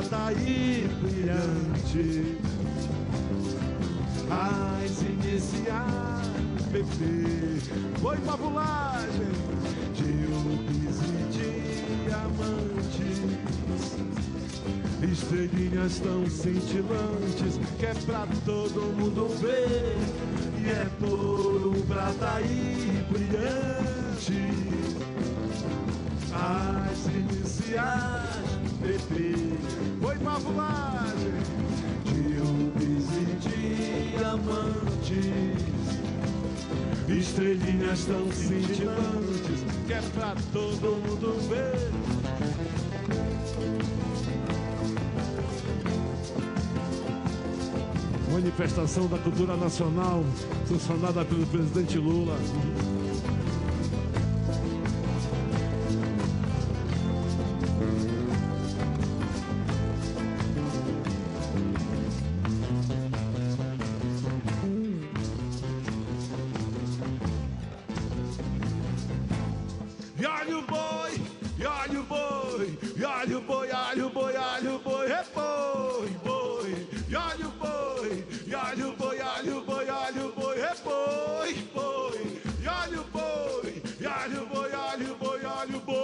prata e brilhante. As iniciais PP foi pavulagem de rubis e diamantes, estrelinhas tão cintilantes que é pra todo mundo ver, e é ouro, prata e brilhante. As iniciais PP foi pavulagem de rubis e diamantes, estrelinhas tão cintilantes que é pra todo mundo ver. Manifestação da cultura nacional sancionada pelo presidente Lula. E olha o boi, e olha o boi, e olha o boi, olha o boi, olha o boi, boi, boi, e olha o boi, e olha o boi, olha o boi, olha o boi, boi, boi, e olha o boi, e olha o boi, olha o boi, olha o boi.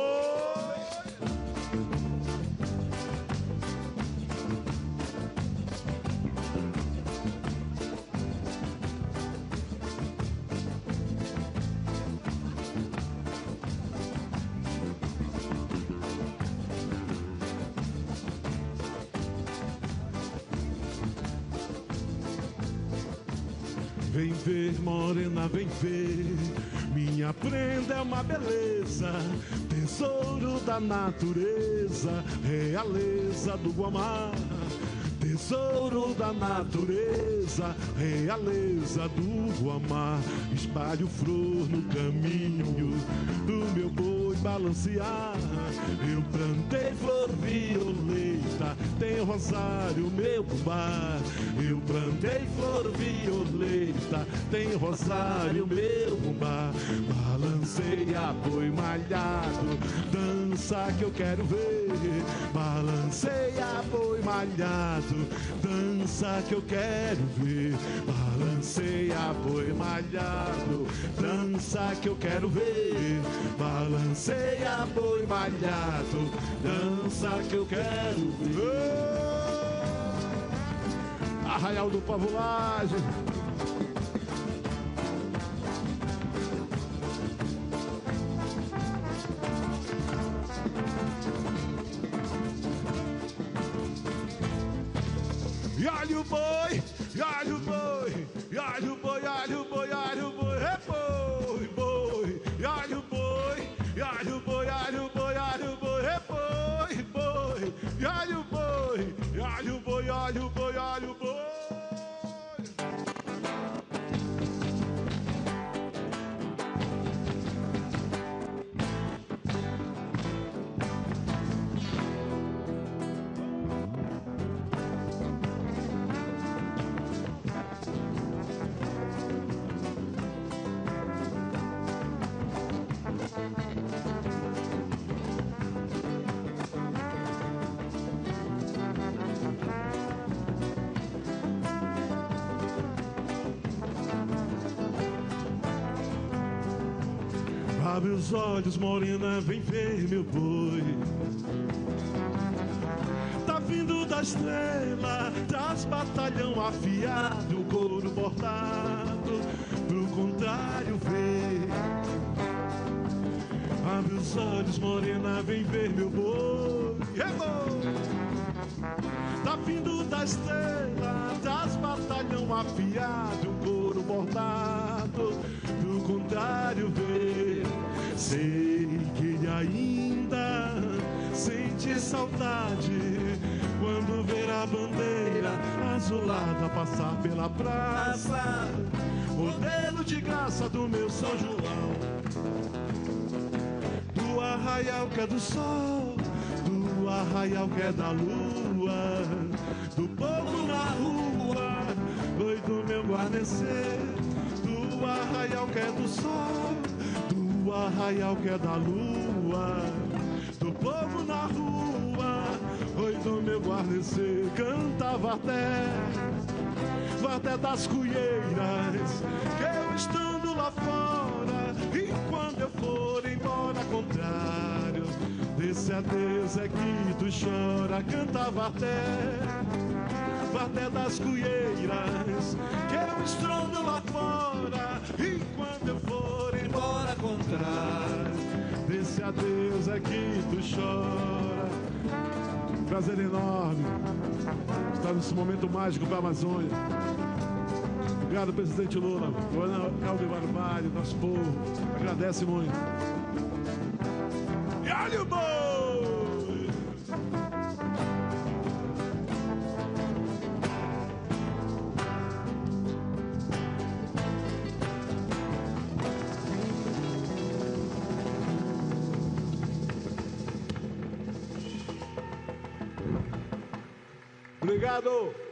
Vem ver, morena, vem ver, minha prenda é uma beleza, tesouro da natureza, realeza do Guamá. Tesouro da natureza, realeza do Guamá. Espalho flor no caminho do meu boi balancear. Eu plantei flor violeta, tem rosário meu bumbá. Eu plantei flor violeta, tem rosário meu bumbá. Balanceia boi malhado, dança que eu quero ver. Balanceia boi malhado, dança que eu quero ver. Balanceia boi malhado, dança que eu quero ver. Balanceia boi malhado, dança que eu quero ver. Arraial do Pavulagem. E olha o boi, e olha o boi, e olha o boi, olha o boi, olha o boi, boi, boi, e olha o boi, e olha o boi, olha o boi, olha o boi, boi, boi, e olha o boi, e olha o boi, olha o boi, olha o boi. Abre os olhos, morena, vem ver meu boi. Tá vindo da estrela, traz batalhão afiado, couro bordado, pro contrário ver. Abre os olhos, morena, vem ver meu boi. Tá vindo da estrela, traz batalhão afiado, couro bordado, pro contrário ver. Sei que ele ainda sente saudade quando ver a bandeira azulada passar pela praça, modelo de graça do meu São João, do arraial que é do sol, do arraial que é da lua, do povo na rua, oi do meu guarnecer, do arraial que é do sol, do arraial que é da lua, do povo na rua, oi do meu guarnecer. descer, canta Varté das Cuieiras, que eu estando lá fora, e quando eu for embora, contrário, desse adeus é que tu chora, canta Varté das Cuieiras, que eu estrondo lá fora, e quando eu for embora, contrário, desse adeus é que tu chora. Prazer enorme estar nesse momento mágico para a Amazônia. Obrigado, presidente Lula. Governador Helder Barbalho, nosso povo. Agradece muito. E olha o boi! Obrigado.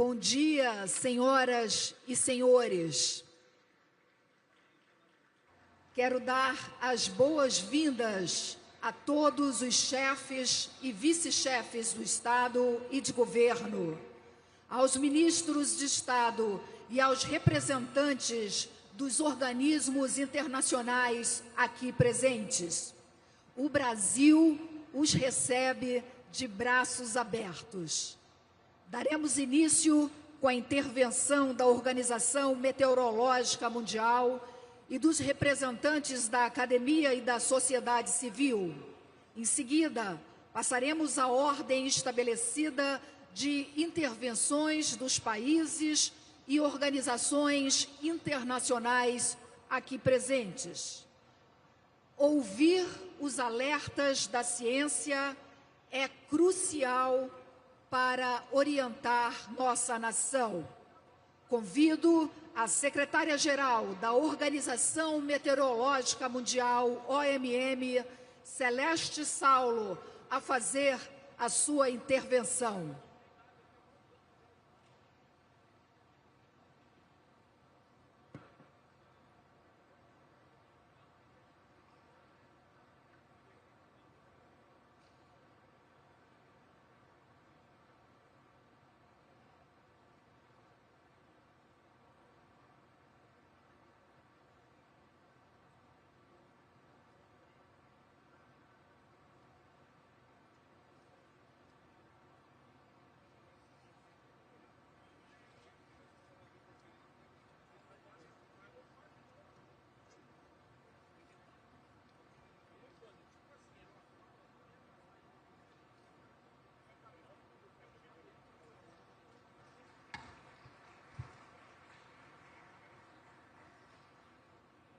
Bom dia, senhoras e senhores. Quero dar as boas-vindas a todos os chefes e vice-chefes do Estado e de governo, aos ministros de Estado e aos representantes dos organismos internacionais aqui presentes. O Brasil os recebe de braços abertos. Daremos início com a intervenção da Organização Meteorológica Mundial e dos representantes da academia e da sociedade civil. Em seguida, passaremos à ordem estabelecida de intervenções dos países e organizações internacionais aqui presentes. Ouvir os alertas da ciência é crucial para orientar nossa nação. Convido a secretária-geral da Organização Meteorológica Mundial, OMM, Celeste Saulo, a fazer a sua intervenção.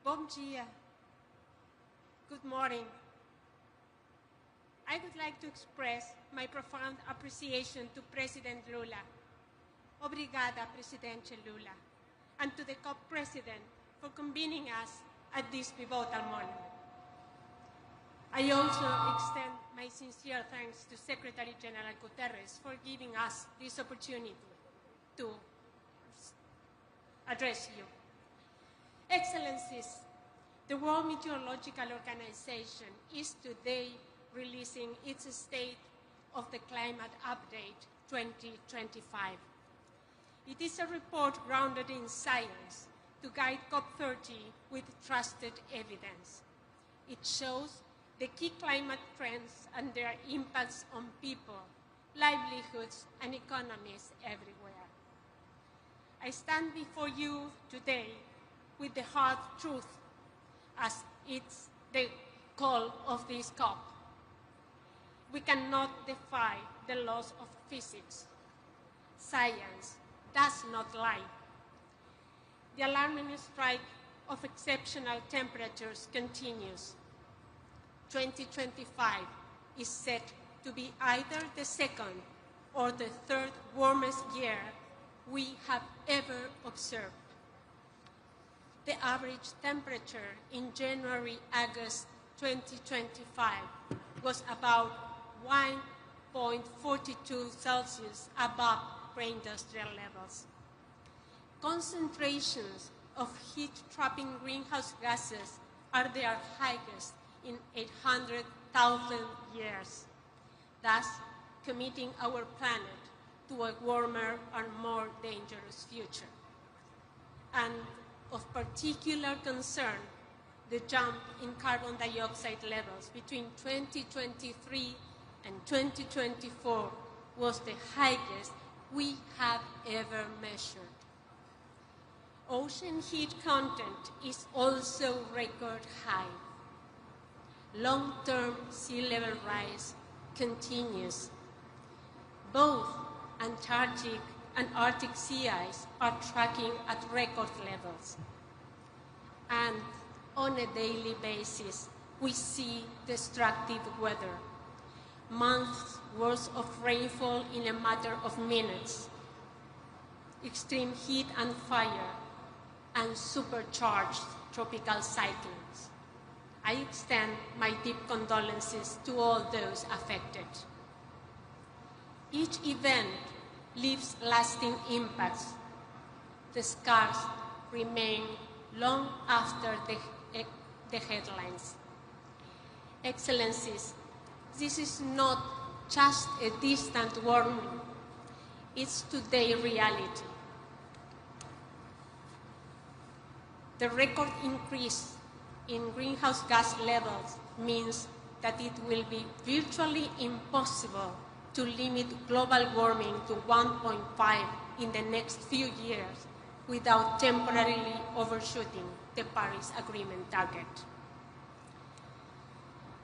Bom dia. Good morning. I would like to express my profound appreciation to President Lula. Obrigada, Presidente Lula, and to the COP President for convening us at this pivotal moment. I also extend my sincere thanks to Secretary General Guterres for giving us this opportunity to address you. Excellencies, the World Meteorological Organization is today releasing its State of the Climate Update 2025. It is a report grounded in science to guide COP30 with trusted evidence. It shows the key climate trends and their impacts on people, livelihoods, and economies everywhere. I stand before you today with the hard truth as it's the call of this COP. We cannot defy the laws of physics. Science does not lie. The alarming strike of exceptional temperatures continues. 2025 is set to be either the second or the third warmest year we have ever observed. The average temperature in January-August 2025 was about 1.42 Celsius above pre-industrial levels. Concentrations of heat-trapping greenhouse gases are their highest in 800,000 years, thus committing our planet to a warmer and more dangerous future. And of particular concern, the jump in carbon dioxide levels between 2023 and 2024 was the highest we have ever measured. Ocean heat content is also record high. Long-term sea level rise continues. Both Antarctic and Arctic sea ice are tracking at record levels. And on a daily basis, we see destructive weather. Months worth of rainfall in a matter of minutes. Extreme heat and fire, and supercharged tropical cyclones. I extend my deep condolences to all those affected. Each event leaves lasting impacts. The scars remain long after the headlines. Excellencies, this is not just a distant warning, it's today's reality. The record increase in greenhouse gas levels means that it will be virtually impossible to limit global warming to 1.5 in the next few years without temporarily overshooting the Paris Agreement target.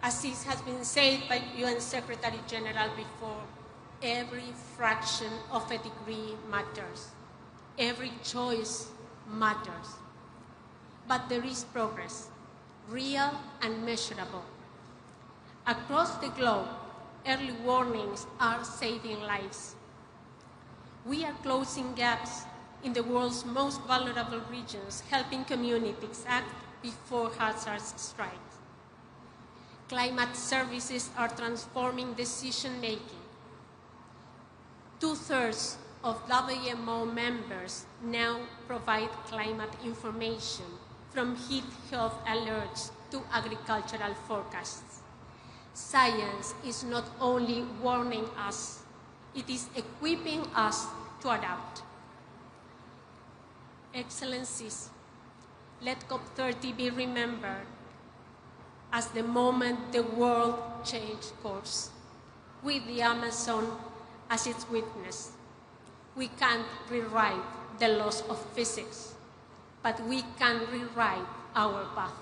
As it has been said by UN Secretary General before, every fraction of a degree matters. Every choice matters. But there is progress, real and measurable. Across the globe, early warnings are saving lives. We are closing gaps in the world's most vulnerable regions, helping communities act before hazards strike. Climate services are transforming decision-making. 2/3 of WMO members now provide climate information, from heat health alerts to agricultural forecasts. Science is not only warning us, it is equipping us to adapt. Excellencies, let COP30 be remembered as the moment the world changed course, with the Amazon as its witness. We can't rewrite the laws of physics, but we can rewrite our path.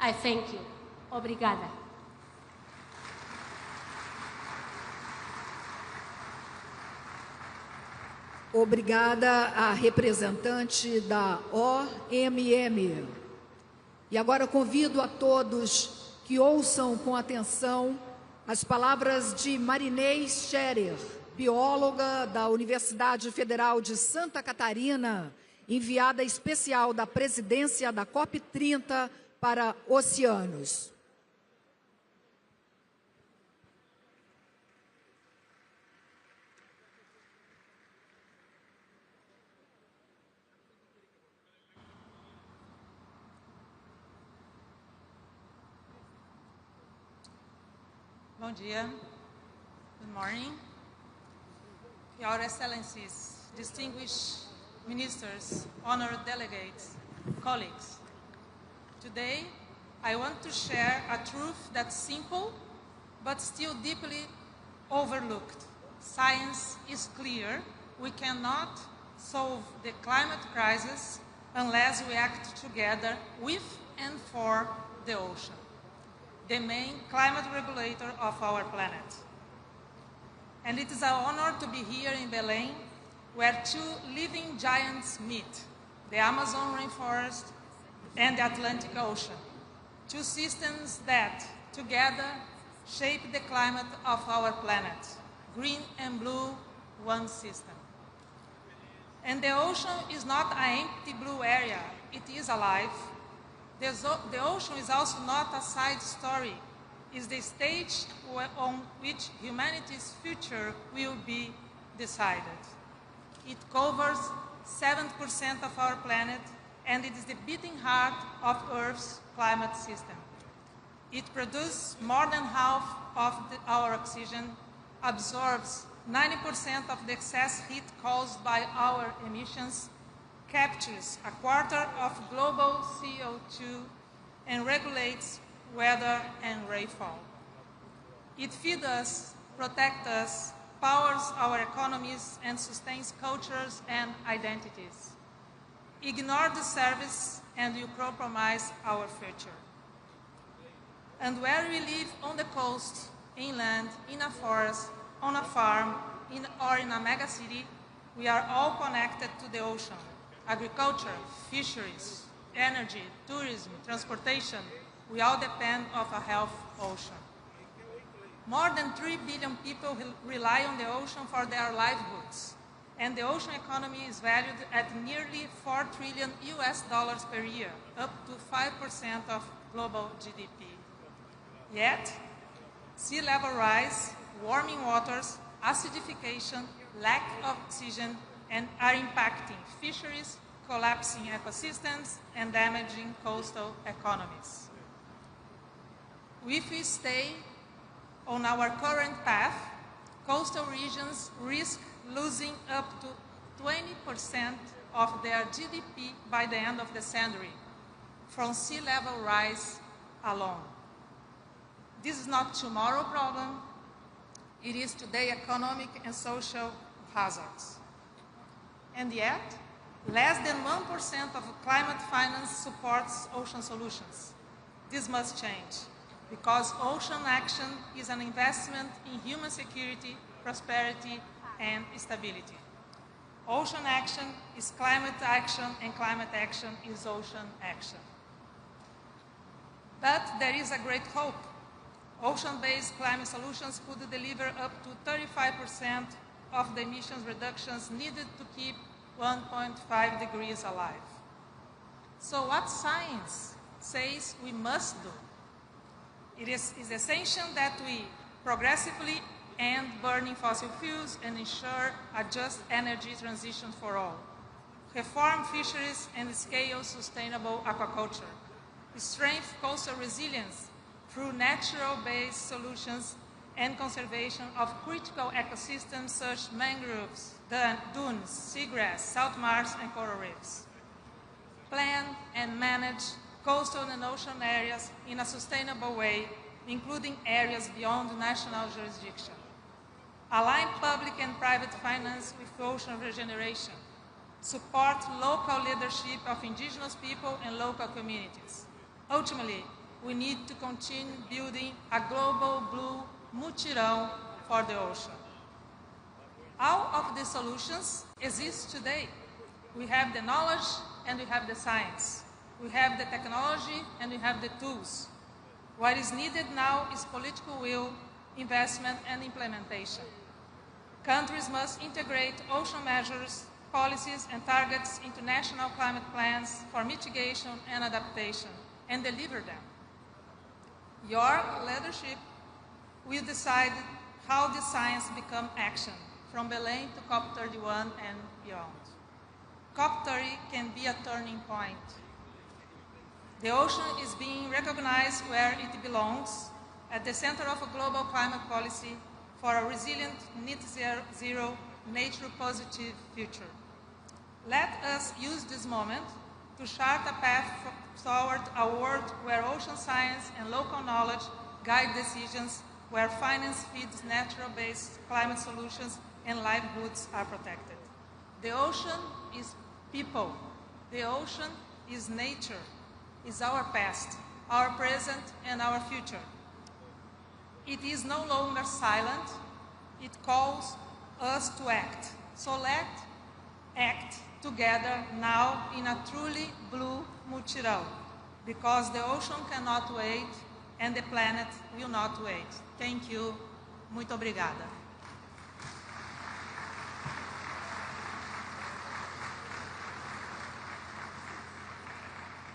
I thank you. Obrigada. Obrigada à representante da OMM. E agora convido a todos que ouçam com atenção as palavras de Marinês Scherer, bióloga da Universidade Federal de Santa Catarina, enviada especial da presidência da COP30 para oceanos. Bom dia. Good morning. Your Excellencies, distinguished ministers, honored delegates, colleagues. Today, I want to share a truth that's simple, but still deeply overlooked. Science is clear. We cannot solve the climate crisis unless we act together with and for the ocean, the main climate regulator of our planet. And it is an honor to be here in Belém, where two living giants meet, the Amazon rainforest and the Atlantic Ocean, two systems that, together, shape the climate of our planet. green and blue, one system. And the ocean is not an empty blue area, it is alive. The ocean is also not a side story, it's the stage on which humanity's future will be decided. It covers 7% of our planet, and it is the beating heart of Earth's climate system. It produces more than half of our oxygen, absorbs 90% of the excess heat caused by our emissions, captures a quarter of global CO2, and regulates weather and rainfall. It feeds us, protects us, powers our economies, and sustains cultures and identities. Ignore the service and you compromise our future. And where we live on the coast, inland, in a forest, on a farm, or in a mega city, we are all connected to the ocean. Agriculture, fisheries, energy, tourism, transportation, we all depend on a healthy ocean. More than 3 billion people rely on the ocean for their livelihoods, and the ocean economy is valued at nearly $4 trillion per year, up to 5% of global GDP. Yet, sea level rise, warming waters, acidification, lack of oxygen, and are impacting fisheries, collapsing ecosystems, and damaging coastal economies. If we stay on our current path, coastal regions risk losing up to 20% of their GDP by the end of the century from sea level rise alone. This is not tomorrow's problem, it is today's economic and social hazards. And yet, less than 1% of climate finance supports ocean solutions. This must change, because ocean action is an investment in human security, prosperity, and stability. Ocean action is climate action, and climate action is ocean action. But there is a great hope. Ocean-based climate solutions could deliver up to 35% of the emissions reductions needed to keep 1.5 degrees alive. So what science says we must do? It is essential that we progressively end burning fossil fuels and ensure a just energy transition for all. Reform fisheries and scale sustainable aquaculture. Strengthen coastal resilience through natural-based solutions and conservation of critical ecosystems such as mangroves, dunes, seagrass, salt marshes, and coral reefs. Plan and manage coastal and ocean areas in a sustainable way, including areas beyond national jurisdiction. Align public and private finance with ocean regeneration. Support local leadership of indigenous people and local communities. Ultimately, we need to continue building a global blue mutirão for the ocean. All of the solutions exist today. We have the knowledge and we have the science. We have the technology and we have the tools. What is needed now is political will, investment, and implementation. Countries must integrate ocean measures, policies, and targets into national climate plans for mitigation and adaptation, and deliver them. Your leadership will decide how the science becomes action, from Belém to COP31 and beyond. COP30 can be a turning point. The ocean is being recognized where it belongs, at the center of a global climate policy for a resilient, net zero, nature-positive future. Let us use this moment to chart a path toward a world where ocean science and local knowledge guide decisions, where finance feeds natural-based climate solutions and livelihoods are protected. The ocean is people. The ocean is nature. Is our past, our present, and our future. It is no longer silent. It calls us to act. So let's act together now in a truly blue mutirão, because the ocean cannot wait and the planet will not wait. Thank you. Muito obrigada.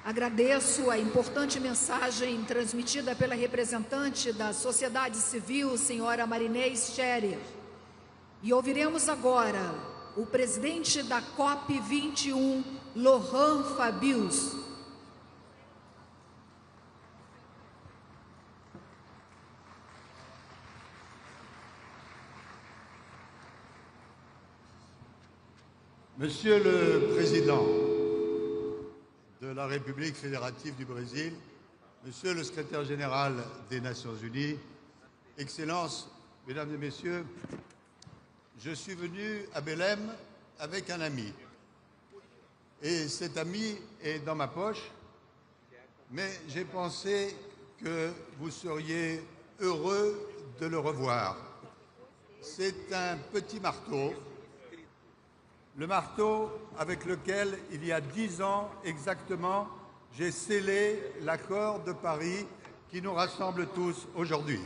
Agradeço a importante mensagem transmitida pela representante da sociedade civil, senhora Marinês Scherer. E ouviremos agora o presidente da COP31, Laurent Fabius. Monsieur le Président de la République fédérative du Brésil, Monsieur le Secrétaire général des Nations Unies, Excellences, Mesdames et Messieurs, je suis venu à Belém avec un ami. Et cet ami est dans ma poche, mais j'ai pensé que vous seriez heureux de le revoir. C'est un petit marteau. Le marteau avec lequel, il y a 10 ans exactement, j'ai scellé l'accord de Paris qui nous rassemble tous aujourd'hui.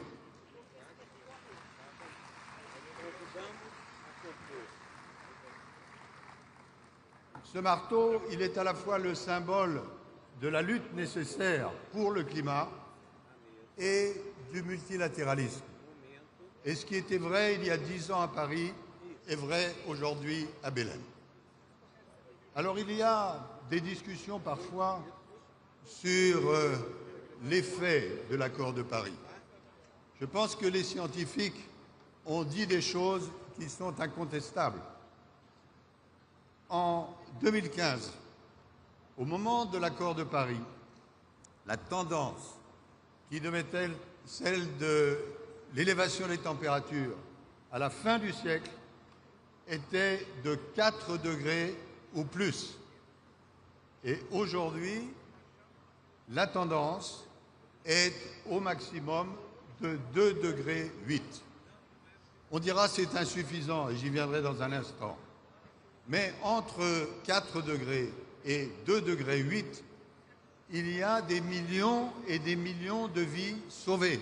Ce marteau, il est à la fois le symbole de la lutte nécessaire pour le climat et du multilatéralisme. Et ce qui était vrai il y a 10 ans à Paris est vrai aujourd'hui à Belém. Alors il y a des discussions parfois sur l'effet de l'accord de Paris. Je pense que les scientifiques ont dit des choses qui sont incontestables. En 2015, au moment de l'accord de Paris, la tendance qui devait être celle de l'élévation des températures à la fin du siècle était de 4 degrés ou plus. Et aujourd'hui, la tendance est au maximum de 2,8 degrés. On dira que c'est insuffisant, et j'y viendrai dans un instant. Mais entre 4 degrés et 2,8 degrés, il y a des millions et des millions de vies sauvées.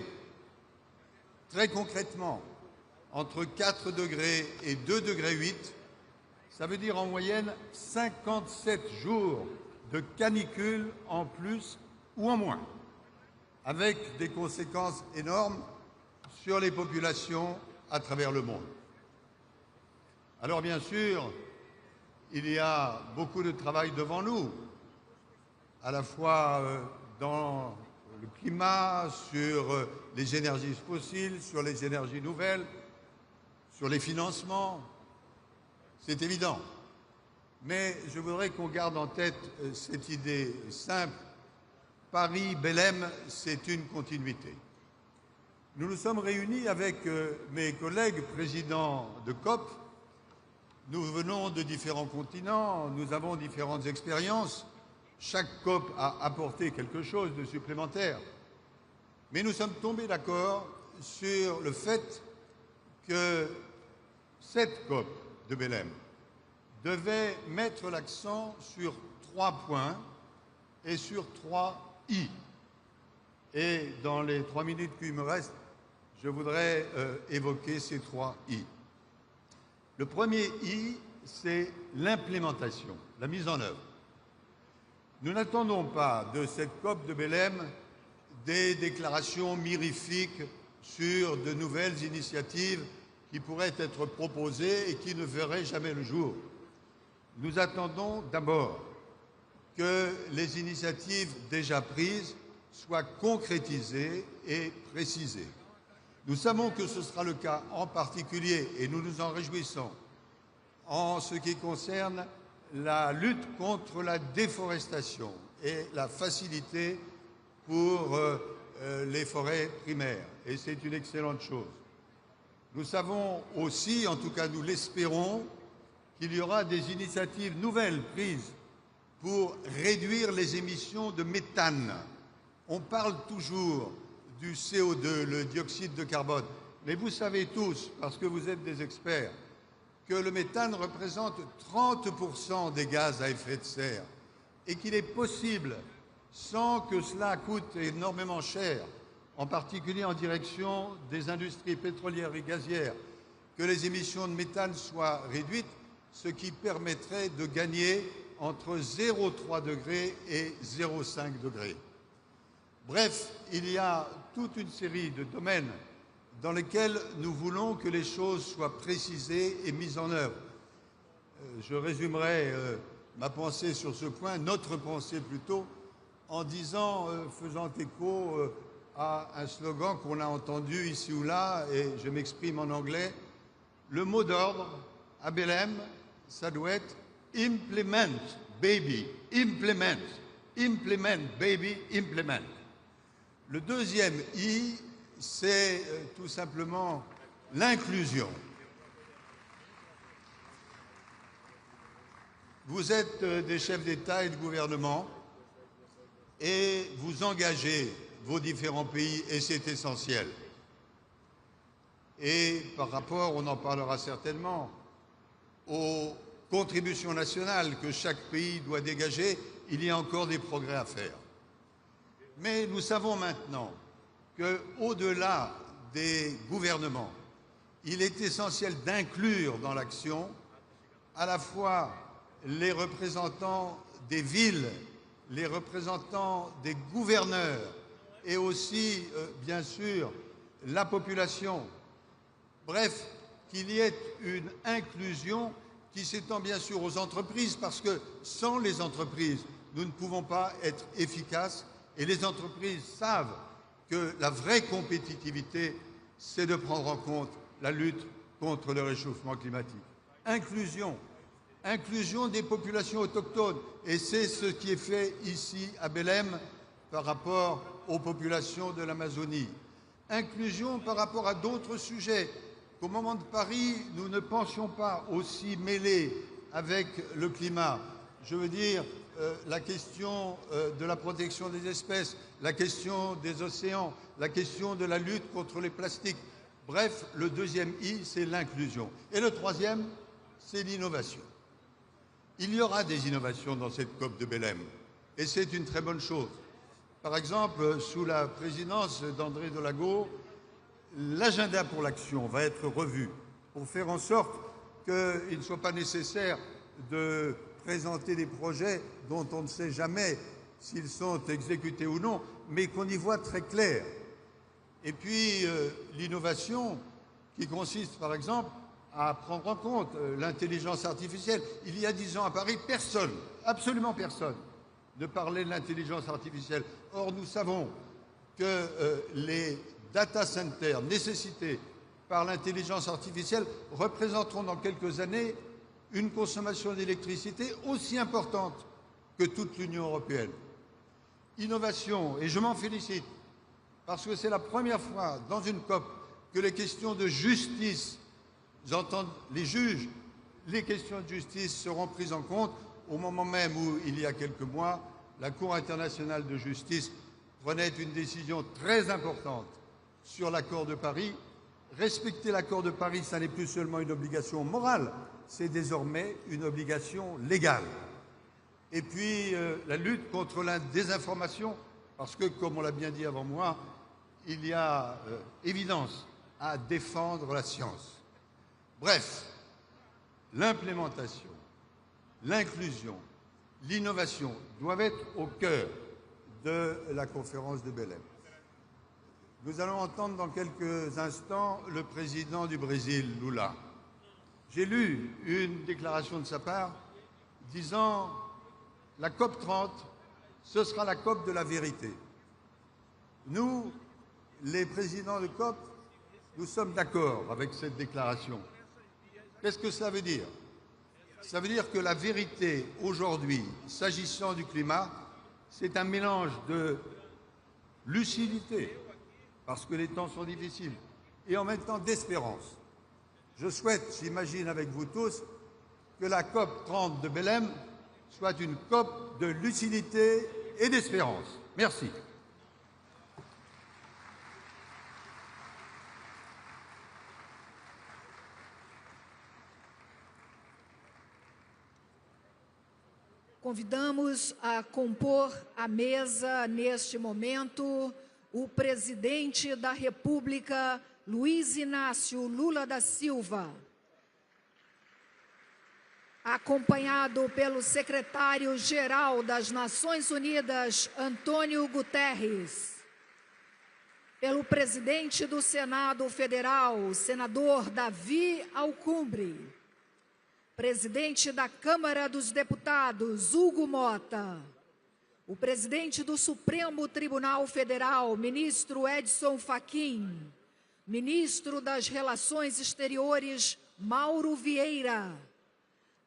Très concrètement, entre 4 degrés et 2,8 degrés, ça veut dire en moyenne 57 jours de canicule en plus ou en moins, avec des conséquences énormes sur les populations à travers le monde. Alors bien sûr, il y a beaucoup de travail devant nous, à la fois dans le climat, sur les énergies fossiles, sur les énergies nouvelles, sur les financements, c'est évident. Mais je voudrais qu'on garde en tête cette idée simple. Paris-Belém, c'est une continuité. Nous nous sommes réunis avec mes collègues présidents de COP. Nous venons de différents continents, nous avons différentes expériences. Chaque COP a apporté quelque chose de supplémentaire. Mais nous sommes tombés d'accord sur le fait que cette COP de Belém devait mettre l'accent sur 3 points et sur 3 I. Et dans les 3 minutes qui me restent, je voudrais évoquer ces 3 I. Le premier I, c'est l'implémentation, la mise en œuvre. Nous n'attendons pas de cette COP de Belém des déclarations mirifiques sur de nouvelles initiatives qui pourraient être proposées et qui ne verraient jamais le jour. Nous attendons d'abord que les initiatives déjà prises soient concrétisées et précisées. Nous savons que ce sera le cas en particulier, et nous nous en réjouissons, en ce qui concerne la lutte contre la déforestation et la facilité pour les forêts primaires. Et c'est une excellente chose. Nous savons aussi, en tout cas nous l'espérons, qu'il y aura des initiatives nouvelles prises pour réduire les émissions de méthane. On parle toujours du CO2, le dioxyde de carbone, mais vous savez tous, parce que vous êtes des experts, que le méthane représente 30% des gaz à effet de serre et qu'il est possible, sans que cela coûte énormément cher, en particulier en direction des industries pétrolières et gazières, que les émissions de méthane soient réduites, ce qui permettrait de gagner entre 0,3 degrés et 0,5 degrés. Bref, il y a toute une série de domaines dans lesquels nous voulons que les choses soient précisées et mises en œuvre. Je résumerai ma pensée sur ce point, notre pensée plutôt, en disant, faisant écho à un slogan qu'on a entendu ici ou là, et je m'exprime en anglais, le mot d'ordre à Belém, ça doit être « implement, baby, implement, implement, baby, implement ». Le deuxième I, c'est tout simplement l'inclusion. Vous êtes des chefs d'État et de gouvernement et vous engagez vos différents pays et c'est essentiel. Et par rapport, on en parlera certainement, aux contributions nationales que chaque pays doit dégager, il y a encore des progrès à faire. Mais nous savons maintenant qu'au-delà des gouvernements, il est essentiel d'inclure dans l'action à la fois les représentants des villes, les représentants des gouverneurs et aussi, bien sûr, la population. Bref, qu'il y ait une inclusion qui s'étend bien sûr aux entreprises parce que sans les entreprises, nous ne pouvons pas être efficaces et les entreprises savent que la vraie compétitivité, c'est de prendre en compte la lutte contre le réchauffement climatique. Inclusion. Inclusion des populations autochtones. Et c'est ce qui est fait ici à Belém par rapport aux populations de l'Amazonie. Inclusion par rapport à d'autres sujets. Qu'au moment de Paris, nous ne pensions pas aussi mêlés avec le climat. Je veux dire, la question de la protection des espèces, la question des océans, la question de la lutte contre les plastiques. Bref, le deuxième I, c'est l'inclusion. Et le troisième, c'est l'innovation. Il y aura des innovations dans cette COP de Belém, et c'est une très bonne chose. Par exemple, sous la présidence d'André Delago, l'agenda pour l'action va être revu pour faire en sorte qu'il ne soit pas nécessaire de présenter des projets dont on ne sait jamais s'ils sont exécutés ou non, mais qu'on y voit très clair. Et puis, l'innovation qui consiste, par exemple, à prendre en compte l'intelligence artificielle. Il y a 10 ans à Paris, personne, absolument personne, ne parlait de l'intelligence artificielle. Or, nous savons que les data centers nécessités par l'intelligence artificielle représenteront dans quelques années une consommation d'électricité aussi importante que toute l'Union européenne. Innovation, et je m'en félicite, parce que c'est la première fois dans une COP que les questions de justice, j'entends les juges, les questions de justice seront prises en compte au moment même où, il y a quelques mois, la Cour internationale de justice prenait une décision très importante sur l'accord de Paris. Respecter l'accord de Paris, ça n'est plus seulement une obligation morale, c'est désormais une obligation légale. Et puis, la lutte contre la désinformation, parce que, comme on l'a bien dit avant moi, il y a évidence à défendre la science. Bref, l'implémentation, l'inclusion, l'innovation doivent être au cœur de la conférence de Belém. Nous allons entendre dans quelques instants le président du Brésil, Lula. J'ai lu une déclaration de sa part disant « La COP30, ce sera la COP de la vérité ». Nous, les présidents de COP, nous sommes d'accord avec cette déclaration. Qu'est-ce que ça veut dire? Ça veut dire que la vérité aujourd'hui, s'agissant du climat, c'est un mélange de lucidité, parce que les temps sont difficiles, et en même temps d'espérance. Je souhaite, j'imagine avec vous tous, que la COP30 de Belém soit une COP de lucidité et d'espérance. Merci. Convidamos a compor a mesa, neste momento, o presidente da República, Luiz Inácio Lula da Silva. acompanhado pelo secretário-geral das Nações Unidas, Antônio Guterres, pelo presidente do Senado Federal, senador Davi Alcumbre, presidente da Câmara dos Deputados, Hugo Mota, o presidente do Supremo Tribunal Federal, ministro Edson Fachin, ministro das Relações Exteriores, Mauro Vieira,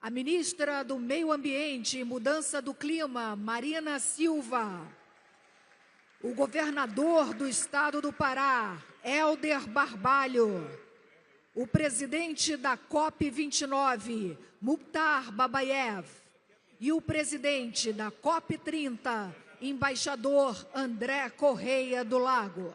a ministra do Meio Ambiente e Mudança do Clima, Marina Silva, o governador do estado do Pará, Hélder Barbalho, o presidente da COP29, Mukhtar Babayev, e o presidente da COP30, embaixador André Correia do Lago.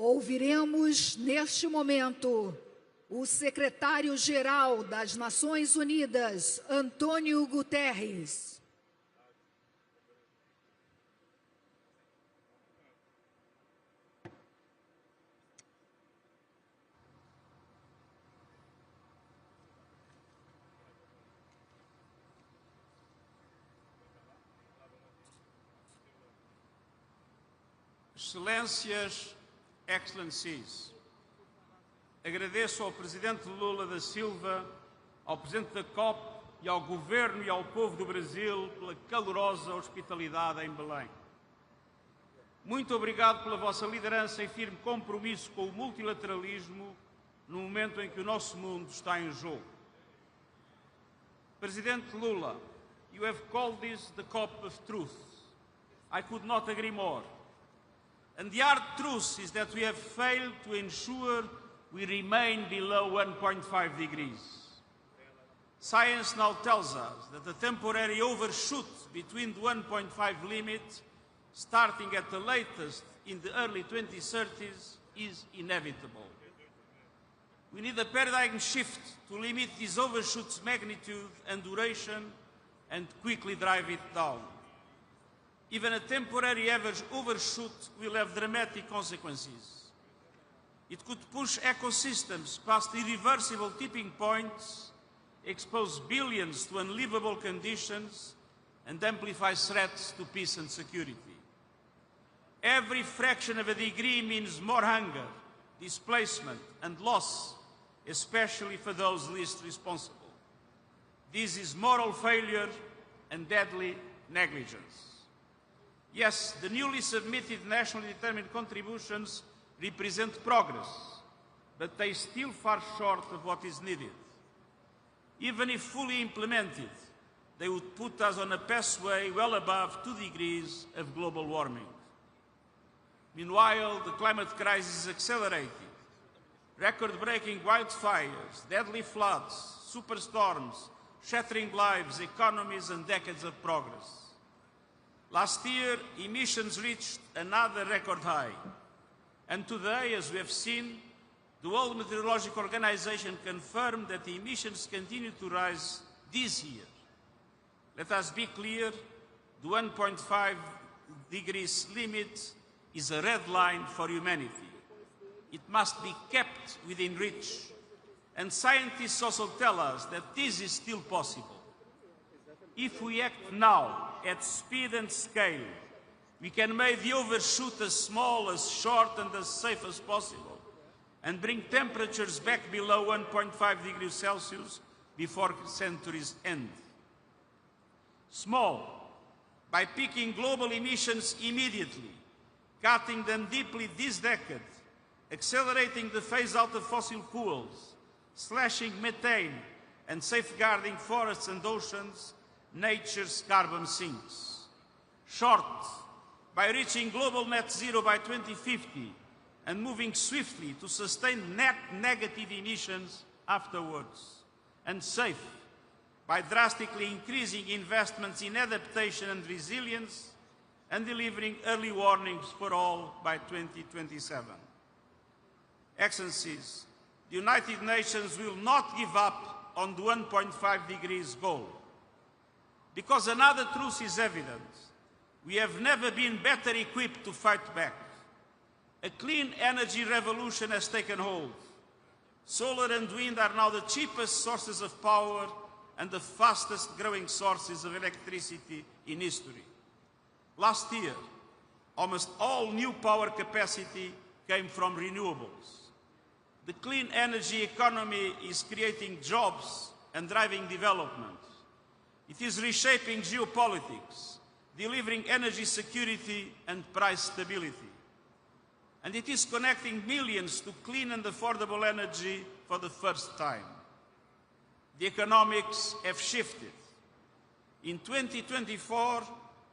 Ouviremos, neste momento, o secretário-geral das Nações Unidas, Antônio Guterres. Excelências, Excellencies, agradeço ao Presidente Lula da Silva, ao Presidente da COP e ao Governo e ao povo do Brasil pela calorosa hospitalidade em Belém. Muito obrigado pela vossa liderança e firme compromisso com o multilateralismo no momento em que o nosso mundo está em jogo. Presidente Lula, you have called this the COP of truth. I could not agree more. And the hard truth is that we have failed to ensure we remain below 1.5 degrees. Science now tells us that a temporary overshoot between the 1.5 limit, starting at the latest in the early 2030s, is inevitable. We need a paradigm shift to limit this overshoot's magnitude and duration and quickly drive it down. Even a temporary average overshoot will have dramatic consequences. It could push ecosystems past irreversible tipping points, expose billions to unlivable conditions, and amplify threats to peace and security. Every fraction of a degree means more hunger, displacement, and loss, especially for those least responsible. This is moral failure and deadly negligence. Yes, the newly submitted nationally determined contributions represent progress, but they still fall short of what is needed. Even if fully implemented, they would put us on a pathway well above 2 degrees of global warming. Meanwhile, the climate crisis is accelerating. Record-breaking wildfires, deadly floods, superstorms, shattering lives, economies, and decades of progress. Last year, emissions reached another record high. And today, as we have seen, the World Meteorological Organization confirmed that the emissions continue to rise this year. Let us be clear, the 1.5 degrees limit is a red line for humanity. It must be kept within reach. And scientists also tell us that this is still possible. If we act now, at speed and scale, we can make the overshoot as small, as short, and as safe as possible. and bring temperatures back below 1.5 degrees Celsius before the century's end. Small, by peaking global emissions immediately, cutting them deeply this decade, accelerating the phase-out of fossil fuels, slashing methane, and safeguarding forests and oceans, nature's carbon sinks. Short, by reaching global net zero by 2050 and moving swiftly to sustain net negative emissions afterwards. And safe, by drastically increasing investments in adaptation and resilience and delivering early warnings for all by 2027. Excellencies, the United Nations will not give up on the 1.5 degrees goal. Because another truth is evident. We have never been better equipped to fight back. A clean energy revolution has taken hold. Solar and wind are now the cheapest sources of power and the fastest growing sources of electricity in history. Last year, almost all new power capacity came from renewables. The clean energy economy is creating jobs and driving development. It is reshaping geopolitics, delivering energy security and price stability. And it is connecting millions to clean and affordable energy for the first time. The economics have shifted. In 2024,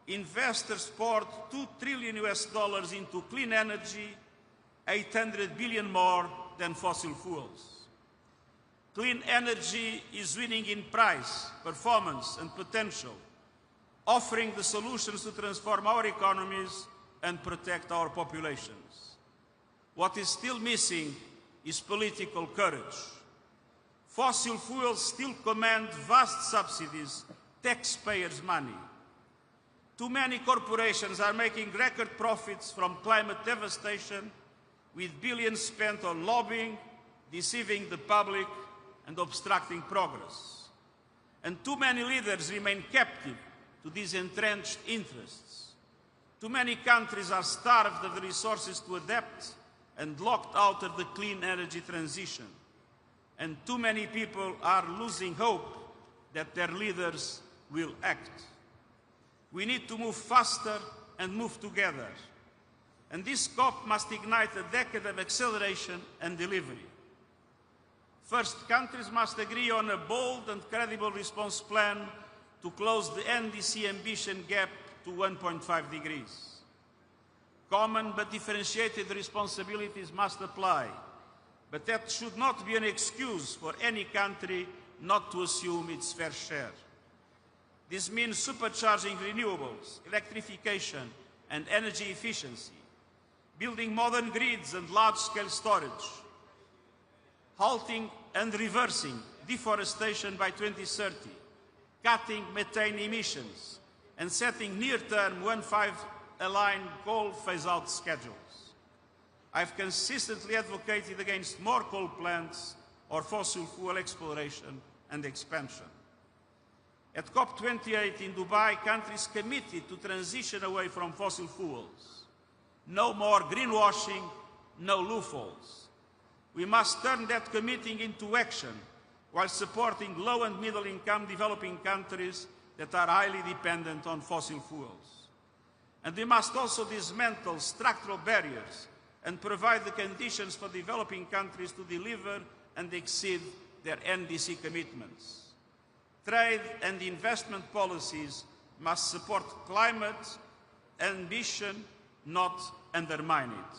investors poured $2 trillion into clean energy, 800 billion more than fossil fuels. Clean energy is winning in price, performance, and potential, offering the solutions to transform our economies and protect our populations. What is still missing is political courage. Fossil fuels still command vast subsidies, taxpayers' money. Too many corporations are making record profits from climate devastation, with billions spent on lobbying, deceiving the public, and obstructing progress. And too many leaders remain captive to these entrenched interests. Too many countries are starved of the resources to adapt and locked out of the clean energy transition. And too many people are losing hope that their leaders will act. We need to move faster and move together. And this COP must ignite a decade of acceleration and delivery. First, countries must agree on a bold and credible response plan to close the NDC ambition gap to 1.5 degrees. Common but differentiated responsibilities must apply, but that should not be an excuse for any country not to assume its fair share. This means supercharging renewables, electrification, and energy efficiency, building modern grids and large-scale storage, halting and reversing deforestation by 2030, cutting methane emissions, and setting near-term 1.5 aligned coal phase-out schedules. I've consistently advocated against more coal plants or fossil fuel exploration and expansion. At COP28 in Dubai, countries committed to transition away from fossil fuels. No more greenwashing, no loopholes. We must turn that committing into action while supporting low and middle-income developing countries that are highly dependent on fossil fuels. And we must also dismantle structural barriers and provide the conditions for developing countries to deliver and exceed their NDC commitments. Trade and investment policies must support climate ambition, not undermine it.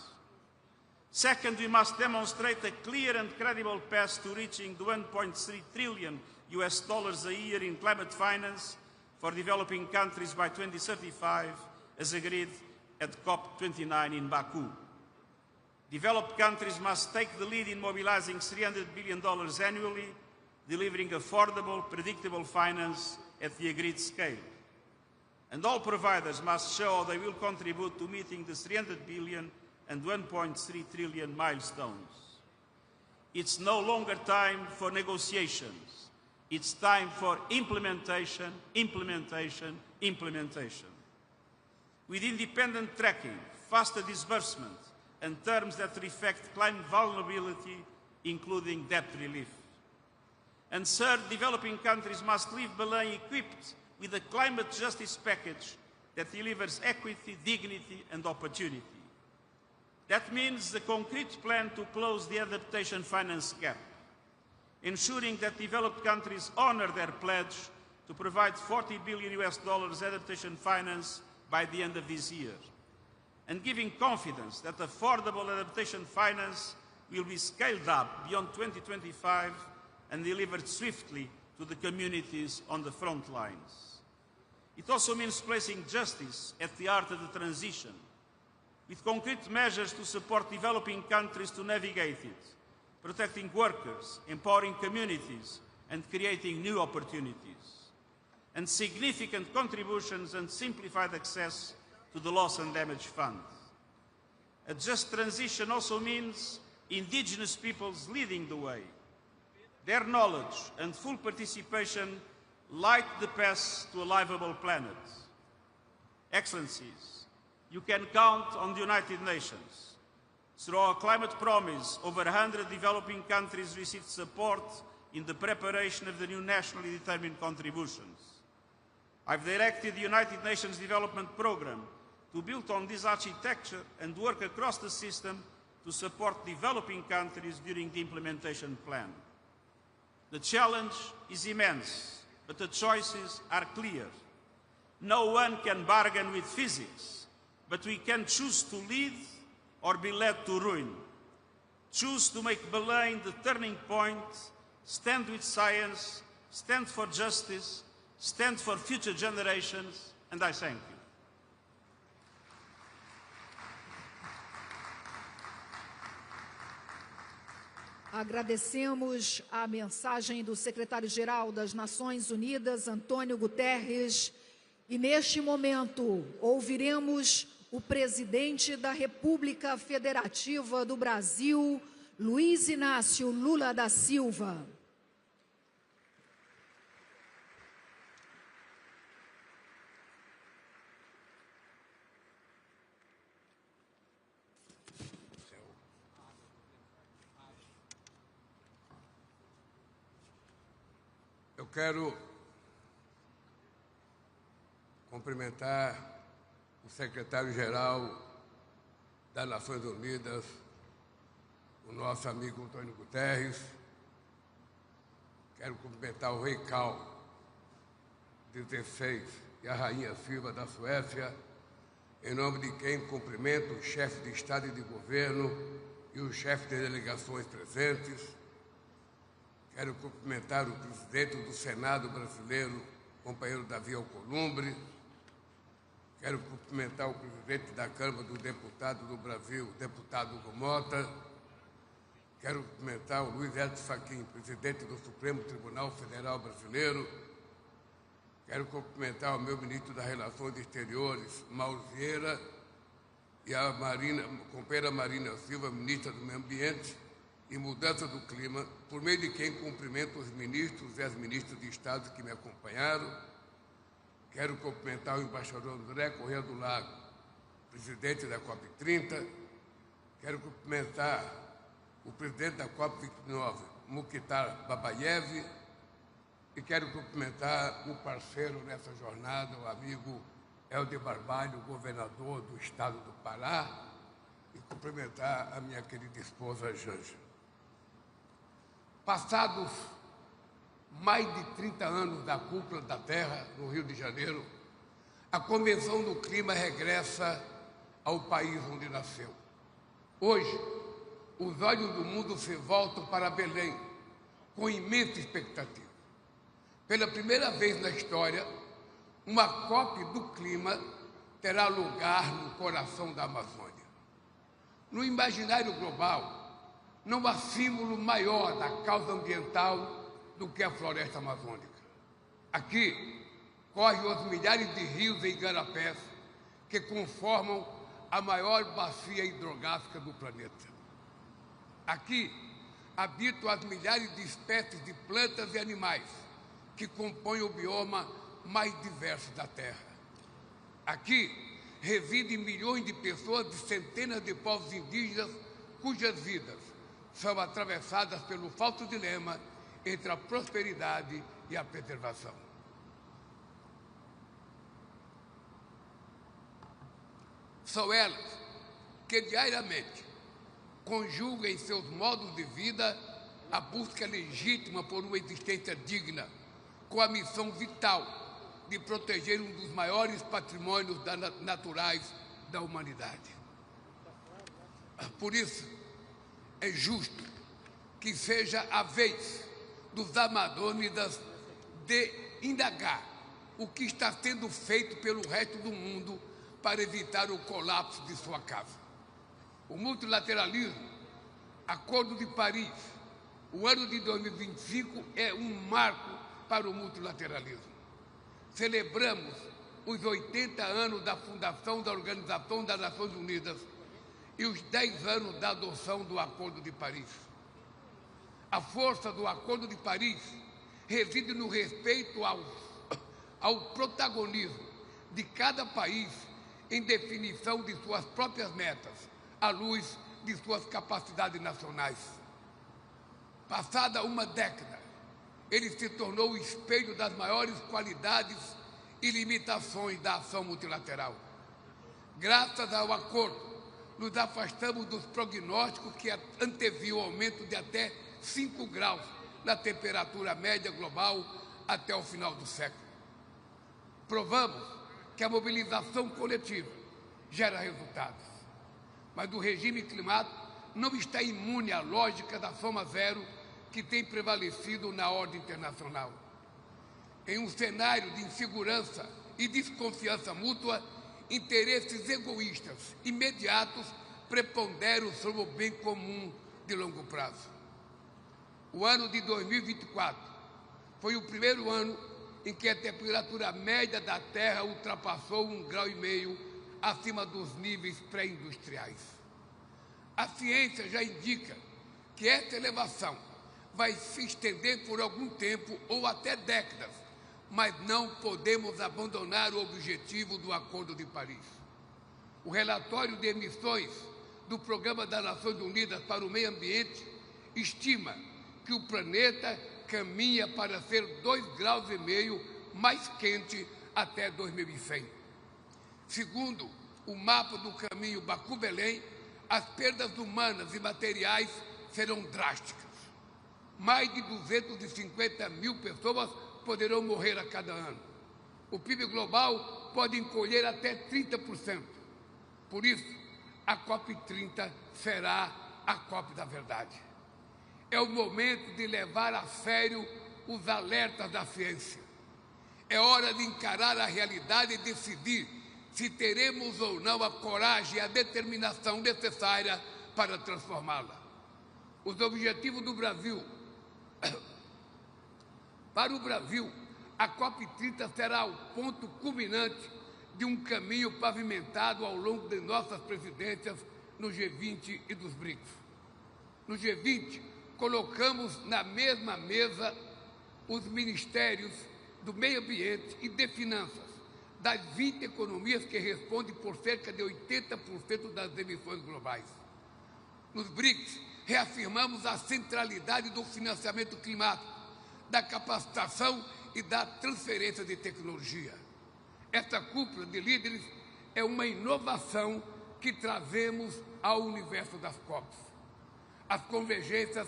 Second, we must demonstrate a clear and credible path to reaching the $1.3 trillion a year in climate finance for developing countries by 2035, as agreed at COP29 in Baku. Developed countries must take the lead in mobilizing $300 billion annually, delivering affordable, predictable finance at the agreed scale. And all providers must show they will contribute to meeting the $300 billion and $1.3 trillion milestones. It's no longer time for negotiations. It's time for implementation, implementation, implementation. With independent tracking, faster disbursement, and terms that reflect climate vulnerability, including debt relief. And third, developing countries must leave Belém equipped with a climate justice package that delivers equity, dignity and opportunity. That means the concrete plan to close the adaptation finance gap, ensuring that developed countries honor their pledge to provide $40 billion adaptation finance by the end of this year, and giving confidence that affordable adaptation finance will be scaled up beyond 2025 and delivered swiftly to the communities on the front lines. It also means placing justice at the heart of the transition, with concrete measures to support developing countries to navigate it, protecting workers, empowering communities, and creating new opportunities, and significant contributions and simplified access to the Loss and Damage Fund. A just transition also means indigenous peoples leading the way. Their knowledge and full participation light the path to a livable planet. Excellencies, you can count on the United Nations. Through our climate promise, over 100 developing countries received support in the preparation of the new nationally determined contributions. I've directed the United Nations Development Programme to build on this architecture and work across the system to support developing countries during the implementation plan. The challenge is immense, but the choices are clear. No one can bargain with physics, but we can choose to lead or be led to ruin. Choose to make Belém the turning point, stand with science, stand for justice, stand for future generations, and I thank you. Agradecemos a mensagem do secretário-geral das Nações Unidas, Antônio Guterres, e neste momento ouviremos o presidente da República Federativa do Brasil, Luiz Inácio Lula da Silva. Eu quero cumprimentar o secretário-geral das Nações Unidas, o nosso amigo Antônio Guterres. Quero cumprimentar o rei Carl XVI e a rainha Silva da Suécia, em nome de quem cumprimento o chefe de Estado e de Governo e os chefes de delegações presentes. Quero cumprimentar o presidente do Senado brasileiro, companheiro Davi Alcolumbre. Quero cumprimentar o presidente da Câmara dos Deputados do Brasil, deputado Hugo Mota. Quero cumprimentar o Luiz Edson Fachin, presidente do Supremo Tribunal Federal Brasileiro. Quero cumprimentar o meu ministro das Relações Exteriores, Mauro Vieira, e a companheira Marina Silva, ministra do Meio Ambiente e Mudança do Clima, por meio de quem cumprimento os ministros e as ministras de Estado que me acompanharam. Quero cumprimentar o embaixador André Corrêa do Lago, presidente da COP30. Quero cumprimentar o presidente da COP29, Mukhtar Babayev. E quero cumprimentar o parceiro nessa jornada, o amigo Helder Barbalho, governador do estado do Pará, e cumprimentar a minha querida esposa Janja. Passados mais de 30 anos da Cúpula da Terra, no Rio de Janeiro, a Convenção do Clima regressa ao país onde nasceu. Hoje, os olhos do mundo se voltam para Belém, com imensa expectativa. Pela primeira vez na história, uma COP do clima terá lugar no coração da Amazônia. No imaginário global, não há símbolo maior da causa ambiental do que a floresta amazônica. Aqui correm os milhares de rios e igarapés que conformam a maior bacia hidrográfica do planeta. Aqui habitam as milhares de espécies de plantas e animais que compõem o bioma mais diverso da Terra. Aqui residem milhões de pessoas de centenas de povos indígenas cujas vidas são atravessadas pelo falso dilema entre a prosperidade e a preservação. São elas que diariamente conjugam em seus modos de vida a busca legítima por uma existência digna, com a missão vital de proteger um dos maiores patrimônios naturais da humanidade. Por isso, é justo que seja a vez dos amazônidas de indagar o que está sendo feito pelo resto do mundo para evitar o colapso de sua casa. O multilateralismo, Acordo de Paris, o ano de 2025 é um marco para o multilateralismo. Celebramos os 80 anos da fundação da Organização das Nações Unidas e os 10 anos da adoção do Acordo de Paris. A força do Acordo de Paris reside no respeito ao protagonismo de cada país em definição de suas próprias metas, à luz de suas capacidades nacionais. Passada uma década, ele se tornou o espelho das maiores qualidades e limitações da ação multilateral. Graças ao acordo, nos afastamos dos prognósticos que anteviam o aumento de até 5 graus na temperatura média global até o final do século. Provamos que a mobilização coletiva gera resultados, mas o regime climático não está imune à lógica da soma zero que tem prevalecido na ordem internacional. Em um cenário de insegurança e desconfiança mútua, interesses egoístas imediatos preponderam sobre o bem comum de longo prazo. O ano de 2024 foi o primeiro ano em que a temperatura média da Terra ultrapassou 1,5 graus acima dos níveis pré-industriais. A ciência já indica que essa elevação vai se estender por algum tempo ou até décadas, mas não podemos abandonar o objetivo do Acordo de Paris. O relatório de emissões do Programa das Nações Unidas para o Meio Ambiente estima que o planeta caminha para ser 2,5 graus mais quente até 2100. Segundo o mapa do caminho Baku-Belém, as perdas humanas e materiais serão drásticas. Mais de 250 mil pessoas poderão morrer a cada ano. O PIB global pode encolher até 30%. Por isso, a COP30 será a COP da verdade. É o momento de levar a sério os alertas da ciência. É hora de encarar a realidade e decidir se teremos ou não a coragem e a determinação necessária para transformá-la. Os objetivos do Brasil. Para o Brasil, a COP30 será o ponto culminante de um caminho pavimentado ao longo de nossas presidências no G20 e dos BRICS. No G20, colocamos na mesma mesa os ministérios do meio ambiente e de finanças, das 20 economias que respondem por cerca de 80% das emissões globais. Nos BRICS, reafirmamos a centralidade do financiamento climático, da capacitação e da transferência de tecnologia. Esta cúpula de líderes é uma inovação que trazemos ao universo das COPs. As convergências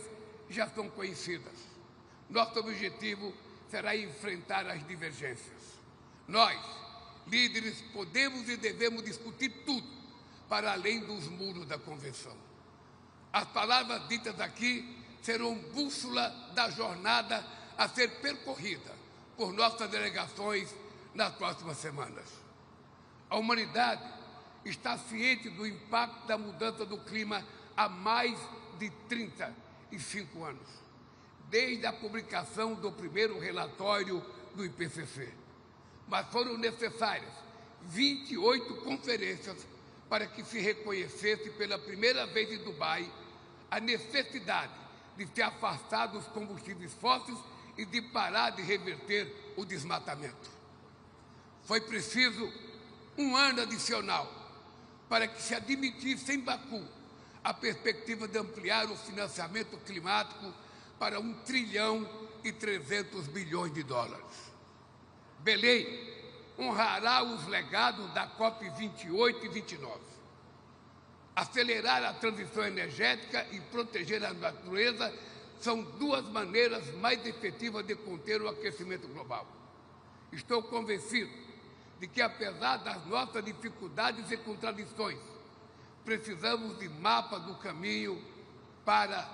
já são conhecidas. Nosso objetivo será enfrentar as divergências. Nós, líderes, podemos e devemos discutir tudo para além dos muros da convenção. As palavras ditas aqui serão bússola da jornada a ser percorrida por nossas delegações nas próximas semanas. A humanidade está ciente do impacto da mudança do clima há mais de 35 anos, desde a publicação do primeiro relatório do IPCC. Mas foram necessárias 28 conferências para que se reconhecesse pela primeira vez em Dubai a necessidade de se afastar dos combustíveis fósseis e de parar de reverter o desmatamento. Foi preciso um ano adicional para que se admitisse em Baku a perspectiva de ampliar o financiamento climático para US$ 1,3 trilhão. Belém honrará os legados da COP28 e 29. Acelerar a transição energética e proteger a natureza são duas maneiras mais efetivas de conter o aquecimento global. Estou convencido de que, apesar das nossas dificuldades e contradições, precisamos de mapa do caminho para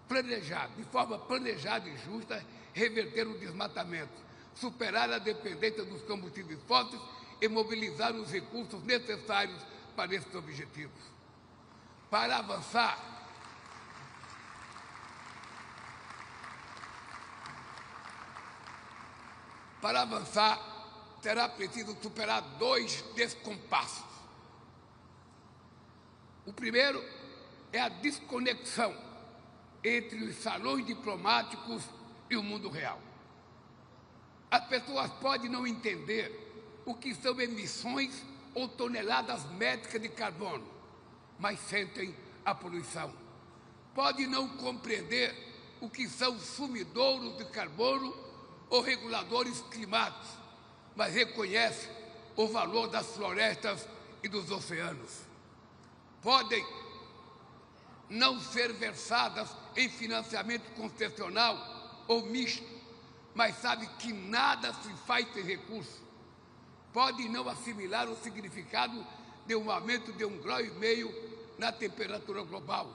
planejar, de forma planejada e justa, reverter o desmatamento, superar a dependência dos combustíveis fósseis e mobilizar os recursos necessários para esses objetivos. Para avançar, será preciso superar dois descompassos. O primeiro é a desconexão entre os salões diplomáticos e o mundo real. As pessoas podem não entender o que são emissões ou toneladas métricas de carbono, mas sentem a poluição. Podem não compreender o que são sumidouros de carbono ou reguladores climáticos, mas reconhecem o valor das florestas e dos oceanos. Podem não ser versadas em financiamento concessional ou misto, mas sabem que nada se faz sem recurso. Podem não assimilar o significado de um aumento de 1,5 graus na temperatura global,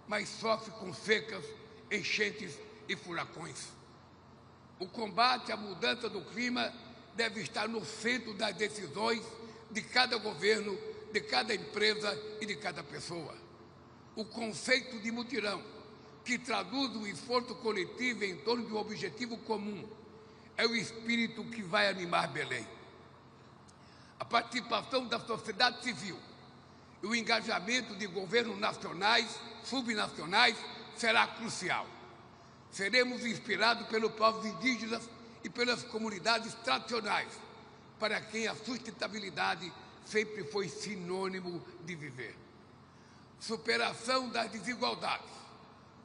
mas sofrem com secas, enchentes e furacões. O combate à mudança do clima deve estar no centro das decisões de cada governo, de cada empresa e de cada pessoa. O conceito de mutirão, que traduz um esforço coletivo em torno de um objetivo comum, é o espírito que vai animar Belém. A participação da sociedade civil e o engajamento de governos nacionais, subnacionais, será crucial. Seremos inspirados pelos povos indígenas e pelas comunidades tradicionais, para quem a sustentabilidade sempre foi sinônimo de viver. Superação das desigualdades.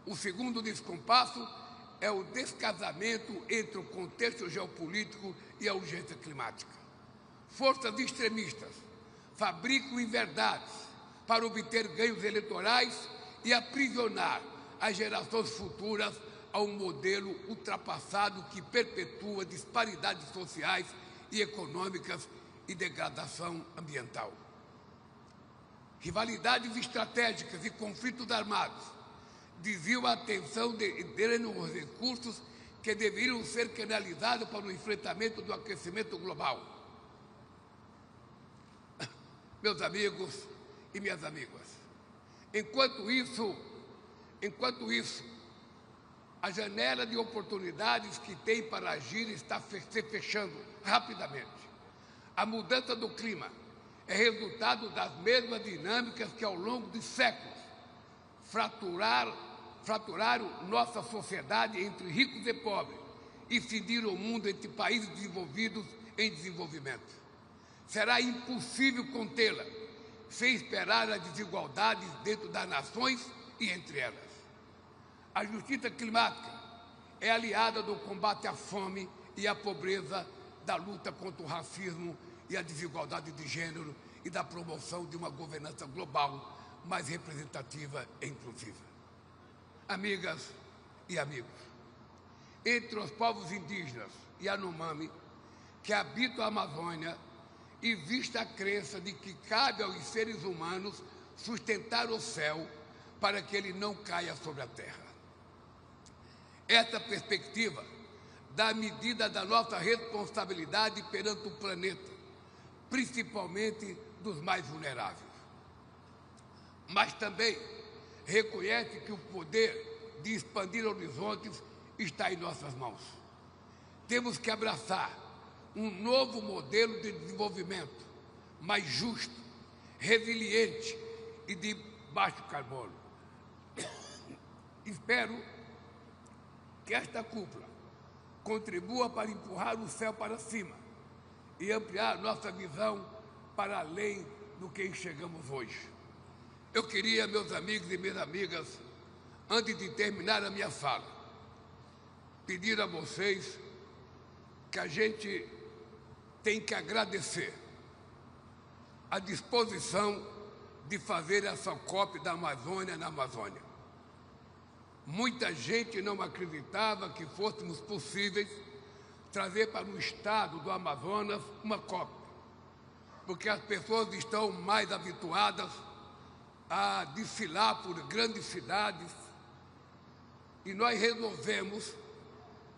O segundo descompasso é o descasamento entre o contexto geopolítico e a urgência climática. Forças extremistas fabricam inverdades para obter ganhos eleitorais e aprisionar as gerações futuras a um modelo ultrapassado que perpetua disparidades sociais e econômicas e degradação ambiental. Rivalidades estratégicas e conflitos armados desviam a atenção de os recursos que deveriam ser canalizados para o enfrentamento do aquecimento global. Meus amigos e minhas amigas, enquanto isso, a janela de oportunidades que tem para agir está se fechando rapidamente. A mudança do clima é resultado das mesmas dinâmicas que, ao longo de séculos, fraturaram nossa sociedade entre ricos e pobres e cindiram o mundo entre países desenvolvidos em desenvolvimento. Será impossível contê-la sem esperar as desigualdades dentro das nações e entre elas. A justiça climática é aliada do combate à fome e à pobreza, da luta contra o racismo e a desigualdade de gênero e da promoção de uma governança global mais representativa e inclusiva. Amigas e amigos, entre os povos indígenas e Yanomami que habitam a Amazônia, existe a crença de que cabe aos seres humanos sustentar o céu para que ele não caia sobre a terra. Essa perspectiva dá medida da nossa responsabilidade perante o planeta, principalmente dos mais vulneráveis. Mas também reconhece que o poder de expandir horizontes está em nossas mãos. Temos que abraçar um novo modelo de desenvolvimento mais justo, resiliente e de baixo carbono. Espero que esta cúpula contribua para empurrar o céu para cima e ampliar nossa visão para além do que enxergamos hoje. Eu queria, meus amigos e minhas amigas, antes de terminar a minha fala, pedir a vocês que a gente tem que agradecer a disposição de fazer essa COP da Amazônia na Amazônia. Muita gente não acreditava que fôssemos possíveis trazer para o estado do Amazonas uma COP, porque as pessoas estão mais habituadas a desfilar por grandes cidades, e nós resolvemos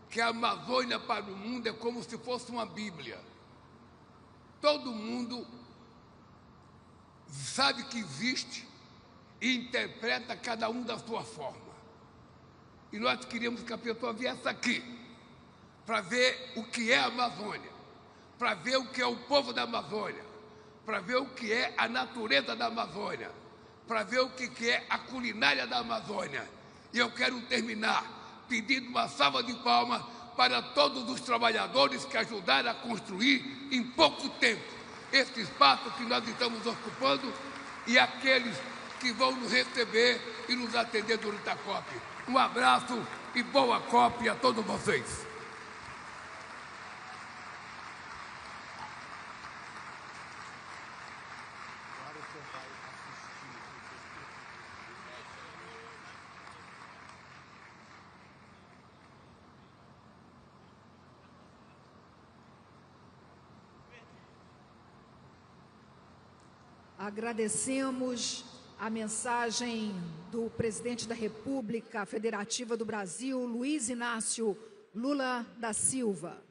que a Amazônia para o mundo é como se fosse uma Bíblia. Todo mundo sabe que existe e interpreta cada um da sua forma. E nós queríamos que a pessoa viesse aqui para ver o que é a Amazônia, para ver o que é o povo da Amazônia, para ver o que é a natureza da Amazônia, para ver o que é a culinária da Amazônia. E eu quero terminar pedindo uma salva de palmas para todos os trabalhadores que ajudaram a construir em pouco tempo esse espaço que nós estamos ocupando e aqueles que vão nos receber e nos atender durante a COP. Um abraço e boa COP a todos vocês. Agradecemos a mensagem do presidente da República Federativa do Brasil, Luiz Inácio Lula da Silva.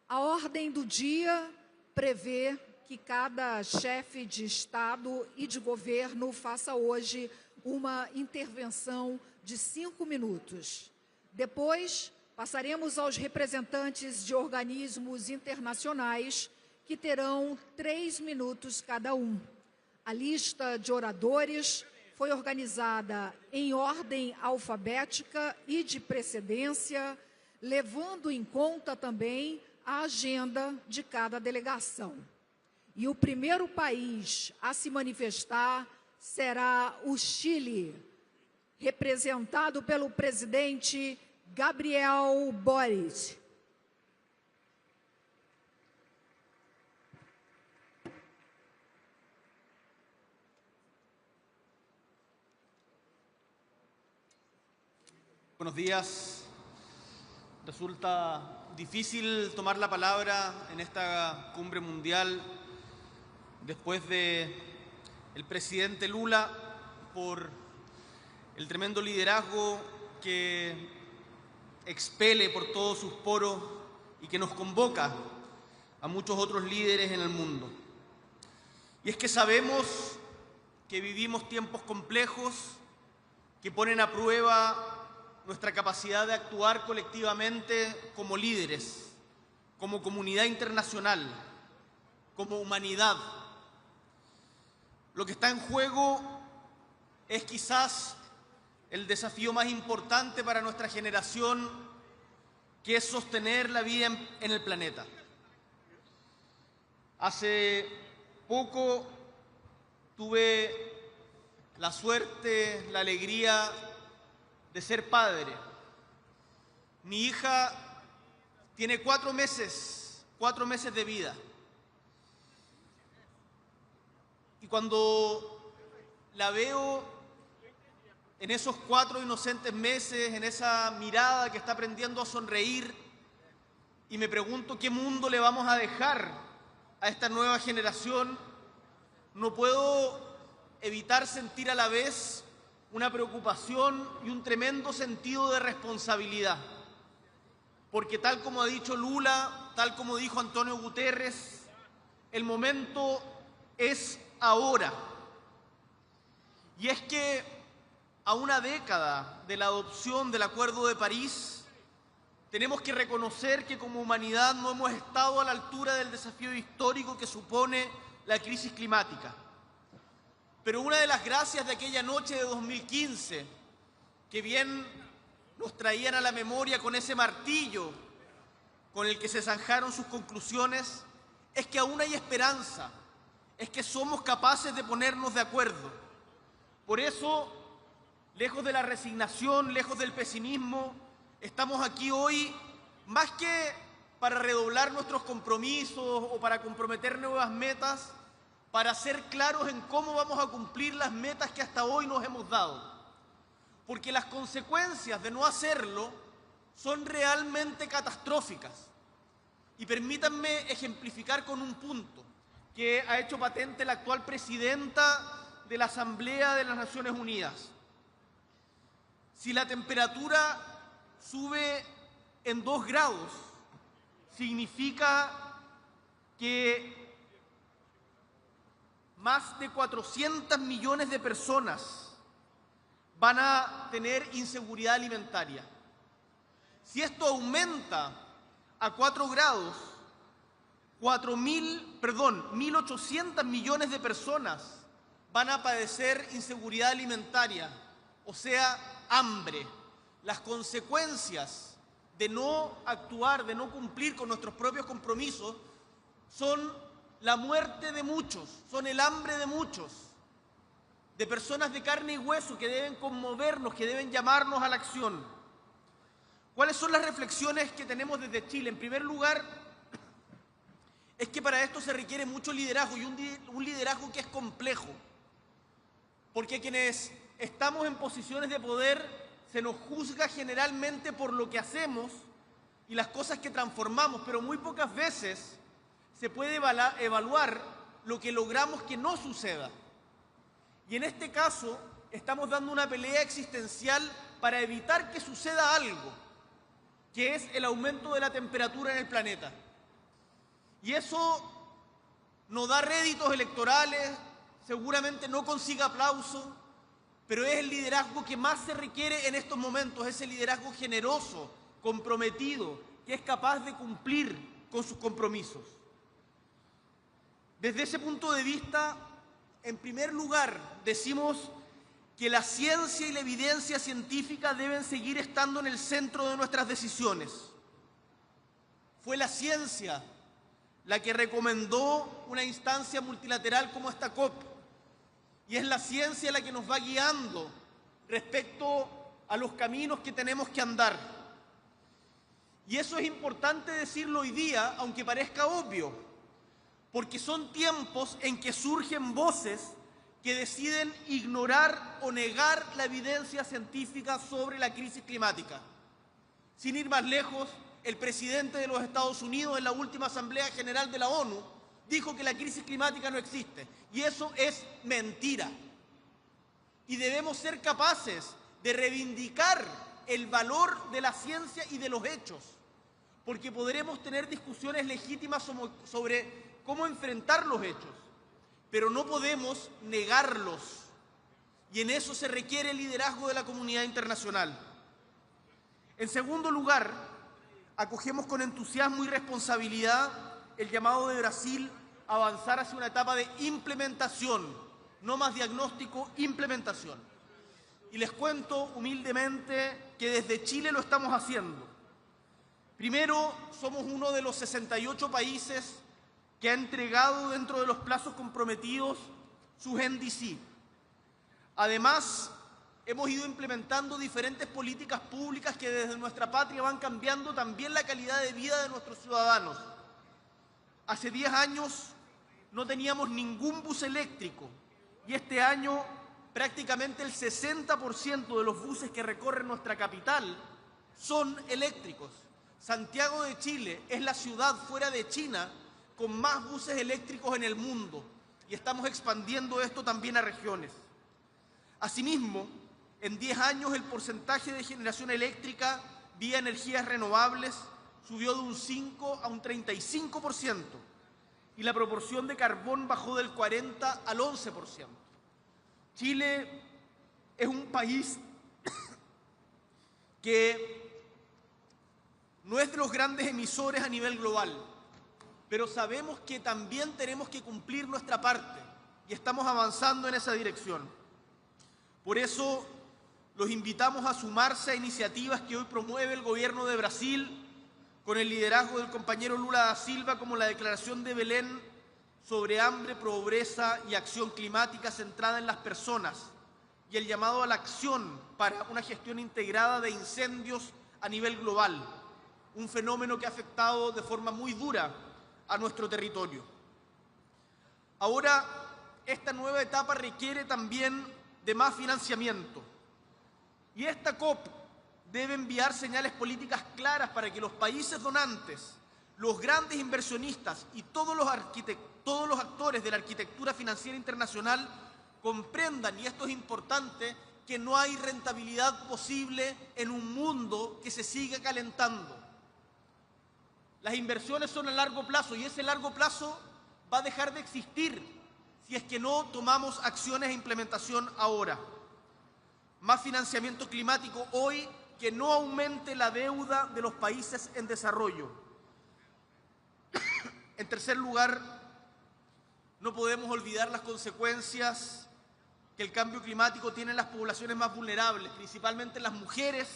A ordem do dia prevê que cada chefe de Estado e de governo faça hoje uma intervenção de 5 minutos. Depois, passaremos aos representantes de organismos internacionais, que terão 3 minutos cada um. A lista de oradores foi organizada em ordem alfabética e de precedência, levando em conta também a agenda de cada delegação. E o primeiro país a se manifestar será o Chile, representado pelo presidente Gabriel Boric. Buenos días. Resulta difícil tomar la palabra en esta cumbre mundial después de el presidente Lula por el tremendo liderazgo que expele por todos sus poros y que nos convoca a muchos otros líderes en el mundo. Y es que sabemos que vivimos tiempos complejos que ponen a prueba nuestra capacidad de actuar colectivamente como líderes, como comunidad internacional, como humanidad. Lo que está en juego es quizás el desafío más importante para nuestra generación, que es sostener la vida en el planeta. Hace poco tuve la suerte, la alegría de ser padre. Mi hija tiene 4 meses de vida. Y cuando la veo en esos 4 inocentes meses, en esa mirada que está aprendiendo a sonreír, y me pregunto qué mundo le vamos a dejar a esta nueva generación, no puedo evitar sentir a la vez una preocupación y un tremendo sentido de responsabilidad. Porque tal como ha dicho Lula, tal como dijo Antonio Guterres, el momento es ahora. Y es que a una década de la adopción del Acuerdo de París, tenemos que reconocer que como humanidad no hemos estado a la altura del desafío histórico que supone la crisis climática. Pero una de las gracias de aquella noche de 2015, que bien nos traían a la memoria con ese martillo con el que se zanjaron sus conclusiones, es que aún hay esperanza, es que somos capaces de ponernos de acuerdo. Por eso, lejos de la resignación, lejos del pesimismo, estamos aquí hoy más que para redoblar nuestros compromisos o para comprometer nuevas metas, para ser claros en cómo vamos a cumplir las metas que hasta hoy nos hemos dado. Porque las consecuencias de no hacerlo son realmente catastróficas. Y permítanme ejemplificar con un punto que ha hecho patente la actual presidenta de la Asamblea de las Naciones Unidas. Si la temperatura sube en 2 grados, significa que más de 400 millones de personas van a tener inseguridad alimentaria. Si esto aumenta a 4 grados, 1.800 millones de personas van a padecer inseguridad alimentaria, o sea, hambre. Las consecuencias de no actuar, de no cumplir con nuestros propios compromisos, son la muerte de muchos, son el hambre de muchos, de personas de carne y hueso que deben conmovernos, que deben llamarnos a la acción. ¿Cuáles son las reflexiones que tenemos desde Chile? En primer lugar, es que para esto se requiere mucho liderazgo y un liderazgo que es complejo, porque quienes estamos en posiciones de poder se nos juzga generalmente por lo que hacemos y las cosas que transformamos, pero muy pocas veces se puede evaluar lo que logramos que no suceda. Y en este caso estamos dando una pelea existencial para evitar que suceda algo, que es el aumento de la temperatura en el planeta. Y eso no da réditos electorales, seguramente no consiga aplausos, pero es el liderazgo que más se requiere en estos momentos, es el liderazgo generoso, comprometido, que es capaz de cumplir con sus compromisos. Desde ese punto de vista, en primer lugar, decimos que la ciencia y la evidencia científica deben seguir estando en el centro de nuestras decisiones. Fue la ciencia la que recomendó una instancia multilateral como esta COP, y es la ciencia la que nos va guiando respecto a los caminos que tenemos que andar. Y eso es importante decirlo hoy día, aunque parezca obvio, porque son tiempos en que surgen voces que deciden ignorar o negar la evidencia científica sobre la crisis climática. Sin ir más lejos, el presidente de los Estados Unidos en la última Asamblea General de la ONU dijo que la crisis climática no existe, y eso es mentira. Y debemos ser capaces de reivindicar el valor de la ciencia y de los hechos, porque podremos tener discusiones legítimas sobre cómo enfrentar los hechos, pero no podemos negarlos, y en eso se requiere el liderazgo de la comunidad internacional. En segundo lugar, acogemos con entusiasmo y responsabilidad el llamado de Brasil a avanzar hacia una etapa de implementación, no más diagnóstico, implementación. Y les cuento humildemente que desde Chile lo estamos haciendo. Primero, somos uno de los 68 países que ha entregado dentro de los plazos comprometidos sus NDC. Además, hemos ido implementando diferentes políticas públicas que desde nuestra patria van cambiando también la calidad de vida de nuestros ciudadanos. Hace 10 años no teníamos ningún bus eléctrico y este año prácticamente el 60% de los buses que recorren nuestra capital son eléctricos. Santiago de Chile es la ciudad fuera de China con más buses eléctricos en el mundo y estamos expandiendo esto también a regiones. Asimismo, en 10 años el porcentaje de generación eléctrica vía energías renovables subió de un 5 a un 35% y la proporción de carbón bajó del 40 al 11%. Chile es un país que no es de los grandes emisores a nivel global, pero sabemos que también tenemos que cumplir nuestra parte y estamos avanzando en esa dirección. Por eso los invitamos a sumarse a iniciativas que hoy promueve el gobierno de Brasil, con el liderazgo del compañero Lula da Silva, como la Declaración de Belém sobre hambre, pobreza y acción climática centrada en las personas, y el llamado a la acción para una gestión integrada de incendios a nivel global, un fenómeno que ha afectado de forma muy dura a nuestro territorio. Ahora, esta nueva etapa requiere también de más financiamiento, y esta COP debe enviar señales políticas claras para que los países donantes, los grandes inversionistas y todos los actores de la arquitectura financiera internacional comprendan, y esto es importante, que no hay rentabilidad posible en un mundo que se sigue calentando. Las inversiones son a largo plazo, y ese largo plazo va a dejar de existir si es que no tomamos acciones e implementación ahora. Más financiamiento climático hoy, que no aumente la deuda de los países en desarrollo. En tercer lugar, no podemos olvidar las consecuencias que el cambio climático tiene en las poblaciones más vulnerables, principalmente en las mujeres,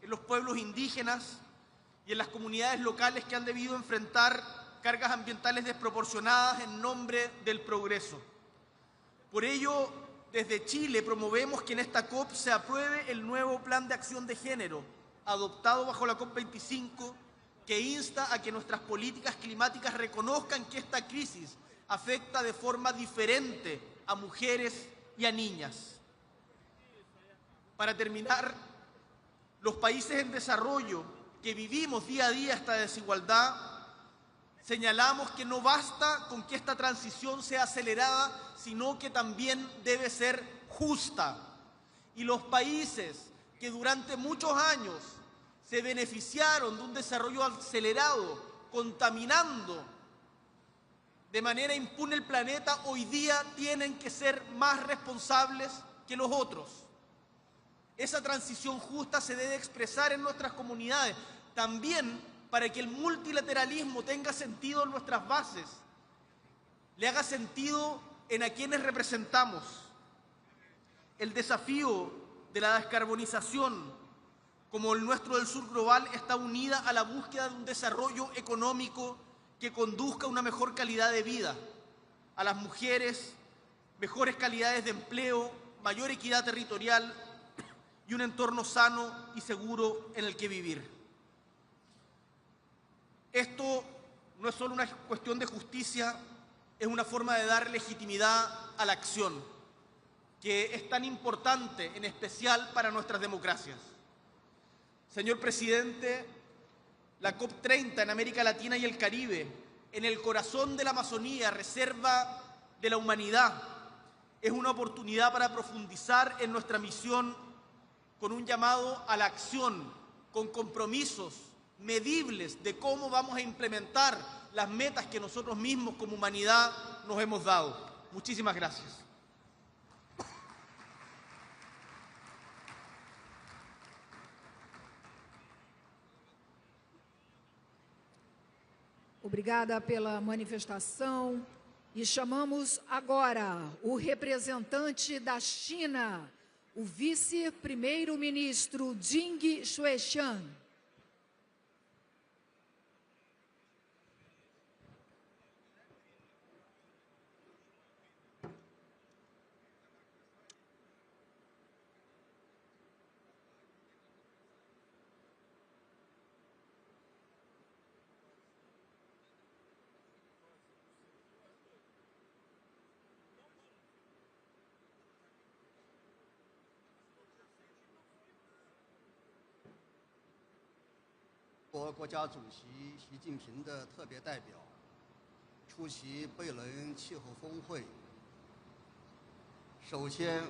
en los pueblos indígenas y en las comunidades locales que han debido enfrentar cargas ambientales desproporcionadas en nombre del progreso. Por ello, desde Chile promovemos que en esta COP se apruebe el nuevo Plan de Acción de Género, adoptado bajo la COP25, que insta a que nuestras políticas climáticas reconozcan que esta crisis afecta de forma diferente a mujeres y a niñas. Para terminar, los países en desarrollo que vivimos día a día esta desigualdad, señalamos que no basta con que esta transición sea acelerada, sino que también debe ser justa. Y los países que durante muchos años se beneficiaron de un desarrollo acelerado, contaminando de manera impune el planeta, hoy día tienen que ser más responsables que los otros. Esa transición justa se debe expresar en nuestras comunidades, también para que el multilateralismo tenga sentido en nuestras bases, le haga sentido en a quienes representamos. El desafío de la descarbonización, como el nuestro del sur global, está unida a la búsqueda de un desarrollo económico que conduzca a una mejor calidad de vida, a las mujeres, mejores calidades de empleo, mayor equidad territorial y un entorno sano y seguro en el que vivir. Esto no es solo una cuestión de justicia, es una forma de dar legitimidad a la acción, que es tan importante, en especial para nuestras democracias. Señor Presidente, la COP30 en América Latina y el Caribe, en el corazón de la Amazonía, reserva de la humanidad, es una oportunidad para profundizar en nuestra misión con un llamado a la acción, con compromisos medibles de cómo vamos a implementar las metas que nosotros mismos como humanidad nos hemos dado. Muchísimas gracias. Obrigada pela manifestação. E chamamos agora o representante da China, o vice-primeiro-ministro Ding Xuexian.国家主席习近平的特别代表出席贝伦气候峰会。首先，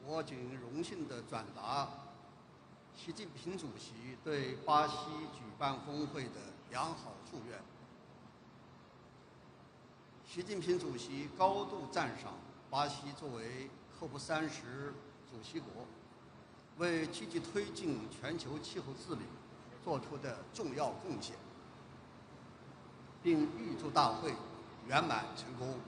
我谨荣幸地转达习近平主席对巴西举办峰会的良好祝愿。习近平主席高度赞赏巴西作为COP30主席国，为积极推进全球气候治理做出的重要贡献，并预祝大会圆满成功。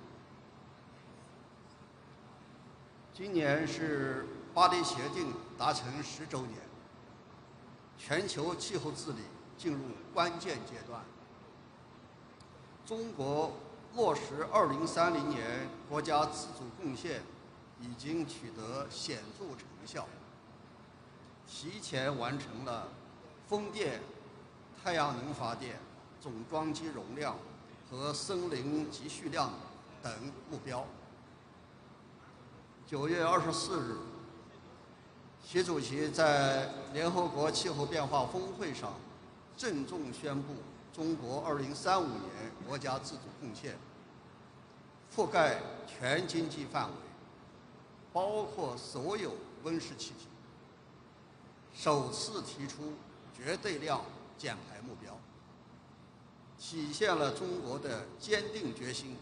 今年是巴黎协定达成10周年，全球气候治理进入关键阶段。中国落实2030年国家自主贡献已经取得显著成效，提前完成了风电、太阳能发电总装机容量和森林集蓄量等目标。9月24日，习主席在联合国气候变化峰会上郑重宣布，中国2035年国家自主贡献覆盖全经济范围，包括所有温室气体，首次提出绝对量减排目标，体现了中国的坚定决心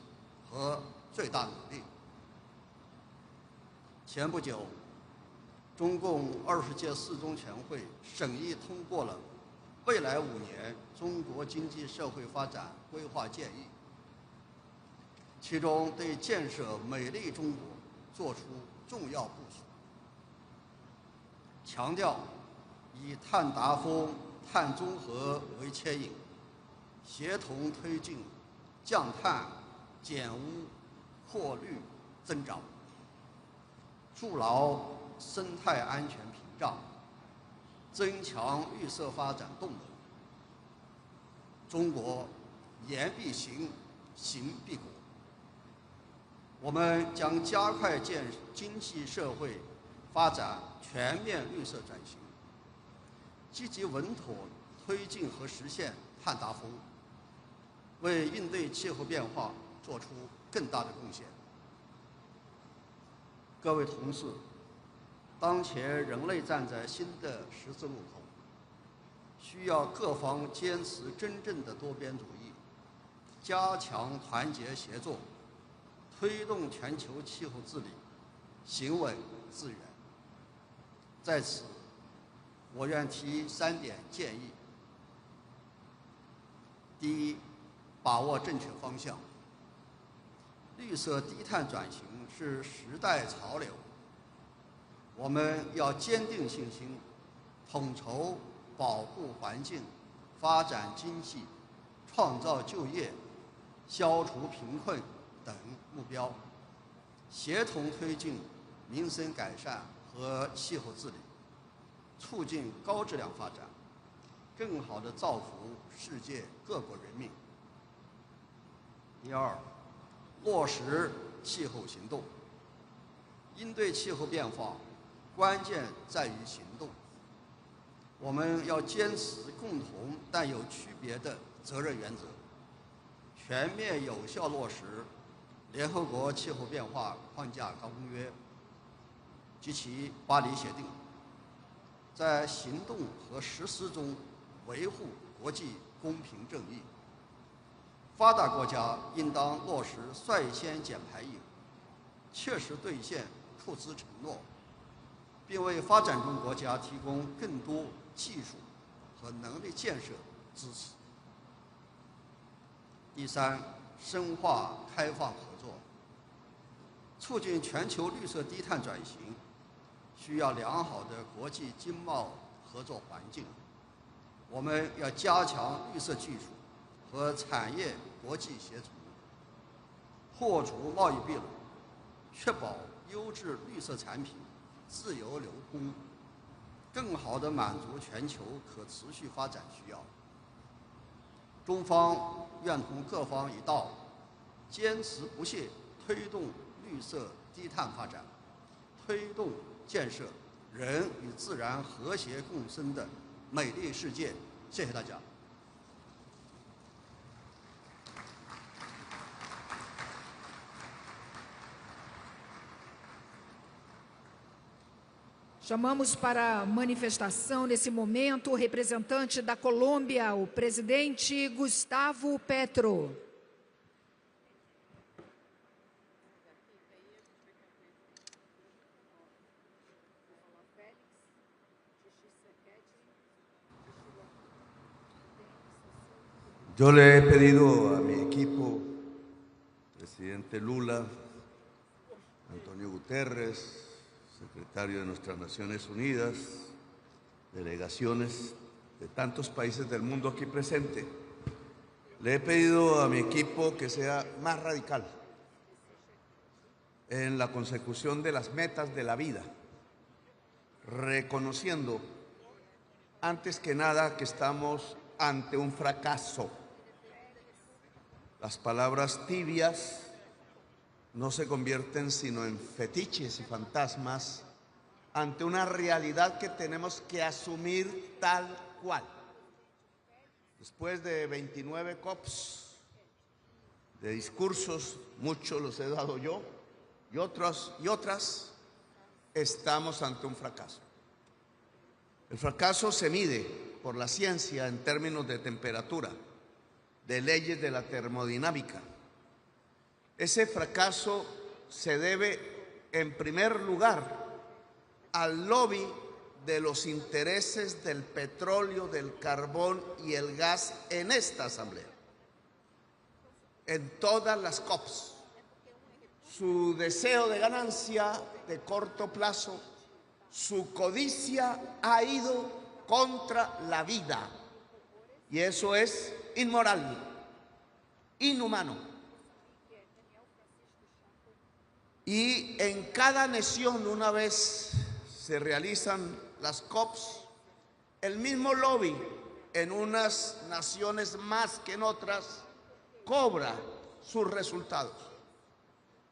和最大努力。前不久，中共20届四中全会审议通过了未来5年中国经济社会发展规划建议，其中对建设美丽中国作出重要部署，强调以碳达峰、碳中和为牵引，协同推进降碳、减污、扩绿增长，筑牢生态安全屏障，增强绿色发展动能。中国言必行，行必果。我们将加快经济社会发展全面绿色转型，积极稳妥推进和实现碳达峰，为应对气候变化做出更大的贡献。各位同事，当前人类站在新的十字路口，需要各方坚持真正的多边主义，加强团结协作，推动全球气候治理行稳致远。在此，我愿提3点建议。第一，把握正确方向。绿色低碳转型是时代潮流，我们要坚定信心，统筹保护环境、发展经济、创造就业、消除贫困等目标，协同推进民生改善和气候治理，促进高质量发展，更好地造福世界各国人民。第二，落实气候行动。应对气候变化，关键在于行动。我们要坚持共同但有区别的责任原则，全面有效落实联合国气候变化框架公约及其巴黎协定，在行动和实施中维护国际公平正义。发达国家应当落实率先减排义务，切实兑现出资承诺，并为发展中国家提供更多技术和能力建设支持。第三，深化开放合作。促进全球绿色低碳转型，需要良好的国际经贸合作环境。我们要加强绿色技术和产业国际协同，破除贸易壁垒，确保优质绿色产品自由流通，更好地满足全球可持续发展需要。中方愿同各方一道，坚持不懈推动绿色低碳发展，推动建设人与自然和谐共生的美丽世界。谢谢大家。Chamamos para a manifestação, nesse momento, o representante da Colômbia, o presidente Gustavo Petro. Yo le he pedido a mi equipo, presidente Lula, Antonio Guterres, secretario de nuestras Naciones Unidas, delegaciones, de tantos países del mundo aquí presente, le he pedido a mi equipo que sea más radical en la consecución de las metas de la vida, reconociendo antes que nada que estamos ante un fracaso. Las palabras tibias no se convierten sino en fetiches y fantasmas ante una realidad que tenemos que asumir tal cual. Después de 29 COPs, de discursos, muchos los he dado yo, y otras, estamos ante un fracaso. El fracaso se mide por la ciencia en términos de temperatura, de leyes de la termodinámica. Ese fracaso se debe, en primer lugar, al lobby de los intereses del petróleo, del carbón y el gas en esta asamblea, en todas las COPs. Su deseo de ganancia de corto plazo, su codicia ha ido contra la vida, y eso es inmoral, inhumano. Y en cada nación, una vez se realizan las COPs, el mismo lobby, en unas naciones más que en otras, cobra sus resultados.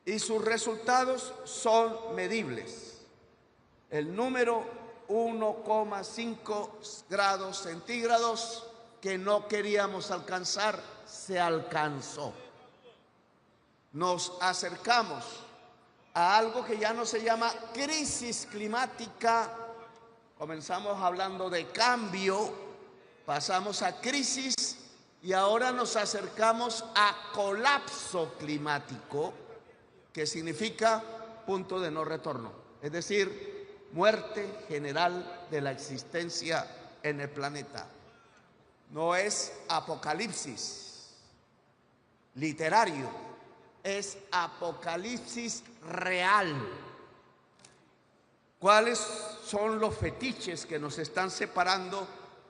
Y sus resultados son medibles. El número 1,5 grados centígrados que no queríamos alcanzar, se alcanzó. Nos acercamos a algo que ya no se llama crisis climática. Comenzamos hablando de cambio, pasamos a crisis y ahora nos acercamos a colapso climático, que significa punto de no retorno, es decir, muerte general de la existencia en el planeta. No es apocalipsis literario, es apocalipsis real. ¿Cuáles son los fetiches que nos están separando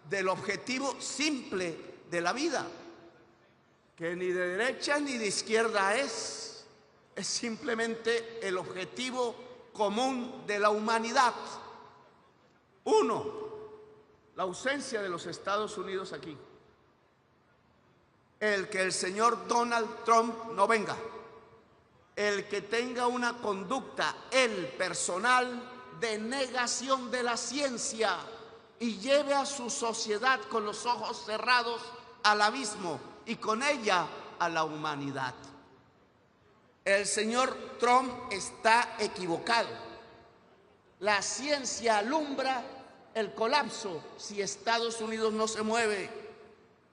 del objetivo simple de la vida? Que ni de derecha ni de izquierda es simplemente el objetivo común de la humanidad. Uno, la ausencia de los Estados Unidos aquí. El que el señor Donald Trump no venga. El que tenga una conducta, el personal, de negación de la ciencia y lleve a su sociedad con los ojos cerrados al abismo y con ella a la humanidad. El señor Trump está equivocado. La ciencia alumbra el colapso si Estados Unidos no se mueve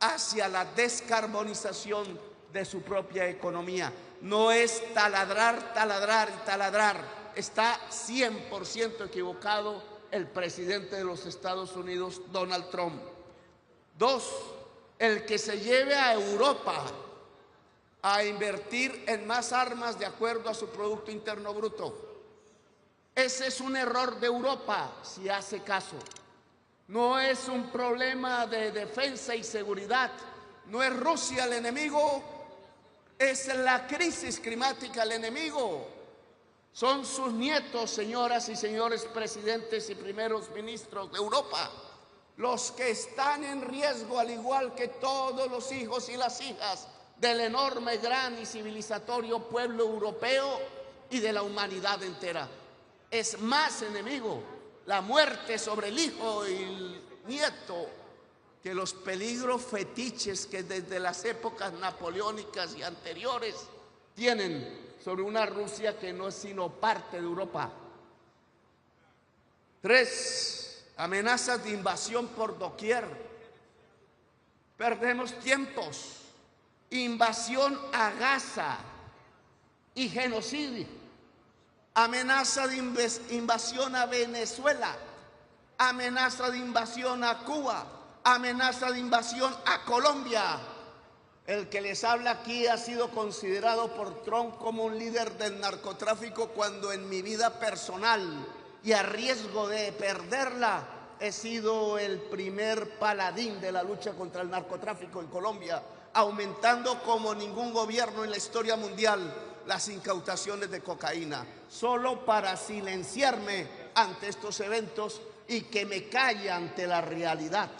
hacia la descarbonización de su propia economía. No es taladrar, taladrar y taladrar. Está 100% equivocado el presidente de los Estados Unidos, Donald Trump. Dos, el que se lleve a Europa a invertir en más armas de acuerdo a su Producto Interno Bruto. Ese es un error de Europa, si hace caso. No es un problema de defensa y seguridad. No es Rusia el enemigo, es la crisis climática el enemigo. Son sus nietos, señoras y señores presidentes y primeros ministros de Europa, los que están en riesgo, al igual que todos los hijos y las hijas del enorme, gran y civilizatorio pueblo europeo y de la humanidad entera. Es más enemigo la muerte sobre el hijo y el nieto que los peligros fetiches que desde las épocas napoleónicas y anteriores tienen sobre una Rusia que no es sino parte de Europa. Tres, amenazas de invasión por doquier. Perdemos tiempos. Invasión a Gaza y genocidio. Amenaza de invasión a Venezuela. Amenaza de invasión a Cuba. Amenaza de invasión a Colombia. El que les habla aquí ha sido considerado por Trump como un líder del narcotráfico, cuando en mi vida personal y a riesgo de perderla he sido el primer paladín de la lucha contra el narcotráfico en Colombia, aumentando como ningún gobierno en la historia mundial las incautaciones de cocaína, solo para silenciarme ante estos eventos y que me calle ante la realidad.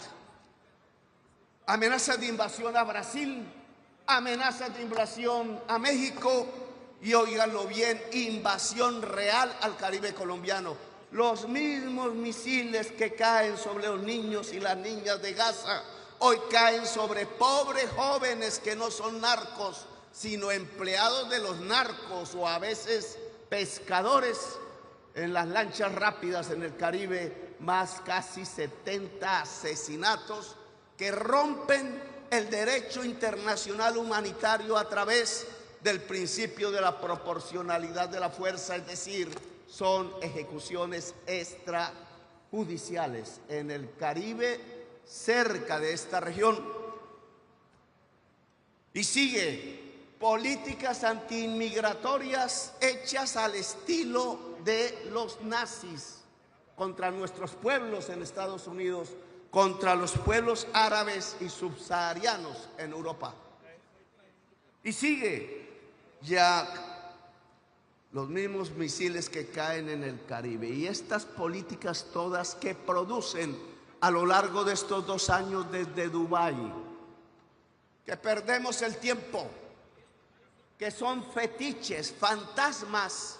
Amenazas de invasión a Brasil, amenazas de invasión a México y, óiganlo bien, invasión real al Caribe colombiano. Los mismos misiles que caen sobre los niños y las niñas de Gaza hoy caen sobre pobres jóvenes que no son narcos, sino empleados de los narcos o a veces pescadores en las lanchas rápidas en el Caribe, más casi 70 asesinatos que rompen el derecho internacional humanitario a través del principio de la proporcionalidad de la fuerza, es decir, son ejecuciones extrajudiciales en el Caribe, cerca de esta región. Y sigue. Políticas antiinmigratorias hechas al estilo de los nazis contra nuestros pueblos en Estados Unidos, contra los pueblos árabes y subsaharianos en Europa. Y sigue ya los mismos misiles que caen en el Caribe. Y estas políticas todas que producen a lo largo de estos 2 años desde Dubái, que perdemos el tiempo, que son fetiches, fantasmas,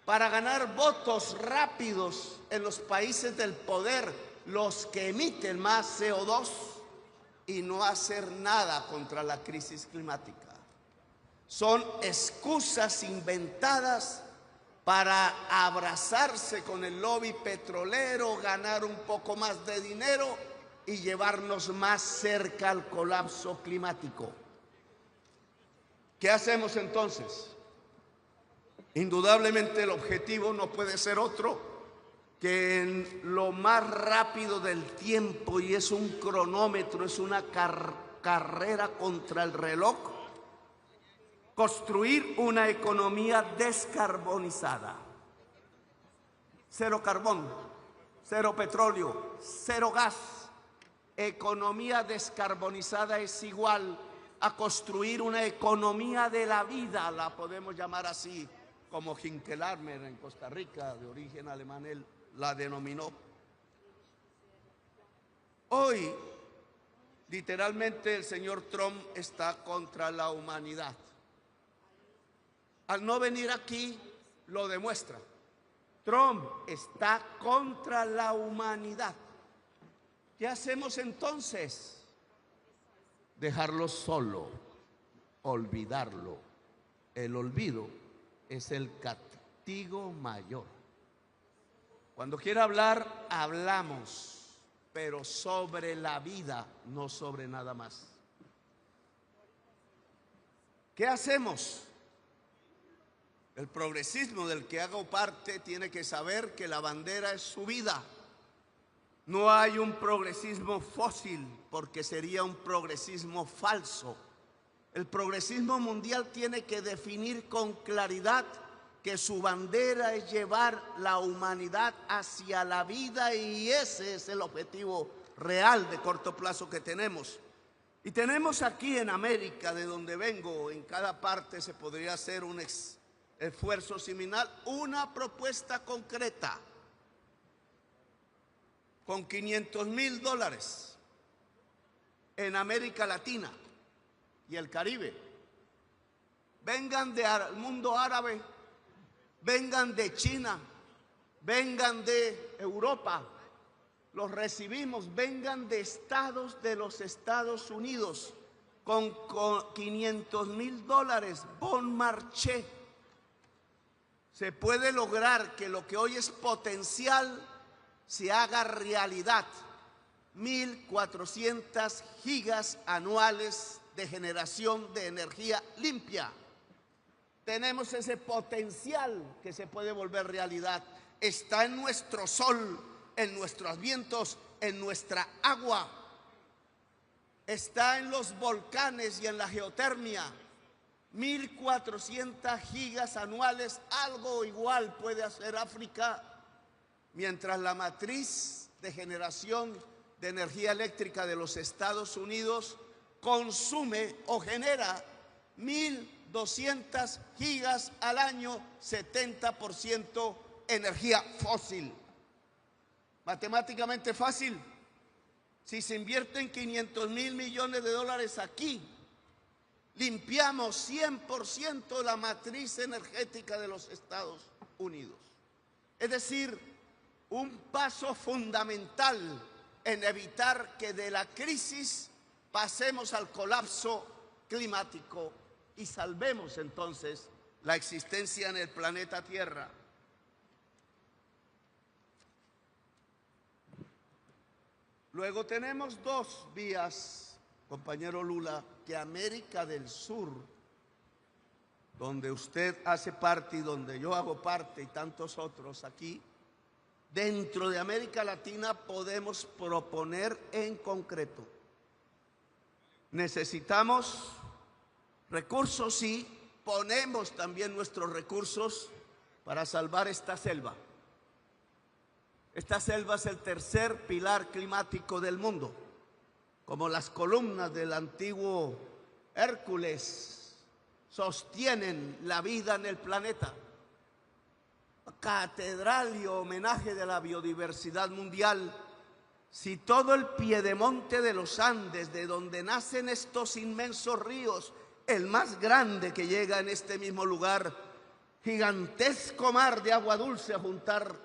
para ganar votos rápidos en los países del poder, los que emiten más CO2 y no hacer nada contra la crisis climática. Son excusas inventadas para abrazarse con el lobby petrolero, ganar un poco más de dinero y llevarnos más cerca al colapso climático. ¿Qué hacemos entonces? Indudablemente el objetivo no puede ser otro que en lo más rápido del tiempo, y es un cronómetro, es una carrera contra el reloj, construir una economía descarbonizada. Cero carbón, cero petróleo, cero gas. Economía descarbonizada es igual a construir una economía de la vida, la podemos llamar así, como Hinkelarmer en Costa Rica, de origen alemán, él la denominó. Hoy, literalmente, el señor Trump está contra la humanidad. Al no venir aquí, lo demuestra. Trump está contra la humanidad. ¿Qué hacemos entonces? Dejarlo solo, olvidarlo. El olvido es el castigo mayor. Cuando quiera hablar, hablamos, pero sobre la vida, no sobre nada más. ¿Qué hacemos? El progresismo del que hago parte tiene que saber que la bandera es su vida. No hay un progresismo fósil, porque sería un progresismo falso. El progresismo mundial tiene que definir con claridad que su bandera es llevar la humanidad hacia la vida, y ese es el objetivo real de corto plazo que tenemos. Y tenemos aquí en América, de donde vengo, en cada parte se podría hacer un esfuerzo similar, una propuesta concreta con $500,000 en América Latina y el Caribe. Vengan del mundo árabe, vengan de China, vengan de Europa, los recibimos, vengan de estados de los Estados Unidos con $500,000, bon marché. Se puede lograr que lo que hoy es potencial se haga realidad. 1.400 gigas anuales de generación de energía limpia. Tenemos ese potencial que se puede volver realidad. Está en nuestro sol, en nuestros vientos, en nuestra agua. Está en los volcanes y en la geotermia. 1.400 gigas anuales, algo igual puede hacer África, mientras la matriz de generación de energía eléctrica de los Estados Unidos consume o genera 1.200 gigas al año, 70% energía fósil. Matemáticamente fácil. Si se invierten 500.000 millones de dólares aquí, limpiamos 100% la matriz energética de los Estados Unidos. Es decir, un paso fundamental en evitar que de la crisis pasemos al colapso climático y salvemos entonces la existencia en el planeta Tierra. Luego tenemos dos vías, compañero Lula, que América del Sur, donde usted hace parte y donde yo hago parte y tantos otros aquí, dentro de América Latina podemos proponer en concreto. Necesitamos recursos y ponemos también nuestros recursos para salvar esta selva. Esta selva es el tercer pilar climático del mundo, como las columnas del antiguo Hércules sostienen la vida en el planeta. Catedral y homenaje de la biodiversidad mundial. Si todo el piedemonte de los Andes, de donde nacen estos inmensos ríos, el más grande que llega en este mismo lugar, gigantesco mar de agua dulce a juntar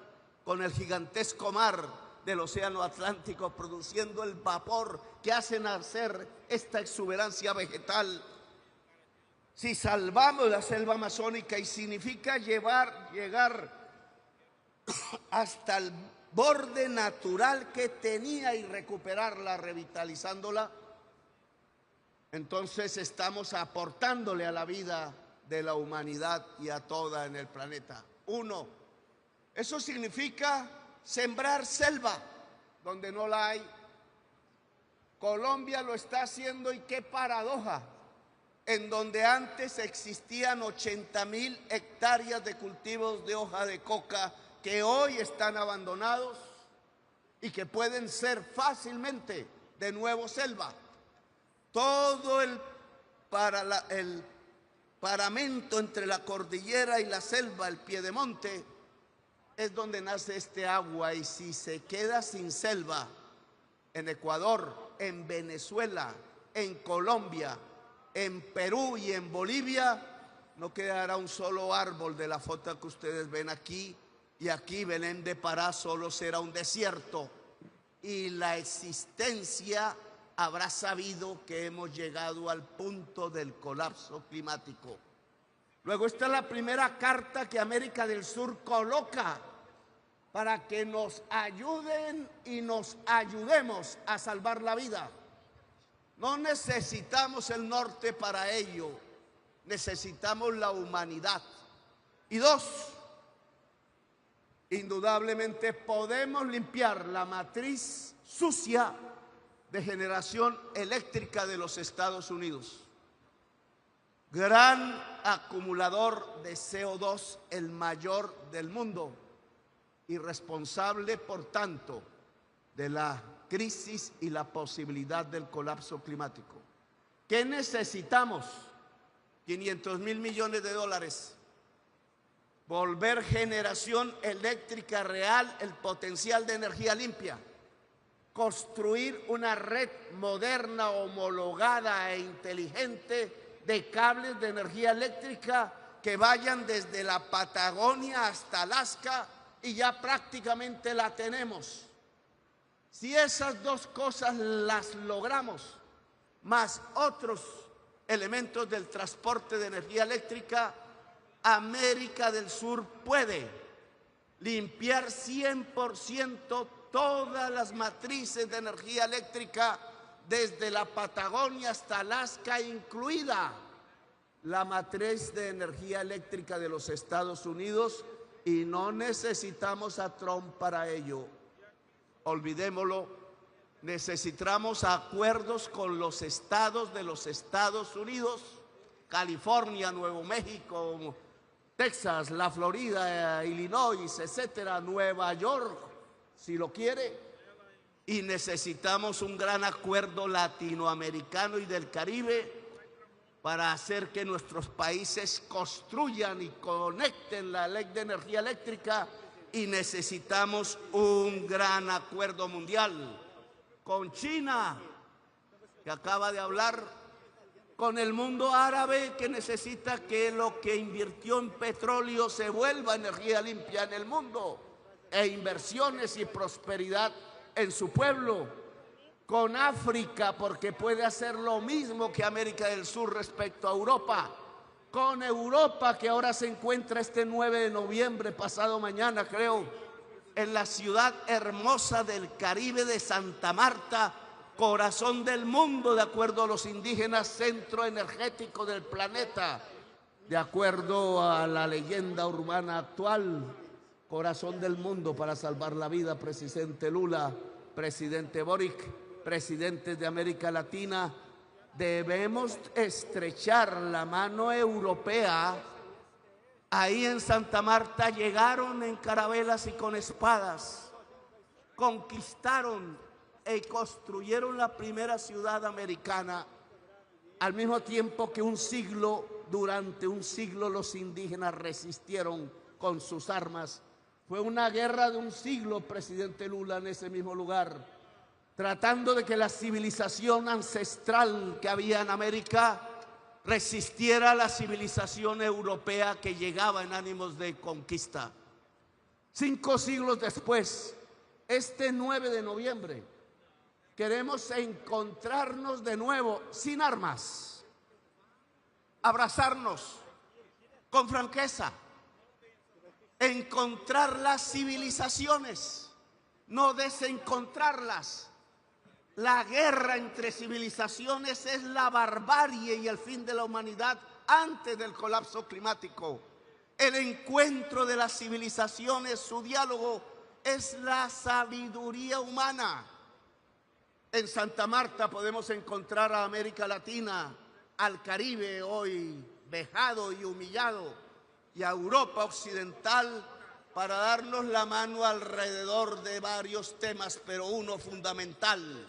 con el gigantesco mar del océano Atlántico, produciendo el vapor que hace nacer esta exuberancia vegetal. Si salvamos la selva amazónica y significa llegar hasta el borde natural que tenía y recuperarla, revitalizándola, entonces estamos aportándole a la vida de la humanidad y a toda en el planeta. Uno, eso significa sembrar selva donde no la hay. Colombia lo está haciendo y qué paradoja. En donde antes existían 80.000 hectáreas de cultivos de hoja de coca que hoy están abandonados y que pueden ser fácilmente de nuevo selva. Todo el paramento entre la cordillera y la selva, el piedemonte, es donde nace este agua, y si se queda sin selva en Ecuador, en Venezuela, en Colombia, en Perú y en Bolivia, no quedará un solo árbol de la foto que ustedes ven aquí, y aquí Belém de Pará solo será un desierto, y la existencia habrá sabido que hemos llegado al punto del colapso climático. Luego, esta es la primera carta que América del Sur coloca para que nos ayuden y nos ayudemos a salvar la vida. No necesitamos el norte para ello, necesitamos la humanidad. Y dos, indudablemente podemos limpiar la matriz sucia de generación eléctrica de los Estados Unidos. Gran acumulador de CO2, el mayor del mundo, y responsable, por tanto, de la crisis y la posibilidad del colapso climático. ¿Qué necesitamos? 500.000 millones de dólares. Volver generación eléctrica real, el potencial de energía limpia. Construir una red moderna, homologada e inteligente de cables de energía eléctrica que vayan desde la Patagonia hasta Alaska, y ya prácticamente la tenemos. Si esas dos cosas las logramos, más otros elementos del transporte de energía eléctrica, América del Sur puede limpiar 100% todas las matrices de energía eléctrica desde la Patagonia hasta Alaska, incluida la matriz de energía eléctrica de los Estados Unidos, y no necesitamos a Trump para ello. Olvidémoslo. Necesitamos acuerdos con los estados de los Estados Unidos, California, Nuevo México, Texas, la Florida, Illinois, etcétera, Nueva York, si lo quiere, y necesitamos un gran acuerdo latinoamericano y del Caribe para hacer que nuestros países construyan y conecten la ley de energía eléctrica, y necesitamos un gran acuerdo mundial con China, que acaba de hablar, con el mundo árabe, que necesita que lo que invirtió en petróleo se vuelva energía limpia en el mundo, e inversiones y prosperidad en su pueblo, con África, porque puede hacer lo mismo que América del Sur respecto a Europa, con Europa, que ahora se encuentra este 9 de noviembre, pasado mañana creo, en la ciudad hermosa del Caribe de Santa Marta, corazón del mundo, de acuerdo a los indígenas, centro energético del planeta, de acuerdo a la leyenda urbana actual, corazón del mundo para salvar la vida, presidente Lula, presidente Boric, presidentes de América Latina. Debemos estrechar la mano europea. Ahí en Santa Marta llegaron en carabelas y con espadas, conquistaron y construyeron la primera ciudad americana, al mismo tiempo que durante un siglo los indígenas resistieron con sus armas. Fue una guerra de un siglo, presidente Lula, en ese mismo lugar, tratando de que la civilización ancestral que había en América resistiera a la civilización europea que llegaba en ánimos de conquista. 5 siglos después, este 9 de noviembre, queremos encontrarnos de nuevo sin armas, abrazarnos con franqueza, encontrar las civilizaciones, no desencontrarlas. La guerra entre civilizaciones es la barbarie y el fin de la humanidad antes del colapso climático. El encuentro de las civilizaciones, su diálogo, es la sabiduría humana. En Santa Marta podemos encontrar a América Latina, al Caribe hoy vejado y humillado, y a Europa occidental, para darnos la mano alrededor de varios temas, pero uno fundamental: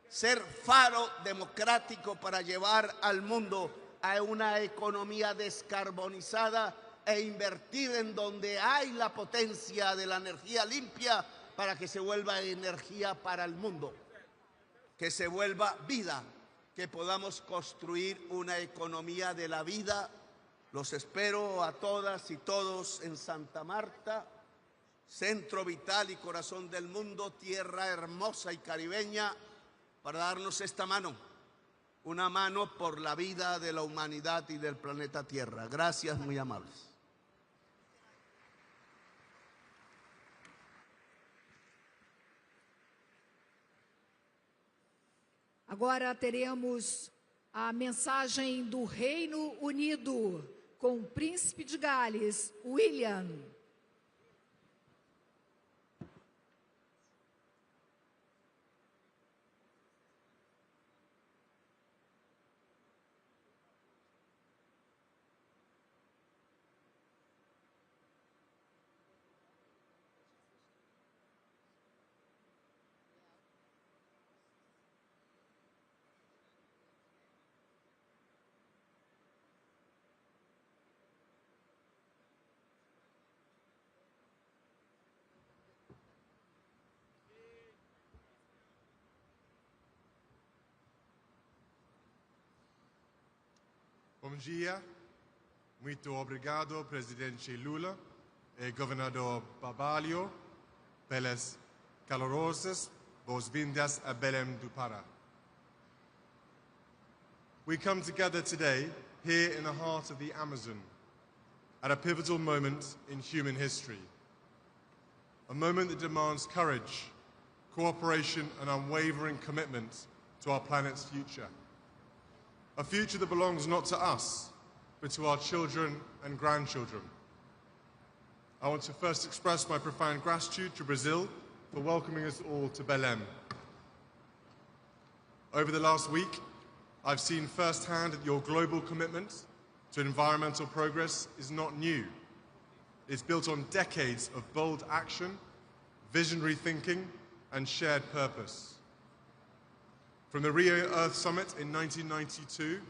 ser faro democrático para llevar al mundo a una economía descarbonizada e invertir en donde hay la potencia de la energía limpia para que se vuelva energía para el mundo, que se vuelva vida, que podamos construir una economía de la vida. Los espero a todas y todos en Santa Marta, centro vital y corazón del mundo, tierra hermosa y caribeña, para darnos esta mano, una mano por la vida de la humanidad y del planeta Tierra. Gracias, muy amables. Agora teremos a mensagem do Reino Unido com o Príncipe de Gales, William. Bom dia, muito obrigado, Presidente Lula e Governador Barbalho, pelas calorosas boas-vindas a Belém do Pará. We come together today, here in the heart of the Amazon, at a pivotal moment in human history. A moment that demands courage, cooperation and unwavering commitment to our planet's future. A future that belongs not to us, but to our children and grandchildren. I want to first express my profound gratitude to Brazil for welcoming us all to Belém. Over the last week, I've seen firsthand that your global commitment to environmental progress is not new. It's built on decades of bold action, visionary thinking, and shared purpose. From the Rio Earth Summit in 1992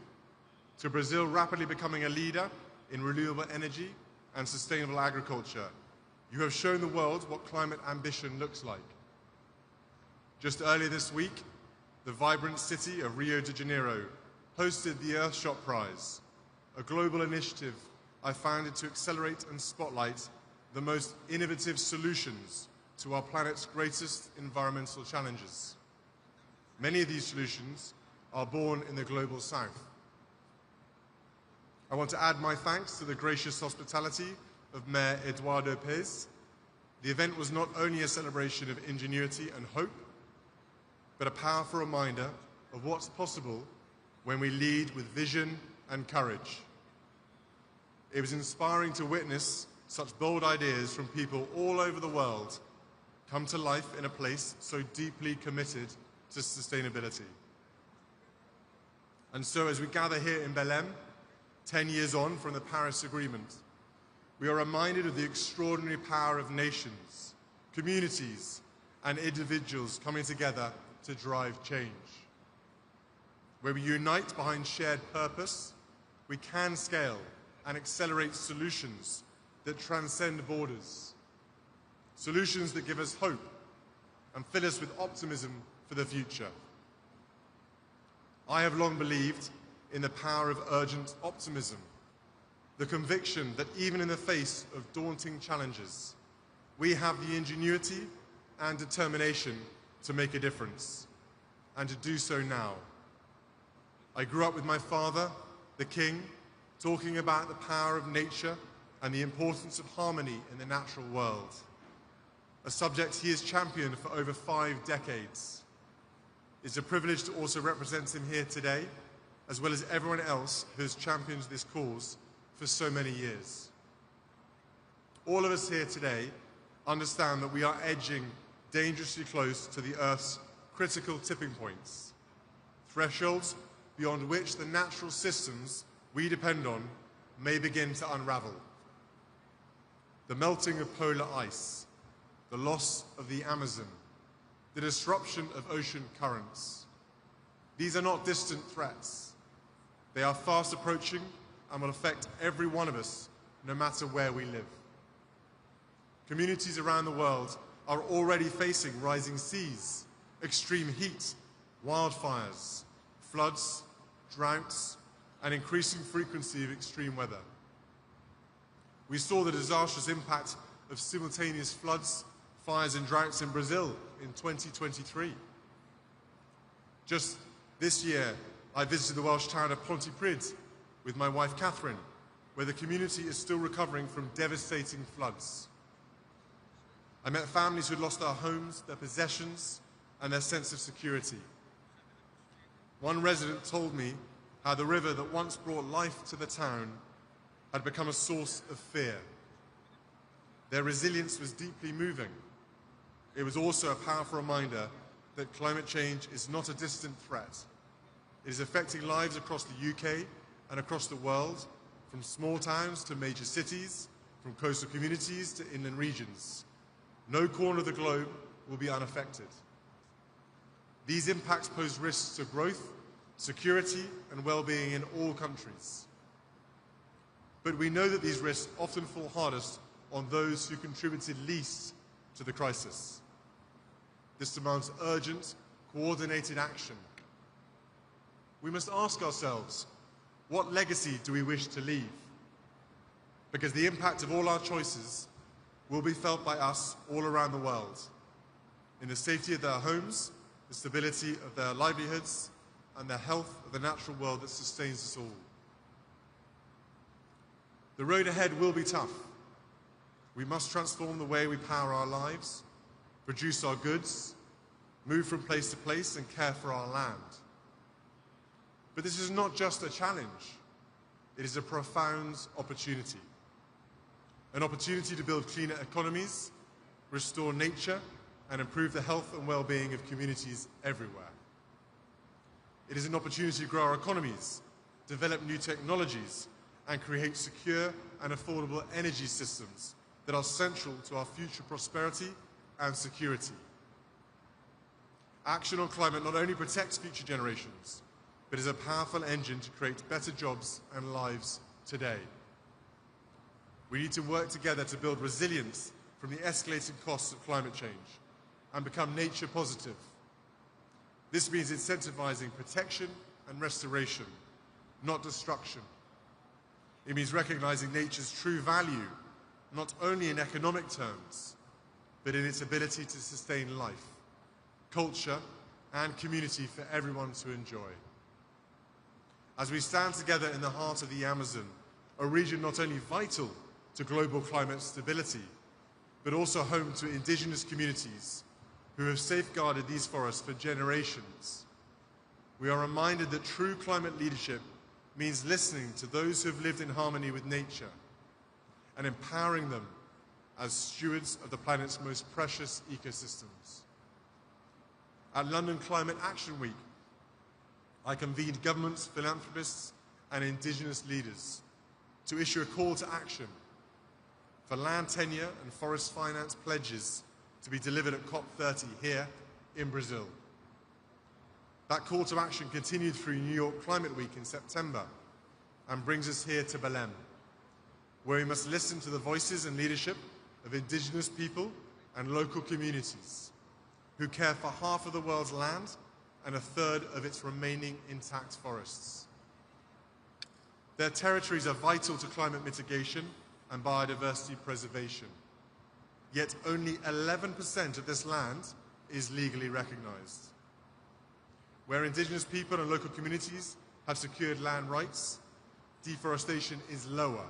to Brazil rapidly becoming a leader in renewable energy and sustainable agriculture, you have shown the world what climate ambition looks like. Just earlier this week, the vibrant city of Rio de Janeiro hosted the Earthshot Prize, a global initiative I founded to accelerate and spotlight the most innovative solutions to our planet's greatest environmental challenges. Many of these solutions are born in the global south. I want to add my thanks to the gracious hospitality of Mayor Eduardo Pez. The event was not only a celebration of ingenuity and hope, but a powerful reminder of what's possible when we lead with vision and courage. It was inspiring to witness such bold ideas from people all over the world come to life in a place so deeply committed to sustainability. And so as we gather here in Belém, 10 years on from the Paris Agreement, we are reminded of the extraordinary power of nations, communities, and individuals coming together to drive change. Where we unite behind shared purpose, we can scale and accelerate solutions that transcend borders, solutions that give us hope and fill us with optimism for the future. I have long believed in the power of urgent optimism, the conviction that even in the face of daunting challenges, we have the ingenuity and determination to make a difference, and to do so now. I grew up with my father, the King, talking about the power of nature and the importance of harmony in the natural world, a subject he has championed for over 5 decades. It's a privilege to also represent him here today, as well as everyone else who has championed this cause for so many years. All of us here today understand that we are edging dangerously close to the Earth's critical tipping points, thresholds beyond which the natural systems we depend on may begin to unravel. The melting of polar ice, the loss of the Amazon, the disruption of ocean currents. These are not distant threats. They are fast approaching and will affect every one of us, no matter where we live. Communities around the world are already facing rising seas, extreme heat, wildfires, floods, droughts, and increasing frequency of extreme weather. We saw the disastrous impact of simultaneous floods, fires, and droughts in Brazil in 2023. Just this year, I visited the Welsh town of Pontypridd with my wife Catherine, where the community is still recovering from devastating floods. I met families who had lost their homes, their possessions, and their sense of security. One resident told me how the river that once brought life to the town had become a source of fear. Their resilience was deeply moving. It was also a powerful reminder that climate change is not a distant threat. It is affecting lives across the UK and across the world, from small towns to major cities, from coastal communities to inland regions. No corner of the globe will be unaffected. These impacts pose risks to growth, security, and well-being in all countries. But we know that these risks often fall hardest on those who contributed least to the crisis. This demands urgent, coordinated action. We must ask ourselves, what legacy do we wish to leave? Because the impact of all our choices will be felt by us all around the world, in the safety of their homes, the stability of their livelihoods, and the health of the natural world that sustains us all. The road ahead will be tough. We must transform the way we power our lives, produce our goods, move from place to place, and care for our land. But this is not just a challenge. It is a profound opportunity. An opportunity to build cleaner economies, restore nature, and improve the health and well-being of communities everywhere. It is an opportunity to grow our economies, develop new technologies, and create secure and affordable energy systems that are central to our future prosperity and security. Action on climate not only protects future generations, but is a powerful engine to create better jobs and lives today. We need to work together to build resilience from the escalating costs of climate change and become nature positive. This means incentivizing protection and restoration, not destruction. It means recognizing nature's true value, not only in economic terms, but in its ability to sustain life, culture, and community for everyone to enjoy. As we stand together in the heart of the Amazon, a region not only vital to global climate stability, but also home to indigenous communities who have safeguarded these forests for generations, we are reminded that true climate leadership means listening to those who have lived in harmony with nature and empowering them as stewards of the planet's most precious ecosystems. At London Climate Action Week, I convened governments, philanthropists, and indigenous leaders to issue a call to action for land tenure and forest finance pledges to be delivered at COP30 here in Brazil. That call to action continued through New York Climate Week in September and brings us here to Belém, where we must listen to the voices and leadership of indigenous people and local communities who care for half of the world's land and a third of its remaining intact forests. Their territories are vital to climate mitigation and biodiversity preservation. Yet only 11% of this land is legally recognized. Where indigenous people and local communities have secured land rights, deforestation is lower,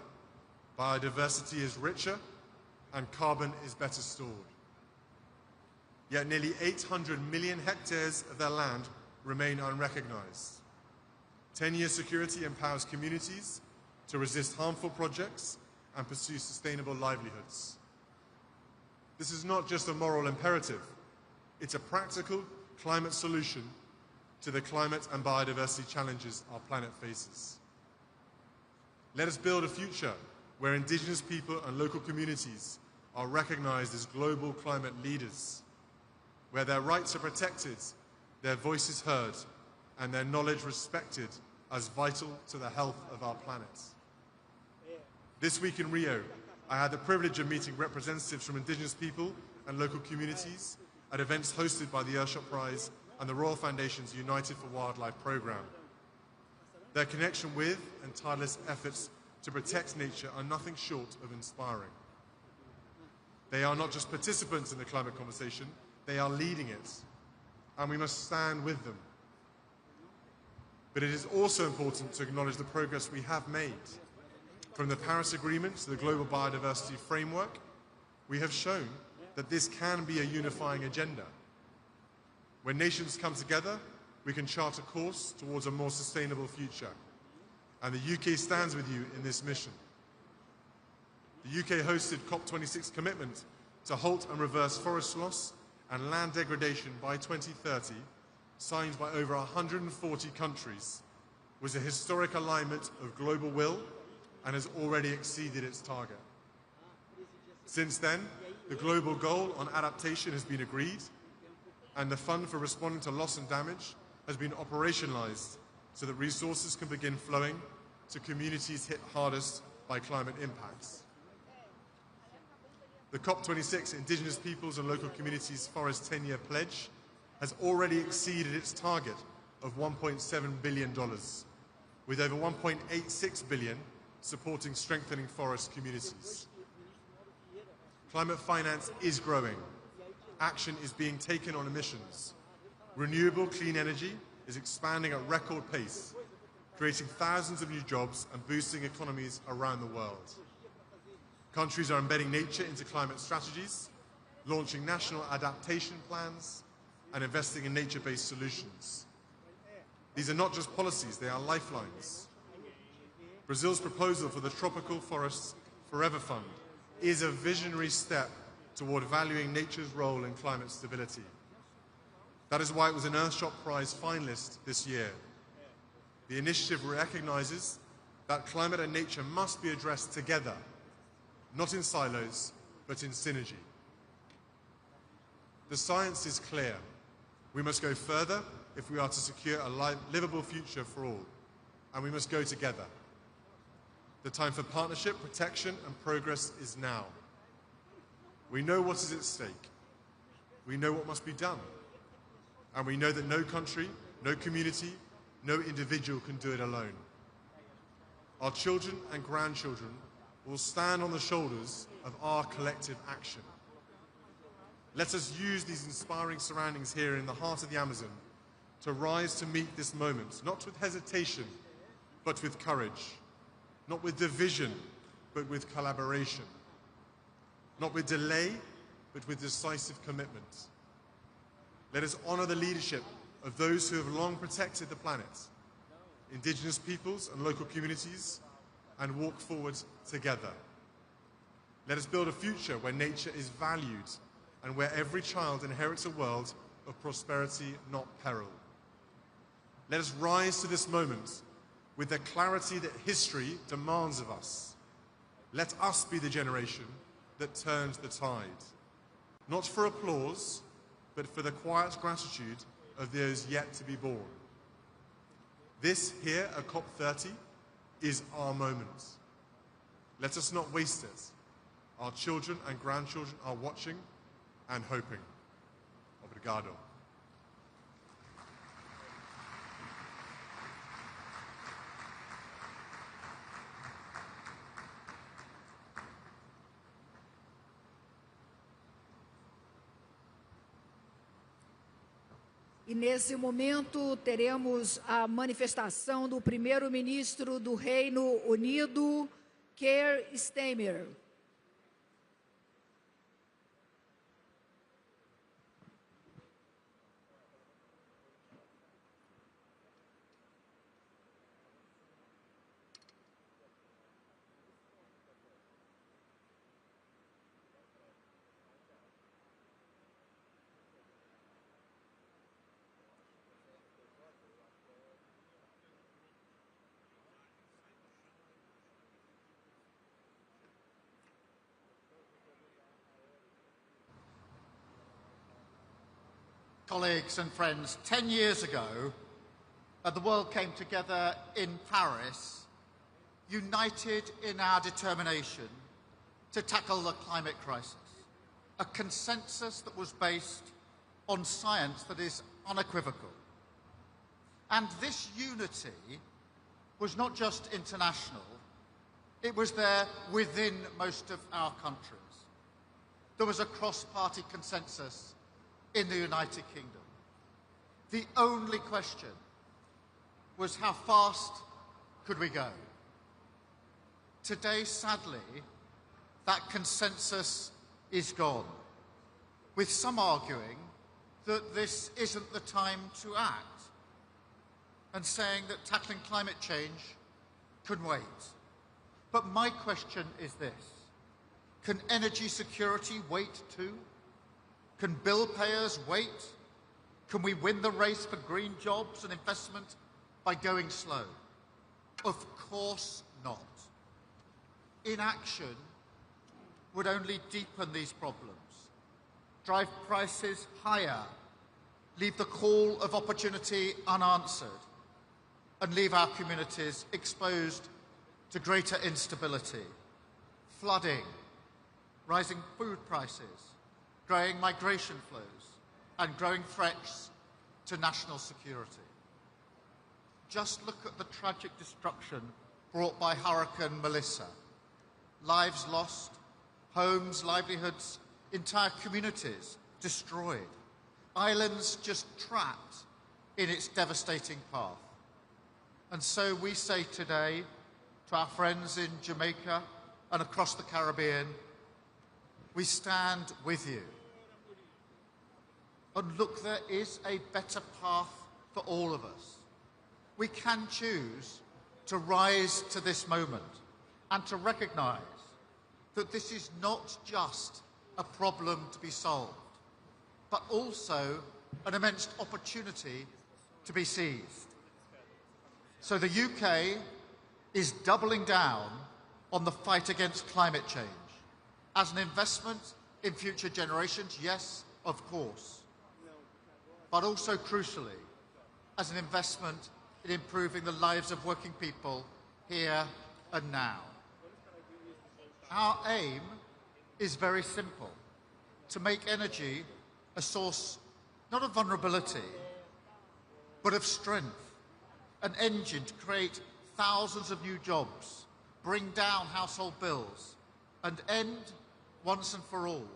biodiversity is richer, and carbon is better stored. Yet nearly 800 million hectares of their land remain unrecognized. 10-year security empowers communities to resist harmful projects and pursue sustainable livelihoods. This is not just a moral imperative, it's a practical climate solution to the climate and biodiversity challenges our planet faces. Let us build a future where indigenous people and local communities are recognized as global climate leaders, where their rights are protected, their voices heard, and their knowledge respected as vital to the health of our planet. This week in Rio, I had the privilege of meeting representatives from indigenous people and local communities at events hosted by the Earthshot Prize and the Royal Foundation's United for Wildlife program. Their connection with and tireless efforts to protect nature are nothing short of inspiring. They are not just participants in the climate conversation, they are leading it, and we must stand with them. But it is also important to acknowledge the progress we have made. From the Paris Agreement to the Global Biodiversity Framework, we have shown that this can be a unifying agenda. When nations come together, we can chart a course towards a more sustainable future. And the UK stands with you in this mission. The UK hosted COP26 commitment to halt and reverse forest loss and land degradation by 2030, signed by over 140 countries, was a historic alignment of global will and has already exceeded its target. Since then, the global goal on adaptation has been agreed, and the fund for responding to loss and damage has been operationalized so that resources can begin flowing to communities hit hardest by climate impacts. The COP26 Indigenous Peoples and Local Communities Forest 10-year pledge has already exceeded its target of $1.7 billion, with over $1.86 billion supporting strengthening forest communities. Climate finance is growing. Action is being taken on emissions. Renewable clean energy is expanding at record pace, creating thousands of new jobs and boosting economies around the world. Countries are embedding nature into climate strategies, launching national adaptation plans, and investing in nature-based solutions. These are not just policies, they are lifelines. Brazil's proposal for the Tropical Forests Forever Fund is a visionary step toward valuing nature's role in climate stability. That is why it was an Earthshot Prize finalist this year. The initiative recognizes that climate and nature must be addressed together, not in silos, but in synergy. The science is clear. We must go further if we are to secure a livable future for all, and we must go together. The time for partnership, protection, and progress is now. We know what is at stake. We know what must be done. And we know that no country, no community, no individual can do it alone. Our children and grandchildren will stand on the shoulders of our collective action. Let us use these inspiring surroundings here in the heart of the Amazon to rise to meet this moment, not with hesitation, but with courage, not with division, but with collaboration, not with delay, but with decisive commitment. Let us honor the leadership of those who have long protected the planet, indigenous peoples and local communities, and walk forward together. Let us build a future where nature is valued and where every child inherits a world of prosperity, not peril. Let us rise to this moment with the clarity that history demands of us. Let us be the generation that turns the tide, not for applause, but for the quiet gratitude of those yet to be born. This here at COP30 is our moment. Let us not waste it. Our children and grandchildren are watching and hoping. Obrigado. E nesse momento teremos a manifestação do primeiro-ministro do Reino Unido, Keir Starmer. Colleagues and friends, 10 years ago, the world came together in Paris, united in our determination to tackle the climate crisis, a consensus that was based on science that is unequivocal. And this unity was not just international, it was there within most of our countries. There was a cross-party consensus in the United Kingdom. The only question was how fast could we go? Today, sadly, that consensus is gone, with some arguing that this isn't the time to act, and saying that tackling climate change can wait. But my question is this: can energy security wait too? Can bill payers wait? Can we win the race for green jobs and investment by going slow? Of course not. Inaction would only deepen these problems, drive prices higher, leave the call of opportunity unanswered, and leave our communities exposed to greater instability, flooding, rising food prices, growing migration flows, and growing threats to national security. Just look at the tragic destruction brought by Hurricane Melissa. Lives lost, homes, livelihoods, entire communities destroyed, islands just trapped in its devastating path. And so we say today to our friends in Jamaica and across the Caribbean, we stand with you. And look, there is a better path for all of us. We can choose to rise to this moment and to recognise that this is not just a problem to be solved, but also an immense opportunity to be seized. So the UK is doubling down on the fight against climate change. As an investment in future generations, yes, of course. but also crucially as an investment in improving the lives of working people here and now. Our aim is very simple: to make energy a source not of vulnerability, but of strength, an engine to create thousands of new jobs, bring down household bills, and end, once and for all,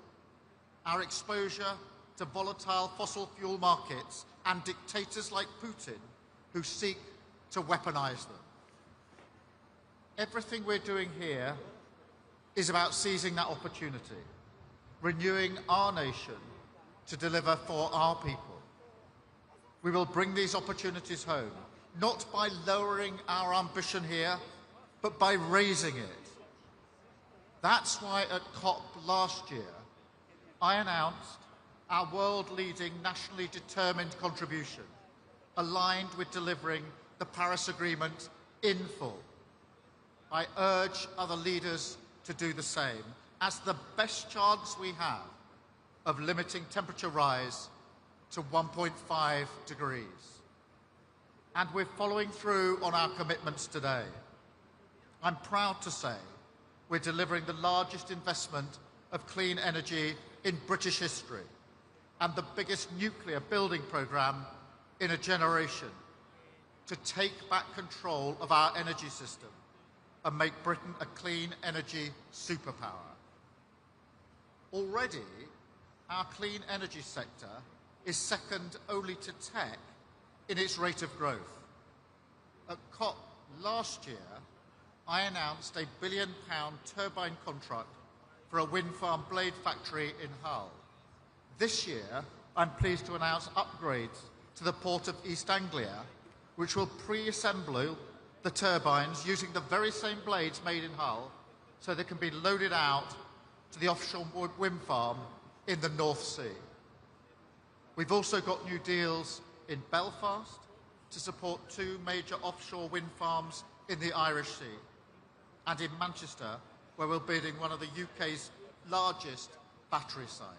our exposure to volatile fossil fuel markets and dictators like Putin who seek to weaponize them. Everything we're doing here is about seizing that opportunity, renewing our nation to deliver for our people. We will bring these opportunities home, not by lowering our ambition here, but by raising it. That's why at COP last year, I announced our world-leading nationally determined contribution, aligned with delivering the Paris Agreement in full. I urge other leaders to do the same, as the best chance we have of limiting temperature rise to 1.5 degrees. And we're following through on our commitments today. I'm proud to say we're delivering the largest investment of clean energy in British history and the biggest nuclear building programme in a generation to take back control of our energy system and make Britain a clean energy superpower. Already, our clean energy sector is second only to tech in its rate of growth. At COP last year, I announced a £1 billion turbine contract for a wind farm blade factory in Hull. This year, I'm pleased to announce upgrades to the port of East Anglia, which will pre-assemble the turbines using the very same blades made in Hull, so they can be loaded out to the offshore wind farm in the North Sea. We've also got new deals in Belfast to support 2 major offshore wind farms in the Irish Sea, and in Manchester, where we're building one of the UK's largest battery sites.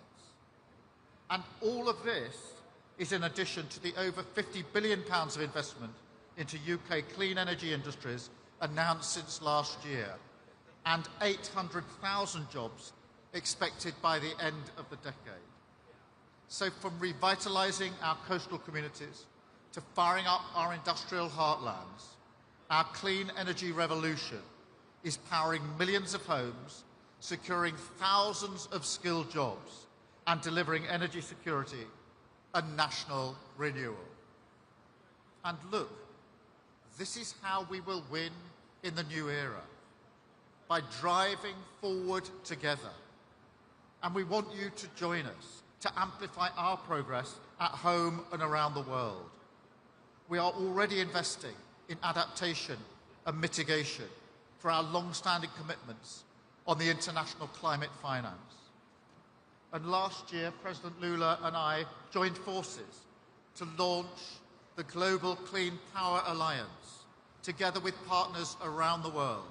And all of this is in addition to the over £50 billion of investment into UK clean energy industries announced since last year, and 800,000 jobs expected by the end of the decade. So from revitalising our coastal communities to firing up our industrial heartlands, our clean energy revolution is powering millions of homes, securing thousands of skilled jobs, and delivering energy security and national renewal. And look, this is how we will win in the new era, by driving forward together. And we want you to join us to amplify our progress at home and around the world. We are already investing in adaptation and mitigation for our long-standing commitments on the international climate finance. And last year, President Lula and I joined forces to launch the Global Clean Power Alliance, together with partners around the world.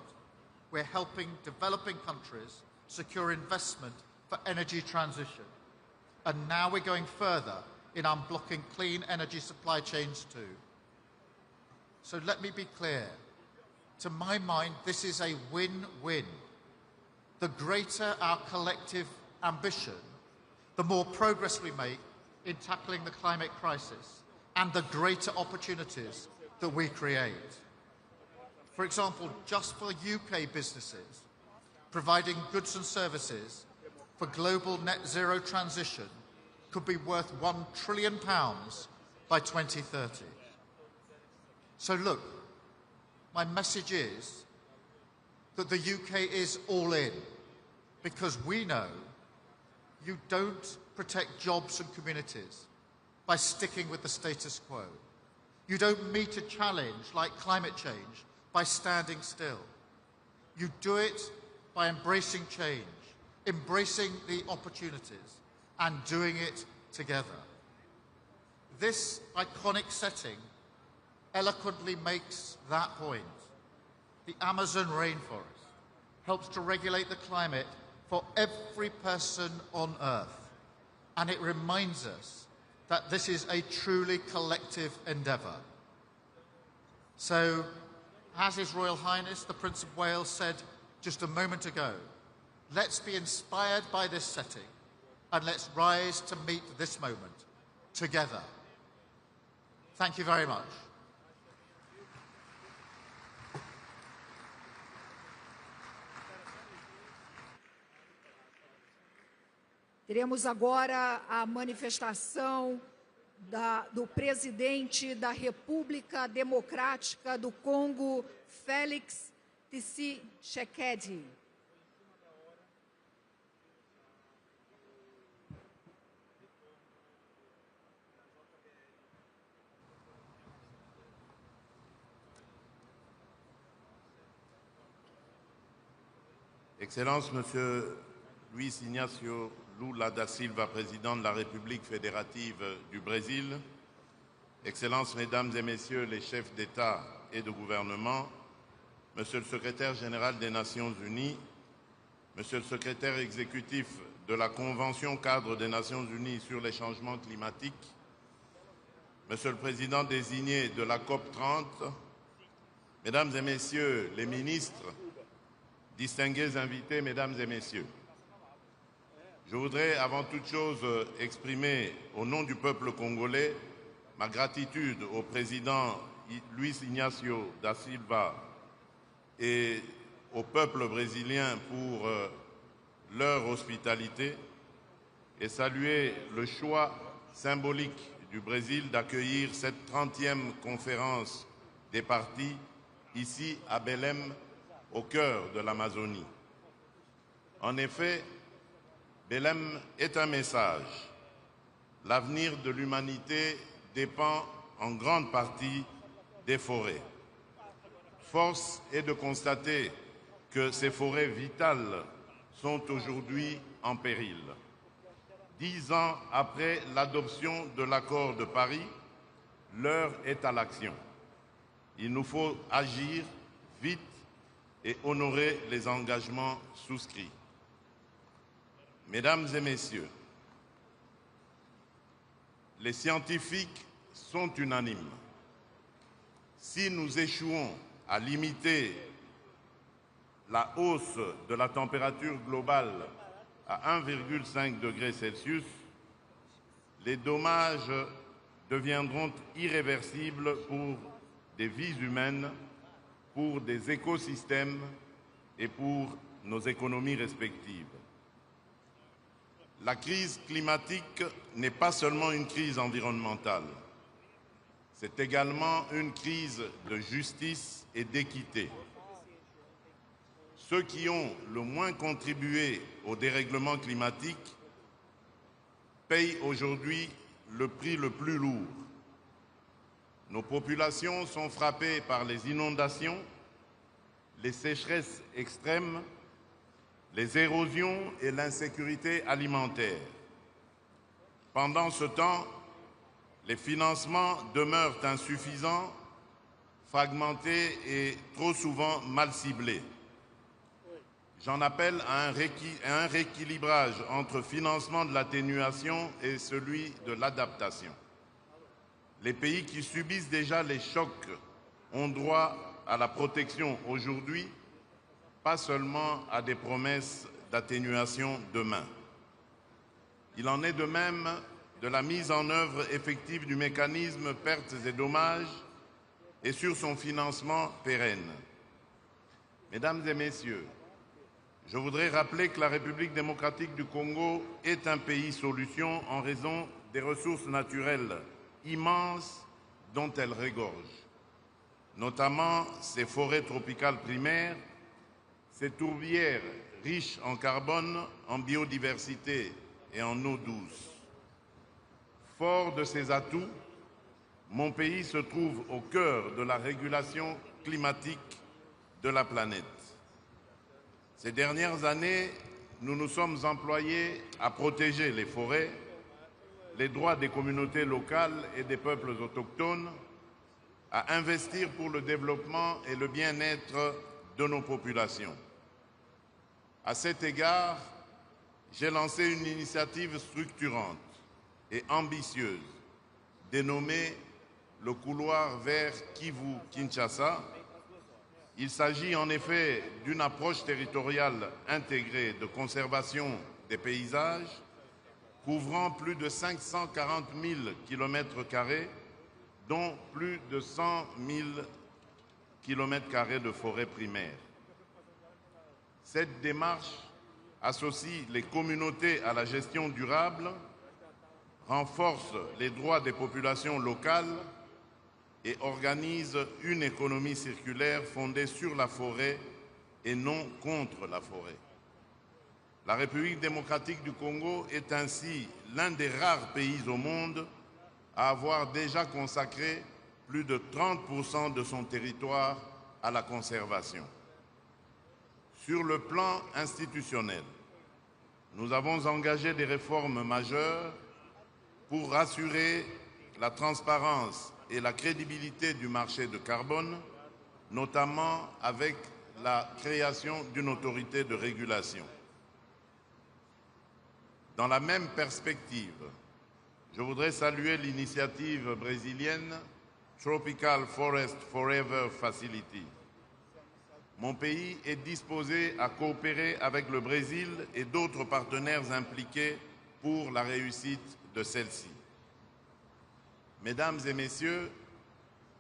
We're helping developing countries secure investment for energy transition. And now we're going further in unblocking clean energy supply chains too. So let me be clear. To my mind, this is a win-win. The greater our collective ambition, the more progress we make in tackling the climate crisis and the greater opportunities that we create. For example, just for UK businesses, providing goods and services for global net zero transition could be worth £1 trillion by 2030. So look, my message is that the UK is all in, because we know you don't protect jobs and communities by sticking with the status quo. You don't meet a challenge like climate change by standing still. You do it by embracing change, embracing the opportunities, and doing it together. This iconic setting eloquently makes that point. The Amazon rainforest helps to regulate the climate for every person on Earth, and it reminds us that this is a truly collective endeavour. So, as His Royal Highness, the Prince of Wales, said just a moment ago, let's be inspired by this setting and let's rise to meet this moment together. Thank you very much. Teremos agora a manifestação do presidente da República Democrática do Congo, Félix Tshisekedi. Excellences, Monsieur Luiz Inácio Lula da Silva, président de la République fédérative du Brésil, Excellences, Mesdames et Messieurs les chefs d'État et de gouvernement, Monsieur le Secrétaire général des Nations Unies, Monsieur le Secrétaire exécutif de la Convention cadre des Nations Unies sur les changements climatiques, Monsieur le Président désigné de la COP30, Mesdames et Messieurs les ministres, distingués invités, Mesdames et Messieurs, je voudrais avant toute chose exprimer au nom du peuple congolais ma gratitude au président Luiz Inácio da Silva et au peuple brésilien pour leur hospitalité et saluer le choix symbolique du Brésil d'accueillir cette 30e conférence des partis ici à Belém, au cœur de l'Amazonie. En effet, Belém est un message. L'avenir de l'humanité dépend en grande partie des forêts. Force est de constater que ces forêts vitales sont aujourd'hui en péril. 10 ans après l'adoption de l'accord de Paris, l'heure est à l'action. Il nous faut agir vite et honorer les engagements souscrits. Mesdames et Messieurs, les scientifiques sont unanimes. Si nous échouons à limiter la hausse de la température globale à 1,5 degré Celsius, les dommages deviendront irréversibles pour des vies humaines, pour des écosystèmes et pour nos économies respectives. La crise climatique n'est pas seulement une crise environnementale, c'est également une crise de justice et d'équité. Ceux qui ont le moins contribué au dérèglement climatique payent aujourd'hui le prix le plus lourd. Nos populations sont frappées par les inondations, les sécheresses extrêmes, les érosions et l'insécurité alimentaire. Pendant ce temps, les financements demeurent insuffisants, fragmentés et trop souvent mal ciblés. J'en appelle à un rééquilibrage entre financement de l'atténuation et celui de l'adaptation. Les pays qui subissent déjà les chocs ont droit à la protection aujourd'hui, pas seulement à des promesses d'atténuation demain. Il en est de même de la mise en œuvre effective du mécanisme pertes et dommages et sur son financement pérenne. Mesdames et Messieurs, je voudrais rappeler que la République démocratique du Congo est un pays solution en raison des ressources naturelles immenses dont elle regorge, notamment ses forêts tropicales primaires, ses tourbières riches en carbone, en biodiversité et en eau douce. Fort de ces atouts, mon pays se trouve au cœur de la régulation climatique de la planète. Ces dernières années, nous nous sommes employés à protéger les forêts, les droits des communautés locales et des peuples autochtones, à investir pour le développement et le bien-être de nos populations. À cet égard, j'ai lancé une initiative structurante et ambitieuse dénommé le couloir vers Kivu-Kinshasa. Il s'agit en effet d'une approche territoriale intégrée de conservation des paysages couvrant plus de 540 000 km², dont plus de 100 000 km² de forêt primaire. Cette démarche associe les communautés à la gestion durable, renforce les droits des populations locales et organise une économie circulaire fondée sur la forêt et non contre la forêt. La République démocratique du Congo est ainsi l'un des rares pays au monde à avoir déjà consacré plus de 30% de son territoire à la conservation. Sur le plan institutionnel, nous avons engagé des réformes majeures pour assurer la transparence et la crédibilité du marché de carbone, notamment avec la création d'une autorité de régulation. Dans la même perspective, je voudrais saluer l'initiative brésilienne Tropical Forest Forever Facility. Mon pays est disposé à coopérer avec le Brésil et d'autres partenaires impliqués pour la réussite de celle-ci. Mesdames et Messieurs,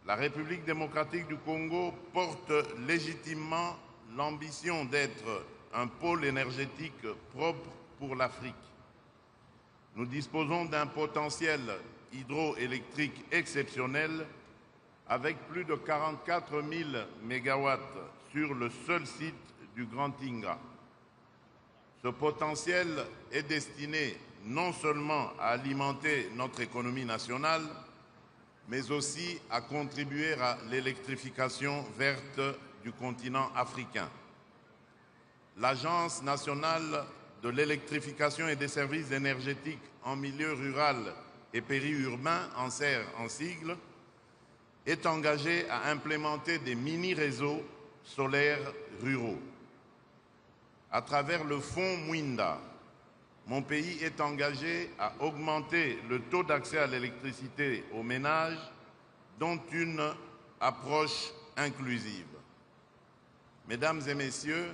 la République démocratique du Congo porte légitimement l'ambition d'être un pôle énergétique propre pour l'Afrique. Nous disposons d'un potentiel hydroélectrique exceptionnel avec plus de 44 000 mégawatts sur le seul site du Grand Inga. Ce potentiel est destiné non seulement à alimenter notre économie nationale, mais aussi à contribuer à l'électrification verte du continent africain. L'Agence nationale de l'électrification et des services énergétiques en milieu rural et périurbain, ANSER en sigle, est engagée à implémenter des mini-réseaux solaires ruraux. À travers le fonds Mwinda, mon pays est engagé à augmenter le taux d'accès à l'électricité aux ménages, dont une approche inclusive. Mesdames et Messieurs,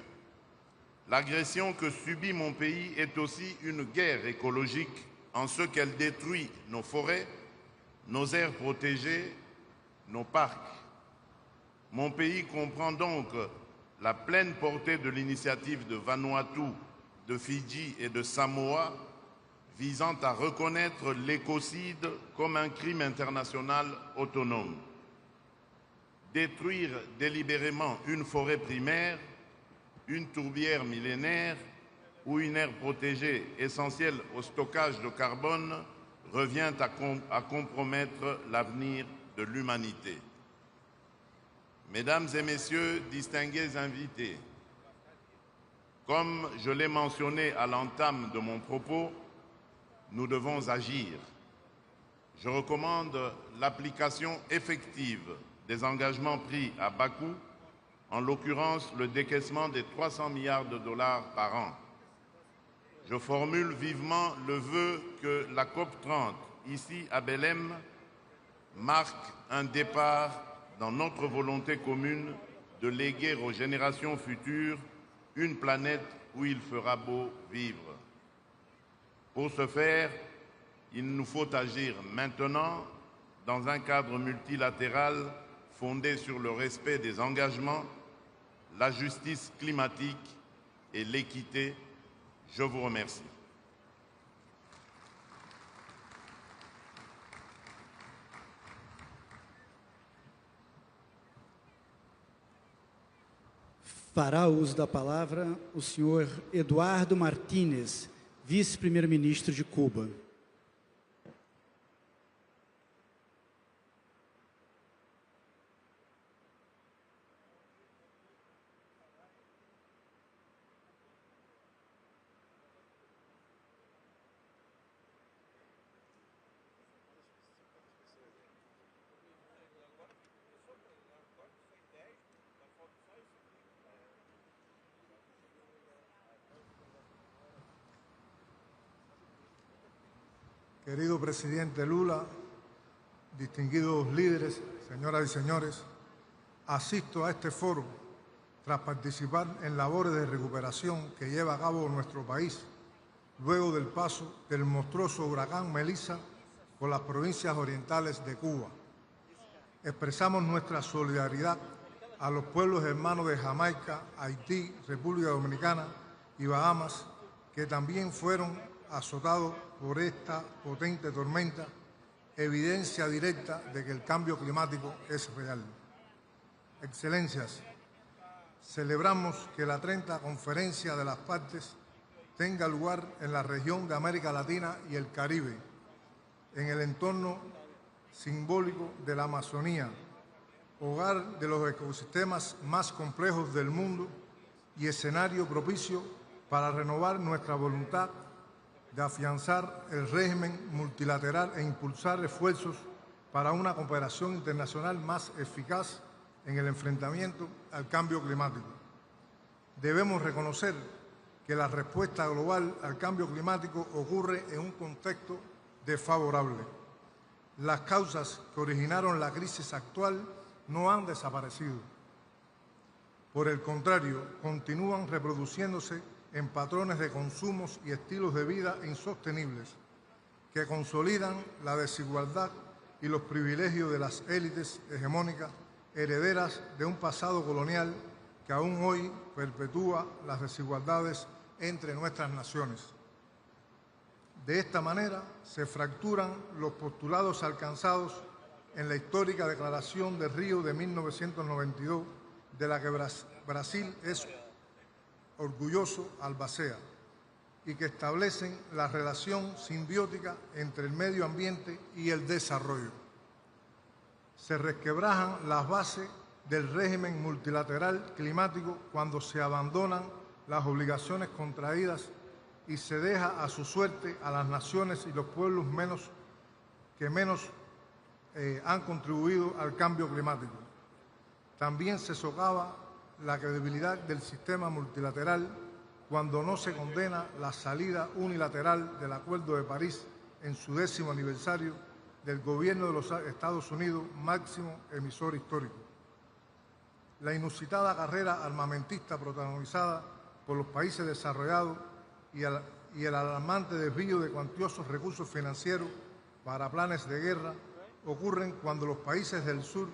l'agression que subit mon pays est aussi une guerre écologique en ce qu'elle détruit nos forêts, nos aires protégées, nos parcs. Mon pays comprend donc la pleine portée de l'initiative de Vanuatu, de Fidji et de Samoa visant à reconnaître l'écocide comme un crime international autonome. Détruire délibérément une forêt primaire, une tourbière millénaire ou une aire protégée essentielle au stockage de carbone revient à compromettre l'avenir de l'humanité. Mesdames et Messieurs, distingués invités, comme je l'ai mentionné à l'entame de mon propos, nous devons agir. Je recommande l'application effective des engagements pris à bas coût, en l'occurrence le décaissement des 300 milliards de dollars par an. Je formule vivement le vœu que la COP30, ici à Belém, marque un départ dans notre volonté commune de léguer aux générations futures une planète où il fera beau vivre. Pour ce faire, il nous faut agir maintenant dans un cadre multilatéral fondé sur le respect des engagements, la justice climatique et l'équité. Je vous remercie. Fará uso da palavra o senhor Eduardo Martínez, vice-primeiro-ministro de Cuba. Querido presidente Lula, distinguidos líderes, señoras y señores, asisto a este foro tras participar en labores de recuperación que lleva a cabo nuestro país luego del paso del monstruoso huracán Melissa por las provincias orientales de Cuba. Expresamos nuestra solidaridad a los pueblos hermanos de Jamaica, Haití, República Dominicana y Bahamas, que también fueron azotados por esta potente tormenta, evidencia directa de que el cambio climático es real. Excelencias, celebramos que la 30ª Conferencia de las Partes tenga lugar en la región de América Latina y el Caribe, en el entorno simbólico de la Amazonía, hogar de los ecosistemas más complejos del mundo y escenario propicio para renovar nuestra voluntad de afianzar el régimen multilateral e impulsar esfuerzos para una cooperación internacional más eficaz en el enfrentamiento al cambio climático. Debemos reconocer que la respuesta global al cambio climático ocurre en un contexto desfavorable. Las causas que originaron la crisis actual no han desaparecido. Por el contrario, continúan reproduciéndose en patrones de consumos y estilos de vida insostenibles que consolidan la desigualdad y los privilegios de las élites hegemónicas herederas de un pasado colonial que aún hoy perpetúa las desigualdades entre nuestras naciones. De esta manera se fracturan los postulados alcanzados en la histórica Declaración de Río de 1992, de la que Brasil es orgulloso albacea, y que establecen la relación simbiótica entre el medio ambiente y el desarrollo. Se resquebrajan las bases del régimen multilateral climático cuando se abandonan las obligaciones contraídas y se deja a su suerte a las naciones y los pueblos que menos han contribuido al cambio climático. También se socava la credibilidad del sistema multilateral cuando no se condena la salida unilateral del Acuerdo de París en su 10º aniversario del gobierno de los Estados Unidos, máximo emisor histórico. La inusitada carrera armamentista protagonizada por los países desarrollados y el alarmante desvío de cuantiosos recursos financieros para planes de guerra ocurren cuando los países del sur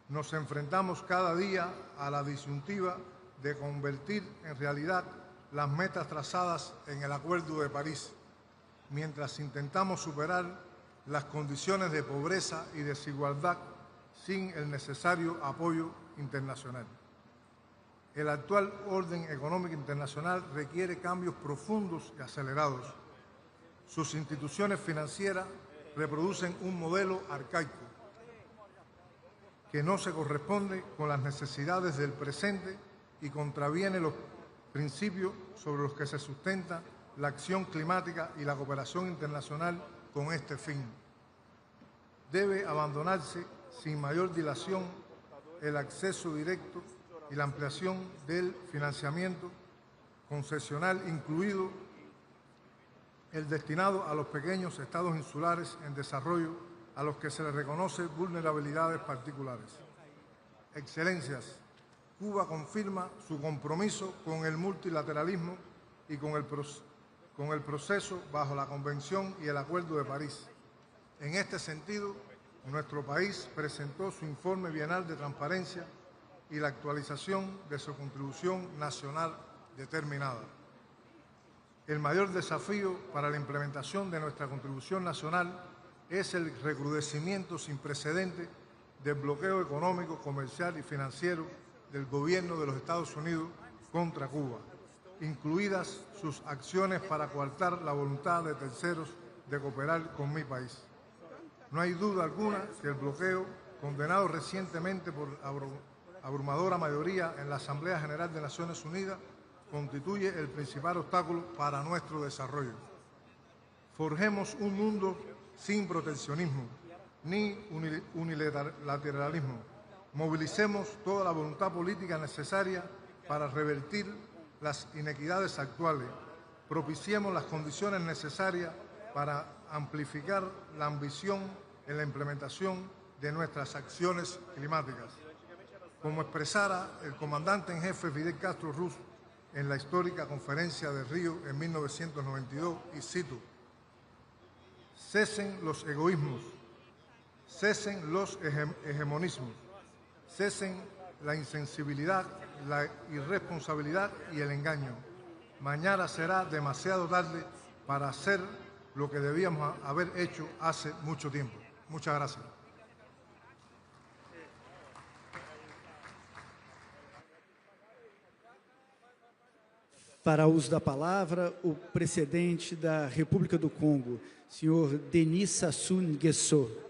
nos enfrentamos cada día a la disyuntiva de convertir en realidad las metas trazadas en el Acuerdo de París, mientras intentamos superar las condiciones de pobreza y desigualdad sin el necesario apoyo internacional. El actual orden económico internacional requiere cambios profundos y acelerados. Sus instituciones financieras reproducen un modelo arcaico que no se corresponde con las necesidades del presente y contraviene los principios sobre los que se sustenta la acción climática y la cooperación internacional con este fin. Debe abandonarse sin mayor dilación el acceso directo y la ampliación del financiamiento concesional, incluido el destinado a los pequeños estados insulares en desarrollo, a los que se les reconoce vulnerabilidades particulares. Excelencias, Cuba confirma su compromiso con el multilateralismo y con el proceso bajo la Convención y el Acuerdo de París. En este sentido, nuestro país presentó su informe bienal de transparencia y la actualización de su contribución nacional determinada. El mayor desafío para la implementación de nuestra contribución nacional es el recrudecimiento sin precedentes del bloqueo económico, comercial y financiero del gobierno de los Estados Unidos contra Cuba, incluidas sus acciones para coartar la voluntad de terceros de cooperar con mi país. No hay duda alguna que el bloqueo, condenado recientemente por abrumadora mayoría en la Asamblea General de Naciones Unidas, constituye el principal obstáculo para nuestro desarrollo. Forjemos un mundo sin proteccionismo ni unilateralismo. Movilicemos toda la voluntad política necesaria para revertir las inequidades actuales. Propiciemos las condiciones necesarias para amplificar la ambición en la implementación de nuestras acciones climáticas. Como expresara el comandante en jefe Fidel Castro Ruz en la histórica conferencia de Río en 1992, y cito: cesen los egoísmos, cesen los hegemonismos, cesen la insensibilidad, la irresponsabilidad y el engaño. Mañana será demasiado tarde para hacer lo que debíamos haber hecho hace mucho tiempo. Muchas gracias. Para uso da palavra, o presidente da República do Congo, senhor DD Cyprus1Click.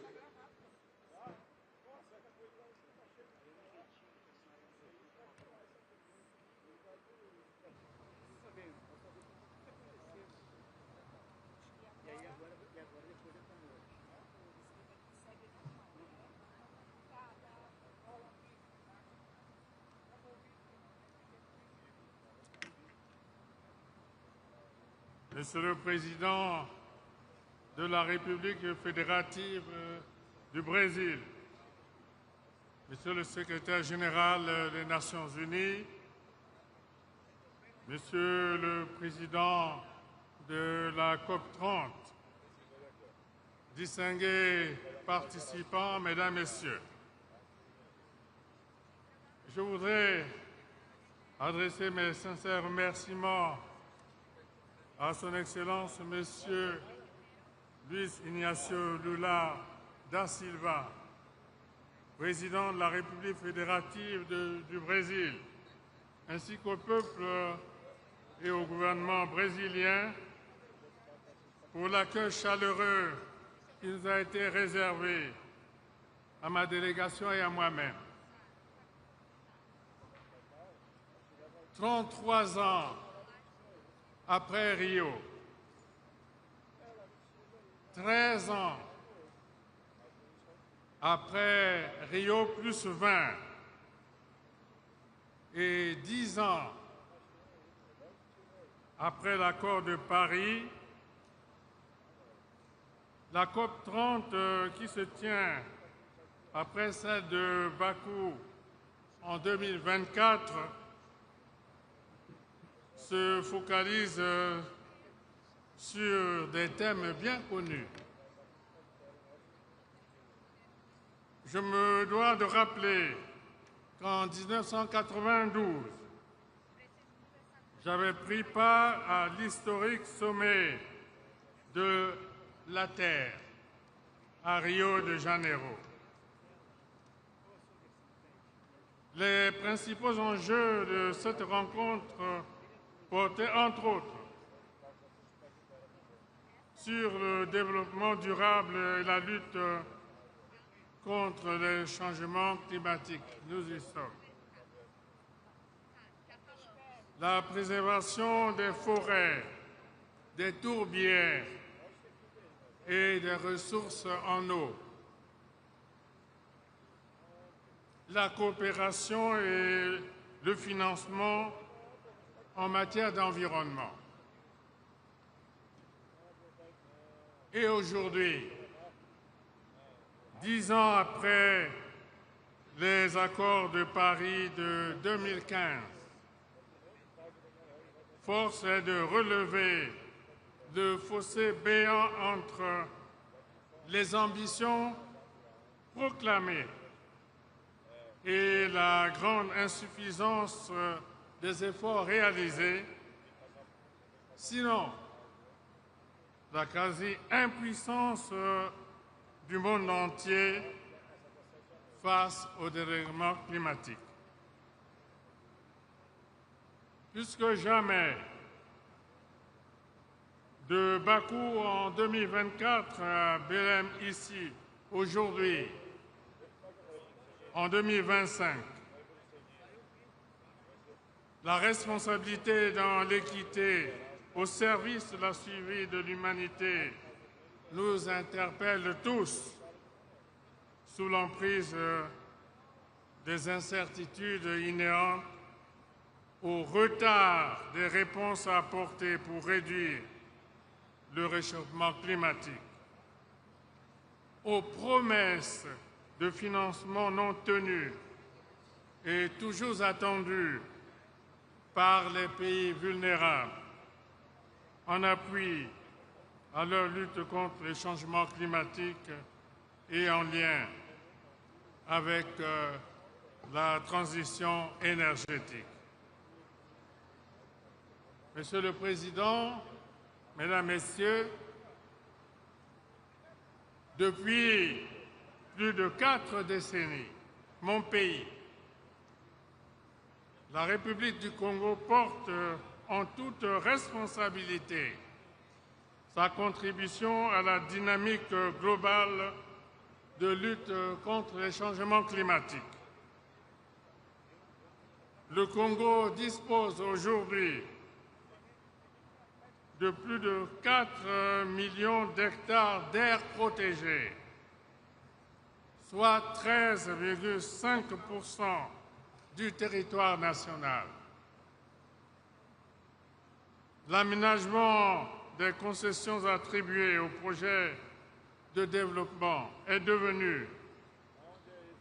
Monsieur le Président de la République fédérative du Brésil, Monsieur le Secrétaire général des Nations Unies, Monsieur le Président de la COP30, distingués participants, Mesdames, Messieurs, je voudrais adresser mes sincères remerciements à Son Excellence, Monsieur Luis Ignacio Lula da Silva, président de la République fédérative du Brésil, ainsi qu'au peuple et au gouvernement brésilien pour l'accueil chaleureux qui nous a été réservé à ma délégation et à moi-même. 33 ans après Rio, 13 ans après Rio plus 20 et 10 ans après l'accord de Paris, la COP30 qui se tient après celle de Bakou en 2024 se focalise sur des thèmes bien connus. Je me dois de rappeler qu'en 1992, j'avais pris part à l'historique sommet de la Terre à Rio de Janeiro. Les principaux enjeux de cette rencontre portaient entre autres sur le développement durable et la lutte contre les changements climatiques. Nous y sommes. La préservation des forêts, des tourbières et des ressources en eau. La coopération et le financement en matière d'environnement. Et aujourd'hui, 10 ans après les accords de Paris de 2015, force est de relever le fossé béant entre les ambitions proclamées et la grande insuffisance des efforts réalisés, sinon la quasi-impuissance du monde entier face au dérèglement climatique. Plus que jamais, de Bakou en 2024 à Belém ici, aujourd'hui, en 2025, la responsabilité dans l'équité au service de la survie de l'humanité nous interpelle tous sous l'emprise des incertitudes inhérentes au retard des réponses à apporter pour réduire le réchauffement climatique. aux promesses de financement non tenues et toujours attendues par les pays vulnérables en appui à leur lutte contre les changements climatiques et en lien avec la transition énergétique. Monsieur le Président, Mesdames, Messieurs, depuis plus de 4 décennies, mon pays, la République du Congo, porte en toute responsabilité sa contribution à la dynamique globale de lutte contre les changements climatiques. Le Congo dispose aujourd'hui de plus de 4 millions d'hectares d'aires protégées, soit 13,5% du territoire national. L'aménagement des concessions attribuées aux projets de développement est devenu,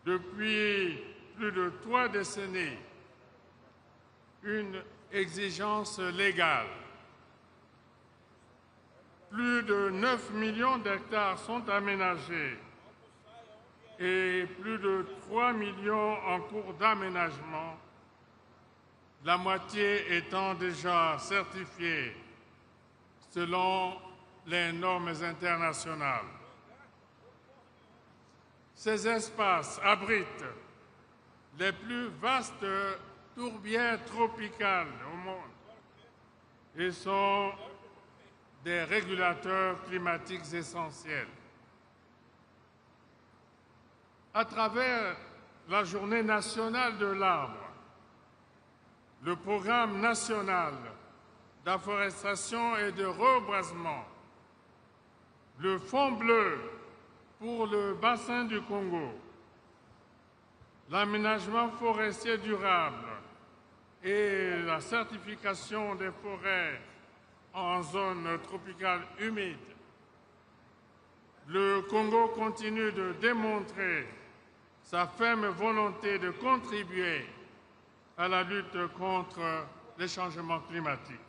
depuis plus de 3 décennies, une exigence légale. Plus de 9 millions d'hectares sont aménagés et plus de 3 millions en cours d'aménagement, la moitié étant déjà certifiée selon les normes internationales. Ces espaces abritent les plus vastes tourbières tropicales au monde et sont des régulateurs climatiques essentiels. À travers la Journée nationale de l'arbre, le programme national d'afforestation et de reboisement, le Fonds bleu pour le bassin du Congo, l'aménagement forestier durable et la certification des forêts en zone tropicale humide, le Congo continue de démontrer sa ferme volonté de contribuer à la lutte contre les changements climatiques.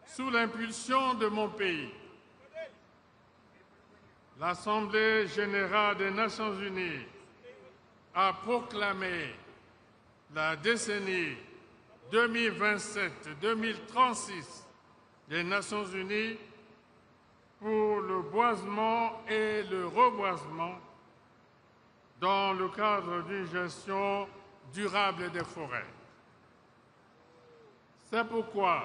Sous l'impulsion de mon pays, l'Assemblée générale des Nations unies a proclamé la décennie 2027-2036 des Nations unies pour le boisement et le reboisement dans le cadre d'une gestion durable des forêts. C'est pourquoi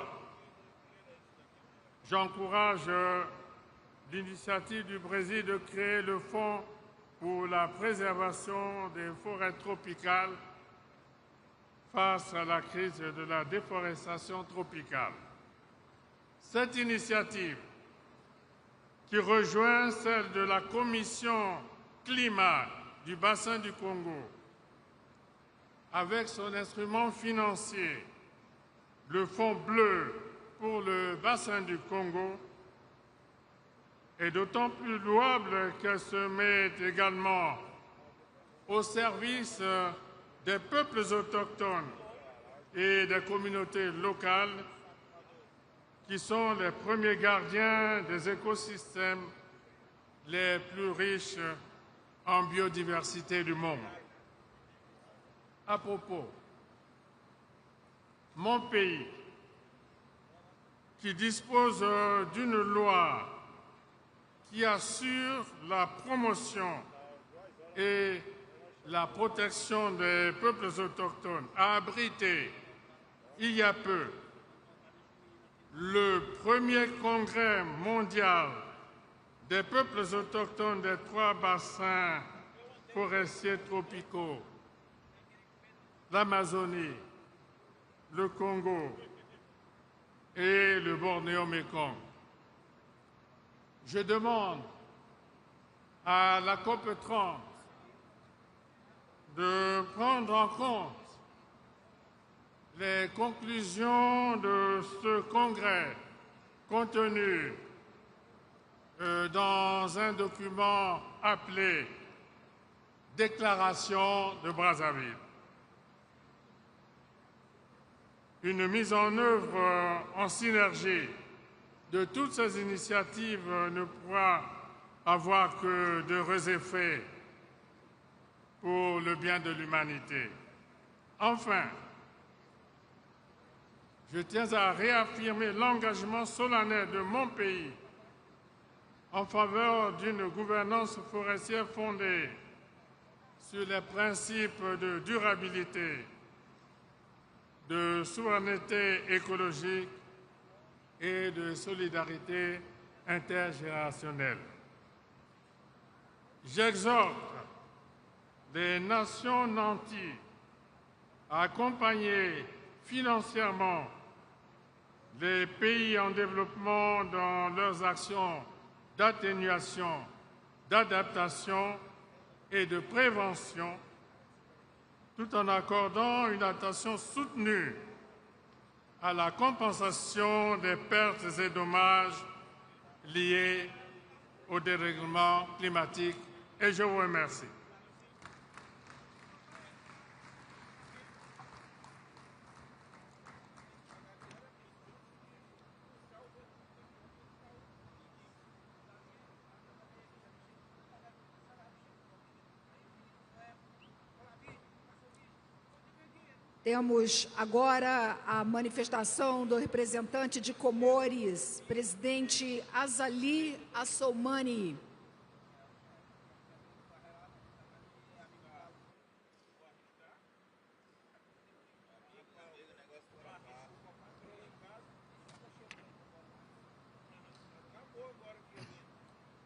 j'encourage l'initiative du Brésil de créer le Fonds pour la préservation des forêts tropicales face à la crise de la déforestation tropicale. Cette initiative, qui rejoint celle de la Commission climat du bassin du Congo, avec son instrument financier, le Fonds bleu pour le bassin du Congo, est d'autant plus louable qu'elle se met également au service des peuples autochtones et des communautés locales qui sont les premiers gardiens des écosystèmes les plus riches en biodiversité du monde. À propos, mon pays, qui dispose d'une loi qui assure la promotion et la protection des peuples autochtones, a abrité il y a peu le premier congrès mondial des peuples autochtones des 3 bassins forestiers tropicaux, l'Amazonie, le Congo et le Bornéo-Mékong. Je demande à la COP30 de prendre en compte les conclusions de ce congrès contenues dans un document appelé Déclaration de Brazzaville. Une mise en œuvre en synergie de toutes ces initiatives ne pourra avoir que d'heureux effets pour le bien de l'humanité. Enfin, je tiens à réaffirmer l'engagement solennel de mon pays en faveur d'une gouvernance forestière fondée sur les principes de durabilité, de souveraineté écologique et de solidarité intergénérationnelle. J'exhorte les nations nanties à accompagner financièrement les pays en développement dans leurs actions d'atténuation, d'adaptation et de prévention, tout en accordant une attention soutenue à la compensation des pertes et dommages liés au dérèglement climatique. Et je vous remercie. Temos agora a manifestação do representante de Comores, presidente Azali Assoumani.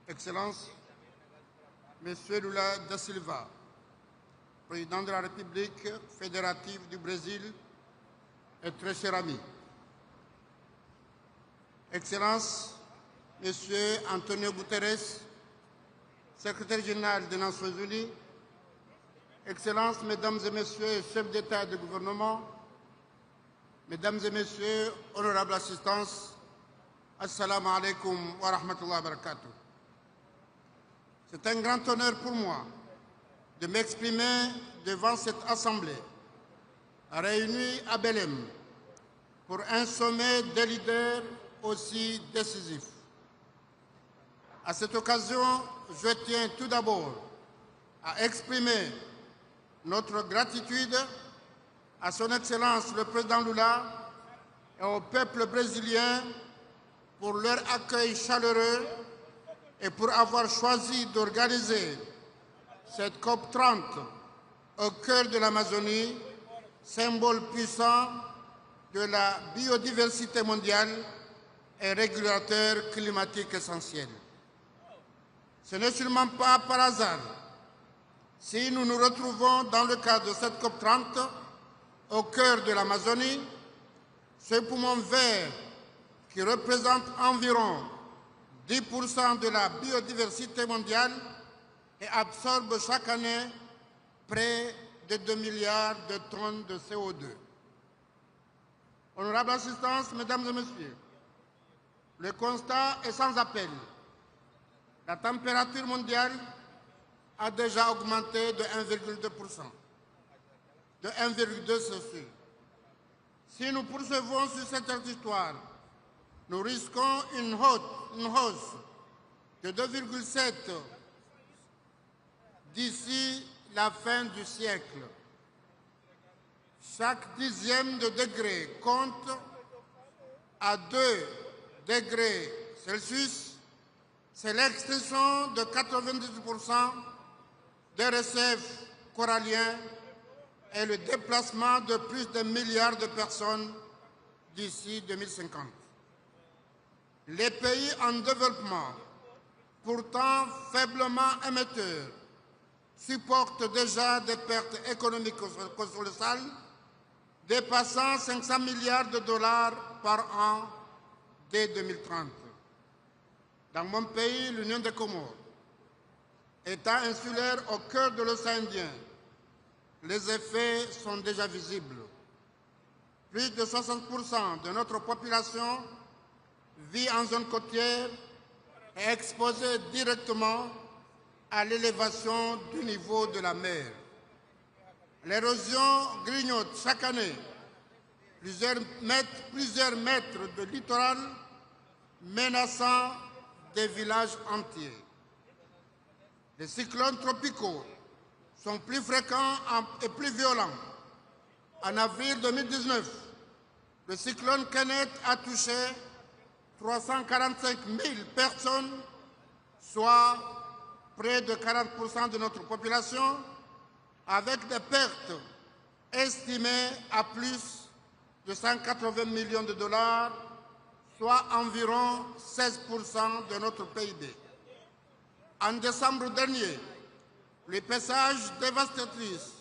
Excellences, Monsieur Lula da Silva, Président de la République fédérative du Brésil et très cher ami. Excellences, Monsieur Antonio Guterres, Secrétaire général des Nations Unies, Excellences, Mesdames et Messieurs, chefs d'État et de gouvernement, Mesdames et Messieurs, honorables assistants, Assalamu alaikum wa rahmatullahi wa barakatuh. C'est un grand honneur pour moi de m'exprimer devant cette Assemblée réunie à Belém pour un sommet des leaders aussi décisif. À cette occasion, je tiens tout d'abord à exprimer notre gratitude à son Excellence le Président Lula et au peuple brésilien pour leur accueil chaleureux et pour avoir choisi d'organiser cette COP30 au cœur de l'Amazonie, symbole puissant de la biodiversité mondiale et régulateur climatique essentiel. Ce n'est sûrement pas par hasard si nous nous retrouvons dans le cadre de cette COP30 au cœur de l'Amazonie, ce poumon vert qui représente environ 10% de la biodiversité mondiale et absorbe chaque année près de 2 milliards de tonnes de CO2. Honorables assistants, Mesdames et Messieurs, le constat est sans appel. La température mondiale a déjà augmenté de 1,2%. De 1,2, c'est sûr. Si nous poursuivons sur cette trajectoire, nous risquons une hausse de 2,7 d'ici la fin du siècle. Chaque dixième de degré compte à 2 degrés Celsius. C'est l'extinction de 90% des récifs coralliens et le déplacement de plus de milliards de personnes d'ici 2050. Les pays en développement, pourtant faiblement émetteurs, supportent déjà des pertes économiques colossales dépassant 500 milliards de dollars par an dès 2030. Dans mon pays, l'Union des Comores, État insulaire au cœur de l'océan Indien, les effets sont déjà visibles. Plus de 60% de notre population vit en zone côtière est exposée directement à l'élévation du niveau de la mer. L'érosion grignote chaque année plusieurs mètres de littoral, menaçant des villages entiers. Les cyclones tropicaux sont plus fréquents et plus violents. En avril 2019, le cyclone Kenneth a touché 345 000 personnes, soit près de 40% de notre population, avec des pertes estimées à plus de 180 millions de dollars, soit environ 16% de notre PIB. En décembre dernier, l'épaissage dévastatrice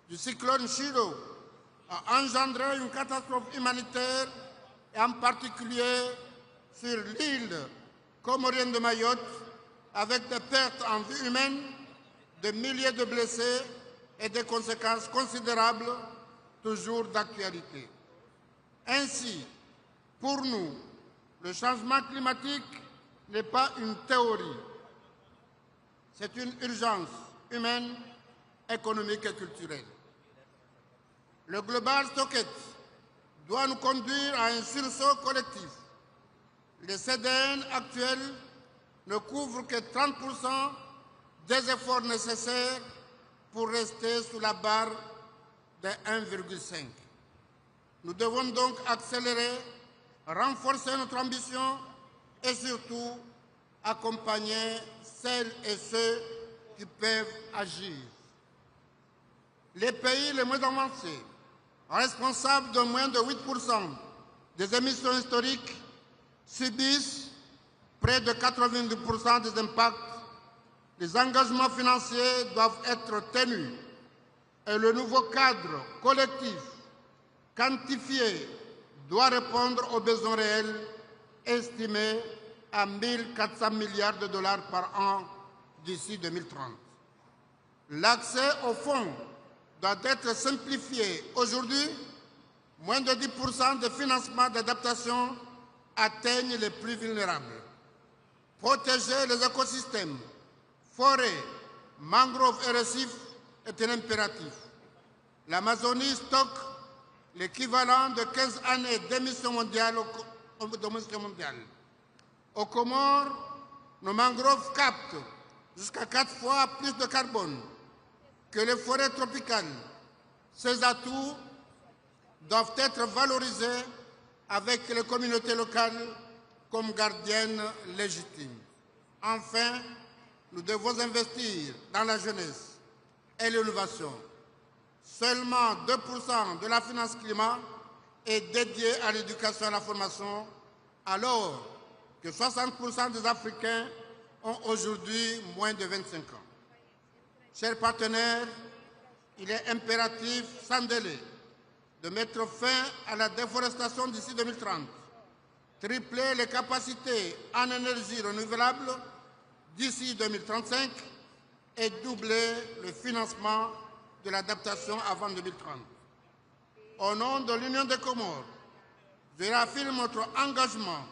du cyclone Chido a engendré une catastrophe humanitaire, et en particulier sur l'île comorienne de Mayotte, avec des pertes en vie humaine, de milliers de blessés et des conséquences considérables, toujours d'actualité. Ainsi, pour nous, le changement climatique n'est pas une théorie, c'est une urgence humaine, économique et culturelle. Le Global Stocket doit nous conduire à un sursaut collectif. Les CDN actuels ne couvrent que 30% des efforts nécessaires pour rester sous la barre de 1,5. Nous devons donc accélérer, renforcer notre ambition et surtout accompagner celles et ceux qui peuvent agir. Les pays les moins avancés, responsables de moins de 8% des émissions historiques, subissent près de 90% des impacts. Les engagements financiers doivent être tenus et le nouveau cadre collectif quantifié doit répondre aux besoins réels estimés à 1 400 milliards de dollars par an d'ici 2030. L'accès aux fonds doit être simplifié. Aujourd'hui, moins de 10% des financements d'adaptation atteignent les plus vulnérables. Protéger les écosystèmes, forêts, mangroves et récifs est un impératif. L'Amazonie stocke l'équivalent de 15 années d'émissions mondiales. Aux Comores, nos mangroves captent jusqu'à 4 fois plus de carbone que les forêts tropicales. Ces atouts doivent être valorisés avec les communautés locales comme gardiennes légitimes. Enfin, nous devons investir dans la jeunesse et l'innovation. Seulement 2% de la finance climat est dédiée à l'éducation et à la formation, alors que 60% des Africains ont aujourd'hui moins de 25 ans. Chers partenaires, il est impératif, sans délai, de mettre fin à la déforestation d'ici 2030, tripler les capacités en énergie renouvelable d'ici 2035 et doubler le financement de l'adaptation avant 2030. Au nom de l'Union des Comores, je réaffirme notre engagement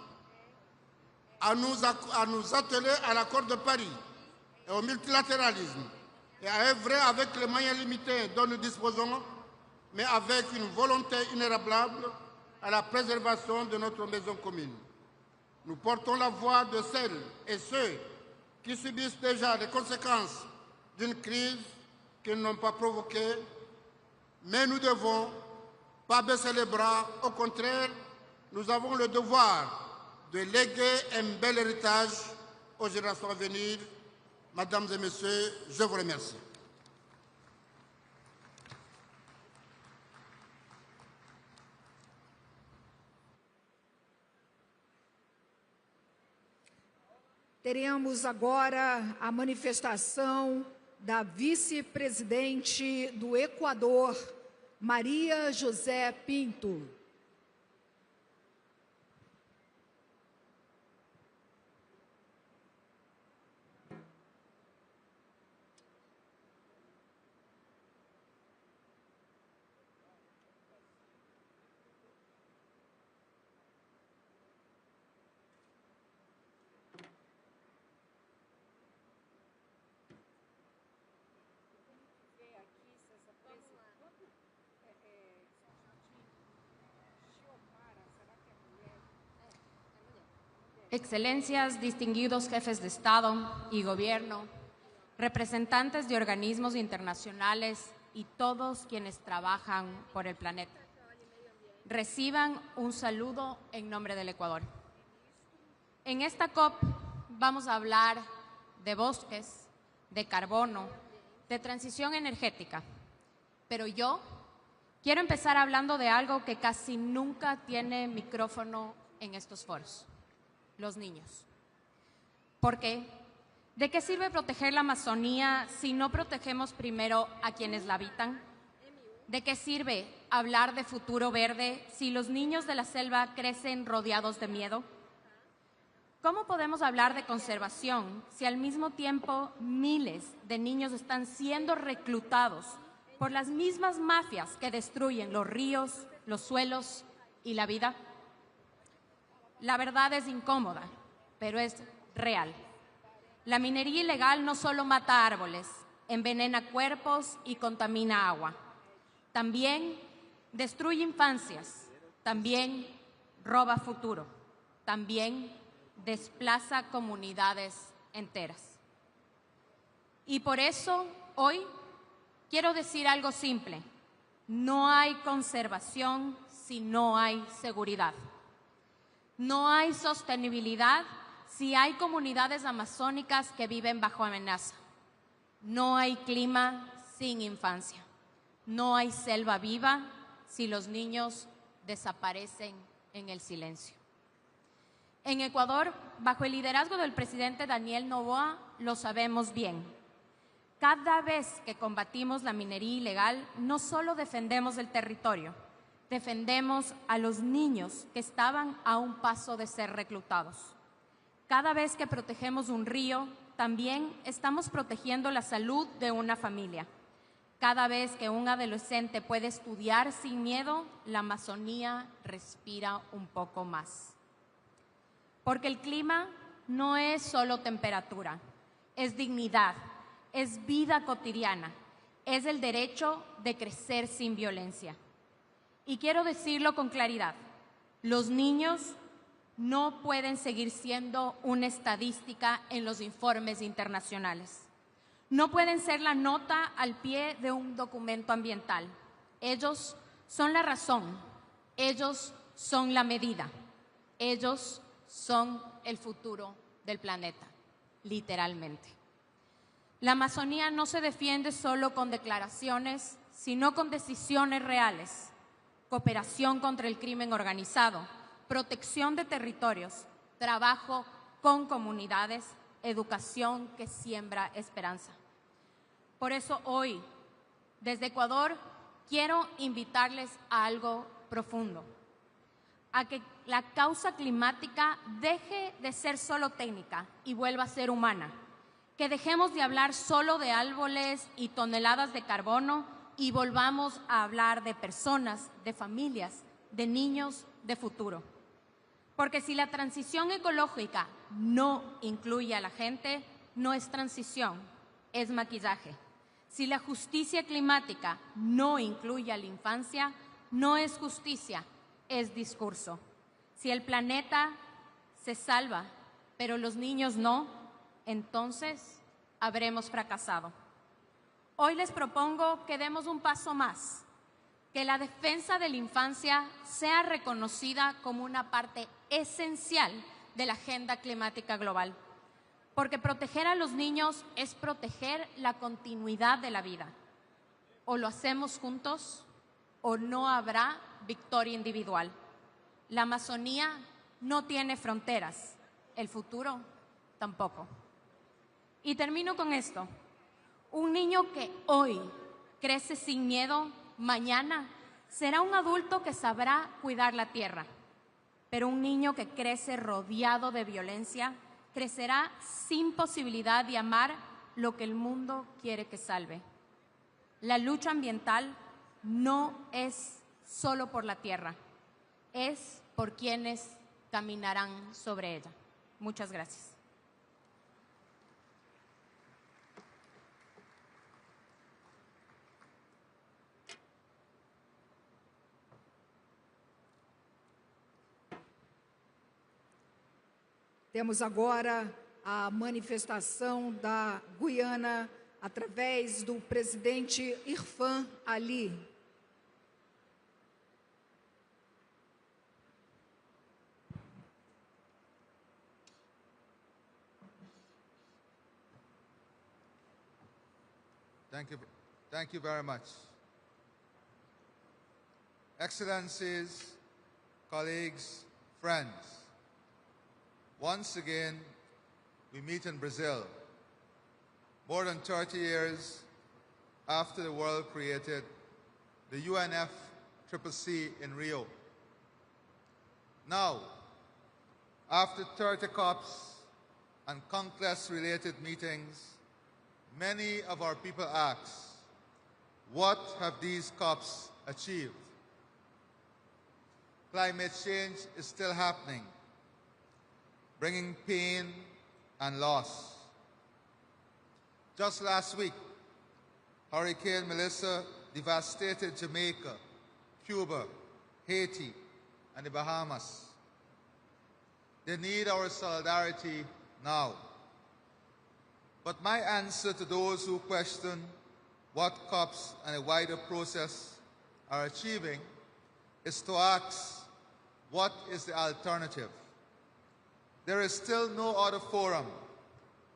à nous atteler à l'accord de Paris et au multilatéralisme et à œuvrer avec les moyens limités dont nous disposons, mais avec une volonté inébranlable à la préservation de notre maison commune. Nous portons la voix de celles et ceux qui subissent déjà les conséquences d'une crise qu'ils n'ont pas provoquée, mais nous ne devons pas baisser les bras. Au contraire, nous avons le devoir de léguer un bel héritage aux générations à venir. Mesdames et Messieurs, je vous remercie. Teremos agora a manifestação da vice-presidente do Equador, Maria José Pinto. Excelencias, distinguidos jefes de Estado y Gobierno, representantes de organismos internacionales y todos quienes trabajan por el planeta. Reciban un saludo en nombre del Ecuador. En esta COP vamos a hablar de bosques, de carbono, de transición energética, pero yo quiero empezar hablando de algo que casi nunca tiene micrófono en estos foros: los niños. ¿Por qué? ¿De qué sirve proteger la Amazonía si no protegemos primero a quienes la habitan? ¿De qué sirve hablar de futuro verde si los niños de la selva crecen rodeados de miedo? ¿Cómo podemos hablar de conservación si al mismo tiempo miles de niños están siendo reclutados por las mismas mafias que destruyen los ríos, los suelos y la vida? La verdad es incómoda, pero es real. La minería ilegal no solo mata árboles, envenena cuerpos y contamina agua. También destruye infancias, también roba futuro, también desplaza comunidades enteras. Y por eso hoy quiero decir algo simple: no hay conservación si no hay seguridad. No hay sostenibilidad si hay comunidades amazónicas que viven bajo amenaza. No hay clima sin infancia. No hay selva viva si los niños desaparecen en el silencio. En Ecuador, bajo el liderazgo del presidente Daniel Noboa, lo sabemos bien. Cada vez que combatimos la minería ilegal, no solo defendemos el territorio, defendemos a los niños que estaban a un paso de ser reclutados. Cada vez que protegemos un río, también estamos protegiendo la salud de una familia. Cada vez que un adolescente puede estudiar sin miedo, la Amazonía respira un poco más. Porque el clima no es solo temperatura, es dignidad, es vida cotidiana, es el derecho de crecer sin violencia. Y quiero decirlo con claridad: los niños no pueden seguir siendo una estadística en los informes internacionales. No pueden ser la nota al pie de un documento ambiental. Ellos son la razón, ellos son la medida, ellos son el futuro del planeta, literalmente. La Amazonía no se defiende solo con declaraciones, sino con decisiones reales: cooperación contra el crimen organizado, protección de territorios, trabajo con comunidades, educación que siembra esperanza. Por eso hoy, desde Ecuador, quiero invitarles a algo profundo: a que la causa climática deje de ser solo técnica y vuelva a ser humana. Que dejemos de hablar solo de árboles y toneladas de carbono y volvamos a hablar de personas, de familias, de niños, de futuro. Porque si la transición ecológica no incluye a la gente, no es transición, es maquillaje. Si la justicia climática no incluye a la infancia, no es justicia, es discurso. Si el planeta se salva, pero los niños no, entonces habremos fracasado. Hoy les propongo que demos un paso más, que la defensa de la infancia sea reconocida como una parte esencial de la agenda climática global. Porque proteger a los niños es proteger la continuidad de la vida. O lo hacemos juntos o no habrá victoria individual. La Amazonía no tiene fronteras, el futuro tampoco. Y termino con esto: un niño que hoy crece sin miedo, mañana será un adulto que sabrá cuidar la tierra. Pero un niño que crece rodeado de violencia crecerá sin posibilidad de amar lo que el mundo quiere que salve. La lucha ambiental no es solo por la tierra, es por quienes caminarán sobre ella. Muchas gracias. Temos agora a manifestação da Guiana através do presidente Irfan Ali. Thank you very much. Excellencies, colleagues, friends, once again, we meet in Brazil, more than 30 years after the world created the UNFCCC in Rio. Now, after 30 COPs and conquest-related meetings, many of our people ask, what have these COPs achieved? Climate change is still happening, bringing pain and loss. Just last week, Hurricane Melissa devastated Jamaica, Cuba, Haiti, and the Bahamas. They need our solidarity now. But my answer to those who question what COPs and a wider process are achieving is to ask, what is the alternative? There is still no other forum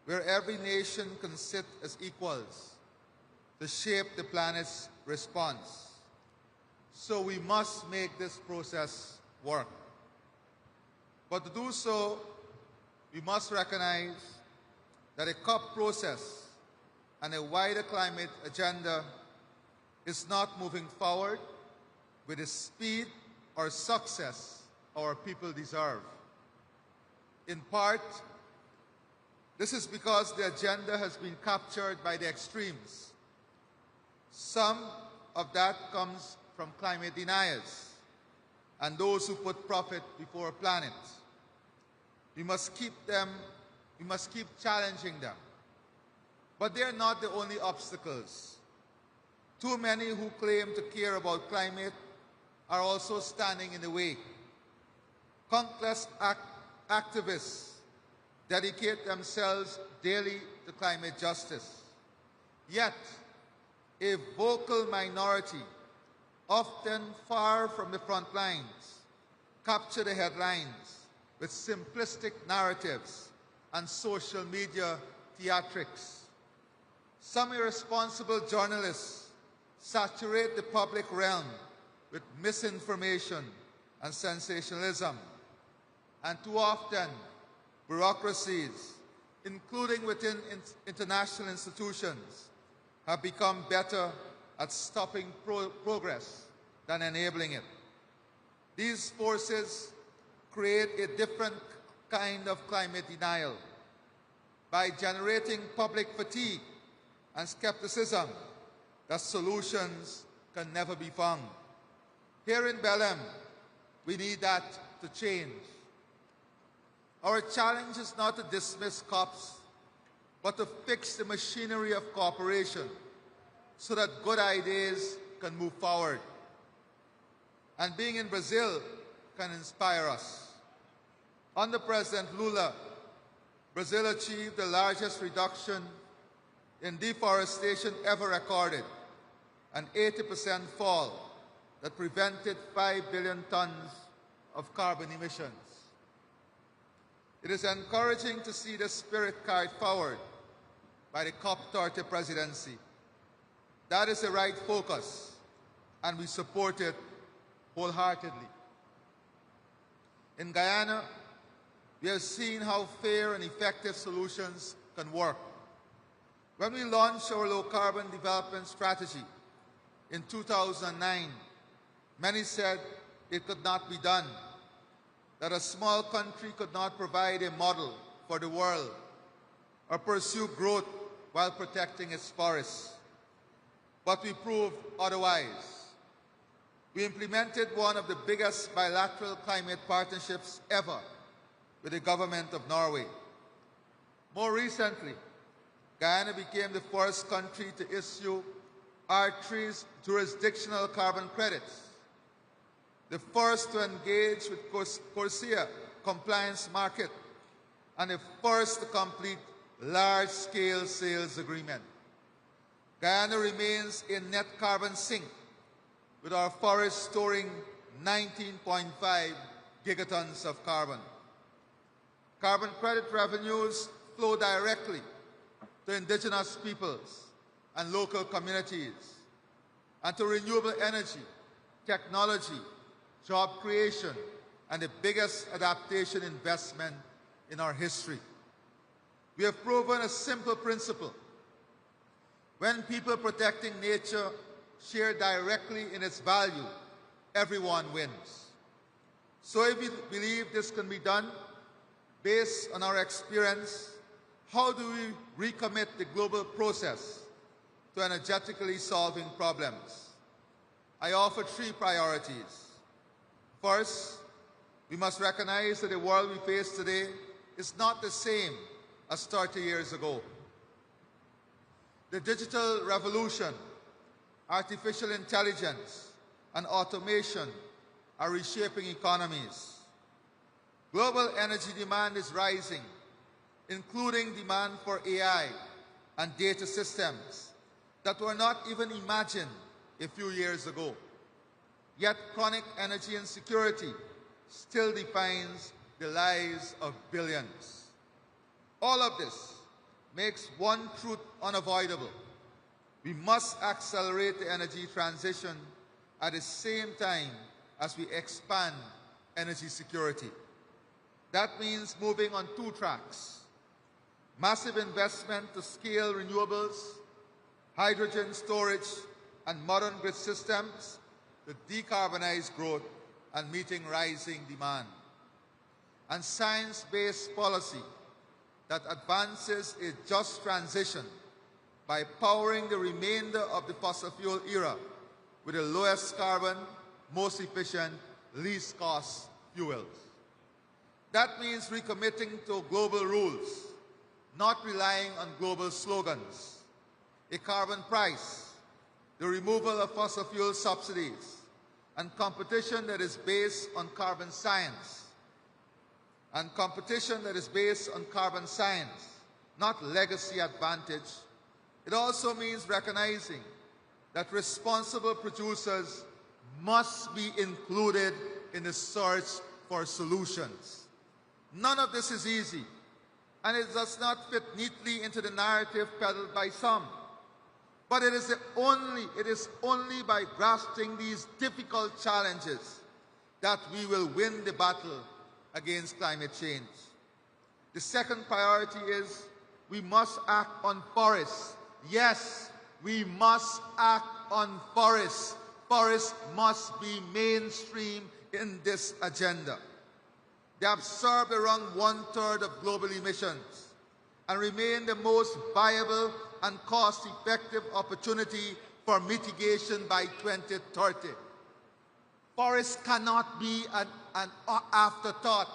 where every nation can sit as equals to shape the planet's response. So we must make this process work. But to do so, we must recognize that a COP process and a wider climate agenda is not moving forward with the speed or success our people deserve. In part, this is because the agenda has been captured by the extremes. Some of that comes from climate deniers and those who put profit before planet. We must keep challenging them. But they're not the only obstacles. Too many who claim to care about climate are also standing in the way. Countless activists dedicate themselves daily to climate justice. Yet, a vocal minority, often far from the front lines, capture the headlines with simplistic narratives and social media theatrics. Some irresponsible journalists saturate the public realm with misinformation and sensationalism. And too often, bureaucracies, including within international institutions, have become better at stopping progress than enabling it. These forces create a different kind of climate denial by generating public fatigue and skepticism that solutions can never be found. Here in Belém, we need that to change. Our challenge is not to dismiss COPs, but to fix the machinery of cooperation so that good ideas can move forward. And being in Brazil can inspire us. Under President Lula, Brazil achieved the largest reduction in deforestation ever recorded, an 80% fall that prevented 5 billion tons of carbon emissions. It is encouraging to see the spirit carried forward by the COP30 presidency. That is the right focus, and we support it wholeheartedly. In Guyana, we have seen how fair and effective solutions can work. When we launched our low-carbon development strategy in 2009, many said it could not be done, that a small country could not provide a model for the world or pursue growth while protecting its forests. But we proved otherwise. We implemented one of the biggest bilateral climate partnerships ever with the government of Norway. More recently, Guyana became the first country to issue R3's jurisdictional carbon credits, the first to engage with Nicosia compliance market, and the first to complete large-scale sales agreement. Guyana remains in net carbon sink, with our forests storing 19.5 gigatons of carbon. Carbon credit revenues flow directly to indigenous peoples and local communities, and to renewable energy, technology, job creation, and the biggest adaptation investment in our history. We have proven a simple principle. When people protecting nature share directly in its value, everyone wins. So if we believe this can be done, based on our experience, how do we recommit the global process to energetically solving problems? I offer 3 priorities. First, we must recognize that the world we face today is not the same as 30 years ago. The digital revolution, artificial intelligence, and automation are reshaping economies. Global energy demand is rising, including demand for AI and data systems that were not even imagined a few years ago. Yet chronic energy insecurity still defines the lives of billions. All of this makes one truth unavoidable. We must accelerate the energy transition at the same time as we expand energy security. That means moving on 2 tracks: massive investment to scale renewables, hydrogen storage, and modern grid systems to decarbonize growth and meeting rising demand, and science-based policy that advances a just transition by powering the remainder of the fossil fuel era with the lowest carbon, most efficient, least cost fuels. That means recommitting to global rules, not relying on global slogans. A carbon price, the removal of fossil fuel subsidies, and competition that is based on carbon science. And competition that is based on carbon science, not legacy advantage. It also means recognizing that responsible producers must be included in the search for solutions. None of this is easy, and it does not fit neatly into the narrative peddled by some. But it is only by grasping these difficult challenges that we will win the battle against climate change. The second priority is we must act on forests. Yes, we must act on forests. Forests must be mainstream in this agenda. They absorb around 1/3 of global emissions and remain the most viable and cost-effective opportunity for mitigation by 2030. Forests cannot be an afterthought.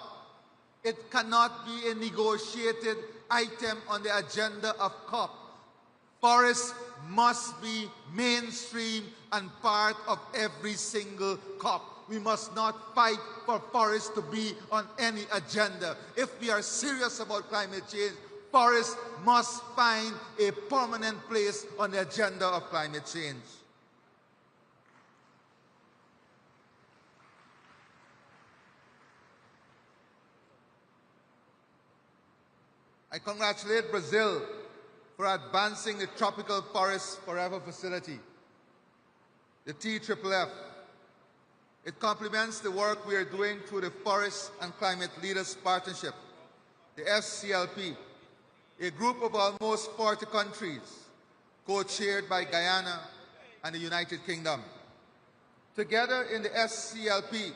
It cannot be a negotiated item on the agenda of COP. Forests must be mainstream and part of every single COP. We must not fight for forests to be on any agenda. If we are serious about climate change, forests must find a permanent place on the agenda of climate change. I congratulate Brazil for advancing the Tropical Forest Forever facility, the TEEF. It complements the work we are doing through the Forest and Climate Leaders Partnership, the FCLP, a group of almost 40 countries, co-chaired by Guyana and the United Kingdom. Together in the FCLP,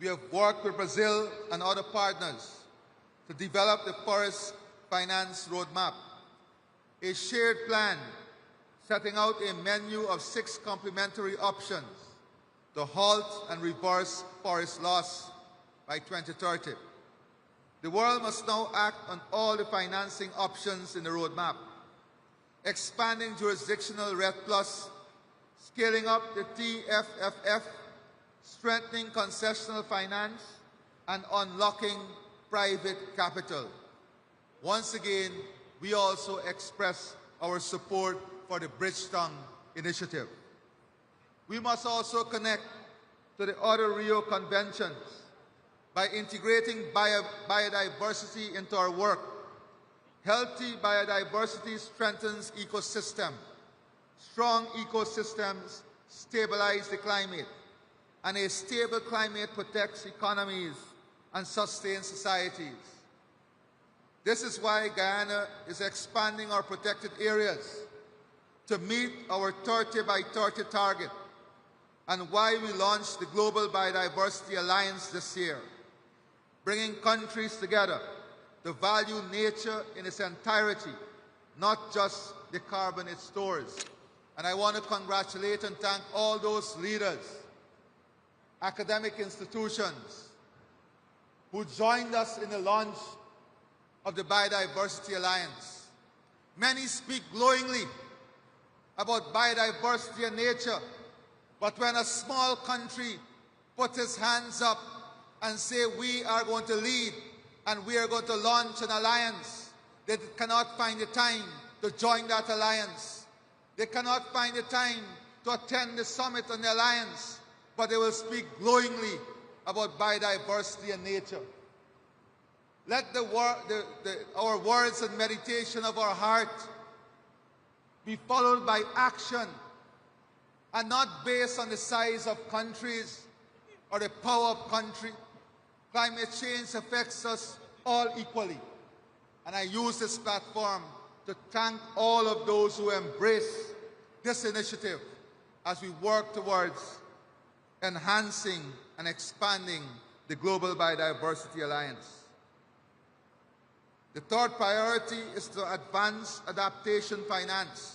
we have worked with Brazil and other partners to develop the Forest Finance Roadmap, a shared plan setting out a menu of 6 complementary options to halt and reverse forest loss by 2030. The world must now act on all the financing options in the roadmap, expanding jurisdictional RED+, scaling up the TFFF, strengthening concessional finance, and unlocking private capital. Once again, we also express our support for the Bridgetown Initiative. We must also connect to the other Rio conventions by integrating biodiversity into our work. Healthy biodiversity strengthens ecosystem. Strong ecosystems stabilize the climate, and a stable climate protects economies and sustains societies. This is why Guyana is expanding our protected areas to meet our 30 by 30 target, and why we launched the Global Biodiversity Alliance this year, bringing countries together to value nature in its entirety, not just the carbon it stores. And I want to congratulate and thank all those leaders, academic institutions, who joined us in the launch of the Biodiversity Alliance. Many speak glowingly about biodiversity and nature, but when a small country puts its hands up and say we are going to lead and we are going to launch an alliance, they cannot find the time to join that alliance. They cannot find the time to attend the summit on the alliance, but they will speak glowingly about biodiversity and nature. Let our words and meditation of our heart be followed by action, and not based on the size of countries or the power of country. Climate change affects us all equally. And I use this platform to thank all of those who embrace this initiative as we work towards enhancing and expanding the Global Biodiversity Alliance. The third priority is to advance adaptation finance.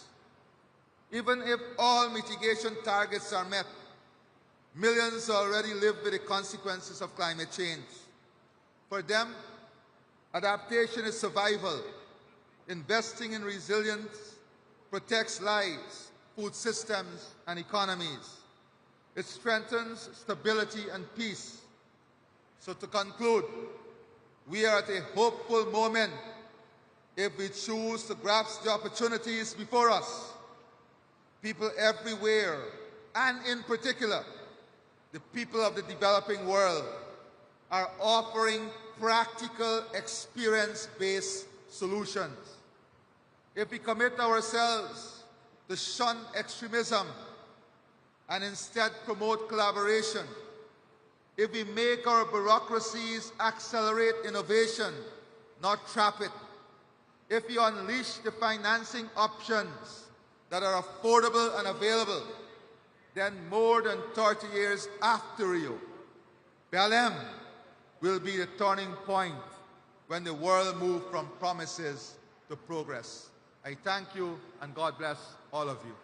Even if all mitigation targets are met, millions already live with the consequences of climate change. For them, adaptation is survival. Investing in resilience protects lives, food systems, and economies. It strengthens stability and peace. So to conclude, we are at a hopeful moment if we choose to grasp the opportunities before us. People everywhere, and in particular, the people of the developing world, are offering practical, experience-based solutions. If we commit ourselves to shun extremism and instead promote collaboration, if we make our bureaucracies accelerate innovation, not trap it, if we unleash the financing options that are affordable and available, then more than 30 years after Rio, Belém will be the turning point when the world moves from promises to progress. I thank you, and God bless all of you.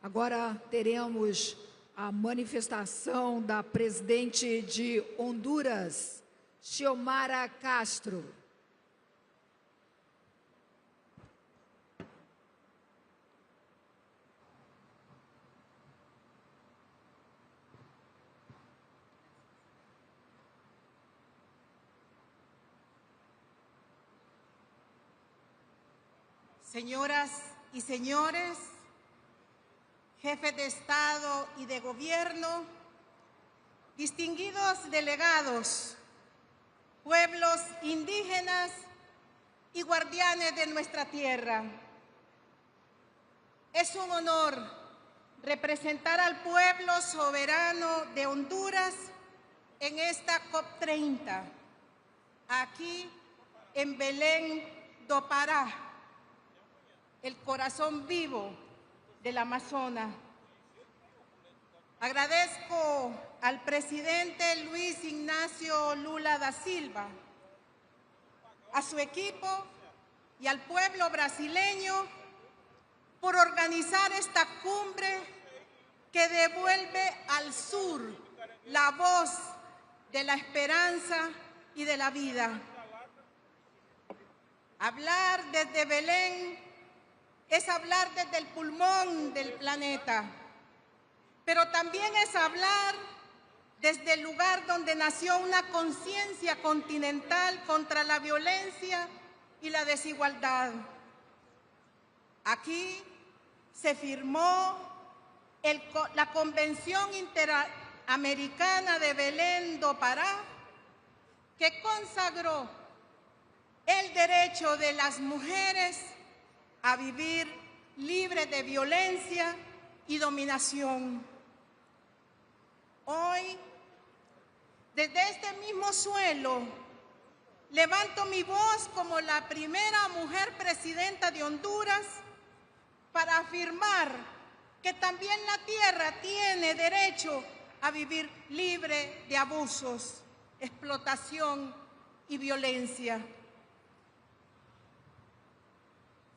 Agora teremos a manifestação da presidente de Honduras, Xiomara Castro. Señoras y señores, jefes de Estado y de Gobierno, distinguidos delegados, pueblos indígenas y guardianes de nuestra tierra. Es un honor representar al pueblo soberano de Honduras en esta COP30, aquí en Belém do Pará, el corazón vivo del Amazonas. Agradezco al presidente Luis Ignacio Lula da Silva, a su equipo y al pueblo brasileño por organizar esta cumbre que devuelve al sur la voz de la esperanza y de la vida. Hablar desde Belém es hablar desde el pulmón del planeta, pero también es hablar desde el lugar donde nació una conciencia continental contra la violencia y la desigualdad. Aquí se firmó la Convención Interamericana de Belém do Pará, que consagró el derecho de las mujeres a vivir libres de violencia y dominación. Hoy, desde este mismo suelo, levanto mi voz como la primera mujer presidenta de Honduras para afirmar que también la tierra tiene derecho a vivir libre de abusos, explotación y violencia.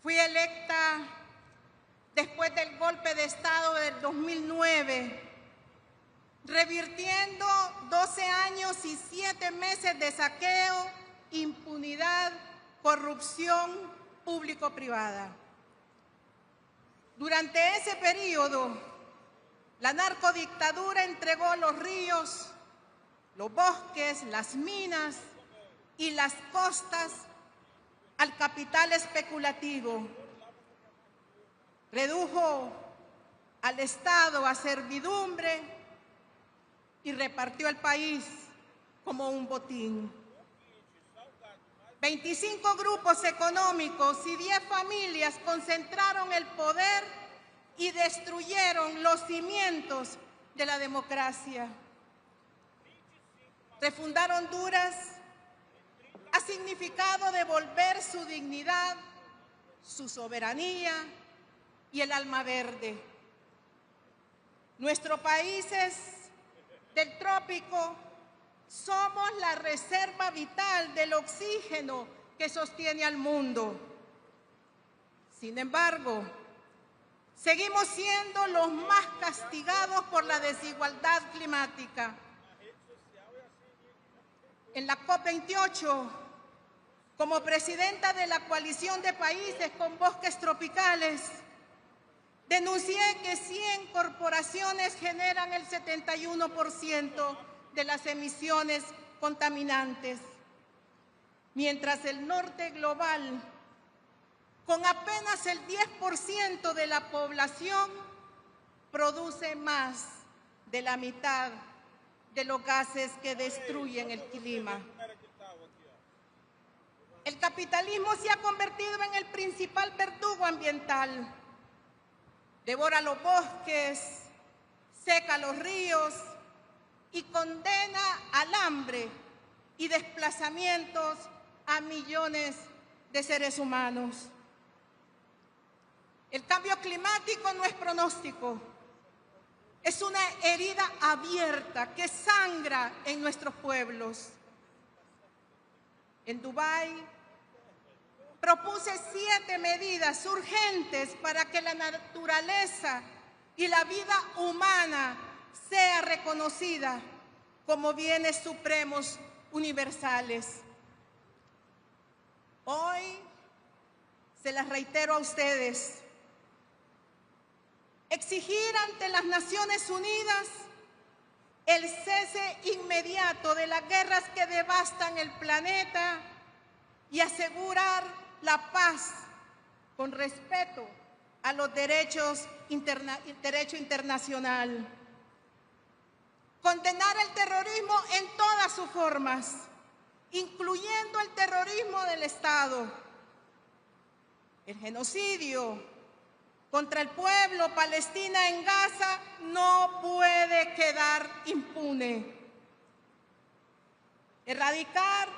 Fui electa después del golpe de Estado del 2009, revirtiendo 12 años y 7 meses de saqueo, impunidad, corrupción público-privada. Durante ese periodo, la narcodictadura entregó los ríos, los bosques, las minas y las costas al capital especulativo. Redujo al Estado a servidumbre y repartió el país como un botín. 25 grupos económicos y 10 familias concentraron el poder y destruyeron los cimientos de la democracia. Refundar Honduras ha significado devolver su dignidad, su soberanía y el alma verde. Nuestros países del trópico somos la reserva vital del oxígeno que sostiene al mundo. Sin embargo, seguimos siendo los más castigados por la desigualdad climática. En la COP28, como presidenta de la coalición de países con bosques tropicales, denuncié que 100 corporaciones generan el 71% de las emisiones contaminantes, mientras el norte global, con apenas el 10% de la población, produce más de la mitad de los gases que destruyen el clima. El capitalismo se ha convertido en el principal verdugo ambiental. Devora los bosques, seca los ríos y condena al hambre y desplazamientos a millones de seres humanos. El cambio climático no es pronóstico, es una herida abierta que sangra en nuestros pueblos. En Dubái propuse 7 medidas urgentes para que la naturaleza y la vida humana sea reconocida como bienes supremos universales. Hoy se las reitero a ustedes. Exigir ante las Naciones Unidas el cese inmediato de las guerras que devastan el planeta y asegurar la paz con respeto a los derecho internacional. Condenar el terrorismo en todas sus formas, incluyendo el terrorismo del Estado. El genocidio contra el pueblo palestino en Gaza no puede quedar impune. Erradicar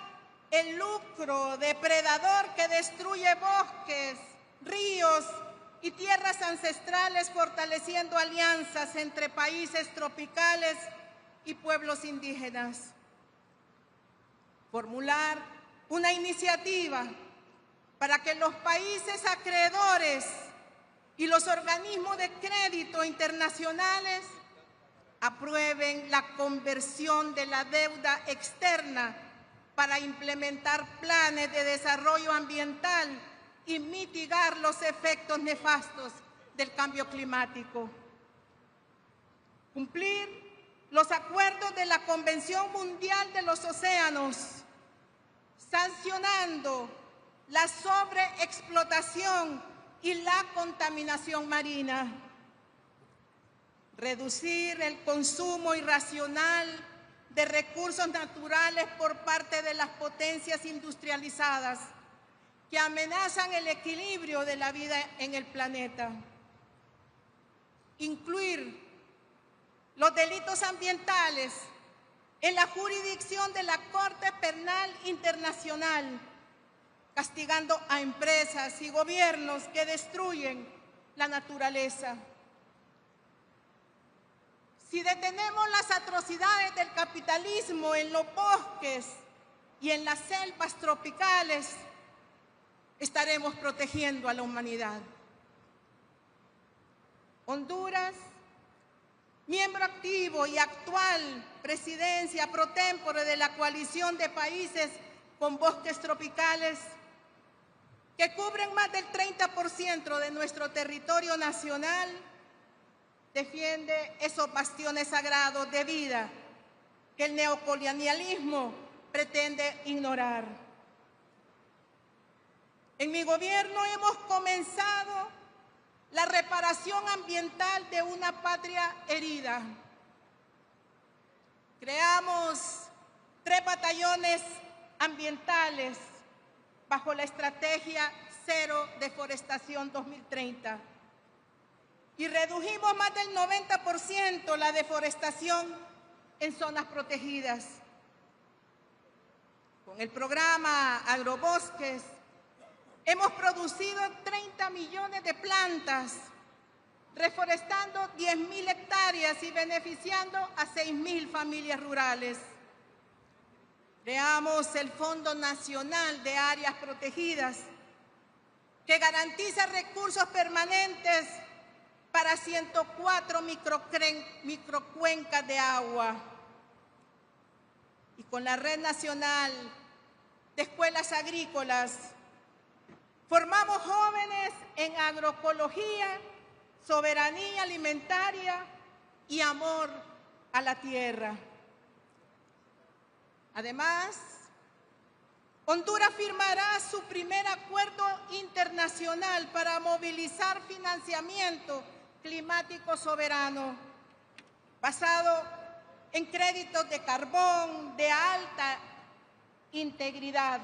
el lucro depredador que destruye bosques, ríos y tierras ancestrales, fortaleciendo alianzas entre países tropicales y pueblos indígenas. Formular una iniciativa para que los países acreedores y los organismos de crédito internacionales aprueben la conversión de la deuda externa para implementar planes de desarrollo ambiental y mitigar los efectos nefastos del cambio climático. Cumplir los acuerdos de la Convención Mundial de los Océanos, sancionando la sobreexplotación y la contaminación marina, reducir el consumo irracional de recursos naturales por parte de las potencias industrializadas que amenazan el equilibrio de la vida en el planeta, incluir los delitos ambientales en la jurisdicción de la Corte Penal Internacional, castigando a empresas y gobiernos que destruyen la naturaleza. Si detenemos las atrocidades del capitalismo en los bosques y en las selvas tropicales, estaremos protegiendo a la humanidad. Honduras, miembro activo y actual presidencia pro tempore de la coalición de países con bosques tropicales, que cubren más del 30% de nuestro territorio nacional, defiende esos bastiones sagrados de vida que el neocolonialismo pretende ignorar. En mi gobierno hemos comenzado la reparación ambiental de una patria herida. Creamos 3 batallones ambientales bajo la estrategia Cero Deforestación 2030 y redujimos más del 90% la deforestación en zonas protegidas. Con el programa Agrobosques hemos producido 30 millones de plantas, reforestando 10.000 hectáreas y beneficiando a 6.000 familias rurales. Creamos el Fondo Nacional de Áreas Protegidas, que garantiza recursos permanentes para 104 microcuencas de agua. Y con la Red Nacional de Escuelas Agrícolas, formamos jóvenes en agroecología, soberanía alimentaria y amor a la tierra. Además, Honduras firmará su primer acuerdo internacional para movilizar financiamiento climático soberano, basado en créditos de carbón de alta integridad,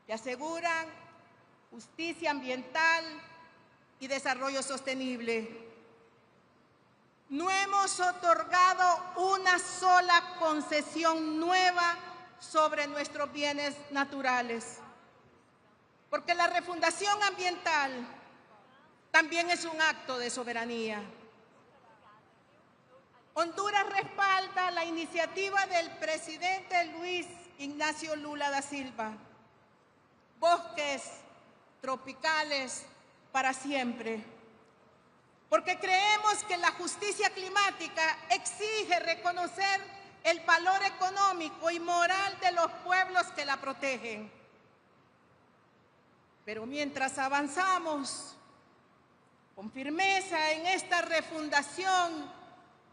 que aseguran justicia ambiental y desarrollo sostenible. No hemos otorgado una sola concesión nueva sobre nuestros bienes naturales, porque la refundación ambiental también es un acto de soberanía. Honduras respalda la iniciativa del presidente Luis Ignacio Lula da Silva, bosques tropicales para siempre, porque creemos que la justicia climática exige reconocer el valor económico y moral de los pueblos que la protegen. Pero mientras avanzamos con firmeza en esta refundación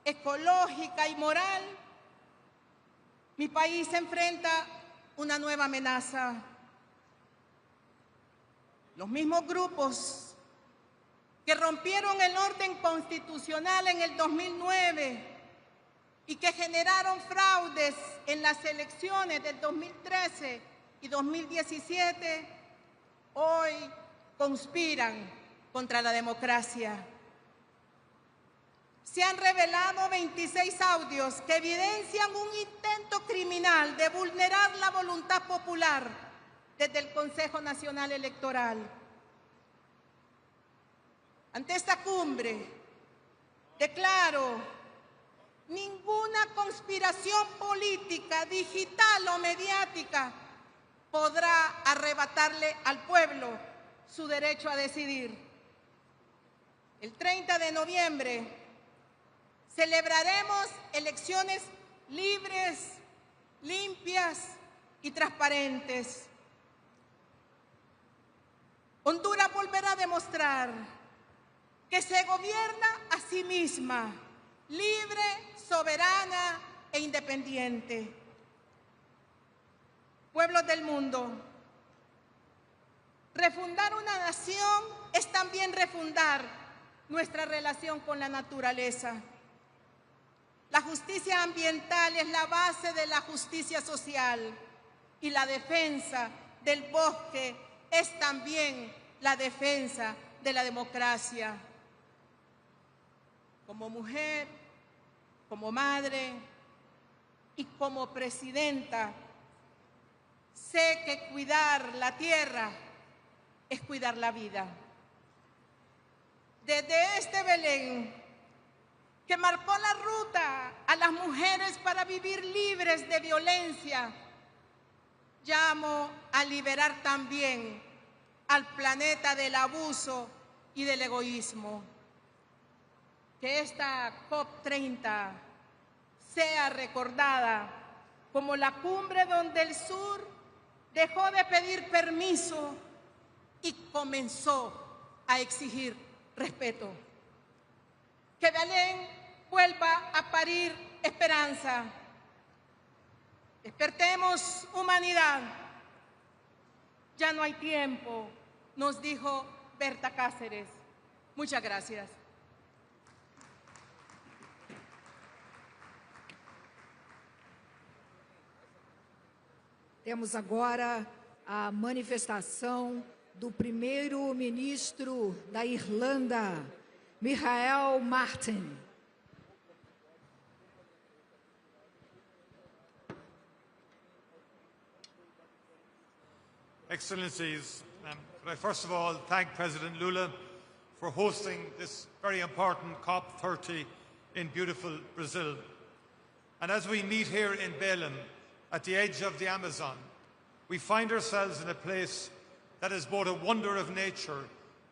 ecológica y moral, mi país se enfrenta una nueva amenaza. Los mismos grupos que rompieron el orden constitucional en el 2009 y que generaron fraudes en las elecciones del 2013 y 2017, hoy conspiran contra la democracia. Se han revelado 26 audios que evidencian un intento criminal de vulnerar la voluntad popular desde el Consejo Nacional Electoral. Ante esta cumbre, declaro: ninguna conspiración política, digital o mediática podrá arrebatarle al pueblo su derecho a decidir. El 30 de noviembre celebraremos elecciones libres, limpias y transparentes. Honduras volverá a demostrar que se gobierna a sí misma libre, soberana e independiente. Pueblos del mundo, refundar una nación es también refundar nuestra relación con la naturaleza. La justicia ambiental es la base de la justicia social y la defensa del bosque es también la defensa de la democracia. Como mujer, como madre y como presidenta, sé que cuidar la tierra es cuidar la vida. Desde este Belén, que marcó la ruta a las mujeres para vivir libres de violencia, llamo a liberar también al planeta del abuso y del egoísmo. Que esta COP30 sea recordada como la cumbre donde el sur dejó de pedir permiso y comenzó a exigir respeto. Que Belén vuelva a parir esperanza. Despertemos humanidad. Ya no hay tiempo, nos dijo Berta Cáceres. Muchas gracias. Temos agora a manifestação do primeiro-ministro da Irlanda, Michael Martin. Excellencies, could I first of all thank President Lula for hosting this very important COP30 in beautiful Brazil. And as we meet here in Belém, at the edge of the Amazon, we find ourselves in a place that is both a wonder of nature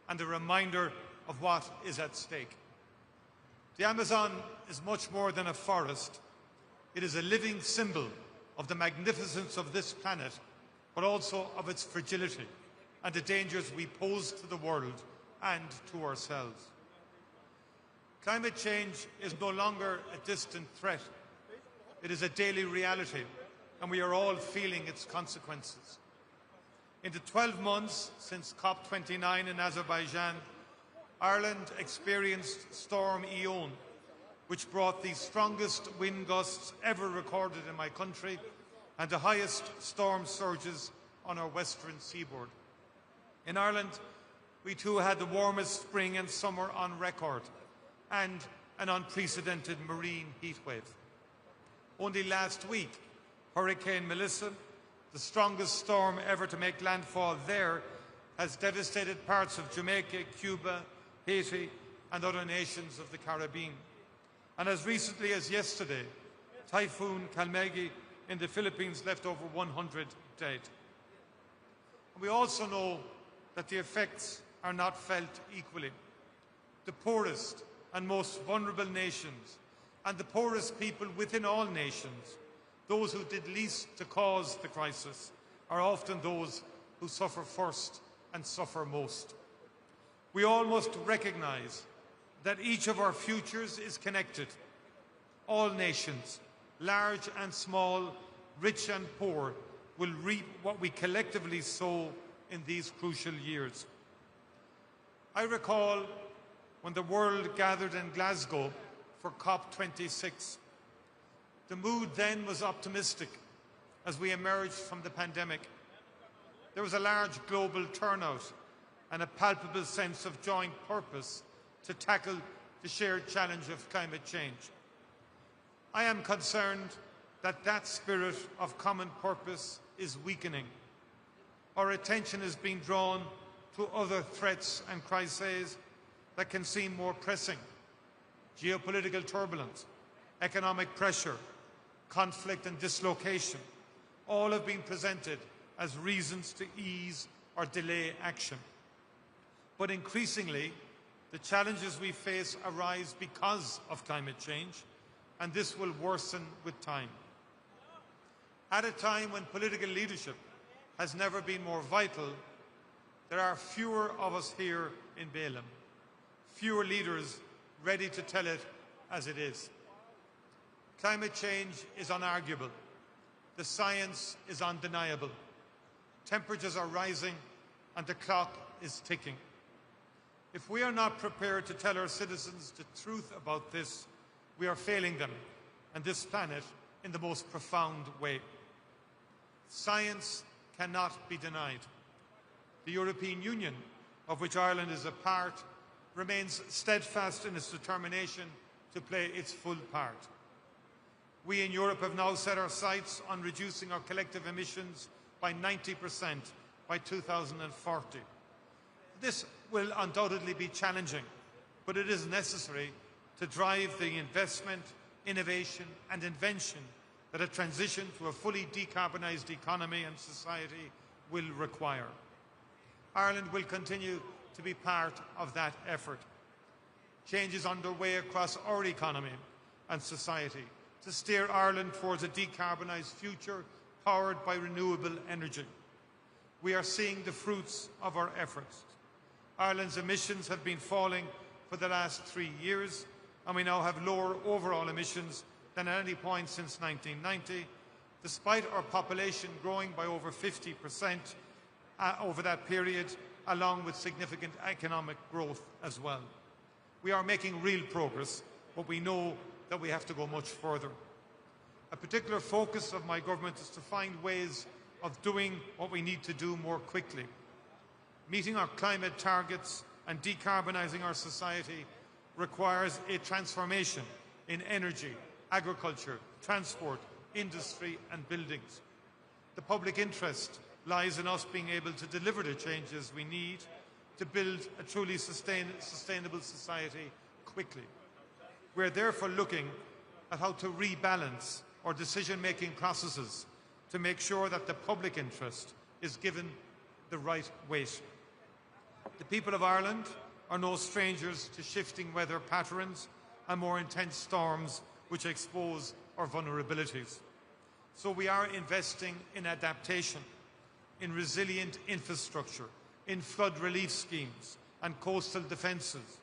and a reminder of what is at stake. The Amazon is much more than a forest. It is a living symbol of the magnificence of this planet, but also of its fragility and the dangers we pose to the world and to ourselves. Climate change is no longer a distant threat. It is a daily reality, and we are all feeling its consequences. In the 12 months since COP29 in Azerbaijan, Ireland experienced Storm Eowyn, which brought the strongest wind gusts ever recorded in my country and the highest storm surges on our western seaboard. In Ireland, we too had the warmest spring and summer on record and an unprecedented marine heatwave. Only last week, Hurricane Melissa, the strongest storm ever to make landfall there, has devastated parts of Jamaica, Cuba, Haiti, and other nations of the Caribbean. And as recently as yesterday, Typhoon Kalmegi in the Philippines left over 100 dead. And we also know that the effects are not felt equally. The poorest and most vulnerable nations, and the poorest people within all nations, those who did least to cause the crisis, are often those who suffer first and suffer most. We all must recognise that each of our futures is connected. All nations, large and small, rich and poor, will reap what we collectively sow in these crucial years. I recall when the world gathered in Glasgow for COP26. The mood then was optimistic as we emerged from the pandemic. There was a large global turnout and a palpable sense of joint purpose to tackle the shared challenge of climate change. I am concerned that that spirit of common purpose is weakening. Our attention is being drawn to other threats and crises that can seem more pressing. Geopolitical turbulence, economic pressure, conflict and dislocation, all have been presented as reasons to ease or delay action. But increasingly, the challenges we face arise because of climate change, and this will worsen with time. At a time when political leadership has never been more vital, there are fewer of us here in Belém, fewer leaders ready to tell it as it is. Climate change is unarguable. The science is undeniable. Temperatures are rising and the clock is ticking. If we are not prepared to tell our citizens the truth about this, we are failing them and this planet in the most profound way. Science cannot be denied. The European Union, of which Ireland is a part, remains steadfast in its determination to play its full part. We in Europe have now set our sights on reducing our collective emissions by 90% by 2040. This will undoubtedly be challenging, but it is necessary to drive the investment, innovation and invention that a transition to a fully decarbonised economy and society will require. Ireland will continue to be part of that effort. Change is underway across our economy and society to steer Ireland towards a decarbonised future powered by renewable energy. We are seeing the fruits of our efforts. Ireland's emissions have been falling for the last 3 years, and we now have lower overall emissions than at any point since 1990, despite our population growing by over 50% over that period, along with significant economic growth as well. We are making real progress, but we know that we have to go much further. A particular focus of my government is to find ways of doing what we need to do more quickly. Meeting our climate targets and decarbonising our society requires a transformation in energy, agriculture, transport, industry and buildings. The public interest lies in us being able to deliver the changes we need to build a truly sustainable society quickly. We are therefore looking at how to rebalance our decision-making processes to make sure that the public interest is given the right weight. The people of Ireland are no strangers to shifting weather patterns and more intense storms which expose our vulnerabilities. So we are investing in adaptation, in resilient infrastructure, in flood relief schemes and coastal defences,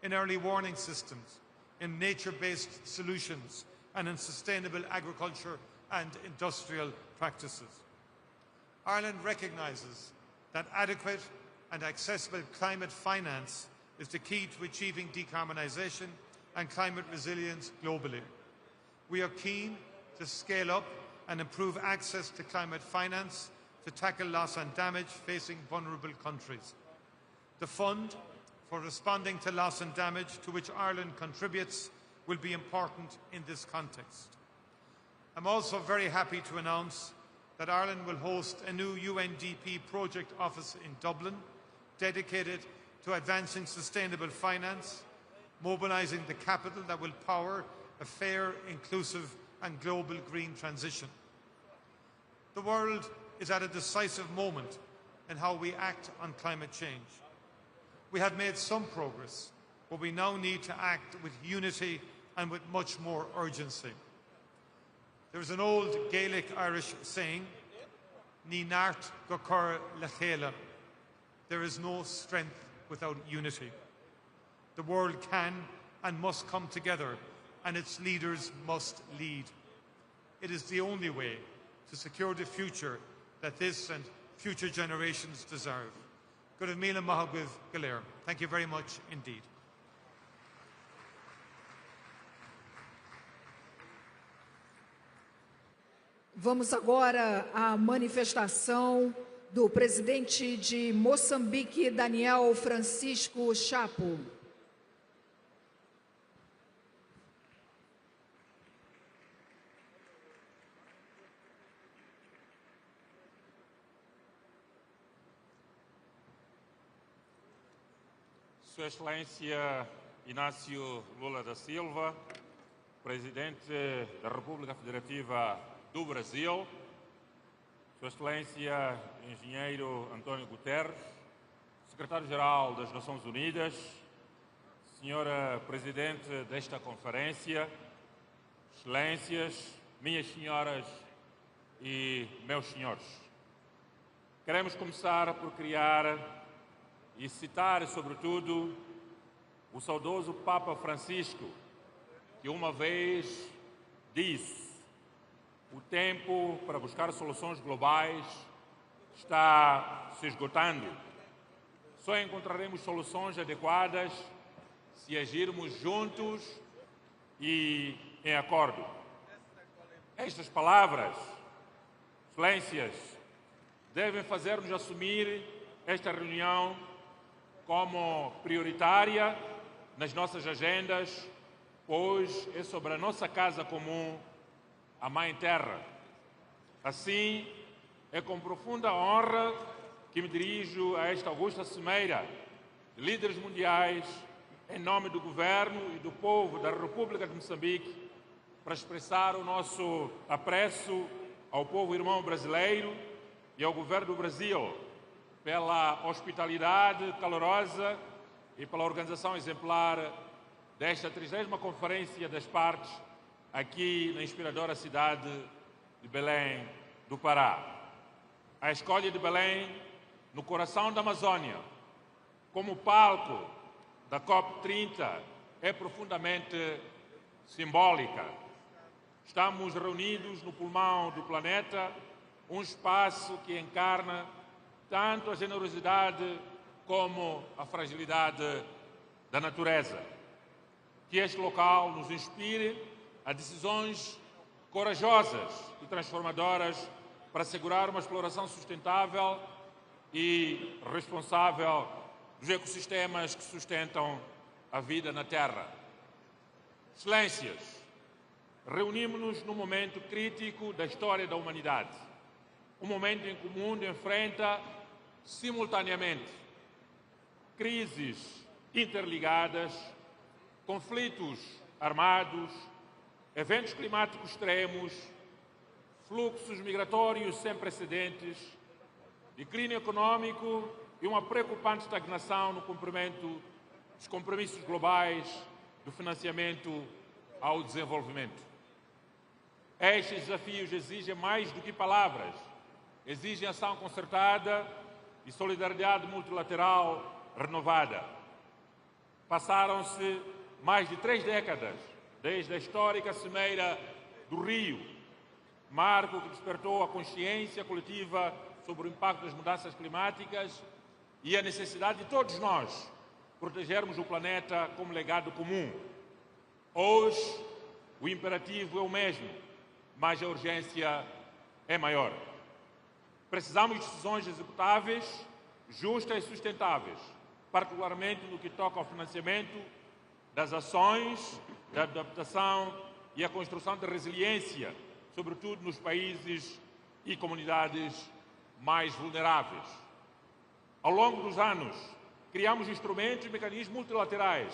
in early warning systems, in nature-based solutions and in sustainable agriculture and industrial practices. Ireland recognises that adequate and accessible climate finance is the key to achieving decarbonisation and climate resilience globally. We are keen to scale up and improve access to climate finance to tackle loss and damage facing vulnerable countries. The fund for responding to loss and damage to which Ireland contributes will be important in this context. I'm also very happy to announce that Ireland will host a new UNDP project office in Dublin dedicated to advancing sustainable finance, mobilising the capital that will power a fair, inclusive and global green transition. The world is at a decisive moment in how we act on climate change. We have made some progress, but we now need to act with unity and with much more urgency. There is an old Gaelic Irish saying, Ní nart go cur le chéile. There is no strength without unity. The world can and must come together, and its leaders must lead. It is the only way to secure the future that this and future generations deserve. Good of Míle Mahagwith Galir. Thank you very much indeed. Vamos agora à manifestação do presidente de Moçambique, Daniel Francisco Chapo. Sua Excelência Inácio Lula da Silva, Presidente da República Federativa do Brasil, Sua Excelência Engenheiro António Guterres, Secretário-Geral das Nações Unidas, Senhora Presidente desta Conferência, Excelências, minhas senhoras e meus senhores. Queremos começar por criar e citar, sobretudo, o saudoso Papa Francisco, que uma vez disse: o tempo para buscar soluções globais está se esgotando. Só encontraremos soluções adequadas se agirmos juntos e em acordo. Estas palavras, excelências, devem fazer-nos assumir esta reunião como prioritária nas nossas agendas, pois é sobre a nossa casa comum, a Mãe Terra. Assim, é com profunda honra que me dirijo a esta augusta cimeira de líderes mundiais, em nome do Governo e do povo da República de Moçambique, para expressar o nosso apreço ao povo irmão brasileiro e ao Governo do Brasil pela hospitalidade calorosa e pela organização exemplar desta 30ª Conferência das Partes aqui na inspiradora cidade de Belém do Pará. A escolha de Belém, no coração da Amazônia, como palco da COP30 é profundamente simbólica. Estamos reunidos no pulmão do planeta, um espaço que encarna tanto a generosidade como a fragilidade da natureza. Que este local nos inspire a decisões corajosas e transformadoras para assegurar uma exploração sustentável e responsável dos ecossistemas que sustentam a vida na Terra. Excelências, reunimos-nos num momento crítico da história da humanidade, um momento em que o mundo enfrenta simultaneamente crises interligadas, conflitos armados, eventos climáticos extremos, fluxos migratórios sem precedentes, declínio econômico e uma preocupante estagnação no cumprimento dos compromissos globais do financiamento ao desenvolvimento. Estes desafios exigem mais do que palavras, exigem ação concertada e solidariedade multilateral renovada. Passaram-se mais de 3 décadas desde a histórica Cimeira do Rio, marco que despertou a consciência coletiva sobre o impacto das mudanças climáticas e a necessidade de todos nós protegermos o planeta como legado comum. Hoje, o imperativo é o mesmo, mas a urgência é maior. Precisamos de decisões executáveis, justas e sustentáveis, particularmente no que toca ao financiamento das ações de adaptação e a construção de resiliência, sobretudo nos países e comunidades mais vulneráveis. Ao longo dos anos, criamos instrumentos e mecanismos multilaterais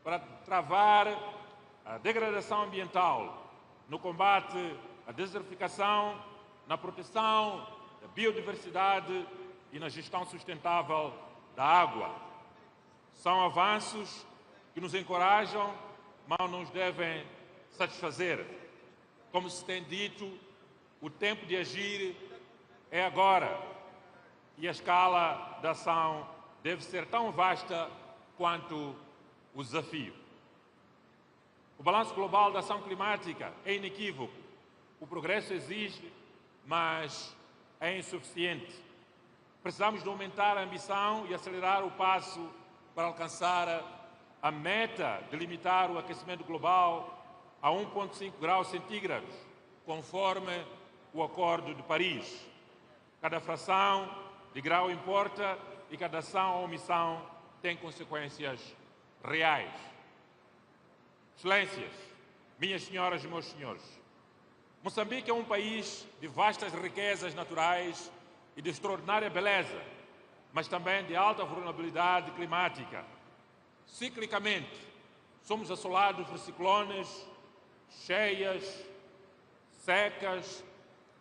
para travar a degradação ambiental, no combate à desertificação, na proteção da biodiversidade e na gestão sustentável da água. São avanços que nos encorajam, mas não nos devem satisfazer. Como se tem dito, o tempo de agir é agora e a escala da ação deve ser tão vasta quanto o desafio. O balanço global da ação climática é inequívoco. O progresso existe, mas é insuficiente. Precisamos de aumentar a ambição e acelerar o passo para alcançar a meta de limitar o aquecimento global a 1,5 graus centígrados, conforme o Acordo de Paris. Cada fração de grau importa e cada ação ou omissão tem consequências reais. Excelências, minhas senhoras e meus senhores, Moçambique é um país de vastas riquezas naturais e de extraordinária beleza, mas também de alta vulnerabilidade climática. Ciclicamente, somos assolados por ciclones, cheias, secas,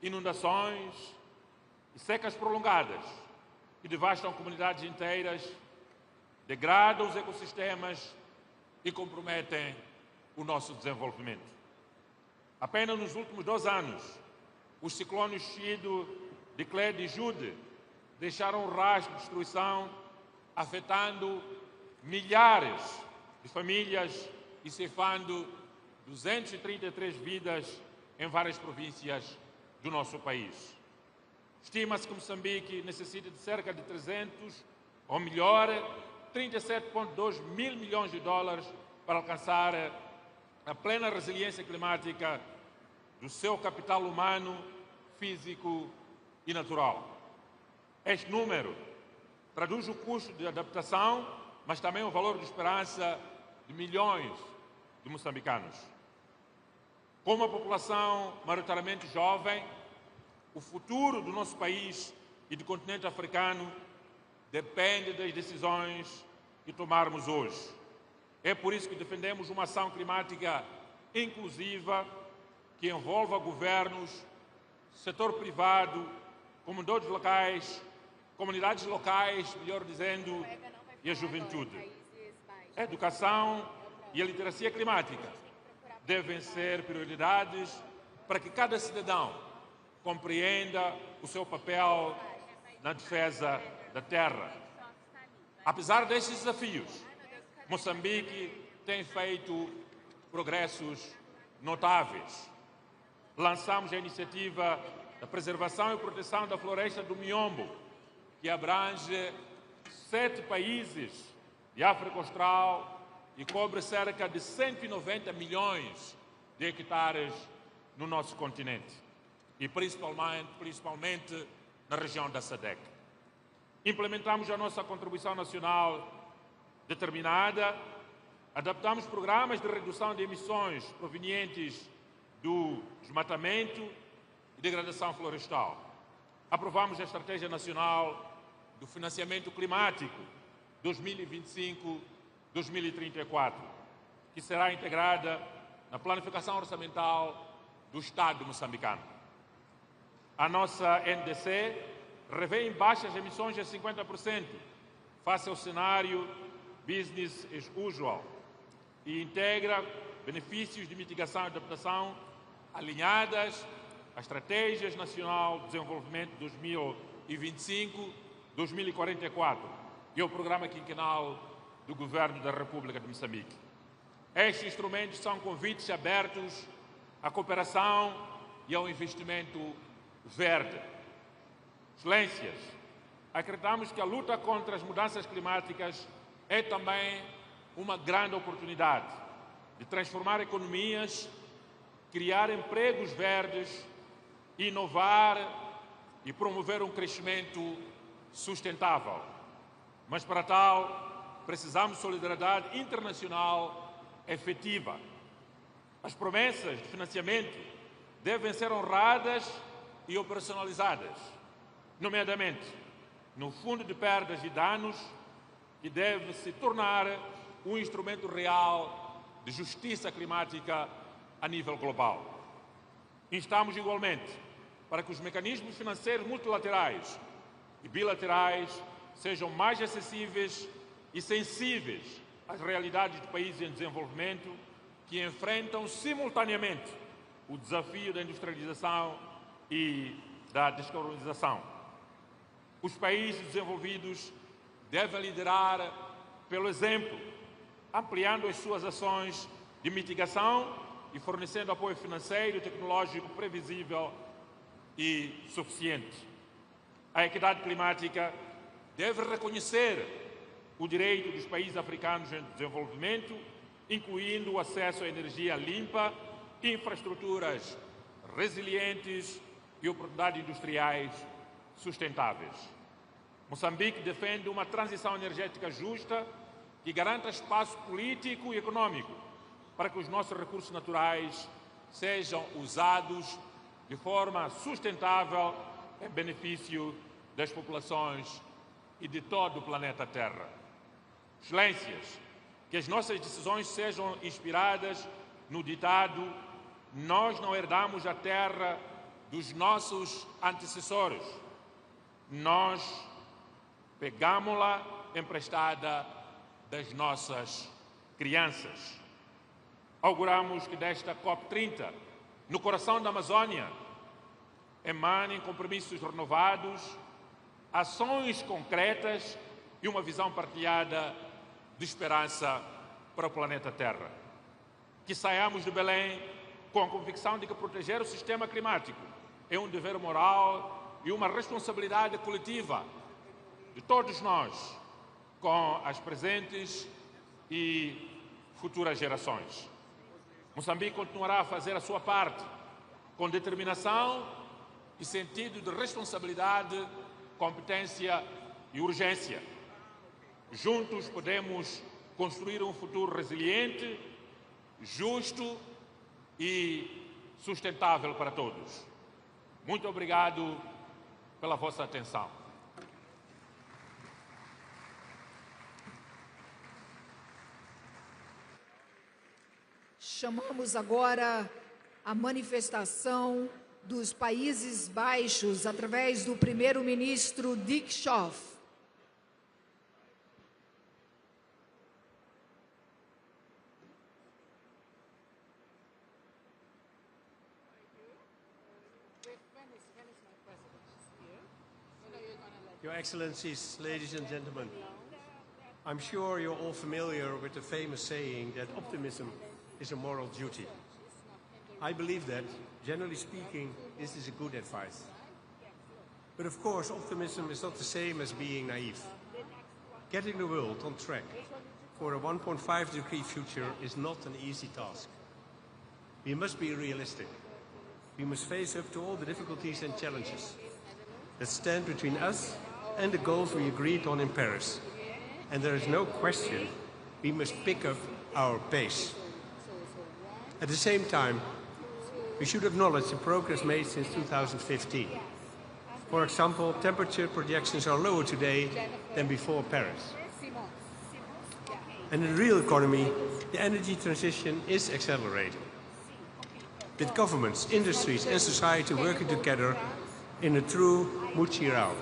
inundações e secas prolongadas que devastam comunidades inteiras, degradam os ecossistemas e comprometem o nosso desenvolvimento. Apenas nos últimos 2 anos, os ciclones Chido, Decled e Jude deixaram um rastro de destruição, afetando milhares de famílias e ceifando 233 vidas em várias províncias do nosso país. Estima-se que Moçambique necessita de cerca de 300, ou melhor, 37,2 mil milhões de dólares para alcançar a plena resiliência climática do seu capital humano, físico e natural. Este número traduz o custo de adaptação, mas também o valor de esperança de milhões de moçambicanos. Com uma população maioritariamente jovem, o futuro do nosso país e do continente africano depende das decisões que tomarmos hoje. É por isso que defendemos uma ação climática inclusiva que envolva governos, setor privado, comunidades locais, melhor dizendo, e a juventude. A educação e a literacia climática devem ser prioridades para que cada cidadão compreenda o seu papel na defesa da terra. Apesar destes desafios, Moçambique tem feito progressos notáveis. Lançamos a iniciativa da preservação e proteção da floresta do Miombo, que abrange 7 países de África Austral e cobre cerca de 190 milhões de hectares no nosso continente, e principalmente na região da SADC. Implementamos a nossa contribuição nacional determinada, adaptamos programas de redução de emissões provenientes do desmatamento e degradação florestal. Aprovamos a Estratégia Nacional do Financiamento Climático 2025-2034, que será integrada na planificação orçamental do Estado moçambicano. A nossa NDC revê em baixas emissões de 50% face ao cenário business as usual e integra benefícios de mitigação e adaptação alinhadas à Estratégia Nacional de Desenvolvimento 2025-2044 e ao Programa Quinquenal do Governo da República de Moçambique. Estes instrumentos são convites abertos à cooperação e ao investimento verde. Excelências, acreditamos que a luta contra as mudanças climáticas é também uma grande oportunidade de transformar economias, criar empregos verdes, inovar e promover um crescimento sustentável. Mas para tal, precisamos de solidariedade internacional efetiva. As promessas de financiamento devem ser honradas e operacionalizadas, nomeadamente no Fundo de Perdas e Danos, que deve se tornar um instrumento real de justiça climática a nível global. Instamos igualmente para que os mecanismos financeiros multilaterais e bilaterais sejam mais acessíveis e sensíveis às realidades de países em desenvolvimento que enfrentam simultaneamente o desafio da industrialização e da descarbonização. Os países desenvolvidos devem liderar pelo exemplo, ampliando as suas ações de mitigação e fornecendo apoio financeiro e tecnológico previsível e suficiente. A equidade climática deve reconhecer o direito dos países africanos em desenvolvimento, incluindo o acesso à energia limpa, infraestruturas resilientes e oportunidades industriais sustentáveis. Moçambique defende uma transição energética justa que garanta espaço político e econômico para que os nossos recursos naturais sejam usados de forma sustentável em benefício das populações e de todo o planeta Terra. Excelências, que as nossas decisões sejam inspiradas no ditado: nós não herdamos a terra dos nossos antecessores, nós pegamos-la emprestada das nossas crianças. Auguramos que desta COP30, no coração da Amazônia, emanem compromissos renovados, ações concretas e uma visão partilhada de esperança para o planeta Terra. que saiamos de Belém com a convicção de que proteger o sistema climático é um dever moral e uma responsabilidade coletiva de todos nós com as presentes e futuras gerações. Moçambique continuará a fazer a sua parte com determinação e sentido de responsabilidade, competência e urgência. Juntos podemos construir um futuro resiliente, justo e sustentável para todos. Muito obrigado pela vossa atenção. Chamamos agora a manifestação dos Países Baixos através do primeiro-ministro Dick Schoof. Your Excellencies, ladies and gentlemen, I'm sure you're all familiar with the famous saying that optimism is a moral duty. I believe that, generally speaking, this is a good advice. But of course, optimism is not the same as being naive. Getting the world on track for a 1.5-degree future is not an easy task. We must be realistic. We must face up to all the difficulties and challenges that stand between us and the goals we agreed on in Paris. And there is no question we must pick up our pace. At the same time, we should acknowledge the progress made since 2015. For example, temperature projections are lower today than before Paris. And in the real economy, the energy transition is accelerating. With governments, industries and society working together in a true Muchirao,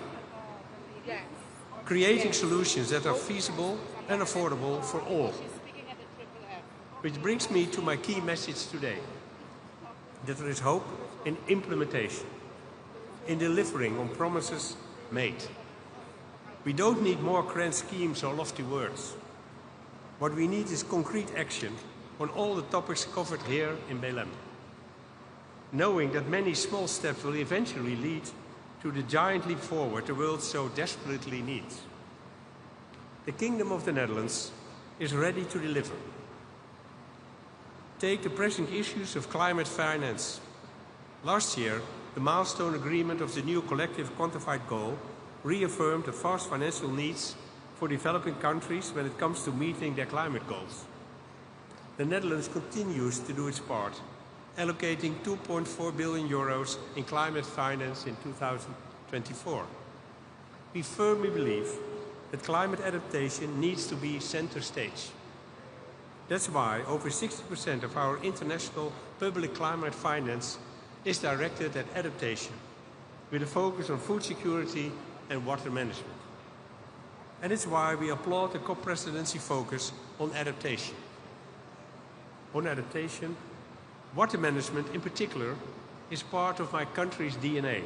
creating solutions that are feasible and affordable for all. Which brings me to my key message today, that there is hope in implementation, in delivering on promises made. We don't need more grand schemes or lofty words. What we need is concrete action on all the topics covered here in BELEM, knowing that many small steps will eventually lead to the giant leap forward the world so desperately needs. The Kingdom of the Netherlands is ready to deliver. Take the pressing issues of climate finance. Last year, the milestone agreement of the new collective quantified goal reaffirmed the vast financial needs for developing countries when it comes to meeting their climate goals. The Netherlands continues to do its part, allocating 2.4 billion euros in climate finance in 2024. We firmly believe that climate adaptation needs to be center stage. That's why over 60% of our international public climate finance is directed at adaptation, with a focus on food security and water management. And it's why we applaud the COP presidency focus on adaptation. On adaptation, water management in particular is part of my country's DNA.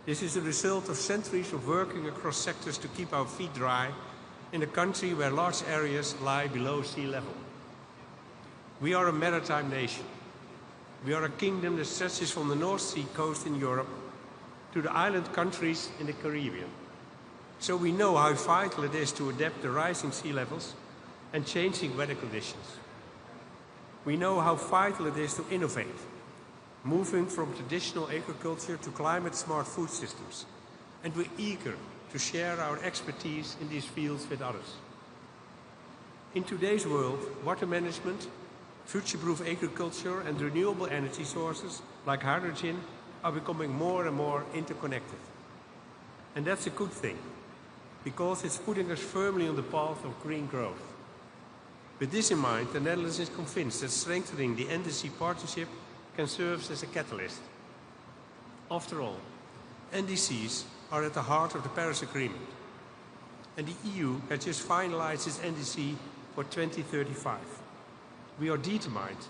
This is the result of centuries of working across sectors to keep our feet dry in a country where large areas lie below sea level. We are a maritime nation. We are a kingdom that stretches from the North Sea coast in Europe to the island countries in the Caribbean. So we know how vital it is to adapt to rising sea levels and changing weather conditions. We know how vital it is to innovate, moving from traditional agriculture to climate-smart food systems, and we're eager to share our expertise in these fields with others. In today's world, water management, future-proof agriculture and renewable energy sources like hydrogen are becoming more and more interconnected. And that's a good thing, because it's putting us firmly on the path of green growth. With this in mind, the Netherlands is convinced that strengthening the NDC partnership can serve as a catalyst. After all, NDCs are at the heart of the Paris Agreement, and the EU has just finalized its NDC for 2035. We are determined,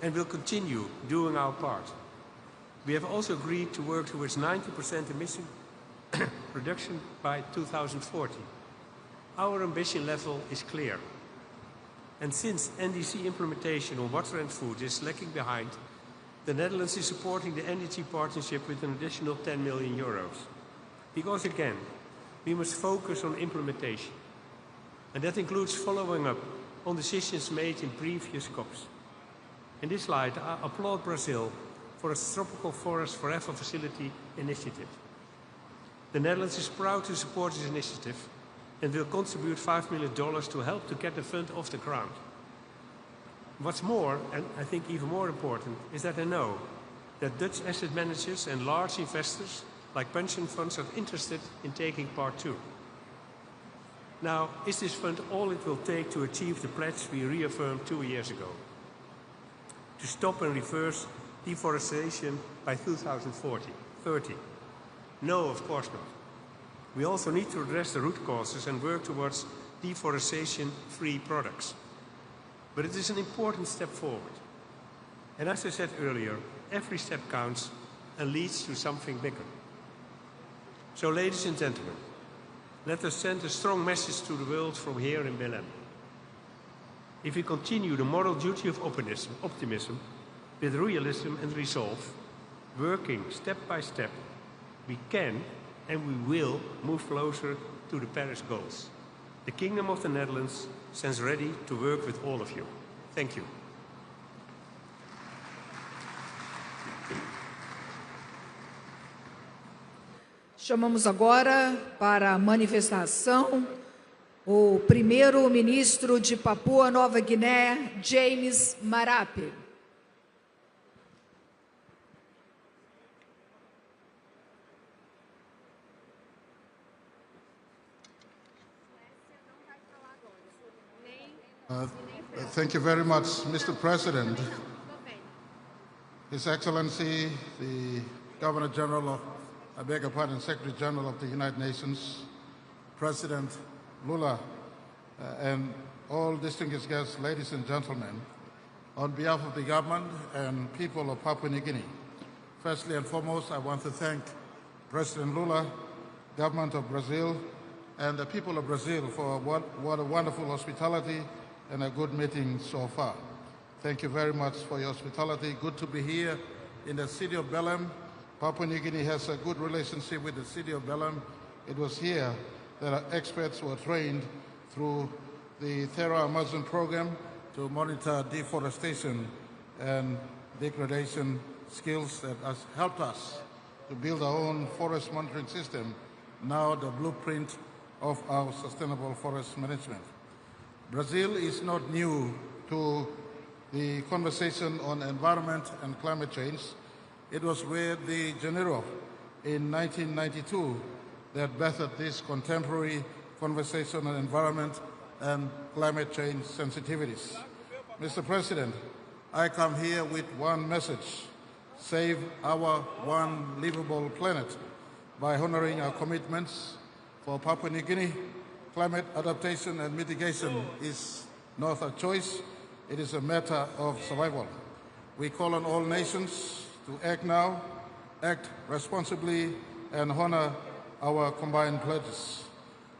and will continue doing our part. We have also agreed to work towards 90% emission reduction by 2040. Our ambition level is clear. And since NDC implementation on water and food is lagging behind, the Netherlands is supporting the Energy Partnership with an additional 10 million euros. Because again, we must focus on implementation. And that includes following up on decisions made in previous COPs. In this light, I applaud Brazil for its Tropical Forest Forever Facility initiative. The Netherlands is proud to support this initiative and will contribute $5 million to help to get the fund off the ground. What's more, and I think even more important, is that I know that Dutch asset managers and large investors like pension funds are interested in taking part too. Now, is this fund all it will take to achieve the pledge we reaffirmed 2 years ago? To stop and reverse deforestation by 2030? No, of course not. We also need to address the root causes and work towards deforestation-free products. But it is an important step forward. And as I said earlier, every step counts and leads to something bigger. So, ladies and gentlemen, let us send a strong message to the world from here in Belém. If we continue the moral duty of optimism with realism and resolve, working step by step, we can and we will move closer to the Paris goals. The Kingdom of the Netherlands stands ready to work with all of you. Thank you. Chamamos agora para a manifestação o primeiro-ministro de Papua Nova Guiné, James Marape. Thank you very much, Mr. President. His Excellency, the Governor General of, Secretary General of the United Nations, President Lula, and all distinguished guests, ladies and gentlemen, on behalf of the government and people of Papua New Guinea, firstly and foremost, I want to thank President Lula, government of Brazil, and the people of Brazil for what a wonderful hospitality and a good meeting so far. Thank you very much for your hospitality. Good to be here in the city of Belém. Papua New Guinea has a good relationship with the city of Belém. It was here that our experts were trained through the Terra Amazon program to monitor deforestation and degradation skills that has helped us to build our own forest monitoring system, now the blueprint of our sustainable forest management. Brazil is not new to the conversation on environment and climate change. It was Rio de Janeiro in 1992 that birthed this contemporary conversation on environment and climate change sensitivities. Mr. President, I come here with one message: save our one livable planet by honoring our commitments for Papua New Guinea. Climate adaptation and mitigation is not a choice, it is a matter of survival. We call on all nations to act now, act responsibly, and honor our combined pledges.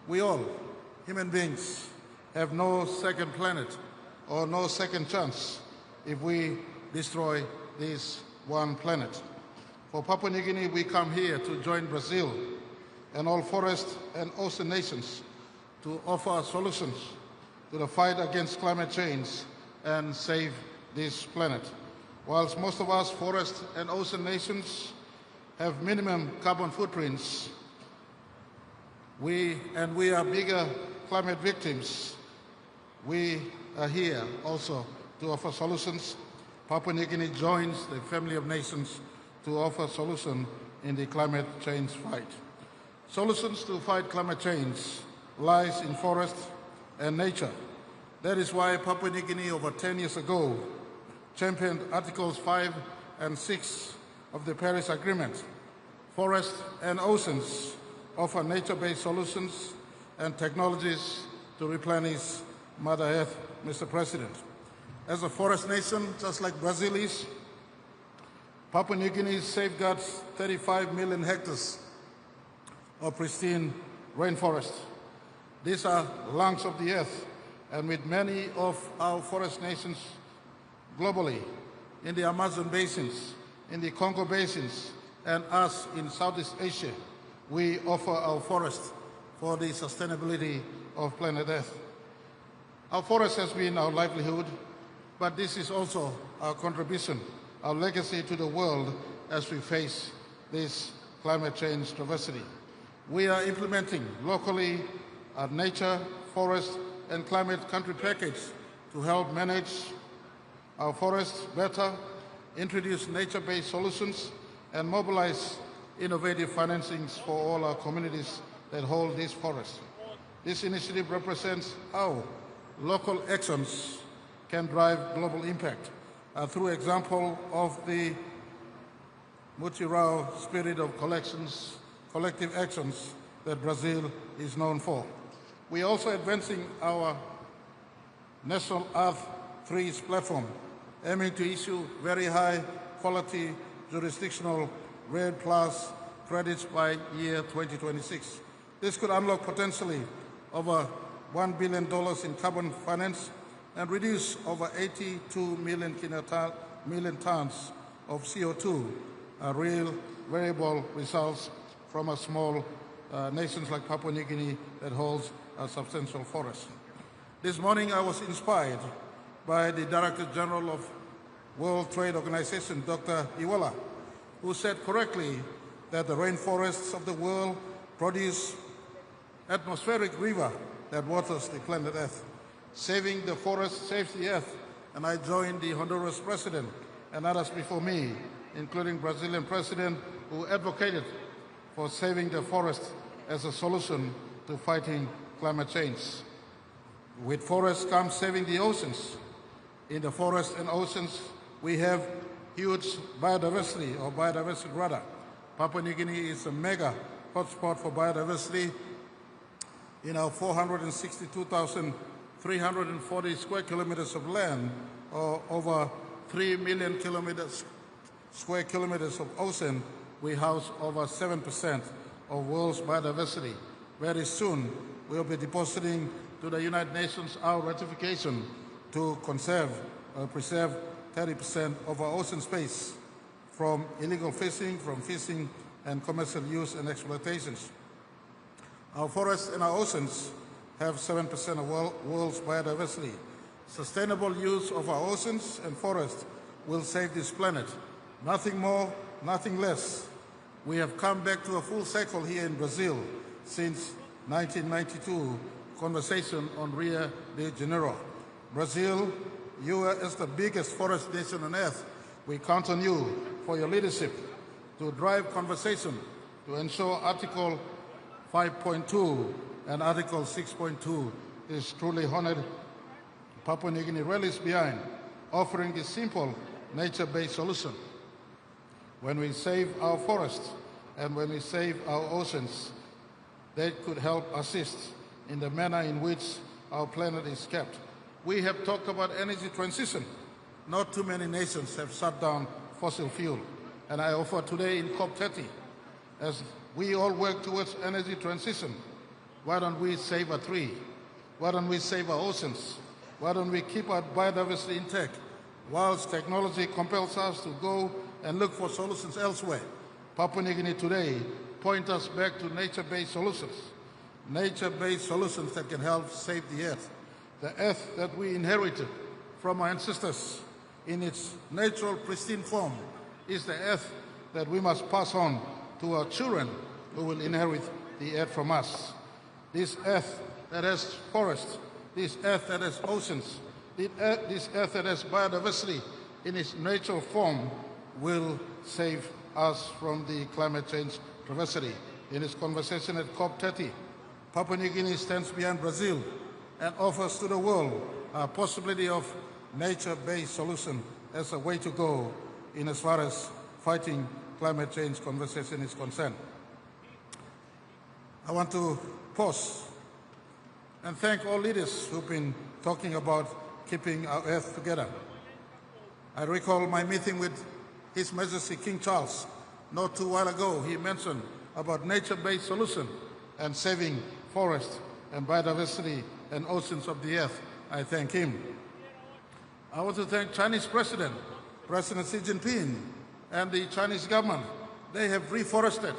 We all, human beings, have no second planet or no second chance if we destroy this one planet. For Papua New Guinea, we come here to join Brazil and all forest and ocean nations to offer solutions to the fight against climate change and save this planet. Whilst most of us forest and ocean nations have minimum carbon footprints, we are bigger climate victims. We are here also to offer solutions. Papua New Guinea joins the family of nations to offer solutions in the climate change fight. Solutions to fight climate change lies in forest and nature. That is why Papua New Guinea over 10 years ago championed Articles 5 and 6 of the Paris Agreement. Forests and oceans offer nature-based solutions and technologies to replenish Mother Earth, Mr. President. As a forest nation, just like Brazil is, Papua New Guinea safeguards 35 million hectares of pristine rainforest. These are lungs of the earth, and with many of our forest nations globally, in the Amazon basins, in the Congo basins, and us in Southeast Asia, we offer our forests for the sustainability of planet Earth. Our forest has been our livelihood, but this is also our contribution, our legacy to the world as we face this climate change diversity. We are implementing locally our nature, forest, and climate country package to help manage our forests better, introduce nature-based solutions, and mobilize innovative financings for all our communities that hold these forests. This initiative represents how local actions can drive global impact through example of the Mutirao spirit of collective actions that Brazil is known for. We are also advancing our National Earth Trees platform, aiming to issue very high quality jurisdictional REDD+ credits by year 2026. This could unlock potentially over $1 billion in carbon finance and reduce over 82 million tons of CO2, real variable results from a small nations like Papua New Guinea that holds a substantial forest. This morning I was inspired by the Director General of World Trade Organization, Dr. Iwala, who said correctly that the rainforests of the world produce atmospheric river that waters the planet Earth. Saving the forest saves the Earth, and I joined the Honduras President and others before me, including Brazilian President, who advocated for saving the forest as a solution to fighting climate change. With forests comes saving the oceans. In the forests and oceans, we have huge biodiversity, or biodiversity rather. Papua New Guinea is a mega hotspot for biodiversity. In our 462,340 square kilometers of land, or over 3 million square kilometers of ocean, we house over 7% of world's biodiversity. Very soon, we'll be depositing to the United Nations our ratification to preserve 30% of our ocean space from illegal fishing, from fishing and commercial use and exploitations. Our forests and our oceans have 7% of world's biodiversity. Sustainable use of our oceans and forests will save this planet. Nothing more, nothing less. We have come back to a full cycle here in Brazil since 1992 conversation on Rio de Janeiro. Brazil, you as the biggest forest nation on earth, we count on you for your leadership to drive conversation to ensure Article 5.2 and Article 6.2 is truly honored. Papua New Guinea rallies behind offering this simple nature-based solution. When we save our forests and when we save our oceans, they could help assist in the manner in which our planet is kept. We have talked about energy transition. Not too many nations have shut down fossil fuel. And I offer today in COP30, as we all work towards energy transition, why don't we save a tree? Why don't we save our oceans? Why don't we keep our biodiversity intact? Whilst technology compels us to go and look for solutions elsewhere, Papua New Guinea today point us back to nature-based solutions. Nature-based solutions that can help save the earth. The earth that we inherited from our ancestors in its natural pristine form is the earth that we must pass on to our children who will inherit the earth from us. This earth that has forests, this earth that has oceans, this earth that has biodiversity in its natural form will save us from the climate change diversity. In its conversation at COP30, Papua New Guinea stands behind Brazil and offers to the world a possibility of nature-based solution as a way to go in as far as fighting climate change conversation is concerned. I want to pause and thank all leaders who've been talking about keeping our earth together. I recall my meeting with His Majesty King Charles not too while ago. He mentioned about nature-based solution and saving forests and biodiversity and oceans of the earth I thank him. I want to thank Chinese President Xi Jinping, and the Chinese government. They have reforested.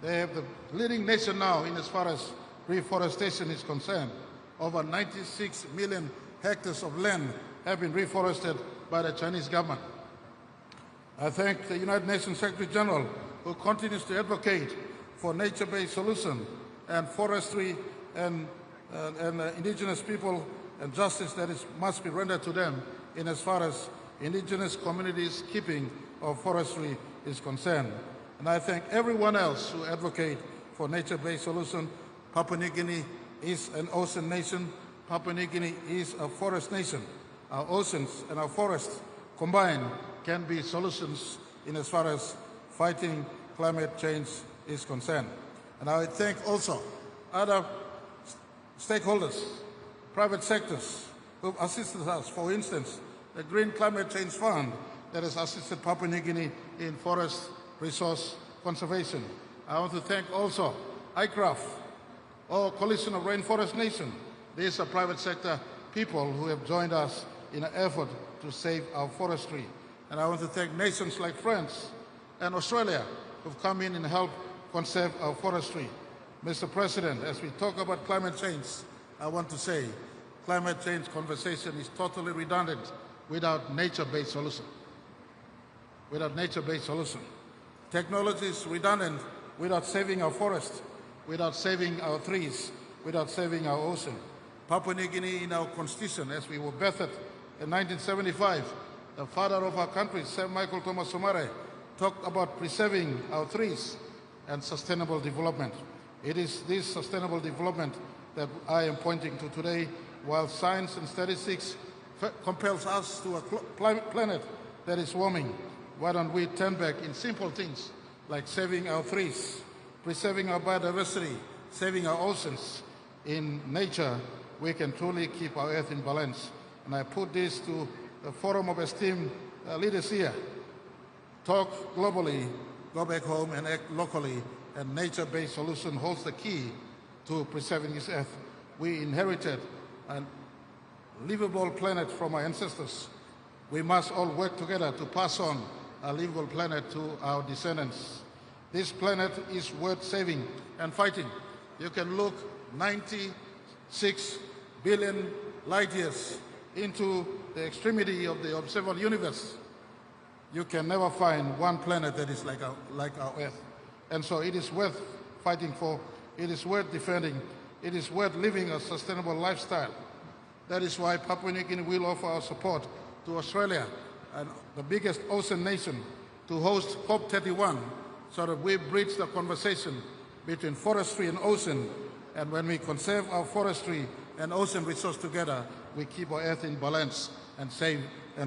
They have the leading nation now in as far as reforestation is concerned. Over 96 million hectares of land have been reforested by the Chinese government. I thank the United Nations Secretary General, who continues to advocate for nature-based solutions and forestry and indigenous people, and justice that must be rendered to them in as far as indigenous communities' keeping of forestry is concerned. And I thank everyone else who advocate for nature-based solutions. Papua New Guinea is an ocean nation. Papua New Guinea is a forest nation. Our oceans and our forests combined can be solutions in as far as fighting climate change is concerned. And I thank also other stakeholders, private sectors, who have assisted us. For instance, the Green Climate Change Fund that has assisted Papua New Guinea in forest resource conservation. I want to thank also ICRAF, or Coalition of Rainforest Nations. These are private sector people who have joined us in an effort to save our forestry. And I want to thank nations like France and Australia who've come in and helped conserve our forestry. Mr. President, as we talk about climate change, I want to say climate change conversation is totally redundant without nature-based solution. Without nature-based solution. Technology is redundant without saving our forests, without saving our trees, without saving our ocean. Papua New Guinea, in our constitution, as we were birthed in 1975, the father of our country, Sir Michael Thomas Somare, talked about preserving our trees and sustainable development. It is this sustainable development that I am pointing to today, while science and statistics compels us to a planet that is warming. Why don't we turn back in simple things like saving our trees, preserving our biodiversity, saving our oceans. In nature, we can truly keep our earth in balance. And I put this to the forum of esteemed leaders here. Talk globally, go back home and act locally, and nature-based solution holds the key to preserving this earth. We inherited a livable planet from our ancestors. We must all work together to pass on a livable planet to our descendants. This planet is worth saving and fighting. You can look 96 billion light years into the extremity of the observable universe. You can never find one planet that is like our Earth. And so it is worth fighting for, it is worth defending, it is worth living a sustainable lifestyle. That is why Papua New Guinea will offer our support to Australia, and the biggest ocean nation, to host COP31, so that we bridge the conversation between forestry and ocean. And when we conserve our forestry and ocean resource together, we keep our earth in balance and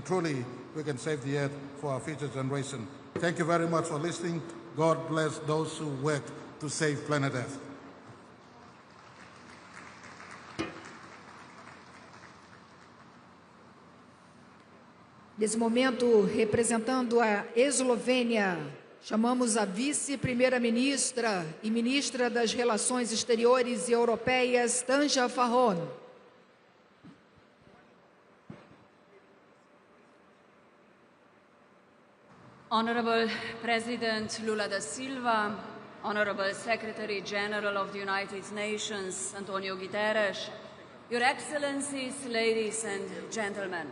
truly we can save the earth for our future generation. Thank you very much for listening. God bless those who work to save planet Earth. Nesse momento, representando a Eslovênia, chamamos a vice-primeira-ministra e ministra das Relações Exteriores e Europeias, Tanja Fajon. Honorable President Lula da Silva, Honorable Secretary General of the United Nations, Antonio Guterres, Your Excellencies, ladies and gentlemen,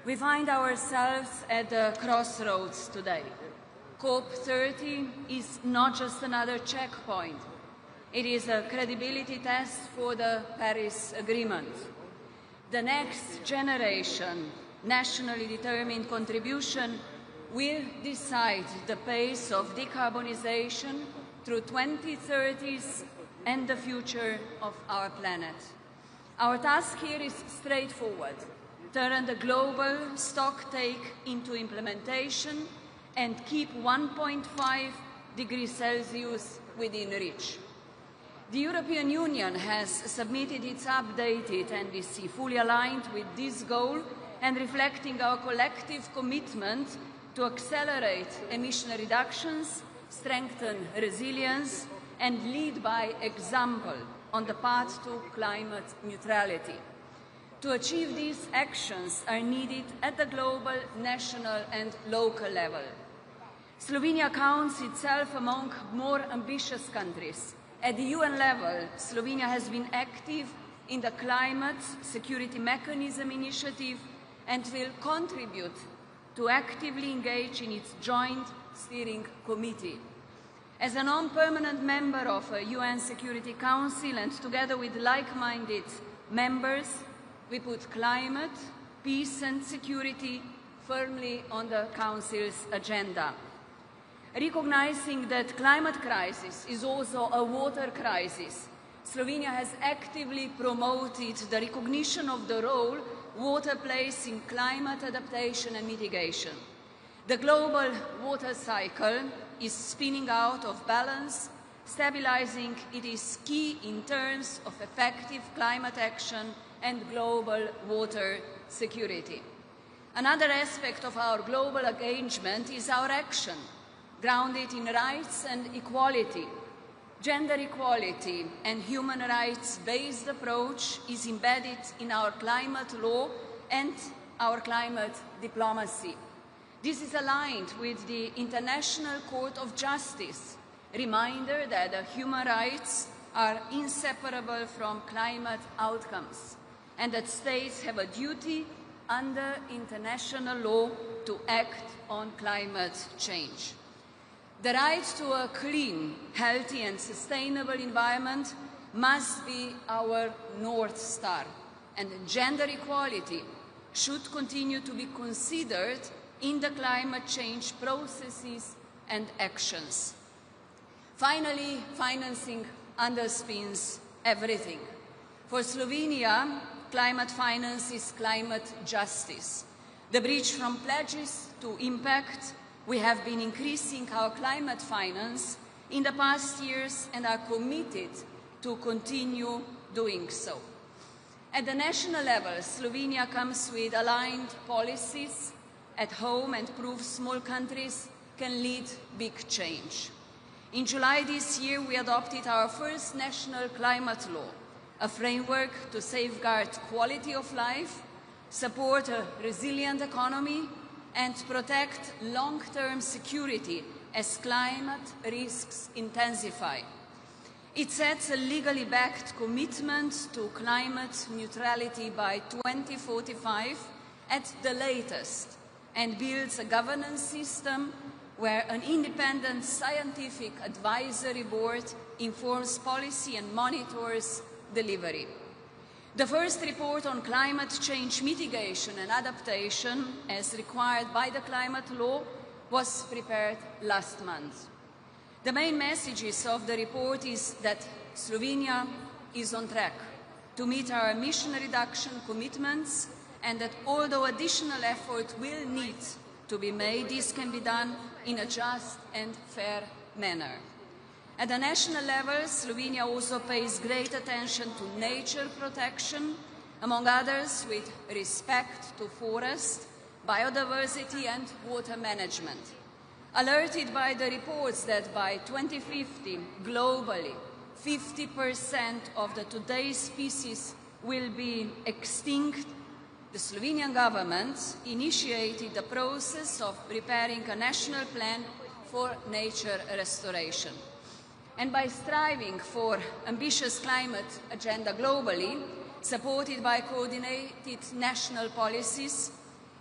we find ourselves at the crossroads today. COP30 is not just another checkpoint. It is a credibility test for the Paris Agreement. The next generation, nationally determined contribution will decide the pace of decarbonization through 2030s and the future of our planet. Our task here is straightforward: turn the global stocktake into implementation and keep 1.5 degrees Celsius within reach. The European Union has submitted its updated NDC, fully aligned with this goal and reflecting our collective commitment to accelerate emission reductions, strengthen resilience, and lead by example on the path to climate neutrality. To achieve these actions are needed at the global, national and local level. Slovenia counts itself among more ambitious countries. At the UN level, Slovenia has been active in the Climate Security Mechanism initiative and will contribute to actively engage in its joint steering committee. As a non-permanent member of a UN Security Council and together with like-minded members, we put climate, peace and security firmly on the Council's agenda. Recognizing that climate crisis is also a water crisis, Slovenia has actively promoted the recognition of the role water plays in climate adaptation and mitigation. The global water cycle is spinning out of balance. Stabilizing it is key in terms of effective climate action and global water security. Another aspect of our global engagement is our action, grounded in rights and equality. Gender equality and human rights-based approach is embedded in our climate law and our climate diplomacy. This is aligned with the International Court of Justice, reminder that human rights are inseparable from climate outcomes and that states have a duty under international law to act on climate change. The right to a clean, healthy and sustainable environment must be our North Star, and gender equality should continue to be considered in the climate change processes and actions. Finally, financing underpins everything. For Slovenia, climate finance is climate justice. The bridge from pledges to impact. We have been increasing our climate finance in the past years and are committed to continue doing so. At the national level, Slovenia comes with aligned policies at home and proves small countries can lead big change. In July this year, we adopted our first national climate law, a framework to safeguard quality of life, support a resilient economy, and protect long-term security as climate risks intensify. It sets a legally backed commitment to climate neutrality by 2045 at the latest and builds a governance system where an independent scientific advisory board informs policy and monitors delivery. The first report on climate change mitigation and adaptation, as required by the climate law, was prepared last month. The main messages of the report is that Slovenia is on track to meet our emission reduction commitments and that although additional effort will need to be made, this can be done in a just and fair manner. At the national level, Slovenia also pays great attention to nature protection, among others with respect to forest, biodiversity and water management. Alerted by the reports that by 2050, globally, 50% of the today's species will be extinct, the Slovenian government initiated the process of preparing a national plan for nature restoration. And by striving for ambitious climate agenda globally, supported by coordinated national policies,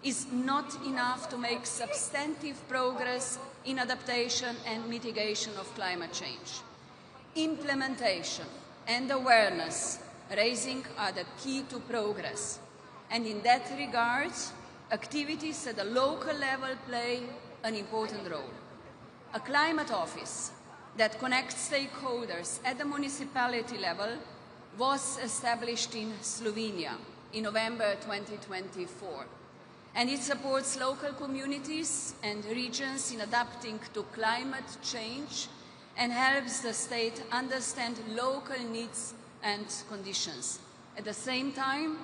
is not enough to make substantive progress in adaptation and mitigation of climate change. Implementation and awareness raising are the key to progress. And in that regard, activities at the local level play an important role. A climate office that connects stakeholders at the municipality level was established in Slovenia in November 2024. And it supports local communities and regions in adapting to climate change and helps the state understand local needs and conditions. At the same time,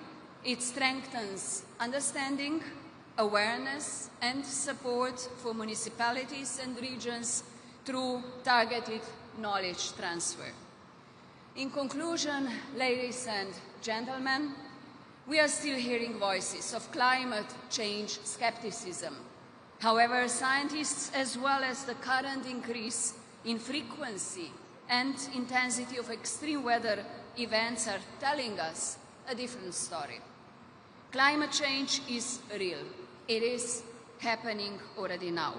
it strengthens understanding, awareness and support for municipalities and regions through targeted knowledge transfer. In conclusion, ladies and gentlemen, We are still hearing voices of climate change skepticism. However, scientists, as well as the current increase in frequency and intensity of extreme weather events, are telling us a different story. Climate change is real. It is happening already now.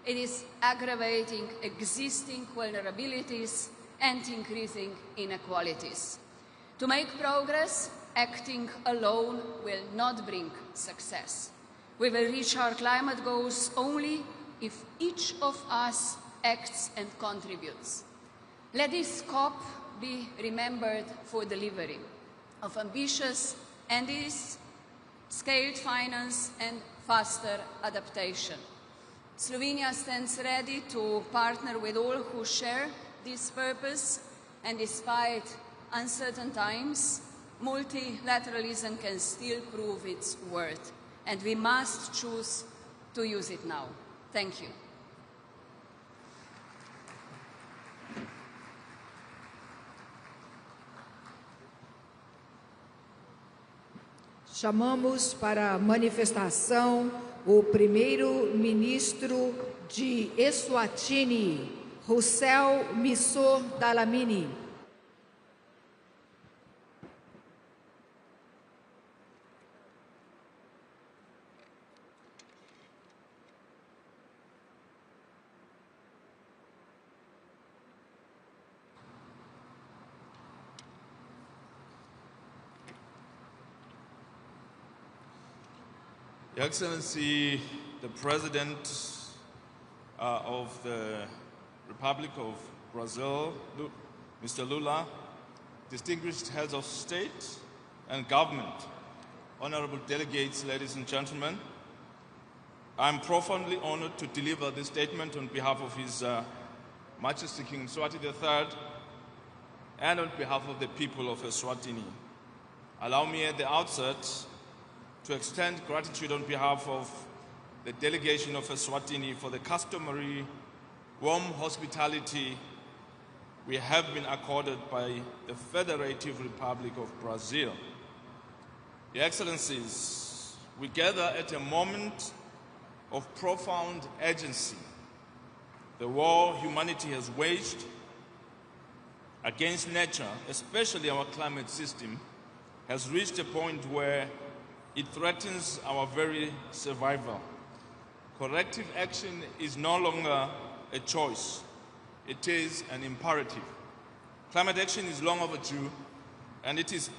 It is aggravating existing vulnerabilities and increasing inequalities. To make progress, acting alone will not bring success. We will reach our climate goals only if each of us acts and contributes. Let this COP be remembered for delivery of ambitious and scaled finance and faster adaptation. Slovenia stands ready to partner with all who share this purpose, and despite uncertain times, multilateralism can still prove its worth, and we must choose to use it now. Thank you. Chamamos para a manifestação o primeiro-ministro de Eswatini, Rousseau Missor Dlamini. Your Excellency, the President of the Republic of Brazil, Mr. Lula, distinguished heads of state and government, honorable delegates, ladies and gentlemen, I'm profoundly honored to deliver this statement on behalf of His Majesty King Mswati III and on behalf of the people of Eswatini. Allow me at the outset to extend gratitude on behalf of the delegation of Eswatini for the customary warm hospitality we have been accorded by the Federative Republic of Brazil. Your Excellencies, we gather at a moment of profound urgency. The war humanity has waged against nature, especially our climate system, has reached a point where it threatens our very survival. Corrective action is no longer a choice. It is an imperative. Climate action is long overdue, and its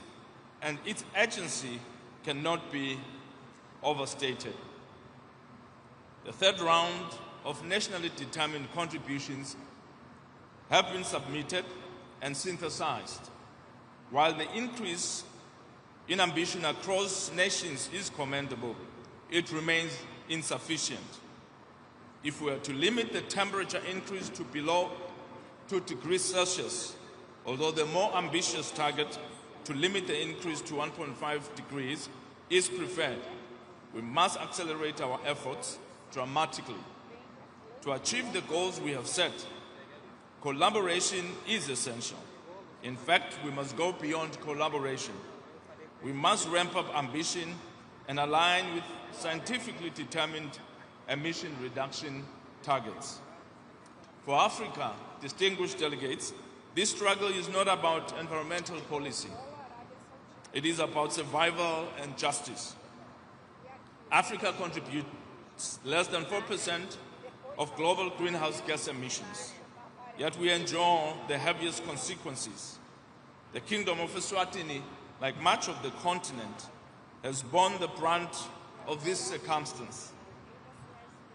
urgency cannot be overstated. The third round of nationally determined contributions have been submitted and synthesized. While the increase in ambition across nations is commendable, it remains insufficient. If we are to limit the temperature increase to below 2 degrees Celsius, although the more ambitious target to limit the increase to 1.5 degrees is preferred, we must accelerate our efforts dramatically. To achieve the goals we have set, collaboration is essential. In fact, we must go beyond collaboration. We must ramp up ambition and align with scientifically determined emission reduction targets. For Africa, distinguished delegates, this struggle is not about environmental policy. It is about survival and justice. Africa contributes less than 4% of global greenhouse gas emissions, yet we endure the heaviest consequences. The Kingdom of Eswatini, like much of the continent, has borne the brunt of this circumstance.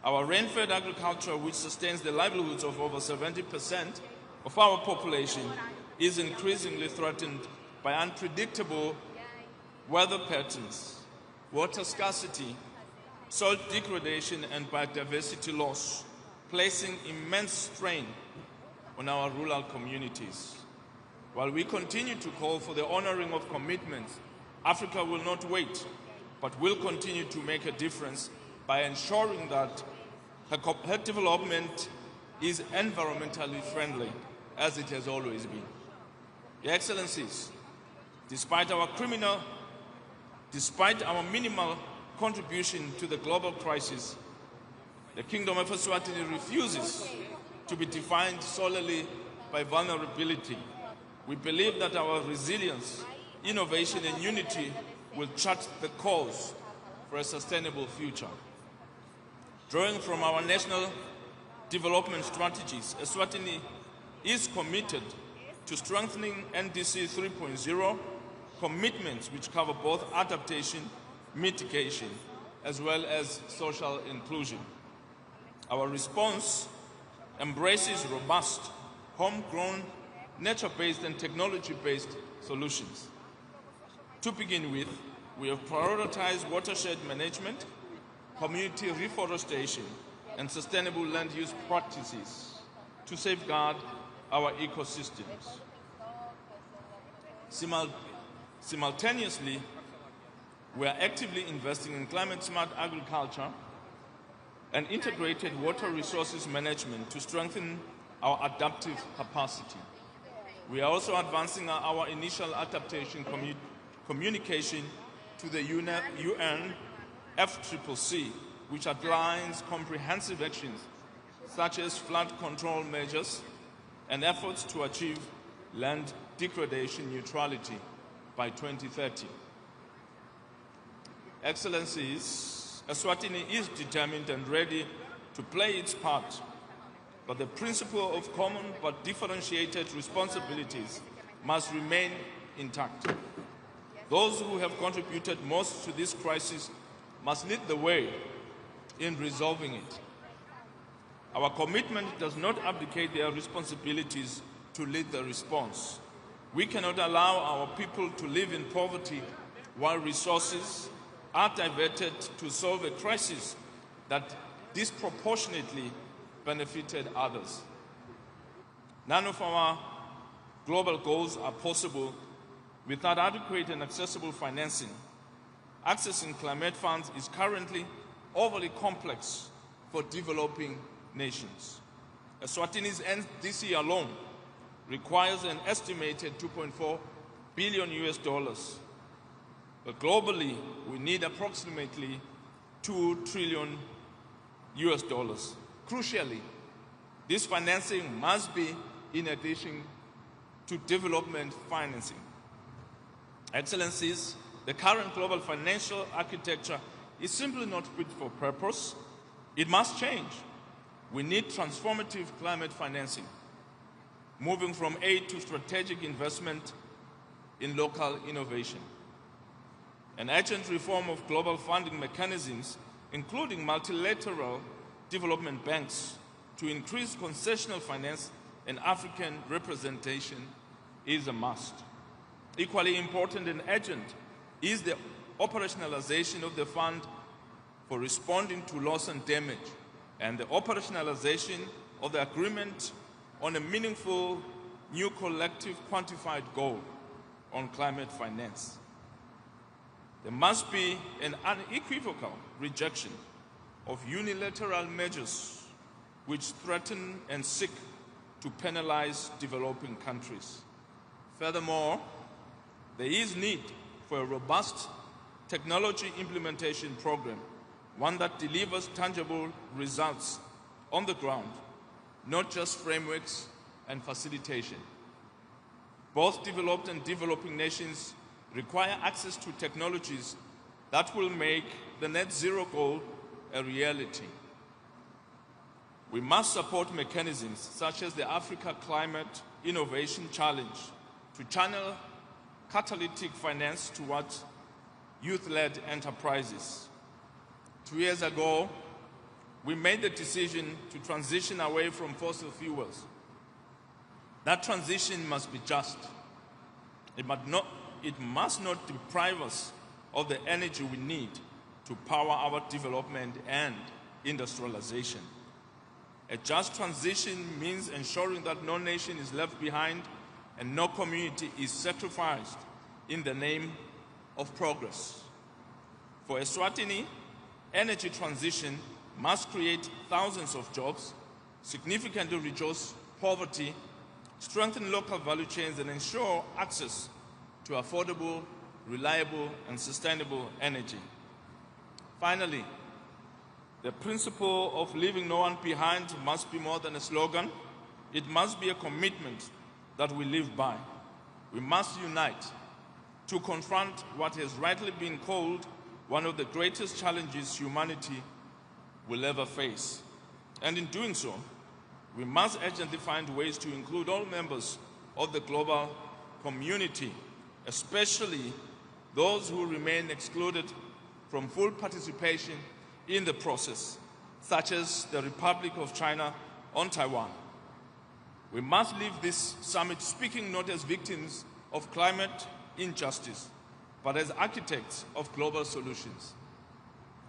Our rain-fed agriculture, which sustains the livelihoods of over 70% of our population, is increasingly threatened by unpredictable weather patterns, water scarcity, soil degradation, and biodiversity loss, placing immense strain on our rural communities. While we continue to call for the honoring of commitments, Africa will not wait, but will continue to make a difference by ensuring that her development is environmentally friendly, as it has always been. Your Excellencies, despite our criminal Despite our minimal contribution to the global crisis, the Kingdom of Eswatini refuses to be defined solely by vulnerability. We believe that our resilience, innovation, and unity will chart the course for a sustainable future. Drawing from our national development strategies, Eswatini is committed to strengthening NDC 3.0 commitments which cover both adaptation, mitigation, as well as social inclusion. Our response embraces robust, homegrown, nature-based and technology-based solutions. To begin with, we have prioritized watershed management, community reforestation, and sustainable land use practices to safeguard our ecosystems. Simultaneously, we are actively investing in climate-smart agriculture and integrated water resources management to strengthen our adaptive capacity. We are also advancing our initial adaptation communication to the UN FCCC, which outlines comprehensive actions such as flood control measures and efforts to achieve land degradation neutrality by 2030. Excellencies, Eswatini is determined and ready to play its part, but the principle of common but differentiated responsibilities must remain intact. Those who have contributed most to this crisis must lead the way in resolving it. Our commitment does not abdicate their responsibilities to lead the response. We cannot allow our people to live in poverty while resources are diverted to solve a crisis that disproportionately benefited others. None of our global goals are possible without adequate and accessible financing. Accessing climate funds is currently overly complex for developing nations. Eswatini's NDC alone requires an estimated $2.4 billion but globally we need approximately $2 trillion. Crucially, this financing must be in addition to development financing. Excellencies, the current global financial architecture is simply not fit for purpose. It must change. We need transformative climate financing, moving from aid to strategic investment in local innovation. An urgent reform of global funding mechanisms, including multilateral development banks, to increase concessional finance and African representation is a must. Equally important and urgent is the operationalization of the fund for responding to loss and damage and the operationalization of the agreement on a meaningful new collective quantified goal on climate finance. There must be an unequivocal rejection of unilateral measures which threaten and seek to penalize developing countries. Furthermore, there is need for a robust technology implementation program, one that delivers tangible results on the ground, not just frameworks and facilitation. Both developed and developing nations require access to technologies that will make the net zero goal a reality. We must support mechanisms such as the Africa Climate Innovation Challenge to channel catalytic finance towards youth-led enterprises. 2 years ago, we made the decision to transition away from fossil fuels. That transition must be just. It must not deprive us of the energy we need to power our development and industrialization. A just transition means ensuring that no nation is left behind and no community is sacrificed in the name of progress. For Eswatini, energy transition must create thousands of jobs, significantly reduce poverty, strengthen local value chains, and ensure access to affordable reliable, and sustainable energy. Finally, the principle of leaving no one behind must be more than a slogan. It must be a commitment that we live by. We must unite to confront what has rightly been called one of the greatest challenges humanity will ever face. And in doing so, we must urgently find ways to include all members of the global community, especially those who remain excluded from full participation in the process, such as the Republic of China on Taiwan. We must leave this summit speaking not as victims of climate injustice, but as architects of global solutions.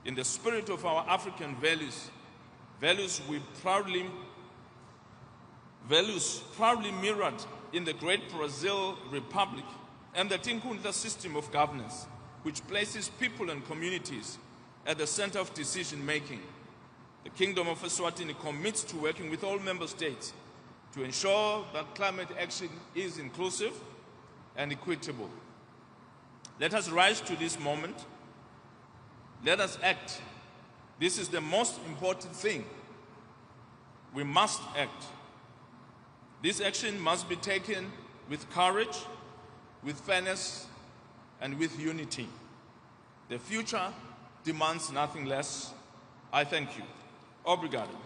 In the spirit of our African values proudly mirrored in the great Brazil Republic and the Tinkhundla system of governance, which places people and communities at the center of decision-making. The Kingdom of Eswatini commits to working with all member states to ensure that climate action is inclusive and equitable. Let us rise to this moment. Let us act. This is the most important thing. We must act. This action must be taken with courage, with fairness, and with unity. The future demands nothing less. I thank you. Obrigado.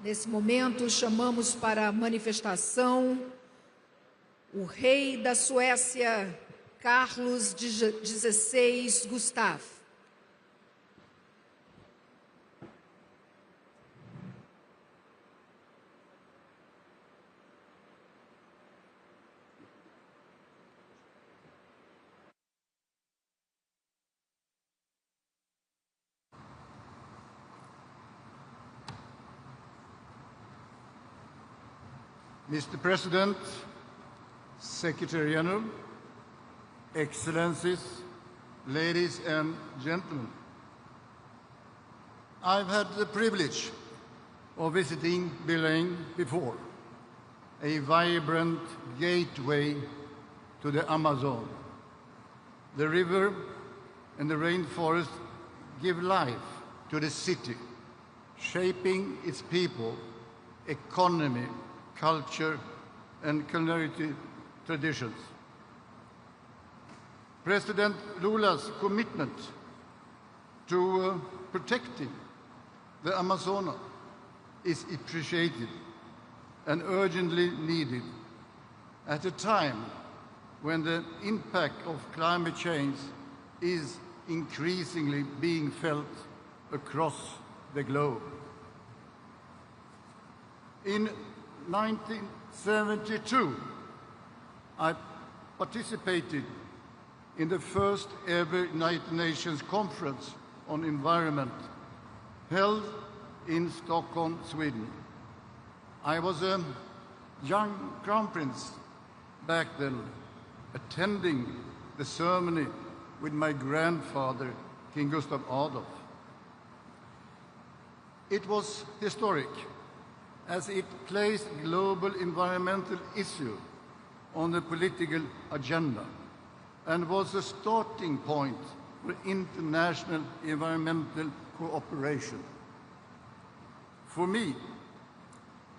Nesse momento, chamamos para a manifestação o rei da Suécia, Carlos XVI Gustaf. Mr. President, Secretary General, Excellencies, ladies and gentlemen, I've had the privilege of visiting Belém before, a vibrant gateway to the Amazon. The river and the rainforest give life to the city, shaping its people, economy, culture, and culinary traditions. President Lula's commitment to protecting the Amazonas is appreciated and urgently needed at a time when the impact of climate change is increasingly being felt across the globe. In 1972, I participated in the first ever United Nations Conference on Environment held in Stockholm, Sweden. I was a young crown prince back then, attending the ceremony with my grandfather, King Gustav Adolf. It was historic, as it placed global environmental issue on the political agenda and was a starting point for international environmental cooperation. For me,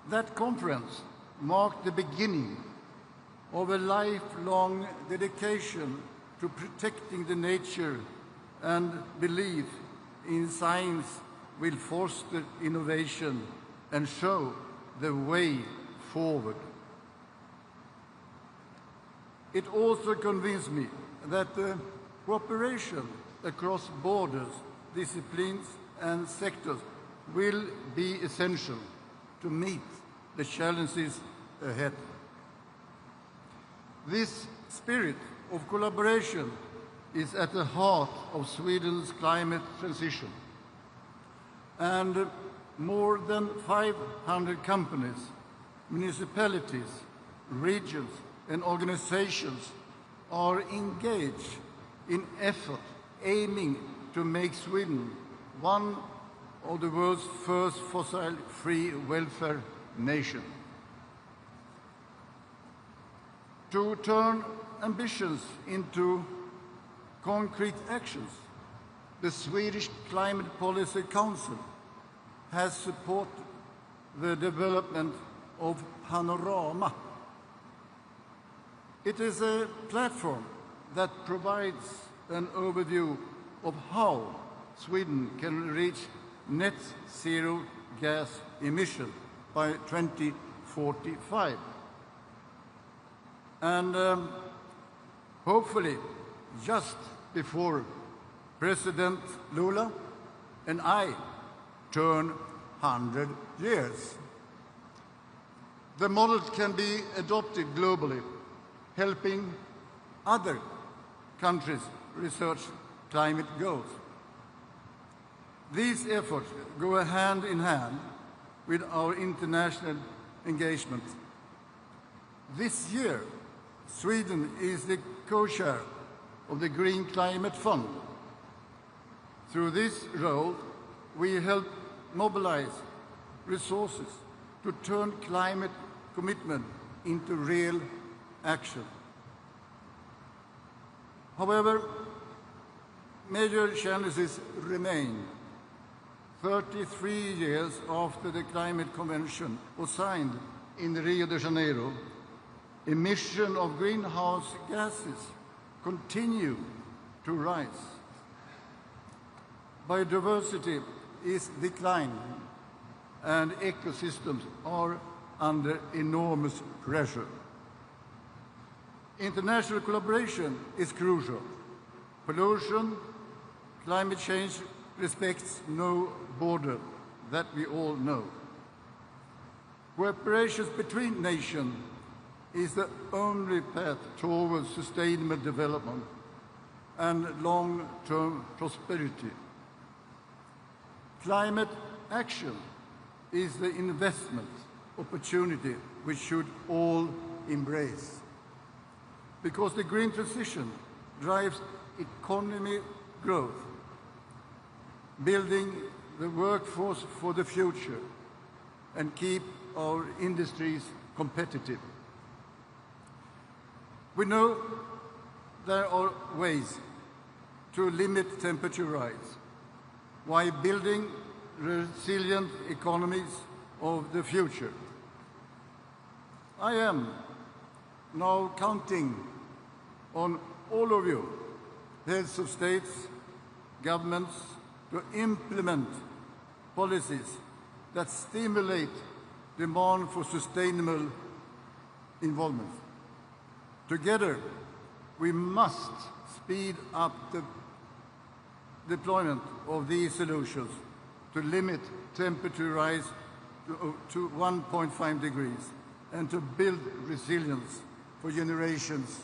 that conference marked the beginning of a lifelong dedication to protecting the nature and belief in science will foster innovation and show the way forward. It also convinced me that the cooperation across borders, disciplines and sectors will be essential to meet the challenges ahead. This spirit of collaboration is at the heart of Sweden's climate transition, and more than 500 companies, municipalities, regions, and organizations are engaged in effort aiming to make Sweden one of the world's first fossil-free welfare nation. To turn ambitions into concrete actions, the Swedish Climate Policy Council has supported the development of Panorama. It is a platform that provides an overview of how Sweden can reach net zero gas emission by 2045. And hopefully, just before President Lula and I turn 100 years. The model can be adopted globally, helping other countries research climate goals. These efforts go hand in hand with our international engagement. This year, Sweden is the co-chair of the Green Climate Fund. Through this role, we help mobilize resources to turn climate commitment into real action. However, major challenges remain. 33 years after the Climate Convention was signed in Rio de Janeiro, emission of greenhouse gases continue to rise. Biodiversity is declining and ecosystems are under enormous pressure. International collaboration is crucial. Pollution, climate change respects no border, that we all know. Cooperation between nations is the only path towards sustainable development and long-term prosperity. Climate action is the investment opportunity we should all embrace, because the green transition drives economy growth, building the workforce for the future, and keep our industries competitive. We know there are ways to limit temperature rise while building resilient economies of the future. I am now counting on all of you, heads of states, governments, to implement policies that stimulate demand for sustainable involvement. Together, we must speed up the deployment of these solutions to limit temperature rise to 1.5 degrees and to build resilience for generations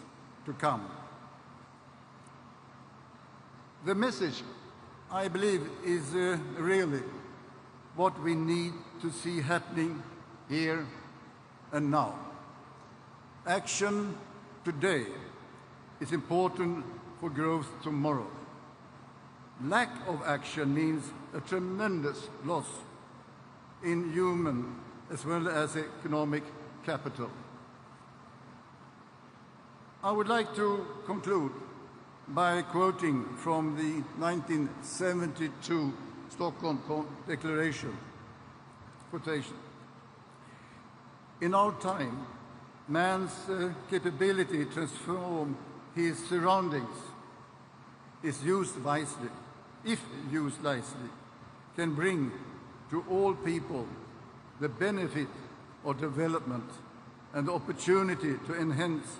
to come. The message, I believe, is really what we need to see happening here and now. Action today is important for growth tomorrow. Lack of action means a tremendous loss in human as well as economic capital. I would like to conclude by quoting from the 1972 Stockholm Declaration. Quotation: "In our time, man's capability to transform his surroundings is used wisely, if used wisely, can bring to all people the benefit of development and the opportunity to enhance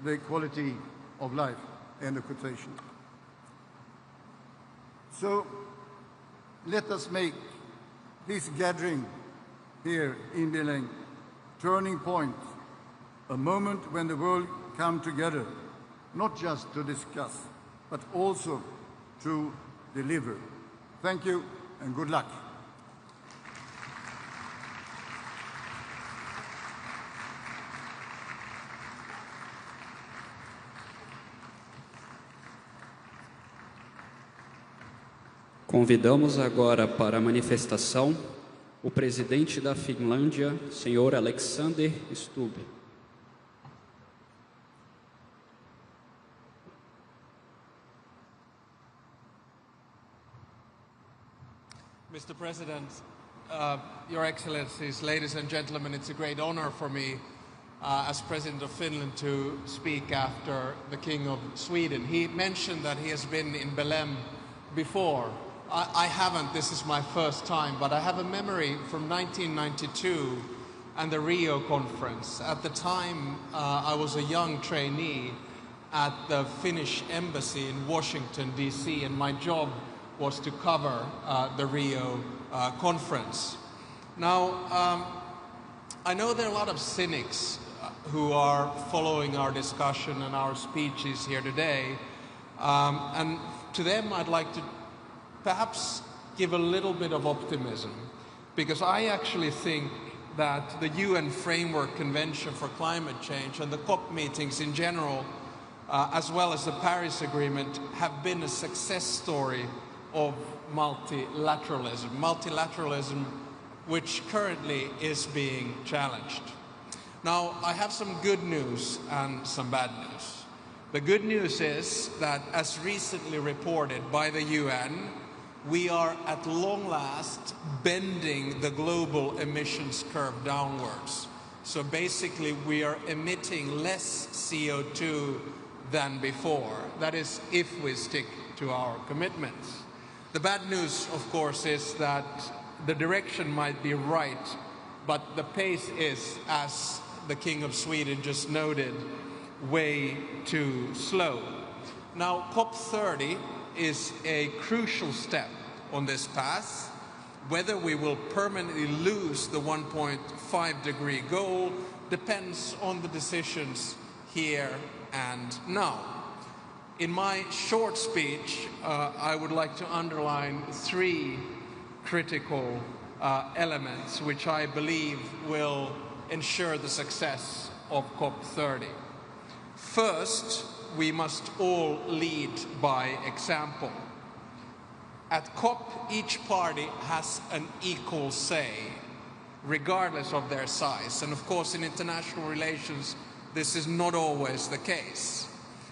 the quality of life." End of quotation. So let us make this gathering here in Belém turning point, a moment when the world come together, not just to discuss, but also to deliver. Thank you and good luck. Convidamos agora para a manifestação o presidente da Finlândia, senhor Alexander Stubb. Mr. President, Your Excellencies, ladies and gentlemen, it's a great honor for me as President of Finland to speak after the King of Sweden. He mentioned that he has been in Belém before. I haven't, this is my first time, but I have a memory from 1992 and the Rio conference. At the time, I was a young trainee at the Finnish embassy in Washington, D.C., and my job was to cover the Rio conference. Now, I know there are a lot of cynics who are following our discussion and our speeches here today, and to them I'd like to perhaps give a little bit of optimism, because I actually think that the UN Framework Convention for Climate Change and the COP meetings in general, as well as the Paris Agreement, have been a success story of multilateralism which currently is being challenged. Now, I have some good news and some bad news. The good news is that, as recently reported by the UN, we are at long last bending the global emissions curve downwards. So basically we are emitting less CO2 than before. That is, if we stick to our commitments. The bad news, of course, is that the direction might be right, but the pace is, as the King of Sweden just noted, way too slow. Now, COP30 is a crucial step on this path. Whether we will permanently lose the 1.5-degree goal depends on the decisions here and now. In my short speech, I would like to underline three critical elements which I believe will ensure the success of COP30. First, we must all lead by example. At COP, each party has an equal say, regardless of their size. And of course, in international relations, this is not always the case.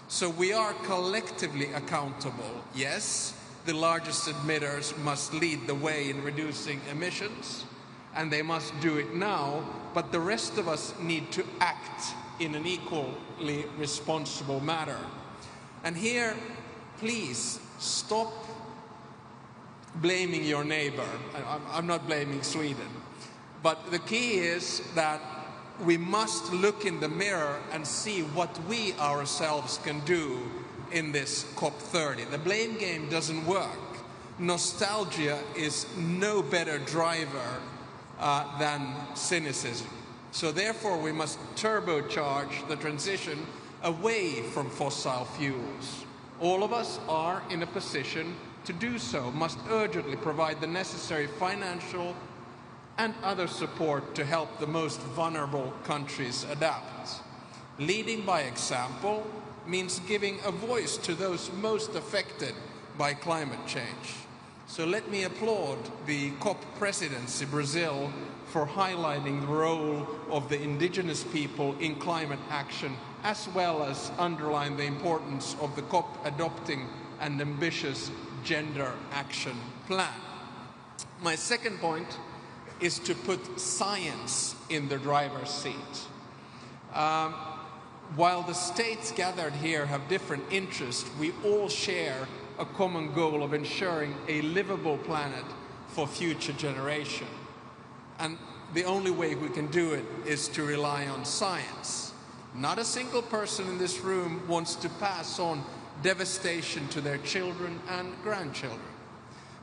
So we are collectively accountable. Yes, the largest emitters must lead the way in reducing emissions, and they must do it now, but the rest of us need to act in an equally responsible manner. And here, please stop blaming your neighbor. I'm not blaming Sweden, but the key is that we must look in the mirror and see what we ourselves can do in this COP30. The blame game doesn't work. Nostalgia is no better driver than cynicism. So therefore we must turbocharge the transition away from fossil fuels. All of us are in a position to do so, must urgently provide the necessary financial and other support to help the most vulnerable countries adapt. Leading by example means giving a voice to those most affected by climate change. So let me applaud the COP presidency, Brazil, for highlighting the role of the indigenous people in climate action, as well as underline the importance of the COP adopting an ambitious gender action plan. My second point is to put science in the driver's seat. While the states gathered here have different interests, we all share a common goal of ensuring a livable planet for future generations. And the only way we can do it is to rely on science. Not a single person in this room wants to pass on devastation to their children and grandchildren.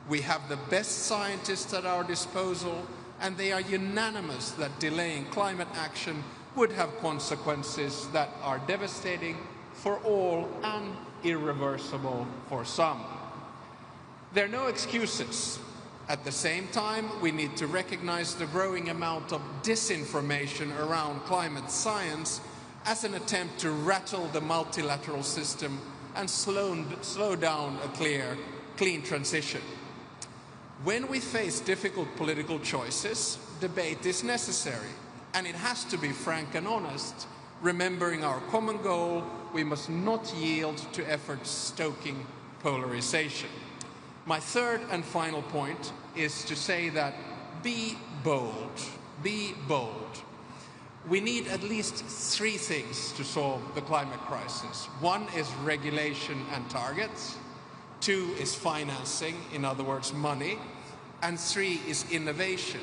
We have the best scientists at our disposal, and they are unanimous that delaying climate action would have consequences that are devastating for all and irreversible for some. There are no excuses. At the same time, we need to recognize the growing amount of disinformation around climate science as an attempt to rattle the multilateral system and slow down a clean transition. When we face difficult political choices, debate is necessary, and it has to be frank and honest. Remembering our common goal, we must not yield to efforts stoking polarization. My third and final point is to say that be bold, be bold. We need at least 3 things to solve the climate crisis. 1 is regulation and targets, 2 is financing, in other words, money, and 3 is innovation.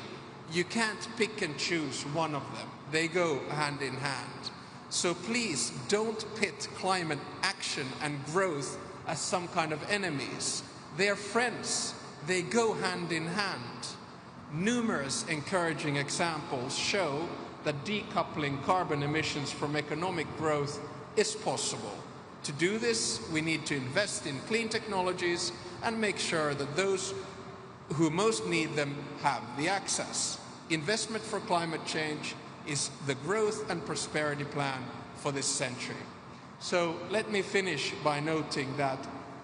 You can't pick and choose one of them. They go hand in hand. So please don't pit climate action and growth as some kind of enemies. They're friends. They go hand in hand. Numerous encouraging examples show that decoupling carbon emissions from economic growth is possible. To do this, we need to invest in clean technologies and make sure that those who most need them have the access. Investment for climate change is the growth and prosperity plan for this century. So let me finish by noting that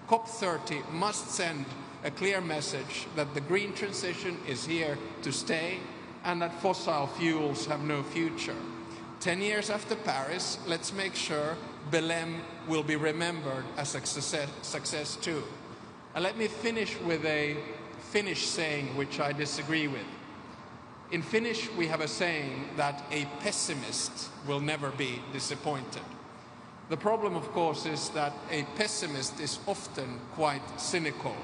COP30 must send a clear message that the green transition is here to stay and that fossil fuels have no future. 10 years after Paris, let's make sure BELEM will be remembered as a success too. And let me finish with a Finnish saying which I disagree with. In Finnish, we have a saying that a pessimist will never be disappointed. The problem, of course, is that a pessimist is often quite cynical.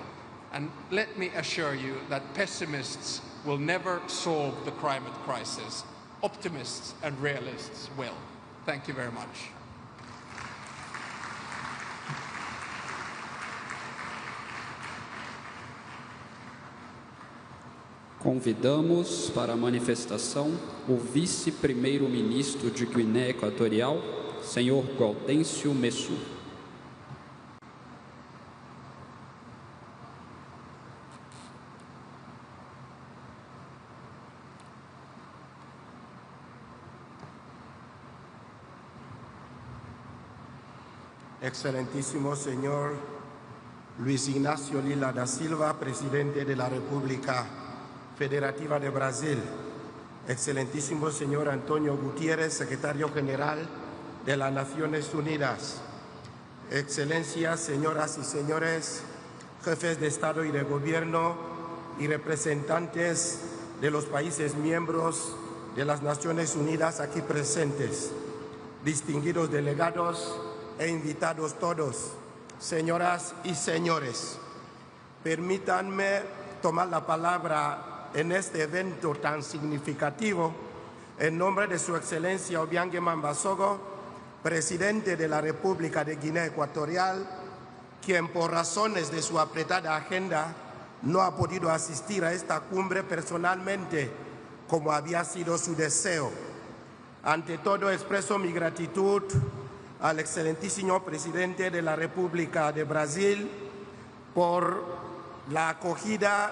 And let me assure you that pessimists will never solve the climate crisis. Optimists and realists will. Thank you very much. Convidamos para a manifestação o vice-primeiro-ministro de Guiné Equatorial, senhor Gaudêncio Messu. Excelentísimo señor Luis Ignacio Lula da Silva, presidente de la República Federativa de Brasil. Excelentísimo señor Antonio Gutiérrez, secretario general de las Naciones Unidas. Excelencias, señoras y señores, jefes de Estado y de Gobierno y representantes de los países miembros de las Naciones Unidas aquí presentes, distinguidos delegados e invitados todos, señoras y señores, permítanme tomar la palabra en este evento tan significativo en nombre de Su Excelencia Obiang Mambasogo, presidente de la República de Guinea Ecuatorial, quien por razones de su apretada agenda no ha podido asistir a esta cumbre personalmente como había sido su deseo. Ante todo, expreso mi gratitud al excelentísimo presidente de la República de Brasil por la acogida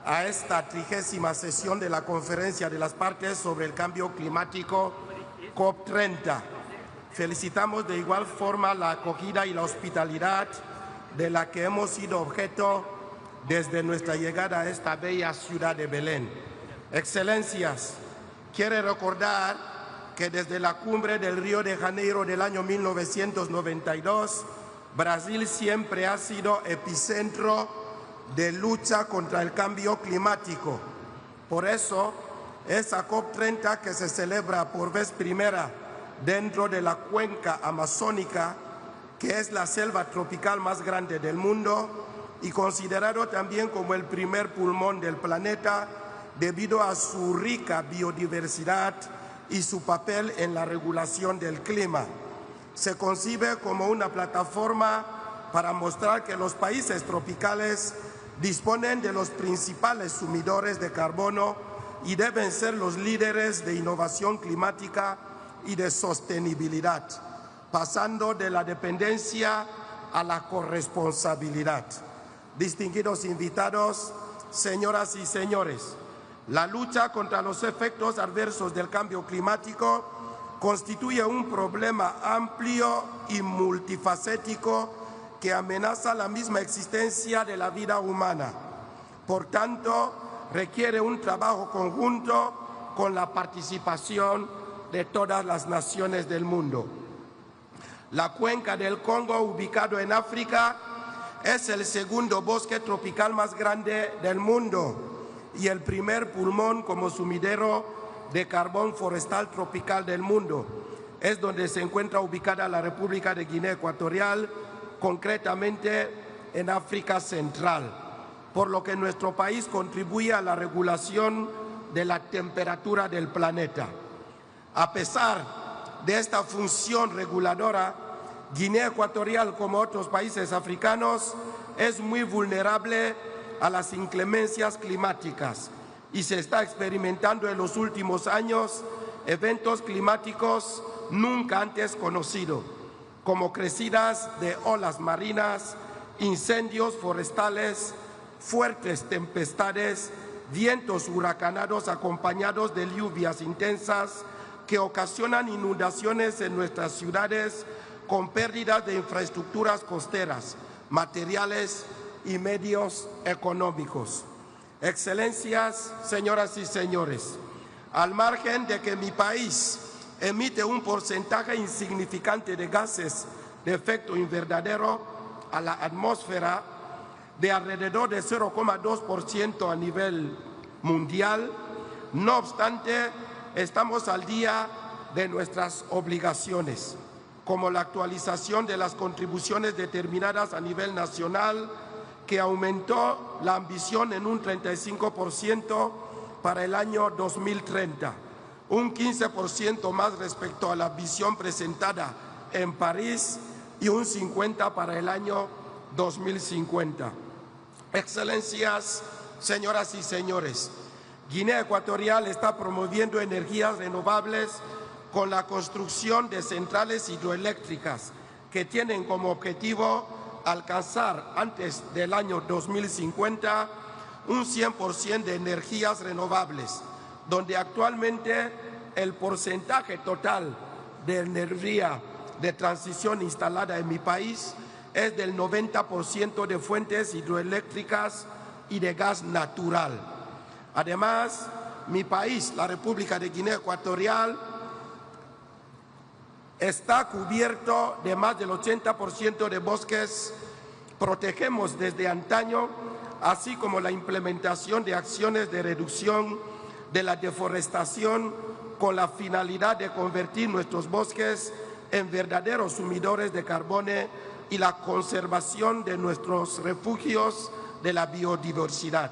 a esta 30ª sesión de la Conferencia de las Partes sobre el Cambio Climático COP30. Felicitamos de igual forma la acogida y la hospitalidad de la que hemos sido objeto desde nuestra llegada a esta bella ciudad de Belém. Excelencias, quiero recordar que desde la cumbre del Río de Janeiro del año 1992, Brasil siempre ha sido epicentro de lucha contra el cambio climático. Por eso, esa COP30 que se celebra por vez primera dentro de la cuenca amazónica, que es la selva tropical más grande del mundo y considerado también como el primer pulmón del planeta debido a su rica biodiversidad y su papel en la regulación del clima. Se concibe como una plataforma para mostrar que los países tropicales disponen de los principales sumidores de carbono y deben ser los líderes de innovación climática y de sostenibilidad, pasando de la dependencia a la corresponsabilidad. Distinguidos invitados, señoras y señores, la lucha contra los efectos adversos del cambio climático constituye un problema amplio y multifacético que amenaza la misma existencia de la vida humana. Por tanto, requiere un trabajo conjunto con la participación de todas las naciones del mundo. La cuenca del Congo, ubicado en África, es el segundo bosque tropical más grande del mundo y el primer pulmón como sumidero de carbón forestal tropical del mundo. Es donde se encuentra ubicada la República de Guinea Ecuatorial, concretamente en África Central, por lo que nuestro país contribuye a la regulación de la temperatura del planeta. A pesar de esta función reguladora, Guinea Ecuatorial, como otros países africanos, es muy vulnerable a las inclemencias climáticas y se está experimentando en los últimos años eventos climáticos nunca antes conocidos, como crecidas de olas marinas, incendios forestales, fuertes tempestades, vientos huracanados acompañados de lluvias intensas que ocasionan inundaciones en nuestras ciudades con pérdidas de infraestructuras costeras, materiales y medios económicos. Excelencias, señoras y señores, al margen de que mi país emite un porcentaje insignificante de gases de efecto invernadero a la atmósfera de alrededor de 0,2% a nivel mundial, no obstante, estamos al día de nuestras obligaciones, como la actualización de las contribuciones determinadas a nivel nacional, que aumentó la ambición en un 35% para el año 2030, un 15% más respecto a la visión presentada en París y un 50% para el año 2050. Excelencias, señoras y señores, Guinea Ecuatorial está promoviendo energías renovables con la construcción de centrales hidroeléctricas que tienen como objetivo alcanzar antes del año 2050 un 100% de energías renovables, donde actualmente el porcentaje total de energía de transición instalada en mi país es del 90% de fuentes hidroeléctricas y de gas natural. Además, mi país, la República de Guinea Ecuatorial, está cubierto de más del 80% de bosques. Protegemos desde antaño, así como la implementación de acciones de reducción de la deforestación con la finalidad de convertir nuestros bosques en verdaderos sumidores de carbono y la conservación de nuestros refugios de la biodiversidad.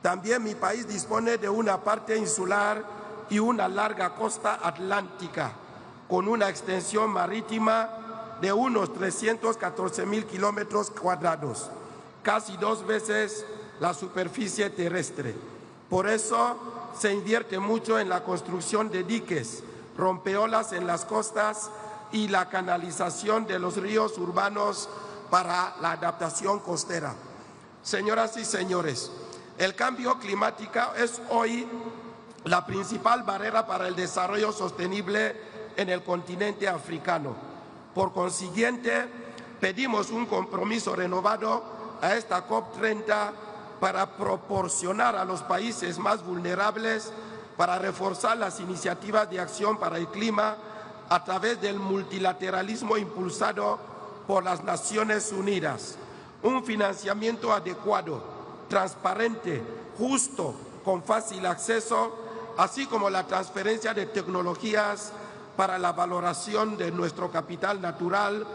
También mi país dispone de una parte insular y una larga costa atlántica, con una extensión marítima de unos 314.000 kilómetros cuadrados, casi 2 veces la superficie terrestre. Por eso se invierte mucho en la construcción de diques, rompeolas en las costas y la canalización de los ríos urbanos para la adaptación costera. Señoras y señores, el cambio climático es hoy la principal barrera para el desarrollo sostenible en el continente africano. Por consiguiente, pedimos un compromiso renovado a esta COP30 para proporcionar a los países más vulnerables para reforzar las iniciativas de acción para el clima a través del multilateralismo impulsado por las Naciones Unidas, un financiamiento adecuado, transparente, justo, con fácil acceso, así como la transferencia de tecnologías para la valoración de nuestro capital natural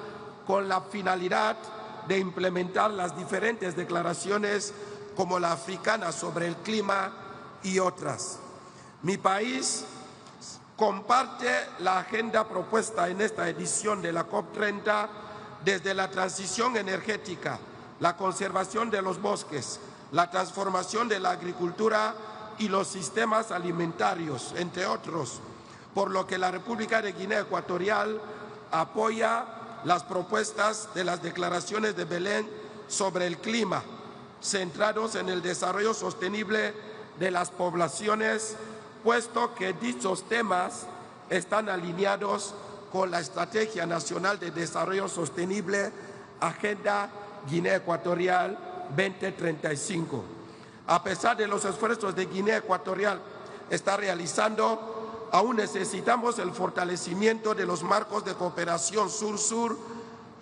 con la finalidad de implementar las diferentes declaraciones como la africana sobre el clima y otras. Mi país comparte la agenda propuesta en esta edición de la COP30 desde la transición energética, la conservación de los bosques, la transformación de la agricultura y los sistemas alimentarios, entre otros, por lo que la República de Guinea Ecuatorial apoya las propuestas de las declaraciones de Belém sobre el clima, centrados en el desarrollo sostenible de las poblaciones, puesto que dichos temas están alineados con la Estrategia Nacional de Desarrollo Sostenible, Agenda Guinea Ecuatorial 2035. A pesar de los esfuerzos de Guinea Ecuatorial está realizando, aún necesitamos el fortalecimiento de los marcos de cooperación sur-sur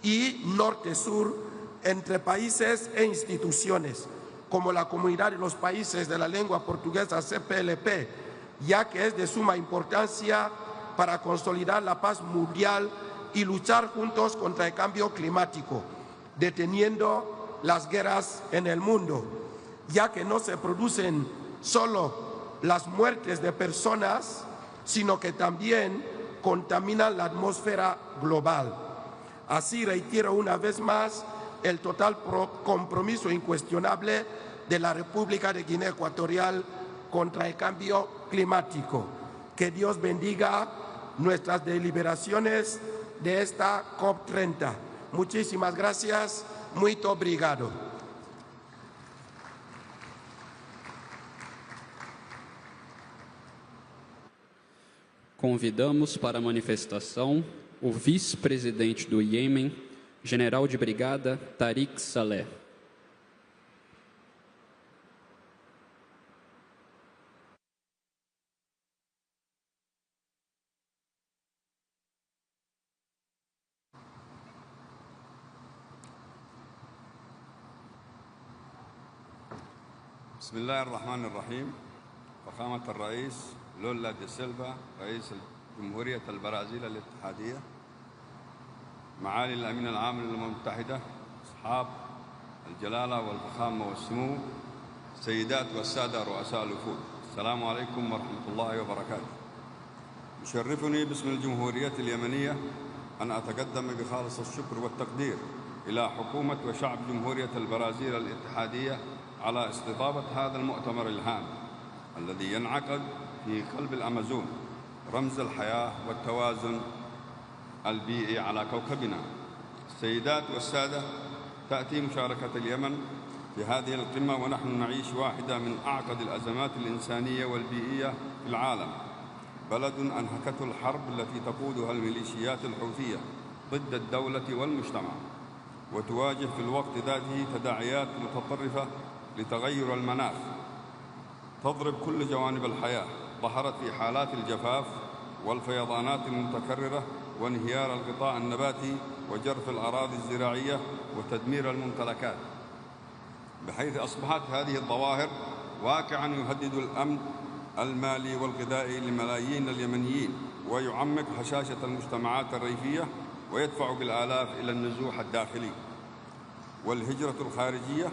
y norte-sur entre países e instituciones, como la Comunidad de los Países de la Lengua Portuguesa CPLP, ya que es de suma importancia para consolidar la paz mundial y luchar juntos contra el cambio climático, deteniendo las guerras en el mundo, ya que no se producen solo las muertes de personas, sino que también contaminan la atmósfera global. Así reitero una vez más el total compromiso incuestionable de la República de Guinea Ecuatorial contra el cambio climático. Que Dios bendiga nuestras deliberaciones de esta COP30. Muchísimas gracias. Muito obrigado. Convidamos para a manifestação o vice-presidente do Iêmen, general de brigada Tariq Saleh. بسم الله الرحمن الرحيم. فخامة الرئيس لولا دي سيلفا رئيس جمهورية البرازيل الاتحادية، معالي الأمين العام للأمم المتحدة، أصحاب الجلالة والفخامة والسمو، السيدات والسادة رؤساء الوفود، السلام عليكم ورحمة الله وبركاته. يشرفني باسم الجمهورية اليمنية أن أتقدم بخالص الشكر والتقدير إلى حكومة وشعب جمهورية البرازيل الاتحادية على استضافة هذا المؤتمر الهام الذي ينعقد في قلب الأمازون، رمز الحياة والتوازن البيئي على كوكبنا. السيدات والسادة، تأتي مشاركة اليمن في هذه القمة ونحن نعيش واحدة من أعقد الأزمات الإنسانية والبيئية في العالم، بلد أنهكته الحرب التي تقودها الميليشيات الحوثية ضد الدولة والمجتمع، وتواجه في الوقت ذاته تداعيات متطرفة لتغير المناخ تضرب كل جوانب الحياة، ظهرت في حالات الجفاف والفيضانات المتكررة وانهيار الغطاء النباتي وجرف الأراضي الزراعية وتدمير الممتلكات، بحيث أصبحت هذه الظواهر واقعاً يهدد الأمن المالي والغذائي لملايين اليمنيين، ويعمق هشاشة المجتمعات الريفية، ويدفع بالآلاف إلى النزوح الداخلي والهجرة الخارجية،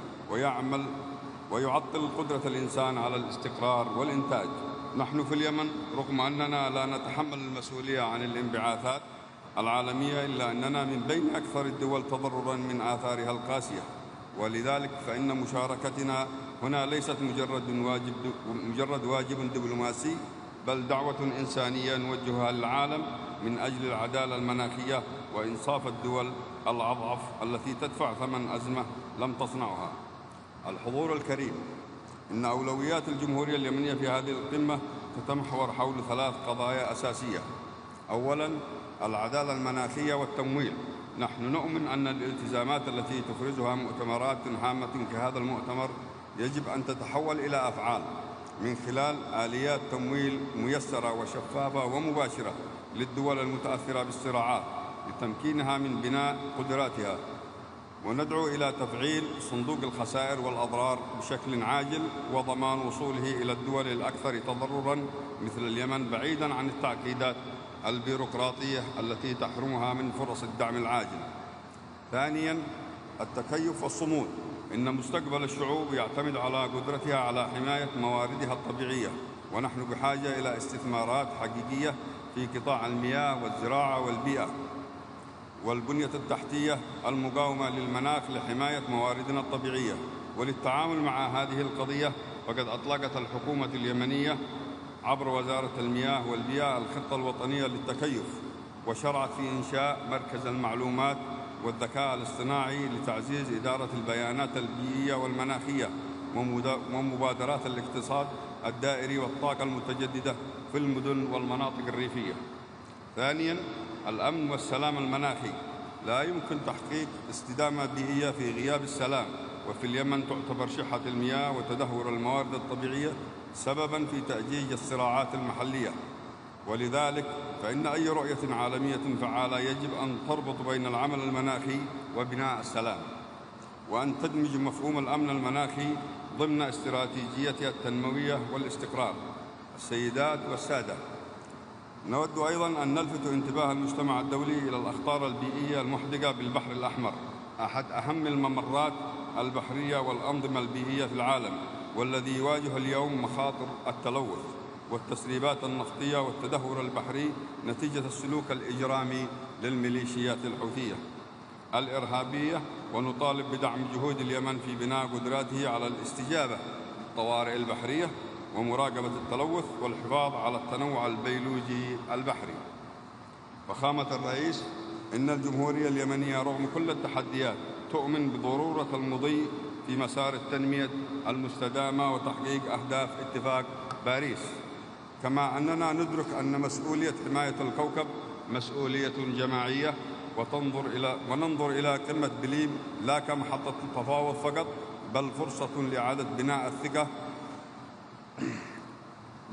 ويعطل قدرة الإنسان على الاستقرار والإنتاج. نحن في اليمن رغم أننا لا نتحمل المسؤولية عن الانبعاثات العالمية، إلا أننا من بين أكثر الدول تضرراً من آثارها القاسية، ولذلك فإن مشاركتنا هنا ليست مجرد واجب دبلوماسي، بل دعوة إنسانية نوجهها للعالم من أجل العدالة المناخية وإنصاف الدول الأضعف التي تدفع ثمن أزمة لم تصنعها. الحضور الكريم، إن أولويات الجمهورية اليمنية في هذه القمة تتمحور حول 3 قضايا أساسية. أولاً، العدالة المناخية والتمويل. نحن نؤمن أن الالتزامات التي تفرزها مؤتمرات هامة كهذا المؤتمر يجب أن تتحول إلى أفعال من خلال آليات تمويل ميسرة وشفافة ومباشرة للدول المتأثرة بالصراعات لتمكينها من بناء قدراتها، وندعو إلى تفعيل صندوق الخسائر والأضرار بشكل عاجل وضمان وصوله إلى الدول الأكثر تضرراً مثل اليمن، بعيداً عن التعقيدات البيروقراطية التي تحرمها من فرص الدعم العاجل. ثانياً، التكيف والصمود. إن مستقبل الشعوب يعتمد على قدرتها على حماية مواردها الطبيعية، ونحن بحاجة إلى استثمارات حقيقية في قطاع المياه والزراعة والبيئة والبنية التحتية المقاومة للمناخ لحماية مواردنا الطبيعية. وللتعامل مع هذه القضية فقد أطلقت الحكومة اليمنية عبر وزارة المياه والبيئة الخطة الوطنية للتكيف، وشرعت في إنشاء مركز المعلومات والذكاء الاصطناعي لتعزيز إدارة البيانات البيئية والمناخية ومبادرات الاقتصاد الدائري والطاقة المتجددة في المدن والمناطق الريفية. ثانياً، الأمن والسلام المناخي. لا يمكن تحقيق استدامة بيئية في غياب السلام، وفي اليمن تعتبر شحة المياه وتدهور الموارد الطبيعية سبباً في تأجيج الصراعات المحلية، ولذلك فإن أي رؤية عالمية فعالة يجب أن تربط بين العمل المناخي وبناء السلام، وأن تدمج مفهوم الأمن المناخي ضمن استراتيجيتها التنموية والاستقرار. السيدات والسادة، نود أيضاً أن نلفت انتباه المجتمع الدولي إلى الأخطار البيئية المحدقة بالبحر الأحمر، أحد أهم الممرات البحرية والأنظمة البيئية في العالم، والذي يواجه اليوم مخاطر التلوث والتسريبات النفطية والتدهور البحري نتيجة السلوك الإجرامي للميليشيات الحوثية الإرهابية، ونطالب بدعم جهود اليمن في بناء قدراته على الاستجابة للطوارئ البحرية ومراقبة التلوث والحفاظ على التنوع البيولوجي البحري. فخامة الرئيس، إن الجمهورية اليمنية رغم كل التحديات تؤمن بضرورة المضي في مسار التنمية المستدامة وتحقيق أهداف اتفاق باريس، كما أننا ندرك أن مسؤولية حماية الكوكب مسؤولية جماعية، وننظر إلى قمة بليم لا كمحطة تفاوض فقط، بل فرصة لإعادة بناء الثقة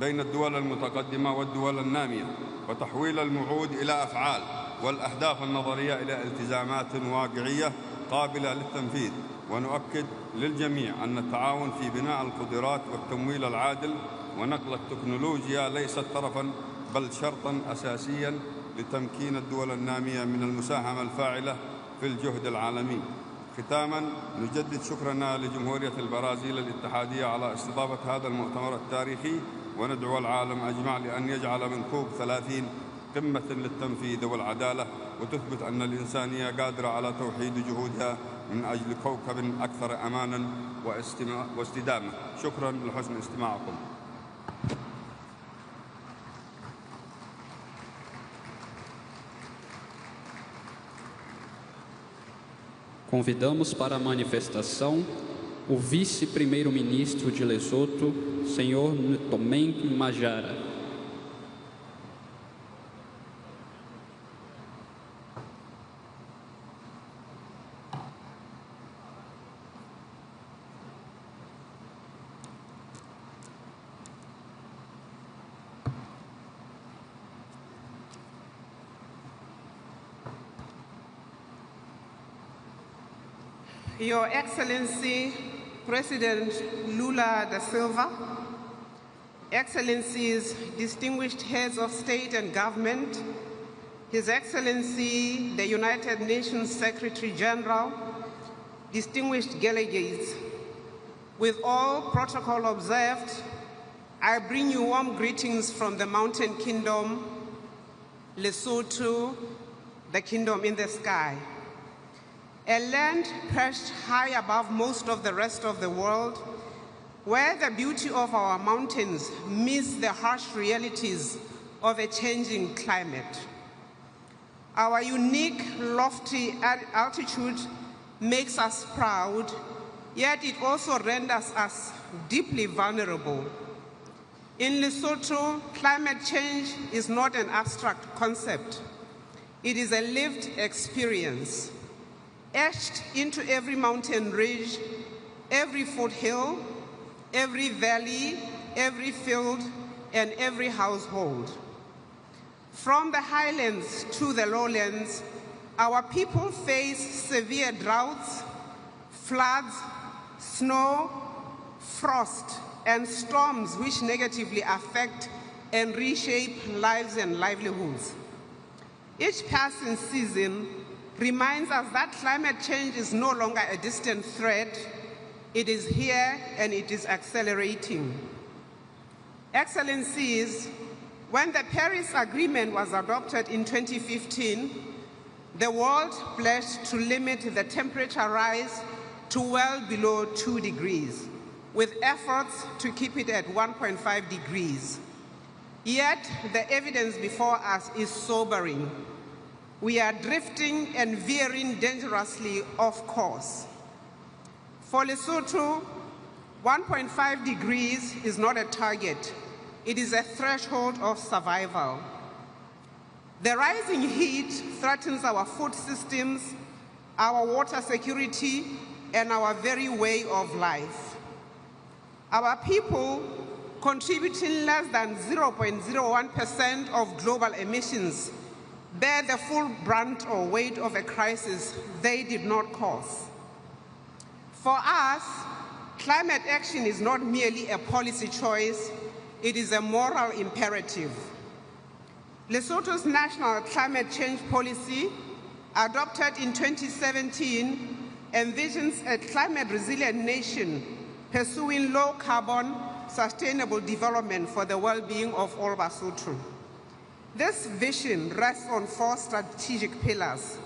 بين الدول المتقدمة والدول النامية، وتحويل الموعود إلى أفعال، والأهداف النظرية إلى التزامات واقعية قابلة للتنفيذ. ونؤكد للجميع أن التعاون في بناء القدرات والتمويل العادل ونقل التكنولوجيا ليست طرفاً بل شرطاً أساسياً لتمكين الدول النامية من المساهمة الفاعلة في الجهد العالمي. ختاماً، نجدد شكرنا لجمهورية البرازيل الاتحادية على استضافة هذا المؤتمر التاريخي، وندعو العالم أجمع لأن يجعل من كوب 30 قمة للتنفيذ والعدالة، وتثبت أن الإنسانية قادرة على توحيد جهودها من أجل كوكب أكثر أماناً واستدامة. شكراً لحسن استماعكم. Convidamos para a manifestação o vice-primeiro-ministro de Lesoto, senhor Ntomen Majara. Your Excellency, President Lula da Silva, Excellencies, distinguished heads of state and government, His Excellency, the United Nations Secretary General, distinguished delegates, with all protocol observed, I bring you warm greetings from the Mountain Kingdom, Lesotho, the kingdom in the sky. A land perched high above most of the rest of the world, where the beauty of our mountains meets the harsh realities of a changing climate. Our unique, lofty altitude makes us proud, yet it also renders us deeply vulnerable. In Lesotho, climate change is not an abstract concept. It is a lived experience, etched into every mountain ridge, every foothill, every valley, every field, and every household. From the highlands to the lowlands, our people face severe droughts, floods, snow, frost, and storms which negatively affect and reshape lives and livelihoods. Each passing season reminds us that climate change is no longer a distant threat. It is here and it is accelerating. Excellencies, when the Paris Agreement was adopted in 2015, the world pledged to limit the temperature rise to well below 2 degrees, with efforts to keep it at 1.5 degrees. Yet, the evidence before us is sobering. We are drifting and veering dangerously off course. For Lesotho, 1.5 degrees is not a target. It is a threshold of survival. The rising heat threatens our food systems, our water security, and our very way of life. Our people, contributing less than 0.01% of global emissions, bear the full brunt or weight of a crisis they did not cause. For us, climate action is not merely a policy choice, it is a moral imperative. Lesotho's National Climate Change Policy, adopted in 2017, envisions a climate-resilient nation pursuing low-carbon, sustainable development for the well-being of all Basotho. This vision rests on 4 strategic pillars: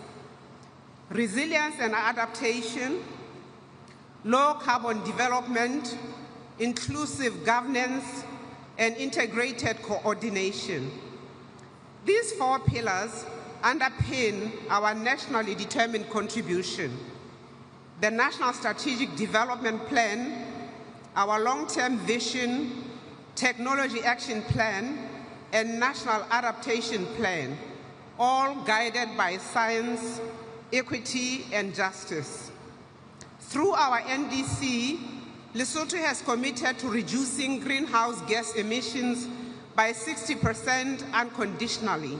resilience and adaptation, low-carbon development, inclusive governance, and integrated coordination. These 4 pillars underpin our nationally determined contribution: the National Strategic Development Plan, our long-term vision, Technology Action Plan, and National Adaptation Plan, all guided by science, equity, and justice. Through our NDC, Lesotho has committed to reducing greenhouse gas emissions by 60% unconditionally,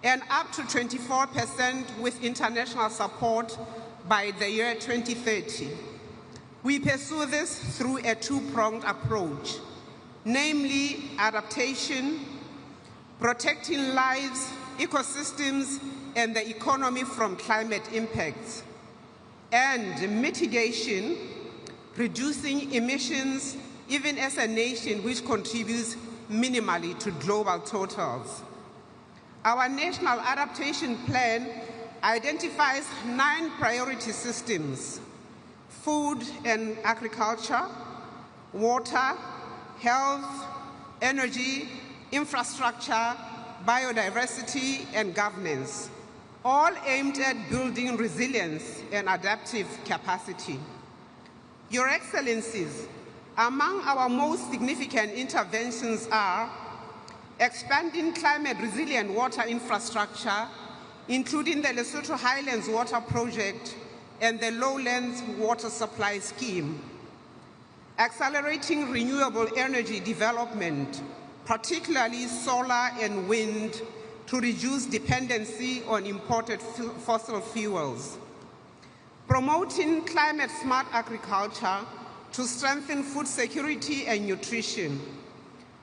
and up to 24% with international support by the year 2030. We pursue this through a 2-pronged approach, namely adaptation, protecting lives, ecosystems, and the economy from climate impacts, and mitigation, reducing emissions even as a nation which contributes minimally to global totals. Our National Adaptation Plan identifies 9 priority systems: food and agriculture, water, health, energy, infrastructure, biodiversity, and governance, all aimed at building resilience and adaptive capacity. Your Excellencies, among our most significant interventions are expanding climate-resilient water infrastructure, including the Lesotho Highlands Water Project and the Lowlands Water Supply Scheme, accelerating renewable energy development, particularly solar and wind, to reduce dependency on imported fossil fuels, promoting climate-smart agriculture to strengthen food security and nutrition,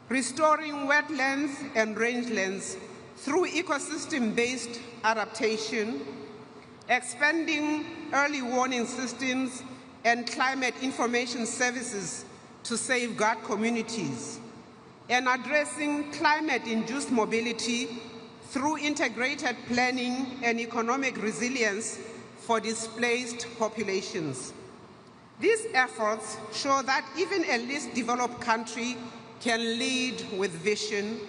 restoring wetlands and rangelands through ecosystem-based adaptation, expanding early warning systems and climate information services to safeguard communities, and addressing climate-induced mobility through integrated planning and economic resilience for displaced populations. These efforts show that even a least developed country can lead with vision,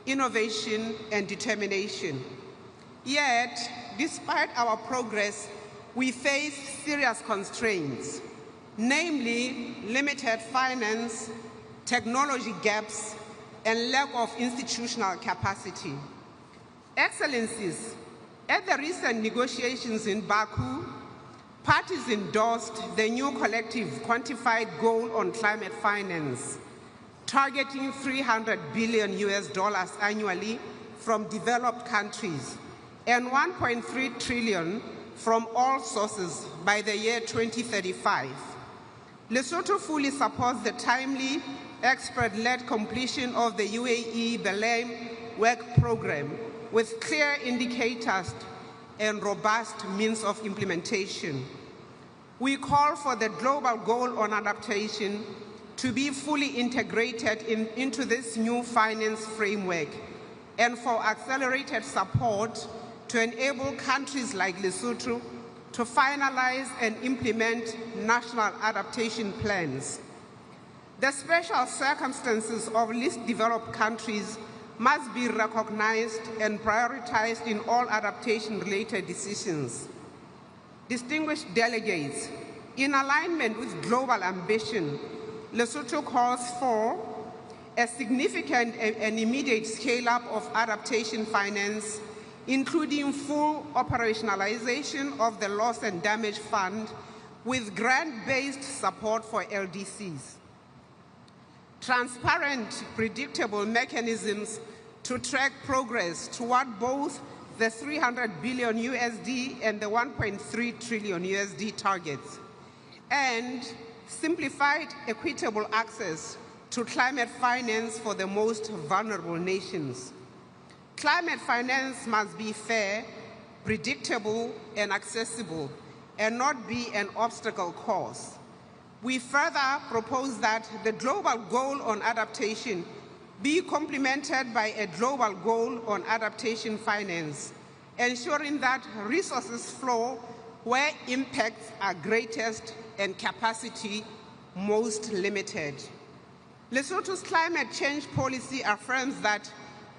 innovation, and determination. Yet, despite our progress, we face serious constraints, namely limited finance, technology gaps, and lack of institutional capacity. Excellencies, at the recent negotiations in Baku, parties endorsed the new collective quantified goal on climate finance, targeting $300 billion annually from developed countries and $1.3 trillion from all sources by the year 2035. Lesotho fully supports the timely, expert-led completion of the UAE BELEM work program with clear indicators and robust means of implementation. We call for the global goal on adaptation to be fully integrated into this new finance framework and for accelerated support to enable countries like Lesotho to finalize and implement national adaptation plans. The special circumstances of least developed countries must be recognized and prioritized in all adaptation-related decisions. Distinguished delegates, in alignment with global ambition, Lesotho calls for a significant and immediate scale-up of adaptation finance, including full operationalization of the Loss and Damage Fund, with grant-based support for LDCs. Transparent, predictable mechanisms to track progress toward both the 300 billion USD and the 1.3 trillion USD targets, and simplified, equitable access to climate finance for the most vulnerable nations. Climate finance must be fair, predictable, and accessible, and not be an obstacle course. We further propose that the global goal on adaptation be complemented by a global goal on adaptation finance, ensuring that resources flow where impacts are greatest and capacity most limited. Lesotho's climate change policy affirms that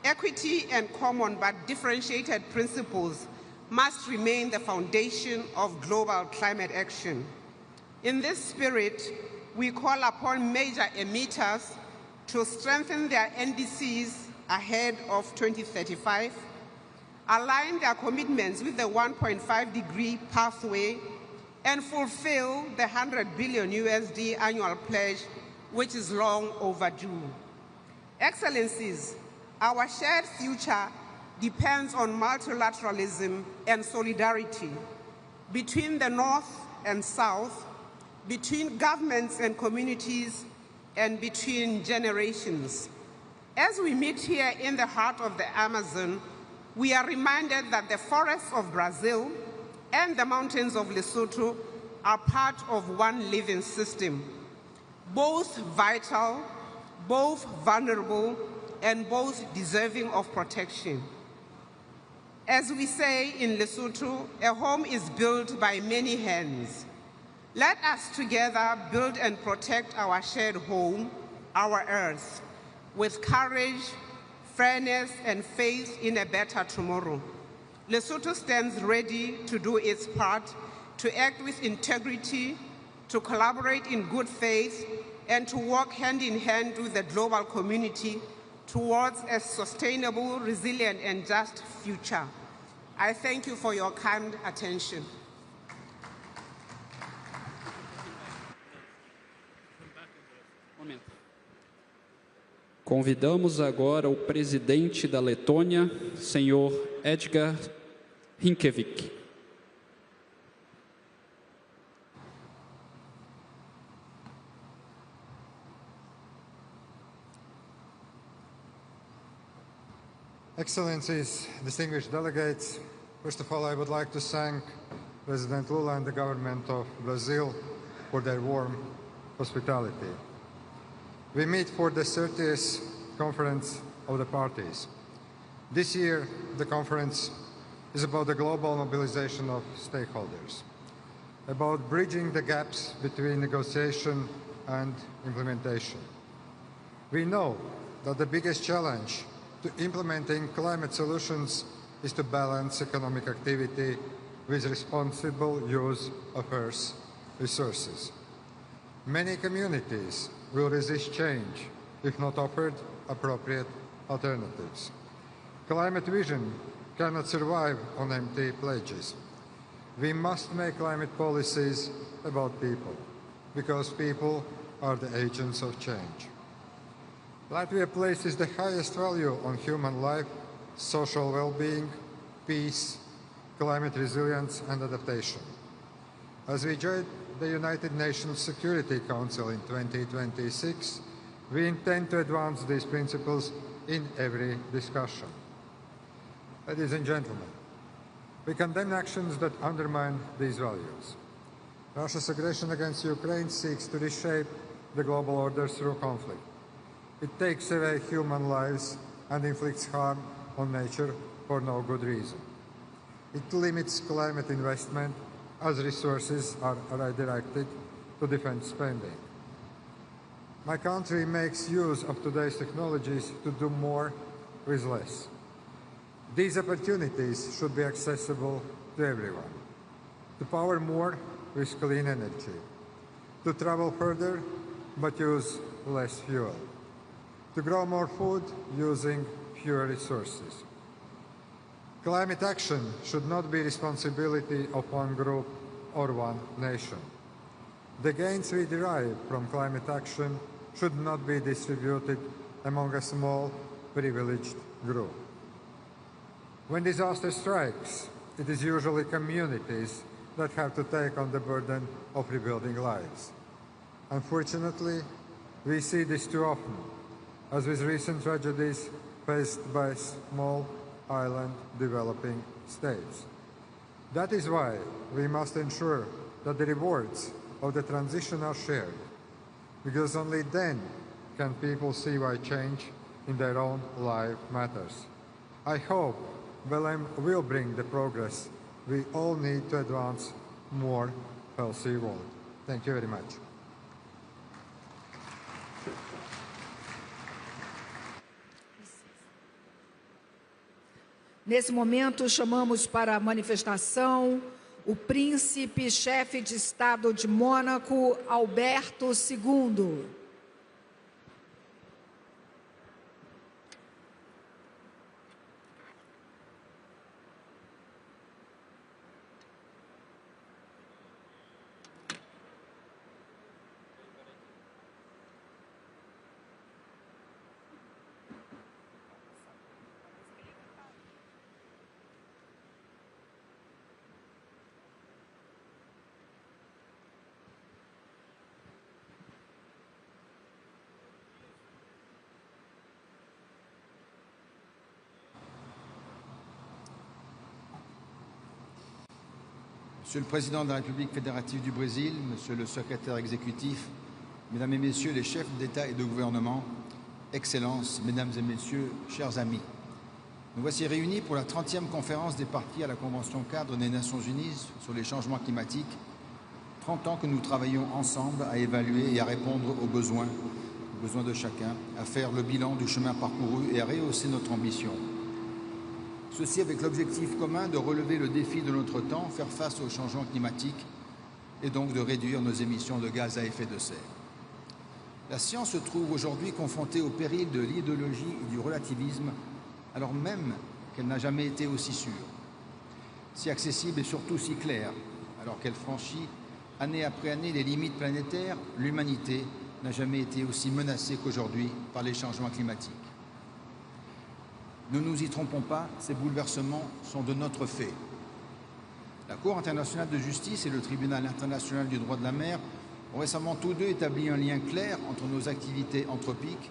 equity and common but differentiated principles must remain the foundation of global climate action. In this spirit, we call upon major emitters to strengthen their NDCs ahead of 2035, align their commitments with the 1.5-degree pathway, and fulfill the 100 billion USD annual pledge, which is long overdue. Excellencies, our shared future depends on multilateralism and solidarity between the North and South, between governments and communities, and between generations. As we meet here in the heart of the Amazon, we are reminded that the forests of Brazil and the mountains of Lesotho are part of one living system, both vital, both vulnerable, and both deserving of protection. As we say in Lesotho, a home is built by many hands. Let us together build and protect our shared home, our earth, with courage, fairness, and faith in a better tomorrow. Lesotho stands ready to do its part, to act with integrity, to collaborate in good faith, and to work hand in hand with the global community towards a sustainable, resilient, and just future. I thank you for your kind attention. Convidamos agora o presidente da Letônia, senhor Edgar Rinkevich. Excellencies, distinguished delegates, first of all, I would like to thank President Lula and the government of Brazil for their warm hospitality. We meet for the 30th Conference of the Parties. This year, the conference is about the global mobilization of stakeholders, about bridging the gaps between negotiation and implementation. We know that the biggest challenge to implementing climate solutions is to balance economic activity with responsible use of Earth's resources. Many communities will resist change if not offered appropriate alternatives. Climate vision cannot survive on empty pledges. We must make climate policies about people, because people are the agents of change. Latvia places the highest value on human life, social well-being, peace, climate resilience, and adaptation. As we join the United Nations Security Council in 2026, we intend to advance these principles in every discussion. Ladies and gentlemen, we condemn actions that undermine these values. Russia's aggression against Ukraine seeks to reshape the global order through conflict. It takes away human lives and inflicts harm on nature for no good reason. It limits climate investment as resources are redirected to defense spending. My country makes use of today's technologies to do more with less. These opportunities should be accessible to everyone. To power more with clean energy. To travel further but use less fuel. To grow more food using fewer resources. Climate action should not be responsibility of one group or one nation. The gains we derive from climate action should not be distributed among a small, privileged group. When disaster strikes, it is usually communities that have to take on the burden of rebuilding lives. Unfortunately, we see this too often, as with recent tragedies faced by small island developing states. That is why we must ensure that the rewards of the transition are shared, because only then can people see why change in their own life matters. I hope BELEM will bring the progress we all need to advance a more healthy world. Thank you very much. Nesse momento, chamamos para a manifestação o príncipe-chefe de Estado de Mônaco, Alberto II. Monsieur le Président de la République fédérative du Brésil, Monsieur le Secrétaire exécutif, Mesdames et Messieurs les chefs d'État et de gouvernement, Excellences, Mesdames et Messieurs, chers amis. Nous voici réunis pour la 30e conférence des parties à la Convention cadre des Nations Unies sur les changements climatiques. 30 ans que nous travaillons ensemble à évaluer et à répondre aux besoins de chacun, à faire le bilan du chemin parcouru et à rehausser notre ambition. Ceci avec l'objectif commun de relever le défi de notre temps, faire face au changement climatique et donc de réduire nos émissions de gaz à effet de serre. La science se trouve aujourd'hui confrontée au péril de l'idéologie et du relativisme, alors même qu'elle n'a jamais été aussi sûre, si accessible et surtout si claire. Alors qu'elle franchit année après année les limites planétaires, l'humanité n'a jamais été aussi menacée qu'aujourd'hui par les changements climatiques. Ne nous y trompons pas, ces bouleversements sont de notre fait. La Cour internationale de justice et le Tribunal international du droit de la mer ont récemment tous deux établi un lien clair entre nos activités anthropiques,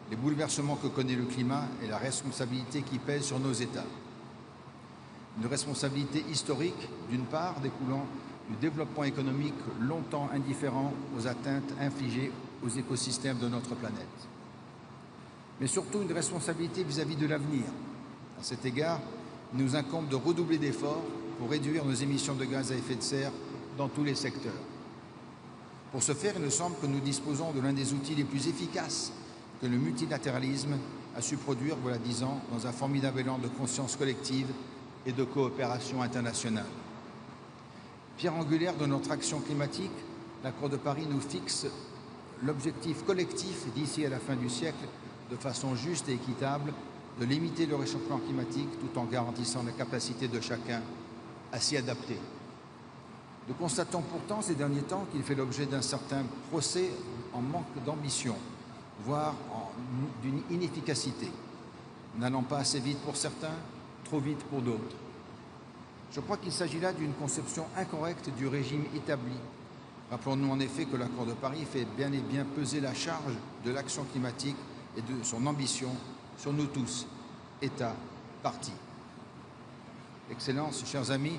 les bouleversements que connaît le climat et la responsabilité qui pèse sur nos États. Une responsabilité historique, d'une part, découlant du développement économique longtemps indifférent aux atteintes infligées aux écosystèmes de notre planète. Mais surtout une responsabilité vis-à-vis de l'avenir. À cet égard, il nous incombe de redoubler d'efforts pour réduire nos émissions de gaz à effet de serre dans tous les secteurs. Pour ce faire, il nous semble que nous disposons de l'un des outils les plus efficaces que le multilatéralisme a su produire, voilà 10 ans, dans un formidable élan de conscience collective et de coopération internationale. Pierre angulaire de notre action climatique, l'accord de Paris nous fixe l'objectif collectif d'ici à la fin du siècle, de façon juste et équitable, de limiter le réchauffement climatique tout en garantissant la capacité de chacun à s'y adapter. Nous constatons pourtant ces derniers temps qu'il fait l'objet d'un certain procès en manque d'ambition, voire d'une inefficacité, n'allant pas assez vite pour certains, trop vite pour d'autres. Je crois qu'il s'agit là d'une conception incorrecte du régime établi. Rappelons-nous en effet que l'accord de Paris fait bien et bien peser la charge de l'action climatique et de son ambition sur nous tous, États, partis. Excellences, chers amis,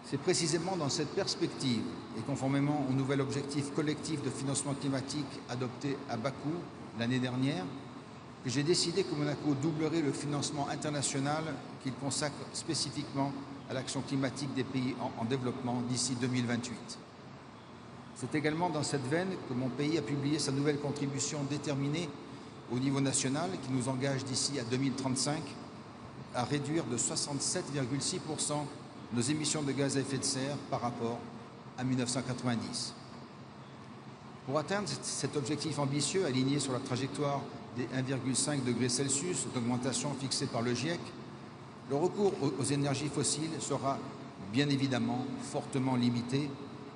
c'est précisément dans cette perspective et conformément au nouvel objectif collectif de financement climatique adopté à Bakou l'année dernière que j'ai décidé que Monaco doublerait le financement international qu'il consacre spécifiquement à l'action climatique des pays en développement d'ici 2028. C'est également dans cette veine que mon pays a publié sa nouvelle contribution déterminée au niveau national qui nous engage d'ici à 2035 à réduire de 67,6% nos émissions de gaz à effet de serre par rapport à 1990. Pour atteindre cet objectif ambitieux aligné sur la trajectoire des 1,5 degrés Celsius d'augmentation fixée par le GIEC, le recours aux énergies fossiles sera bien évidemment fortement limité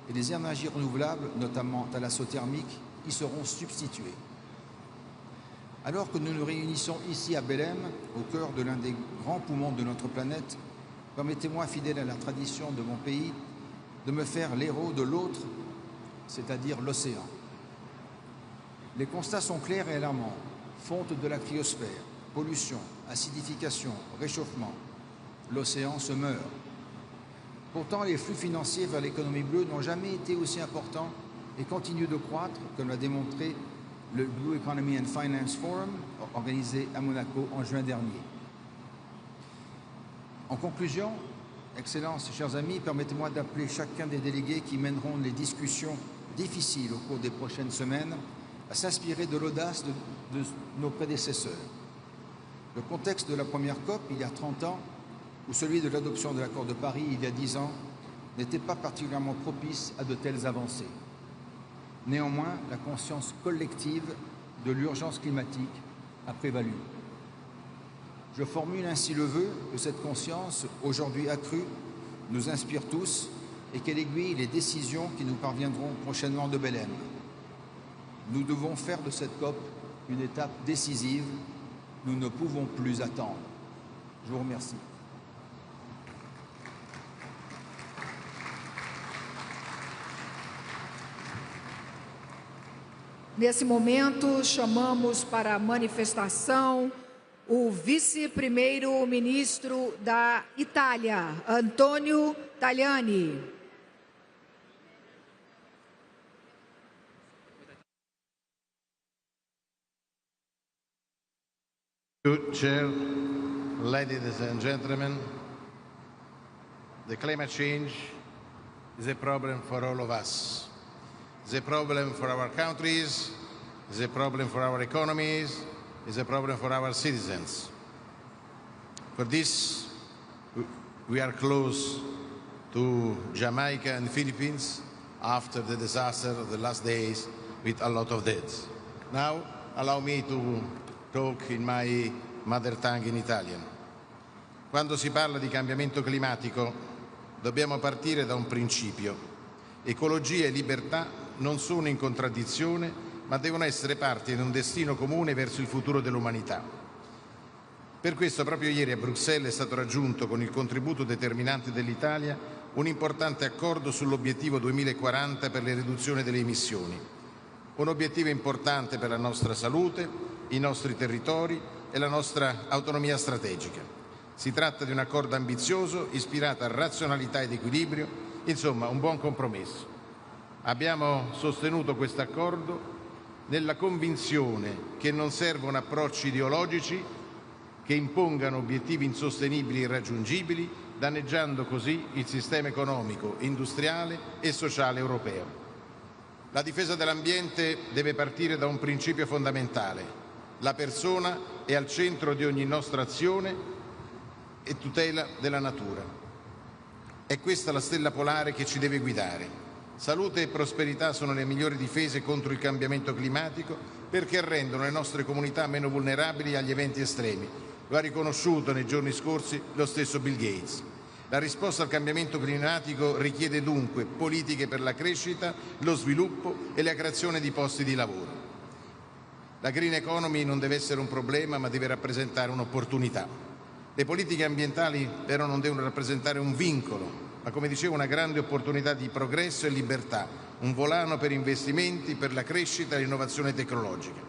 et les énergies renouvelables, notamment thalassothermiques, y seront substituées. Alors que nous nous réunissons ici à Belém, au cœur de l'un des grands poumons de notre planète, permettez-moi, fidèle à la tradition de mon pays, de me faire l'héros de l'autre, c'est-à-dire l'océan. Les constats sont clairs et alarmants. Fonte de la cryosphère, pollution, acidification, réchauffement. L'océan se meurt. Pourtant, les flux financiers vers l'économie bleue n'ont jamais été aussi importants et continuent de croître, comme l'a démontré le Blue Economy and Finance Forum, organisé à Monaco en juin dernier. En conclusion, Excellences, chers amis, permettez-moi d'appeler chacun des délégués qui mèneront les discussions difficiles au cours des prochaines semaines à s'inspirer de l'audace de nos prédécesseurs. Le contexte de la première COP, il y a 30 ans, ou celui de l'adoption de l'accord de Paris, il y a 10 ans, n'était pas particulièrement propice à de telles avancées. Néanmoins, la conscience collective de l'urgence climatique a prévalu. Je formule ainsi le vœu que cette conscience, aujourd'hui accrue, nous inspire tous et qu'elle aiguille les décisions qui nous parviendront prochainement de Belém. Nous devons faire de cette COP une étape décisive. Nous ne pouvons plus attendre. Je vous remercie. Nesse momento, chamamos para a manifestação o vice-primeiro-ministro da Itália, Antonio Tajani. Good Chair, ladies and gentlemen, the climate change is a problem for all of us. It's a problem for our countries, it's a problem for our economies, it's a problem for our citizens. For this, we are close to Jamaica and Philippines after the disaster of the last days with a lot of deaths. Now, allow me to talk in my mother tongue in Italian. Quando si parla di cambiamento climatico, dobbiamo partire da un principio. Ecologia e libertà non sono in contraddizione, ma devono essere parte di un destino comune verso il futuro dell'umanità. Per questo proprio ieri a Bruxelles è stato raggiunto, con il contributo determinante dell'Italia, un importante accordo sull'obiettivo 2040 per la riduzione delle emissioni. Un obiettivo importante per la nostra salute, i nostri territori e la nostra autonomia strategica. Si tratta di un accordo ambizioso, ispirato a razionalità ed equilibrio, insomma un buon compromesso. Abbiamo sostenuto questo accordo nella convinzione che non servono approcci ideologici che impongano obiettivi insostenibili e irraggiungibili, danneggiando così il sistema economico, industriale e sociale europeo. La difesa dell'ambiente deve partire da un principio fondamentale. La persona è al centro di ogni nostra azione e tutela della natura. È questa la stella polare che ci deve guidare. Salute e prosperità sono le migliori difese contro il cambiamento climatico perché rendono le nostre comunità meno vulnerabili agli eventi estremi. Lo ha riconosciuto nei giorni scorsi lo stesso Bill Gates. La risposta al cambiamento climatico richiede dunque politiche per la crescita, lo sviluppo e la creazione di posti di lavoro. La green economy non deve essere un problema, ma deve rappresentare un'opportunità. Le politiche ambientali però non devono rappresentare un vincolo, ma come dicevo una grande opportunità di progresso e libertà, un volano per investimenti, per la crescita e l'innovazione tecnologica.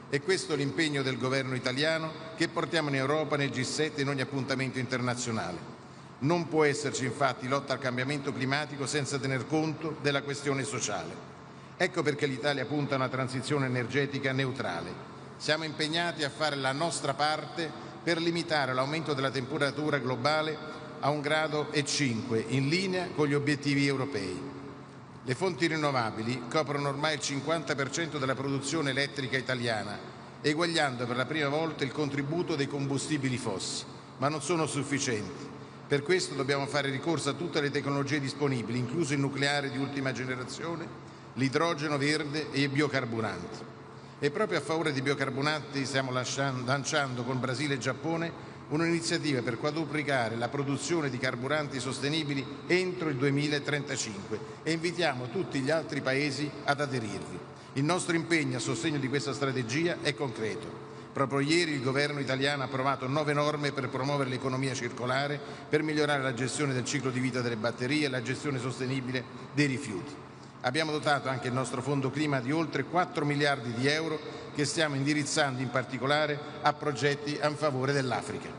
E questo è l'impegno del governo italiano che portiamo in Europa, nel G7 e in ogni appuntamento internazionale. Non può esserci infatti lotta al cambiamento climatico senza tener conto della questione sociale. Ecco perché l'Italia punta a una transizione energetica neutrale. Siamo impegnati a fare la nostra parte per limitare l'aumento della temperatura globale a 1,5 gradi, in linea con gli obiettivi europei. Le fonti rinnovabili coprono ormai il 50% della produzione elettrica italiana, eguagliando per la prima volta il contributo dei combustibili fossili, ma non sono sufficienti. Per questo dobbiamo fare ricorso a tutte le tecnologie disponibili, incluso il nucleare di ultima generazione, l'idrogeno verde e i biocarburanti. E proprio a favore di biocarburanti stiamo lanciando con Brasile e Giappone un'iniziativa per quadruplicare la produzione di carburanti sostenibili entro il 2035 e invitiamo tutti gli altri Paesi ad aderirvi. Il nostro impegno a sostegno di questa strategia è concreto. Proprio ieri il governo italiano ha approvato 9 norme per promuovere l'economia circolare, per migliorare la gestione del ciclo di vita delle batterie e la gestione sostenibile dei rifiuti. Abbiamo dotato anche il nostro fondo clima di oltre 4 miliardi di euro che stiamo indirizzando in particolare a progetti a favore dell'Africa.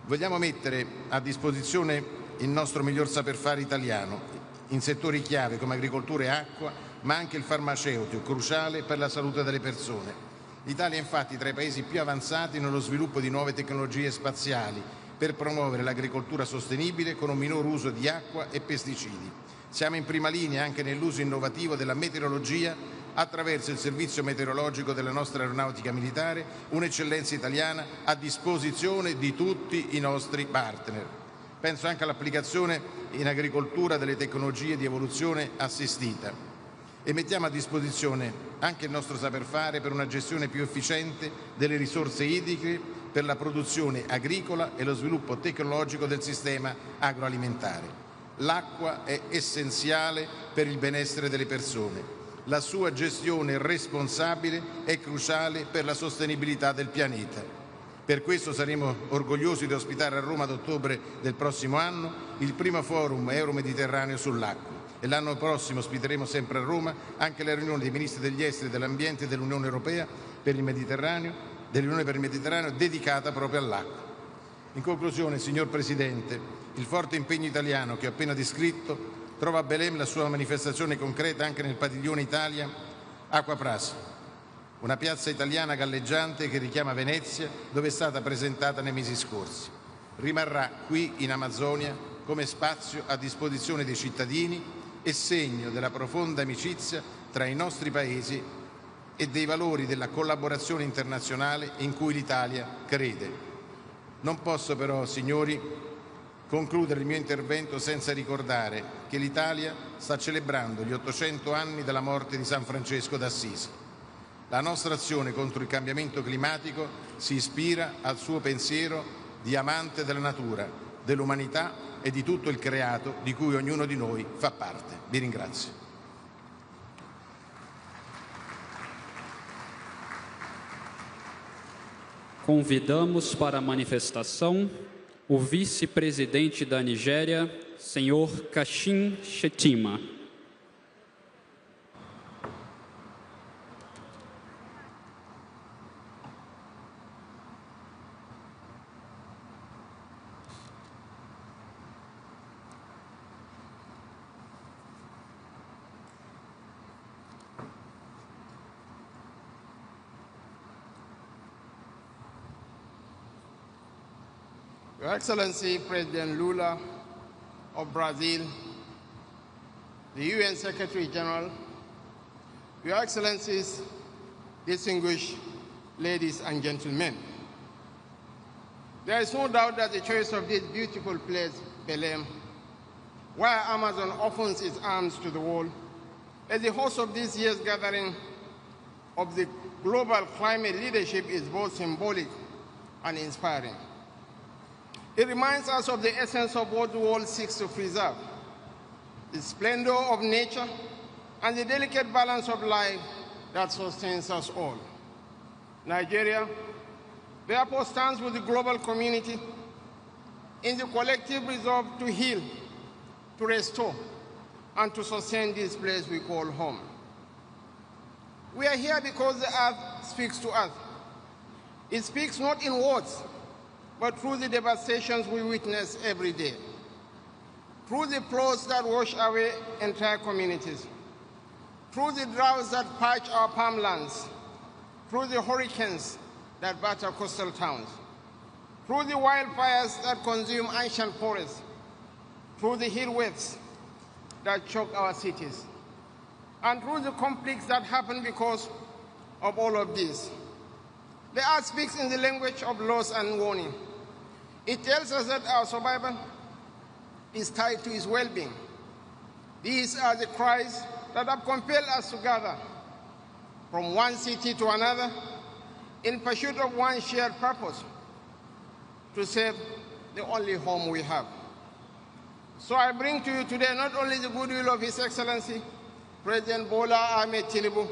Vogliamo mettere a disposizione il nostro miglior saper fare italiano in settori chiave come agricoltura e acqua, ma anche il farmaceutico, cruciale per la salute delle persone. L'Italia è infatti tra i paesi più avanzati nello sviluppo di nuove tecnologie spaziali per promuovere l'agricoltura sostenibile con un minor uso di acqua e pesticidi. Siamo in prima linea anche nell'uso innovativo della meteorologia attraverso il servizio meteorologico della nostra aeronautica militare, un'eccellenza italiana a disposizione di tutti i nostri partner. Penso anche all'applicazione in agricoltura delle tecnologie di evoluzione assistita e mettiamo a disposizione anche il nostro saper fare per una gestione più efficiente delle risorse idriche per la produzione agricola e lo sviluppo tecnologico del sistema agroalimentare. L'acqua è essenziale per il benessere delle persone. La sua gestione responsabile è cruciale per la sostenibilità del pianeta. Per questo saremo orgogliosi di ospitare a Roma ad ottobre del prossimo anno il primo forum euro-mediterraneo sull'acqua e l'anno prossimo ospiteremo sempre a Roma anche la riunione dei ministri degli esteri, dell'ambiente dell'Unione Europea per il Mediterraneo, dell'Unione per il Mediterraneo dedicata proprio all'acqua. In conclusione, signor Presidente, il forte impegno italiano che ho appena descritto trova a Belém la sua manifestazione concreta anche nel padiglione Italia Acqua Praça, una piazza italiana galleggiante che richiama Venezia, dove è stata presentata nei mesi scorsi. Rimarrà qui in Amazzonia come spazio a disposizione dei cittadini e segno della profonda amicizia tra i nostri paesi e dei valori della collaborazione internazionale in cui l'Italia crede. Non posso però, signori, concludere il mio intervento senza ricordare che l'Italia sta celebrando gli 800 anni dalla morte di San Francesco d'Assisi. La nostra azione contro il cambiamento climatico si ispira al suo pensiero di amante della natura, dell'umanità e di tutto il creato di cui ognuno di noi fa parte. Vi ringrazio. Convidamos para a manifestação o vice-presidente da Nigéria, senhor Kashim Shettima. Your Excellency President Lula of Brazil, the UN Secretary General, Your Excellencies, distinguished ladies and gentlemen, there is no doubt that the choice of this beautiful place, Belém, where Amazon opens its arms to the world, as the host of this year's gathering of the global climate leadership is both symbolic and inspiring. It reminds us of the essence of what the world seeks to preserve, the splendor of nature and the delicate balance of life that sustains us all. Nigeria, therefore, stands with the global community in the collective resolve to heal, to restore, and to sustain this place we call home. We are here because the earth speaks to us. It speaks not in words, but through the devastations we witness every day, through the floods that wash away entire communities, through the droughts that parch our farmlands, through the hurricanes that batter coastal towns, through the wildfires that consume ancient forests, through the heat waves that choke our cities, and through the conflicts that happen because of all of this. The earth speaks in the language of loss and warning. It tells us that our survival is tied to its well-being. These are the cries that have compelled us to gather from one city to another in pursuit of one shared purpose, to save the only home we have. So I bring to you today not only the goodwill of His Excellency, President Bola Ahmed Tinubu,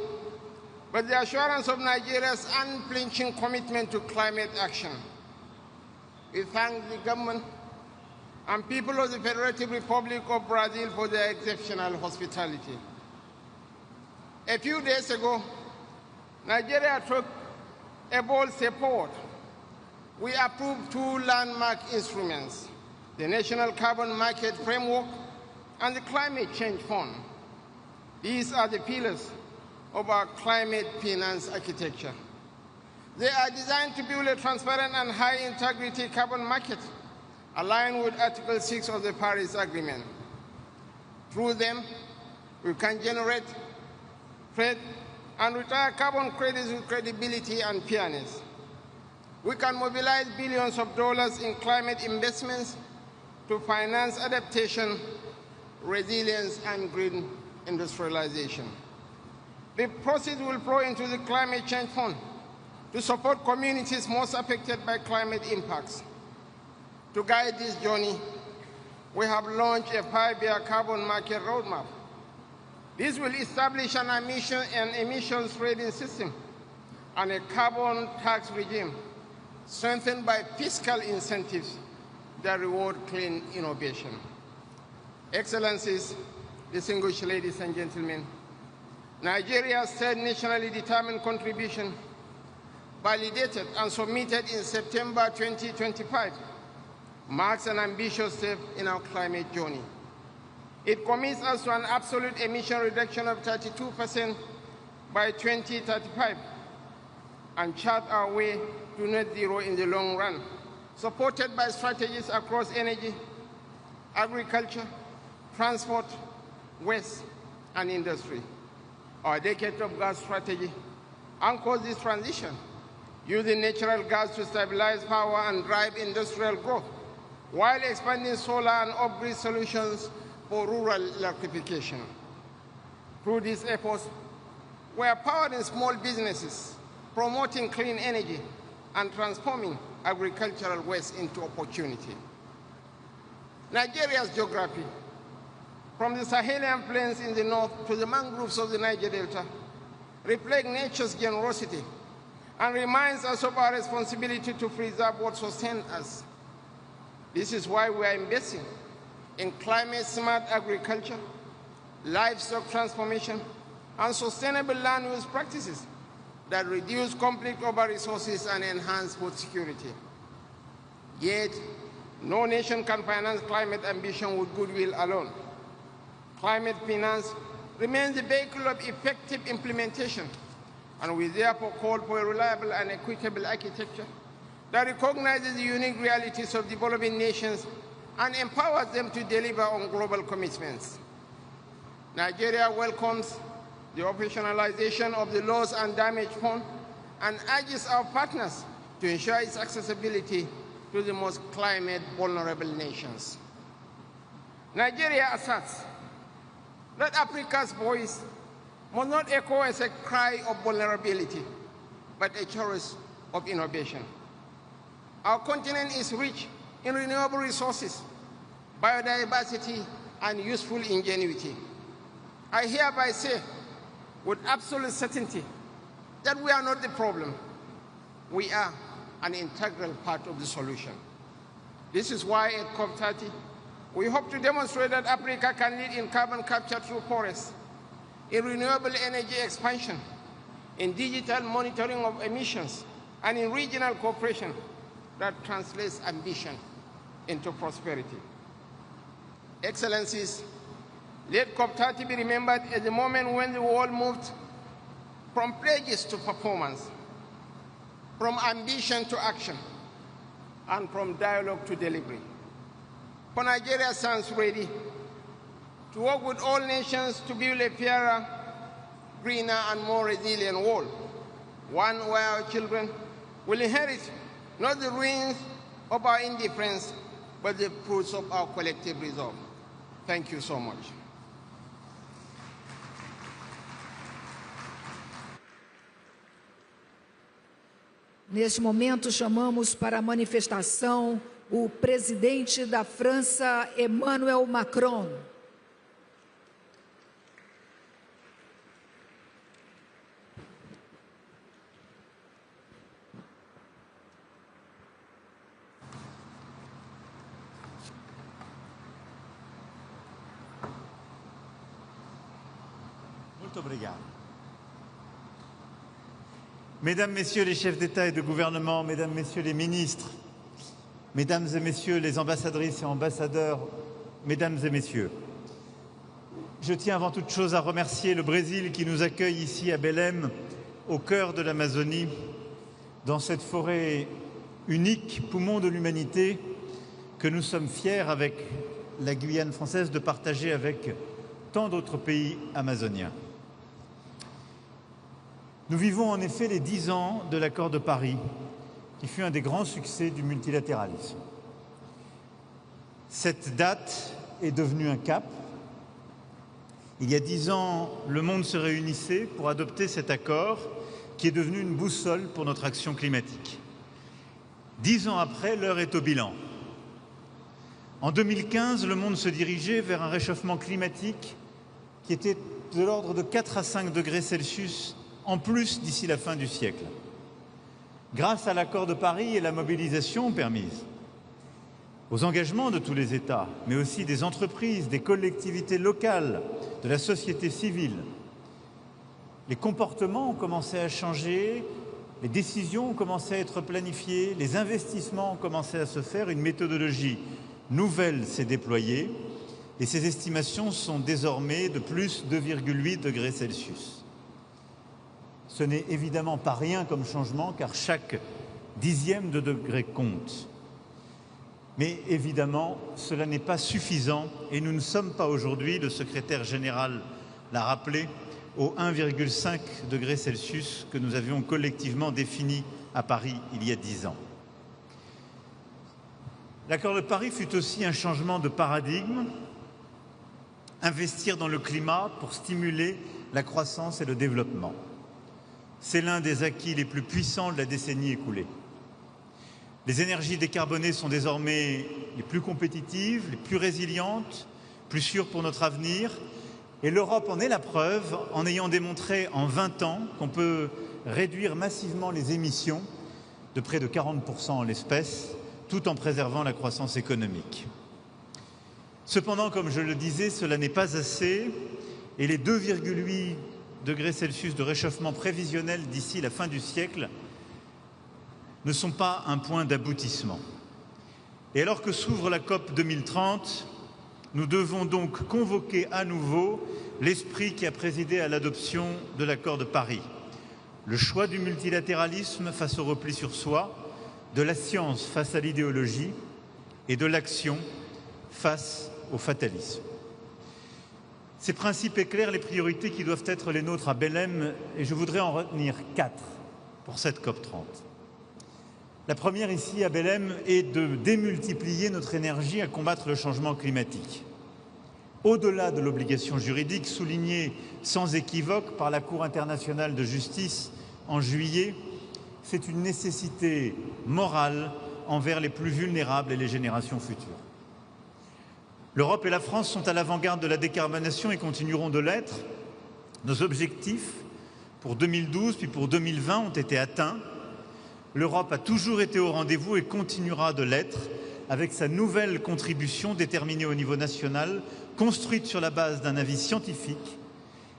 but the assurance of Nigeria's unflinching commitment to climate action. We thank the government and people of the Federative Republic of Brazil for their exceptional hospitality. A few days ago, Nigeria took a bold step forward. We approved two landmark instruments, the National Carbon Market Framework and the Climate Change Fund. These are the pillars of our climate finance architecture. They are designed to build a transparent and high-integrity carbon market aligned with Article 6 of the Paris Agreement. Through them, we can generate, trade, and retire carbon credits with credibility and fairness. We can mobilize billions of dollars in climate investments to finance adaptation, resilience, and green industrialization. The proceeds will flow into the Climate Change Fund to support communities most affected by climate impacts. To guide this journey, we have launched a 5-year carbon market roadmap. This will establish an emissions trading system and a carbon tax regime strengthened by fiscal incentives that reward clean innovation. Excellencies, distinguished ladies and gentlemen, Nigeria's third nationally determined contribution, validated and submitted in September 2025, marks an ambitious step in our climate journey. It commits us to an absolute emission reduction of 32% by 2035 and chart our way to net zero in the long run, supported by strategies across energy, agriculture, transport, waste, and industry. Our decade of gas strategy anchors this transition, using natural gas to stabilize power and drive industrial growth, while expanding solar and off-grid solutions for rural electrification. Through these efforts, we are powering small businesses, promoting clean energy, and transforming agricultural waste into opportunity. Nigeria's geography, from the Sahelian plains in the north to the mangroves of the Niger Delta, reflect nature's generosity and reminds us of our responsibility to preserve what sustains us. This is why we are investing in climate-smart agriculture, livestock transformation, and sustainable land use practices that reduce conflict over resources and enhance food security. Yet, no nation can finance climate ambition with goodwill alone. Climate finance remains the vehicle of effective implementation, and we therefore call for a reliable and equitable architecture that recognizes the unique realities of developing nations and empowers them to deliver on global commitments. Nigeria welcomes the operationalization of the Loss and Damage Fund and urges our partners to ensure its accessibility to the most climate vulnerable nations. Nigeria asserts that Africa's voice must not echo as a cry of vulnerability, but a chorus of innovation. Our continent is rich in renewable resources, biodiversity, and useful ingenuity. I hereby say with absolute certainty that we are not the problem. We are an integral part of the solution. This is why at COP30, we hope to demonstrate that Africa can lead in carbon capture through forests, in renewable energy expansion, in digital monitoring of emissions, and in regional cooperation that translates ambition into prosperity. Excellencies, let COP30 be remembered as the moment when the world moved from pledges to performance, from ambition to action, and from dialogue to delivery. For Nigeria stands ready to work with all nations to build a fairer, greener, and more resilient world, one where our children will inherit not the ruins of our indifference, but the fruits of our collective resolve. Thank you so much. Neste momento, chamamos para a manifestação o presidente da França, Emmanuel Macron. Muito obrigado. Mesdames, Messieurs les chefs d'État et de gouvernement, Mesdames, Messieurs les ministres, Mesdames et Messieurs les ambassadrices et ambassadeurs, Mesdames et Messieurs, je tiens avant toute chose à remercier le Brésil qui nous accueille ici à Belém, au cœur de l'Amazonie, dans cette forêt unique, poumon de l'humanité, que nous sommes fiers avec la Guyane française de partager avec tant d'autres pays amazoniens. Nous vivons en effet les 10 ans de l'accord de Paris, qui fut un des grands succès du multilatéralisme. Cette date est devenue un cap. Il y a 10 ans, le monde se réunissait pour adopter cet accord qui est devenu une boussole pour notre action climatique. 10 ans après, l'heure est au bilan. En 2015, le monde se dirigeait vers un réchauffement climatique qui était de l'ordre de 4 à 5 degrés Celsius en plus d'ici la fin du siècle. Grâce à l'accord de Paris et la mobilisation permise, aux engagements de tous les États, mais aussi des entreprises, des collectivités locales, de la société civile, les comportements ont commencé à changer, les décisions ont commencé à être planifiées, les investissements ont commencé à se faire, une méthodologie nouvelle s'est déployée et ces estimations sont désormais de plus 2,8 degrés Celsius. Ce n'est évidemment pas rien comme changement, car chaque dixième de degré compte. Mais évidemment, cela n'est pas suffisant et nous ne sommes pas aujourd'hui, le secrétaire général l'a rappelé, au 1,5 degré Celsius que nous avions collectivement défini à Paris il y a 10 ans. L'accord de Paris fut aussi un changement de paradigme, investir dans le climat pour stimuler la croissance et le développement. C'est l'un des acquis les plus puissants de la décennie écoulée. Les énergies décarbonées sont désormais les plus compétitives, les plus résilientes, plus sûres pour notre avenir. Et l'Europe en est la preuve en ayant démontré en 20 ans qu'on peut réduire massivement les émissions de près de 40% en l'espèce, tout en préservant la croissance économique. Cependant, comme je le disais, cela n'est pas assez et les 2,8 degrés Celsius de réchauffement prévisionnel d'ici la fin du siècle ne sont pas un point d'aboutissement. Et alors que s'ouvre la COP 2030, nous devons donc convoquer à nouveau l'esprit qui a présidé à l'adoption de l'accord de Paris. Le choix du multilatéralisme face au repli sur soi, de la science face à l'idéologie et de l'action face au fatalisme. Ces principes éclairent les priorités qui doivent être les nôtres à Belém et je voudrais en retenir 4 pour cette COP30. La première ici à Belém est de démultiplier notre énergie à combattre le changement climatique. Au-delà de l'obligation juridique soulignée sans équivoque par la Cour internationale de justice en juillet, c'est une nécessité morale envers les plus vulnérables et les générations futures. L'Europe et la France sont à l'avant-garde de la décarbonation et continueront de l'être. Nos objectifs pour 2012 puis pour 2020 ont été atteints. L'Europe a toujours été au rendez-vous et continuera de l'être avec sa nouvelle contribution déterminée au niveau national, construite sur la base d'un avis scientifique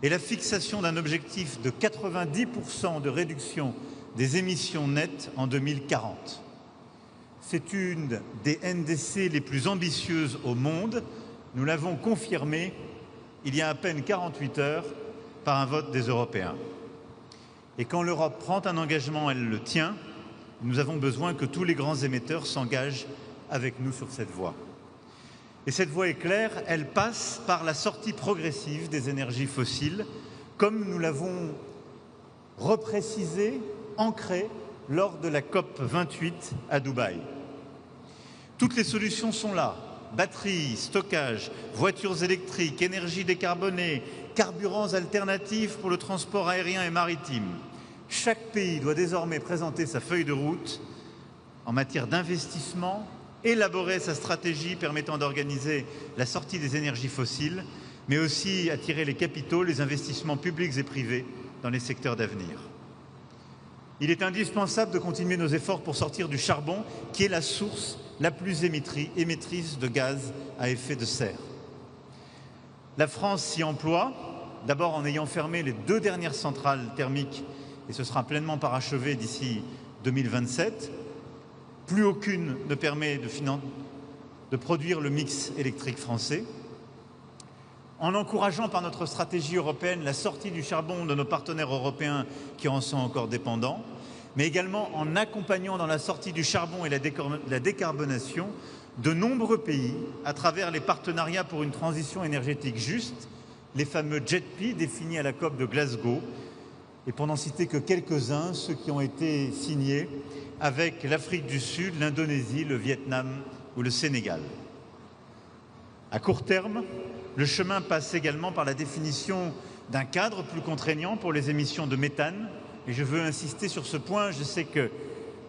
et la fixation d'un objectif de 90% de réduction des émissions nettes en 2040. C'est une des NDC les plus ambitieuses au monde. Nous l'avons confirmé il y a à peine 48 heures par un vote des Européens. Et quand l'Europe prend un engagement, elle le tient. Nous avons besoin que tous les grands émetteurs s'engagent avec nous sur cette voie. Et cette voie est claire, elle passe par la sortie progressive des énergies fossiles, comme nous l'avons reprécisé, ancré lors de la COP28 à Dubaï. Toutes les solutions sont là. Batteries, stockage, voitures électriques, énergie décarbonée, carburants alternatifs pour le transport aérien et maritime. Chaque pays doit désormais présenter sa feuille de route en matière d'investissement, élaborer sa stratégie permettant d'organiser la sortie des énergies fossiles, mais aussi attirer les capitaux, les investissements publics et privés dans les secteurs d'avenir. Il est indispensable de continuer nos efforts pour sortir du charbon, qui est la source la plus émettrice de gaz à effet de serre. La France s'y emploie, d'abord en ayant fermé les 2 dernières centrales thermiques, et ce sera pleinement parachevé d'ici 2027. Plus aucune ne permet de produire le mix électrique français. En encourageant par notre stratégie européenne la sortie du charbon de nos partenaires européens qui en sont encore dépendants, mais également en accompagnant dans la sortie du charbon et la décarbonation de nombreux pays à travers les partenariats pour une transition énergétique juste, les fameux JETP définis à la COP de Glasgow, et pour n'en citer que quelques-uns, ceux qui ont été signés avec l'Afrique du Sud, l'Indonésie, le Vietnam ou le Sénégal. À court terme, le chemin passe également par la définition d'un cadre plus contraignant pour les émissions de méthane. Et je veux insister sur ce point. Je sais que,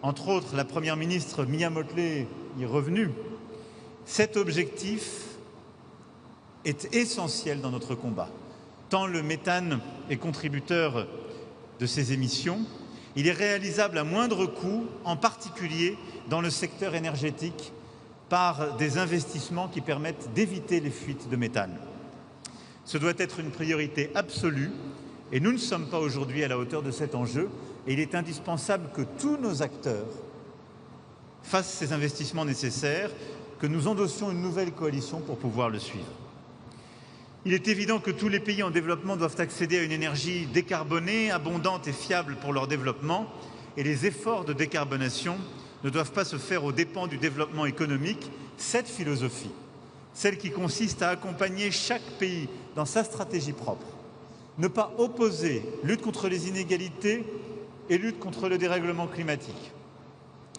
entre autres, la Première ministre Mia Mottley y est revenue. Cet objectif est essentiel dans notre combat. Tant le méthane est contributeur de ces émissions, il est réalisable à moindre coût, en particulier dans le secteur énergétique, par des investissements qui permettent d'éviter les fuites de méthane. Ce doit être une priorité absolue et nous ne sommes pas aujourd'hui à la hauteur de cet enjeu et il est indispensable que tous nos acteurs fassent ces investissements nécessaires, que nous endossions une nouvelle coalition pour pouvoir le suivre. Il est évident que tous les pays en développement doivent accéder à une énergie décarbonée, abondante et fiable pour leur développement et les efforts de décarbonation ne doivent pas se faire aux dépens du développement économique. Cette philosophie, celle qui consiste à accompagner chaque pays dans sa stratégie propre, ne pas opposer lutte contre les inégalités et lutte contre le dérèglement climatique,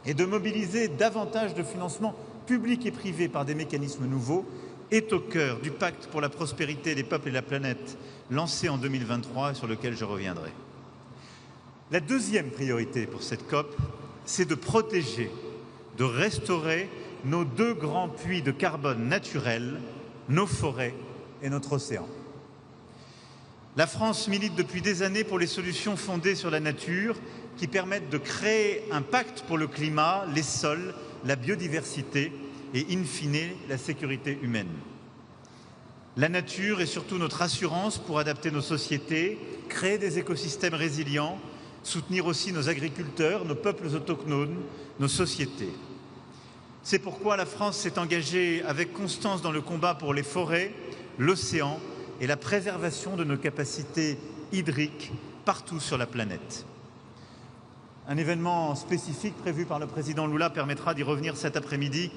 et de mobiliser davantage de financements publics et privés par des mécanismes nouveaux, est au cœur du pacte pour la prospérité des peuples et la planète lancé en 2023 et sur lequel je reviendrai. La deuxième priorité pour cette COP, c'est de protéger, de restaurer nos 2 grands puits de carbone naturels, nos forêts et notre océan. La France milite depuis des années pour les solutions fondées sur la nature qui permettent de créer un pacte pour le climat, les sols, la biodiversité et, in fine, la sécurité humaine. La nature est surtout notre assurance pour adapter nos sociétés, créer des écosystèmes résilients, soutenir aussi nos agriculteurs, nos peuples autochtones, nos sociétés. C'est pourquoi la France s'est engagée avec constance dans le combat pour les forêts, l'océan et la préservation de nos capacités hydriques partout sur la planète. Un événement spécifique prévu par le président Lula permettra d'y revenir cet après-midi,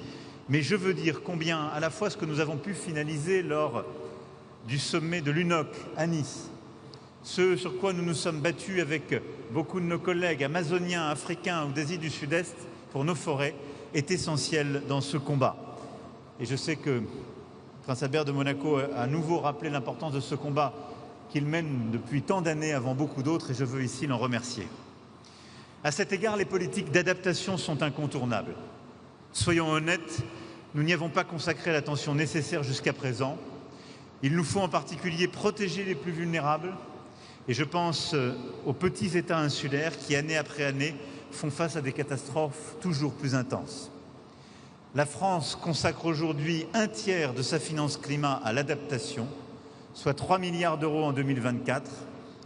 mais je veux dire combien, à la fois ce que nous avons pu finaliser lors du sommet de l'UNOC à Nice, ce sur quoi nous nous sommes battus avec beaucoup de nos collègues amazoniens, africains ou d'Asie du Sud-Est pour nos forêts, est essentiel dans ce combat. Et je sais que Prince Albert de Monaco a à nouveau rappelé l'importance de ce combat qu'il mène depuis tant d'années avant beaucoup d'autres et je veux ici l'en remercier. À cet égard, les politiques d'adaptation sont incontournables. Soyons honnêtes, nous n'y avons pas consacré l'attention nécessaire jusqu'à présent. Il nous faut en particulier protéger les plus vulnérables et je pense aux petits États insulaires qui, année après année, font face à des catastrophes toujours plus intenses. La France consacre aujourd'hui 1/3 de sa finance climat à l'adaptation, soit 3 milliards d'euros en 2024.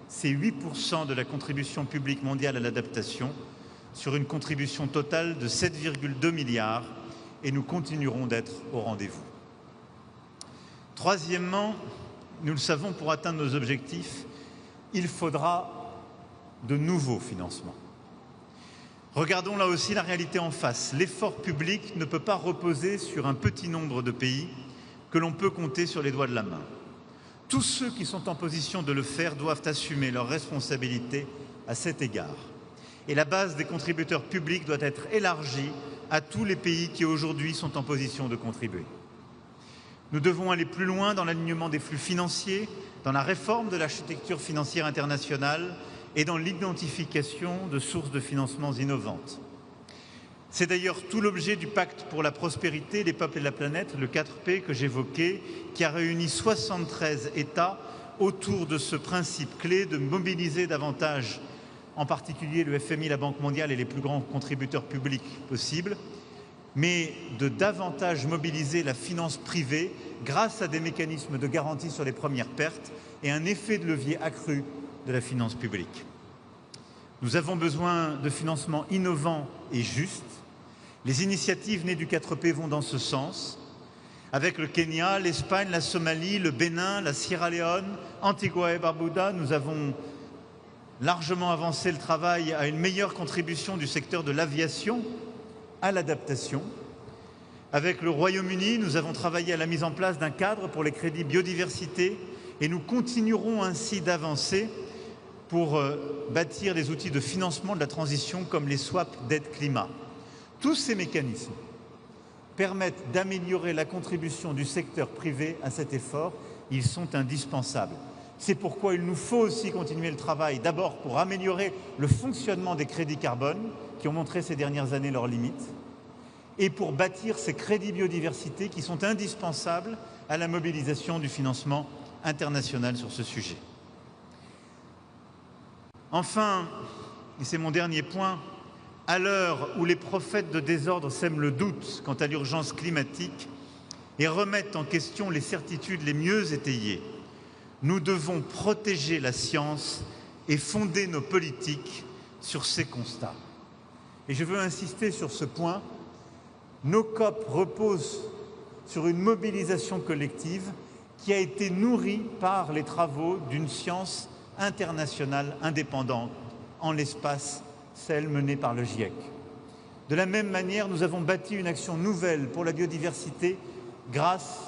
C'est 8% de la contribution publique mondiale à l'adaptation, sur une contribution totale de 7,2 milliards et nous continuerons d'être au rendez-vous. Troisièmement, nous le savons, pour atteindre nos objectifs, il faudra de nouveaux financements. Regardons là aussi la réalité en face. L'effort public ne peut pas reposer sur un petit nombre de pays que l'on peut compter sur les doigts de la main. Tous ceux qui sont en position de le faire doivent assumer leurs responsabilités à cet égard. Et la base des contributeurs publics doit être élargie à tous les pays qui aujourd'hui sont en position de contribuer. Nous devons aller plus loin dans l'alignement des flux financiers, dans la réforme de l'architecture financière internationale et dans l'identification de sources de financements innovantes. C'est d'ailleurs tout l'objet du pacte pour la prospérité, les peuples et la planète, le 4P que j'évoquais, qui a réuni 73 États autour de ce principe clé de mobiliser davantage, en particulier le FMI, la Banque mondiale et les plus grands contributeurs publics possibles, mais de davantage mobiliser la finance privée grâce à des mécanismes de garantie sur les premières pertes et un effet de levier accru de la finance publique. Nous avons besoin de financements innovants et justes. Les initiatives nées du 4P vont dans ce sens, avec le Kenya, l'Espagne, la Somalie, le Bénin, la Sierra Leone, Antigua et Barbuda. Nous avons largement avancé le travail à une meilleure contribution du secteur de l'aviation à l'adaptation. Avec le Royaume-Uni, nous avons travaillé à la mise en place d'un cadre pour les crédits biodiversité et nous continuerons ainsi d'avancer pour bâtir des outils de financement de la transition comme les swaps d'aide climat. Tous ces mécanismes permettent d'améliorer la contribution du secteur privé à cet effort. Ils sont indispensables. C'est pourquoi il nous faut aussi continuer le travail, d'abord pour améliorer le fonctionnement des crédits carbone, qui ont montré ces dernières années leurs limites, et pour bâtir ces crédits biodiversité qui sont indispensables à la mobilisation du financement international sur ce sujet. Enfin, et c'est mon dernier point, à l'heure où les prophètes de désordre sèment le doute quant à l'urgence climatique et remettent en question les certitudes les mieux étayées, nous devons protéger la science et fonder nos politiques sur ces constats. Et je veux insister sur ce point. Nos COP reposent sur une mobilisation collective qui a été nourrie par les travaux d'une science internationale indépendante, en l'espace celle menée par le GIEC. De la même manière, nous avons bâti une action nouvelle pour la biodiversité grâce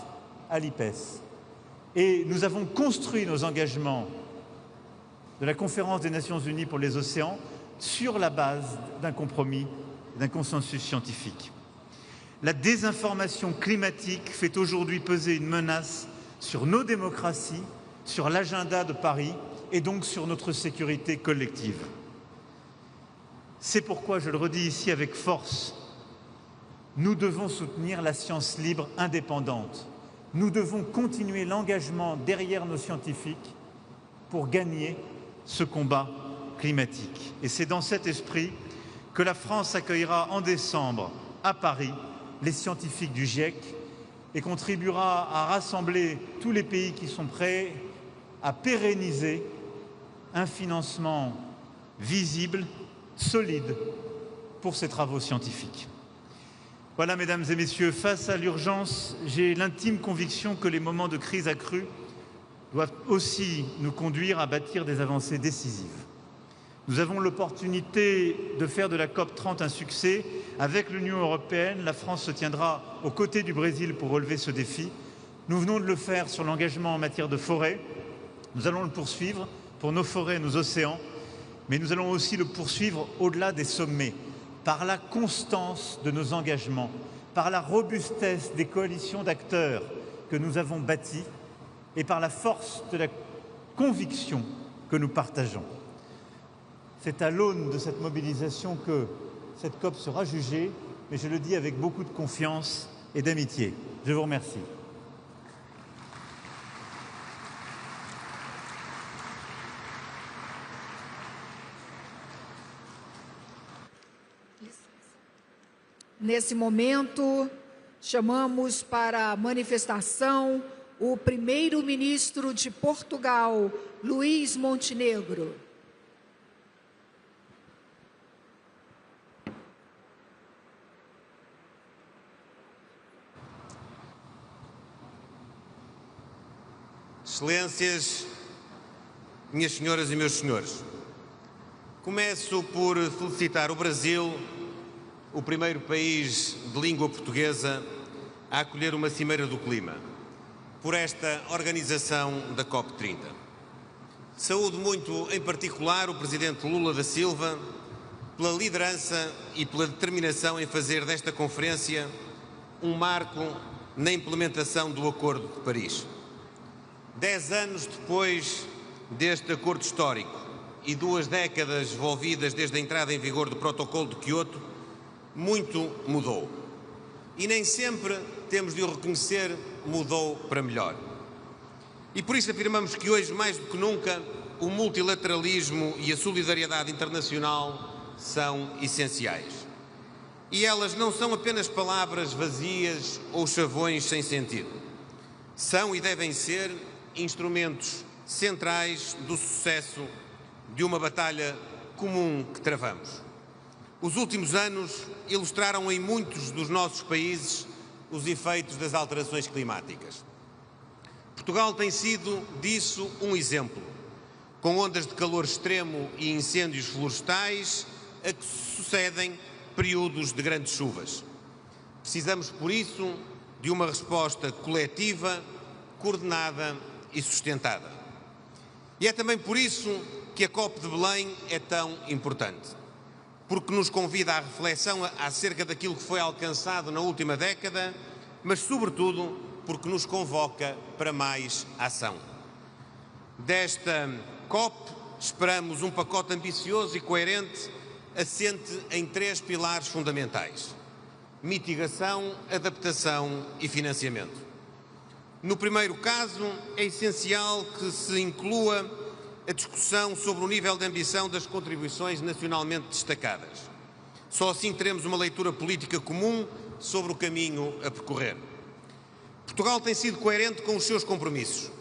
à l'IPES. Et nous avons construit nos engagements de la Conférence des Nations Unies pour les océans sur la base d'un compromis, d'un consensus scientifique. La désinformation climatique fait aujourd'hui peser une menace sur nos démocraties, sur l'agenda de Paris et donc sur notre sécurité collective. C'est pourquoi, je le redis ici avec force, nous devons soutenir la science libre indépendante. Nous devons continuer l'engagement derrière nos scientifiques pour gagner ce combat climatique. Et c'est dans cet esprit que la France accueillera en décembre à Paris les scientifiques du GIEC et contribuera à rassembler tous les pays qui sont prêts à pérenniser un financement visible, solide pour ces travaux scientifiques. Voilà, mesdames et messieurs, face à l'urgence, j'ai l'intime conviction que les moments de crise accrue doivent aussi nous conduire à bâtir des avancées décisives. Nous avons l'opportunité de faire de la COP30 un succès. Avec l'Union européenne, la France se tiendra aux côtés du Brésil pour relever ce défi. Nous venons de le faire sur l'engagement en matière de forêt. Nous allons le poursuivre pour nos forêts et nos océans, mais nous allons aussi le poursuivre au-delà des sommets, par la constance de nos engagements, par la robustesse des coalitions d'acteurs que nous avons bâties et par la force de la conviction que nous partageons. C'est à l'aune de cette mobilisation que cette COP sera jugée, mais je le dis avec beaucoup de confiance et d'amitié. Je vous remercie. Nesse momento, chamamos para a manifestação o primeiro-ministro de Portugal, Luís Montenegro. Excelências, minhas senhoras e meus senhores, começo por felicitar o Brasil, o primeiro país de língua portuguesa a acolher uma Cimeira do Clima, por esta organização da COP30. Saúdo muito, em particular, o Presidente Lula da Silva, pela liderança e pela determinação em fazer desta conferência um marco na implementação do Acordo de Paris. 10 anos depois deste acordo histórico e 2 décadas envolvidas desde a entrada em vigor do Protocolo de Quioto, muito mudou. E nem sempre, temos de o reconhecer, mudou para melhor. E por isso afirmamos que hoje, mais do que nunca, o multilateralismo e a solidariedade internacional são essenciais. E elas não são apenas palavras vazias ou chavões sem sentido. São e devem ser instrumentos centrais do sucesso de uma batalha comum que travamos. Os últimos anos ilustraram em muitos dos nossos países os efeitos das alterações climáticas. Portugal tem sido disso um exemplo, com ondas de calor extremo e incêndios florestais a que sucedem períodos de grandes chuvas. Precisamos, por isso, de uma resposta coletiva, coordenada e sustentada. E é também por isso que a COP de Belém é tão importante, porque nos convida à reflexão acerca daquilo que foi alcançado na última década, mas, sobretudo, porque nos convoca para mais ação. Desta COP, esperamos um pacote ambicioso e coerente, assente em 3 pilares fundamentais: mitigação, adaptação e financiamento. No primeiro caso, é essencial que se inclua a discussão sobre o nível de ambição das contribuições nacionalmente destacadas. Só assim teremos uma leitura política comum sobre o caminho a percorrer. Portugal tem sido coerente com os seus compromissos.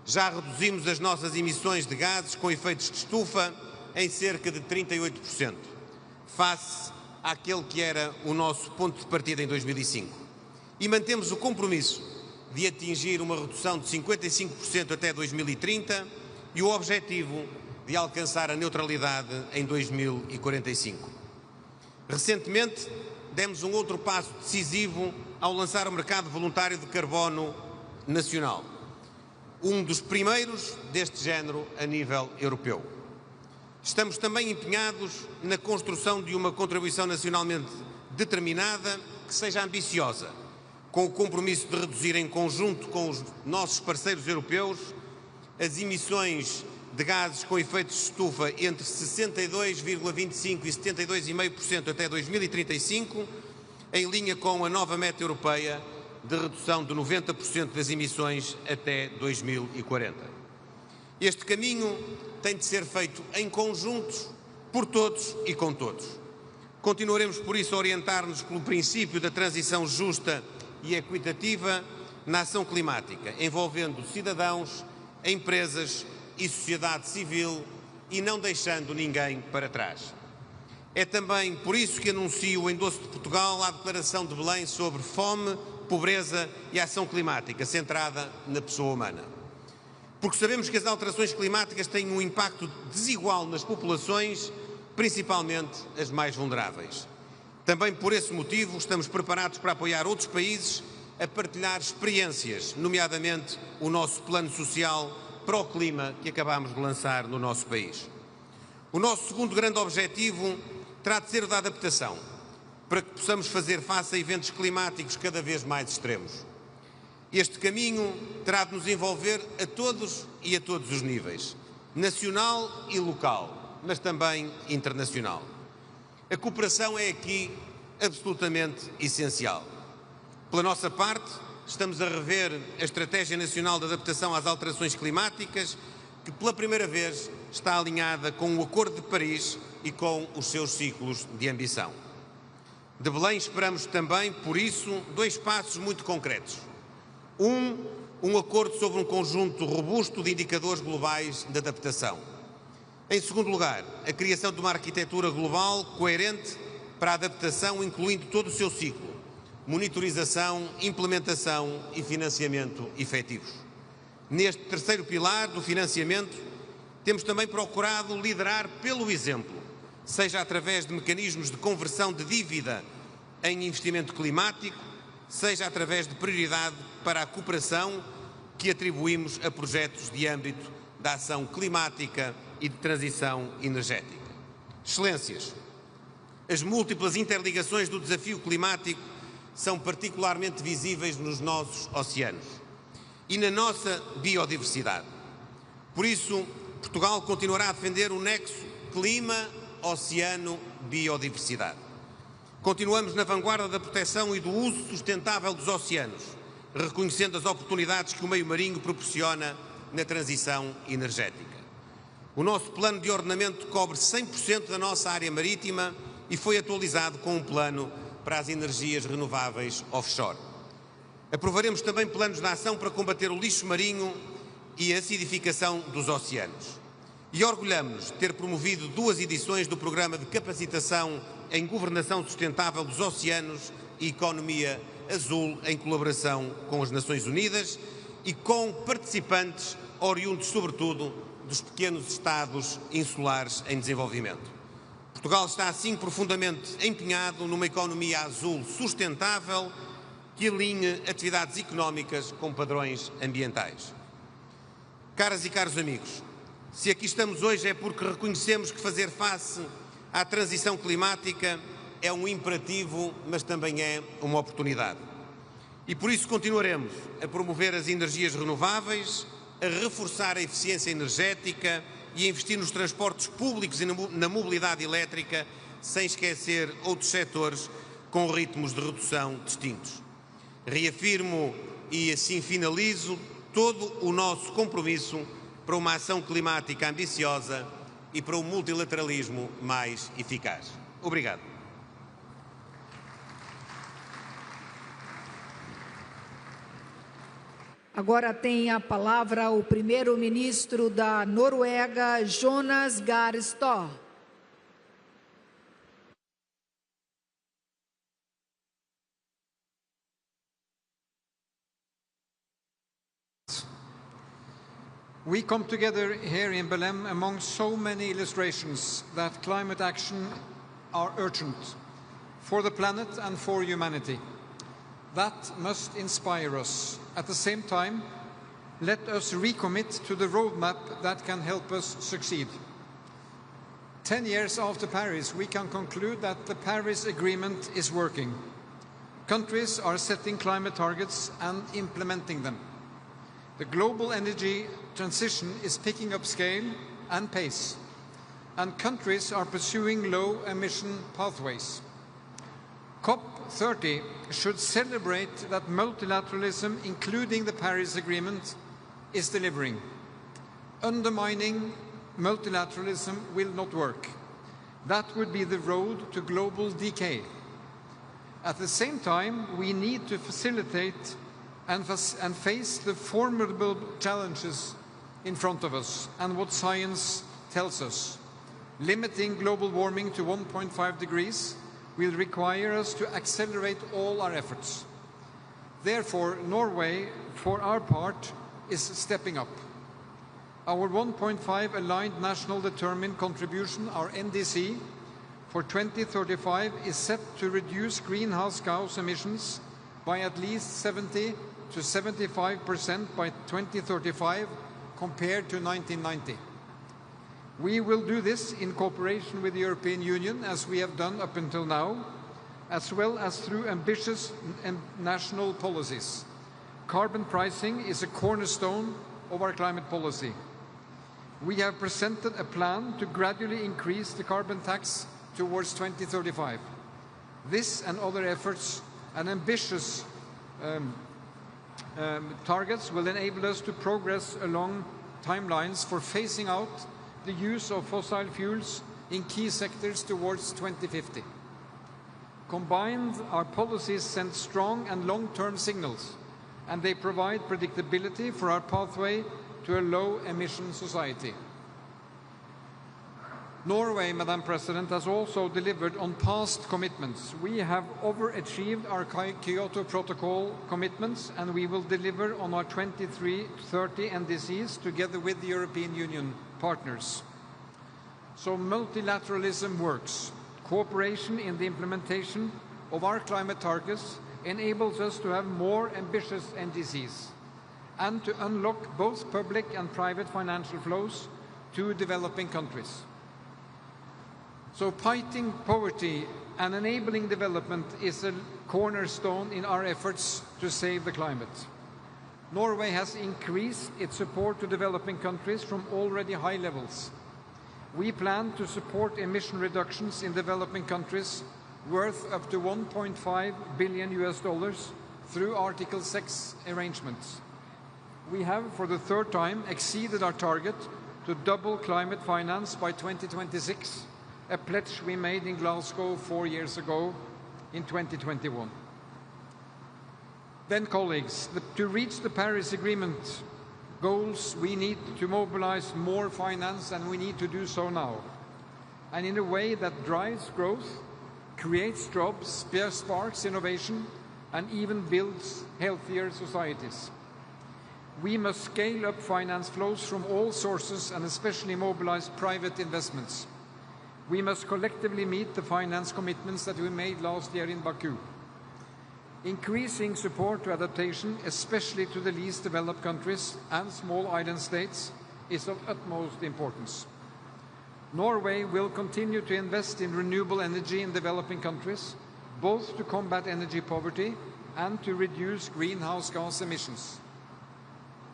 Já reduzimos as nossas emissões de gases com efeitos de estufa em cerca de 38%, face àquele que era o nosso ponto de partida em 2005. E mantemos o compromisso de atingir uma redução de 55% até 2030 e o objetivo de alcançar a neutralidade em 2045. Recentemente, demos um outro passo decisivo ao lançar o mercado voluntário de carbono nacional, um dos primeiros deste género a nível europeu. Estamos também empenhados na construção de uma contribuição nacionalmente determinada que seja ambiciosa, com o compromisso de reduzir em conjunto com os nossos parceiros europeus as emissões de gases com efeitos de estufa entre 62,25% e 72,5% até 2035, em linha com a nova meta europeia de redução de 90% das emissões até 2040. Este caminho tem de ser feito em conjunto, por todos e com todos. Continuaremos, por isso, a orientar-nos pelo princípio da transição justa e equitativa na ação climática, envolvendo cidadãos, empresas e sociedade civil e não deixando ninguém para trás. É também por isso que anuncio o endosso de Portugal à Declaração de Belém sobre fome, pobreza e ação climática, centrada na pessoa humana. Porque sabemos que as alterações climáticas têm um impacto desigual nas populações, principalmente as mais vulneráveis. Também por esse motivo estamos preparados para apoiar outros países a partilhar experiências, nomeadamente o nosso plano social para o clima que acabámos de lançar no nosso país. O nosso segundo grande objetivo terá de ser o da adaptação, para que possamos fazer face a eventos climáticos cada vez mais extremos. Este caminho terá de nos envolver a todos e a todos os níveis, nacional e local, mas também internacional. A cooperação é aqui absolutamente essencial. Pela nossa parte, estamos a rever a Estratégia Nacional de Adaptação às Alterações Climáticas, que pela primeira vez está alinhada com o Acordo de Paris e com os seus ciclos de ambição. De Belém esperamos também, por isso, 2 passos muito concretos. Um acordo sobre um conjunto robusto de indicadores globais de adaptação. Em segundo lugar, a criação de uma arquitetura global coerente para a adaptação, incluindo todo o seu ciclo, monitorização, implementação e financiamento efetivos. Neste terceiro pilar do financiamento, temos também procurado liderar pelo exemplo, seja através de mecanismos de conversão de dívida em investimento climático, seja através de prioridade para a cooperação que atribuímos a projetos de âmbito da ação climática e de transição energética. Excelências, as múltiplas interligações do desafio climático são particularmente visíveis nos nossos oceanos e na nossa biodiversidade. Por isso, Portugal continuará a defender o nexo clima-oceano-biodiversidade. Continuamos na vanguarda da proteção e do uso sustentável dos oceanos, reconhecendo as oportunidades que o meio marinho proporciona na transição energética. O nosso plano de ordenamento cobre 100% da nossa área marítima e foi atualizado com um plano para as energias renováveis offshore. Aprovaremos também planos de ação para combater o lixo marinho e a acidificação dos oceanos. E orgulhamos-nos de ter promovido 2 edições do Programa de Capacitação em Governação Sustentável dos Oceanos e Economia Azul, em colaboração com as Nações Unidas e com participantes oriundos, sobretudo, dos pequenos Estados insulares em desenvolvimento. Portugal está, assim, profundamente empenhado numa economia azul sustentável que alinhe atividades económicas com padrões ambientais. Caras e caros amigos, se aqui estamos hoje é porque reconhecemos que fazer face à transição climática é um imperativo, mas também é uma oportunidade. E por isso continuaremos a promover as energias renováveis, a reforçar a eficiência energética e a investir nos transportes públicos e na mobilidade elétrica, sem esquecer outros setores com ritmos de redução distintos. Reafirmo e assim finalizo todo o nosso compromisso para uma ação climática ambiciosa e para um multilateralismo mais eficaz. Obrigado. Agora tem a palavra o primeiro-ministro da Noruega, Jonas Gahr Støre. We come together here in Belém among so many illustrations that climate action are urgent for the planet and for humanity. That must inspire us. At the same time, let us recommit to the roadmap that can help us succeed. 10 years after Paris, we can conclude that the Paris Agreement is working. Countries are setting climate targets and implementing them. The global energy transition is picking up scale and pace, and countries are pursuing low-emission pathways. COP30 should celebrate that multilateralism, including the Paris Agreement, is delivering. Undermining multilateralism will not work. That would be the road to global decay. At the same time, we need to facilitate and face the formidable challenges in front of us and what science tells us. Limiting global warming to 1.5 degrees will require us to accelerate all our efforts. Therefore, Norway, for our part, is stepping up. Our 1.5 aligned national determined contribution, our NDC, for 2035 is set to reduce greenhouse gas emissions by at least 70 to 75% by 2035 compared to 1990. We will do this in cooperation with the European Union, as we have done up until now, as well as through ambitious national policies. Carbon pricing is a cornerstone of our climate policy. We have presented a plan to gradually increase the carbon tax towards 2035. This and other efforts and ambitious targets will enable us to progress along timelines for phasing out the use of fossil fuels in key sectors towards 2050. Combined, our policies send strong and long-term signals, and they provide predictability for our pathway to a low-emission society. Norway, Madam President, has also delivered on past commitments. We have overachieved our Kyoto Protocol commitments, and we will deliver on our 2030 NDCs together with the European Union partners. So multilateralism works. Cooperation in the implementation of our climate targets enables us to have more ambitious NDCs and to unlock both public and private financial flows to developing countries. So fighting poverty and enabling development is a cornerstone in our efforts to save the climate. Norway has increased its support to developing countries from already high levels. We plan to support emission reductions in developing countries worth up to $1.5 billion through Article 6 arrangements. We have, for the third time, exceeded our target to double climate finance by 2026, a pledge we made in Glasgow 4 years ago in 2021. Then, colleagues, to reach the Paris Agreement goals, we need to mobilize more finance, and we need to do so now, and in a way that drives growth, creates jobs, sparks innovation, and even builds healthier societies. We must scale up finance flows from all sources and especially mobilize private investments. We must collectively meet the finance commitments that we made last year in Baku. Increasing support to adaptation, especially to the least developed countries and small island states, is of utmost importance. Norway will continue to invest in renewable energy in developing countries, both to combat energy poverty and to reduce greenhouse gas emissions.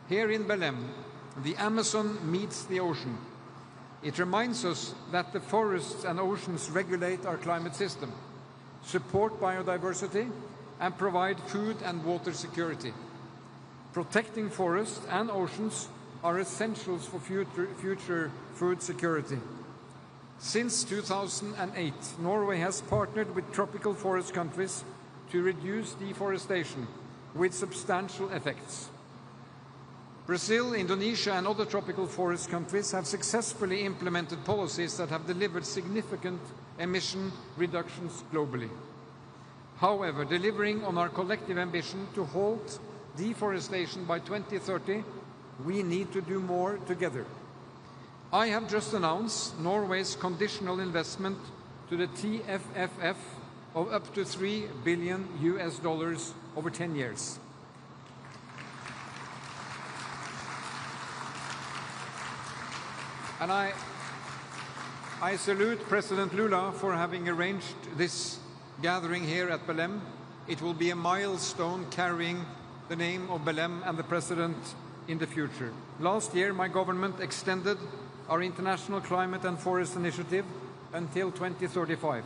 Here in Belém, the Amazon meets the ocean. It reminds us that the forests and oceans regulate our climate system, support biodiversity, and provide food and water security. Protecting forests and oceans are essentials for future food security. Since 2008, Norway has partnered with tropical forest countries to reduce deforestation with substantial effects. Brazil, Indonesia, and other tropical forest countries have successfully implemented policies that have delivered significant emission reductions globally. However, delivering on our collective ambition to halt deforestation by 2030, we need to do more together. I have just announced Norway's conditional investment to the TFFF of up to $3 billion over 10 years. And I salute President Lula for having arranged this gathering here at Belém. It will be a milestone carrying the name of Belém and the President in the future. Last year, my government extended our International Climate and Forest Initiative until 2035.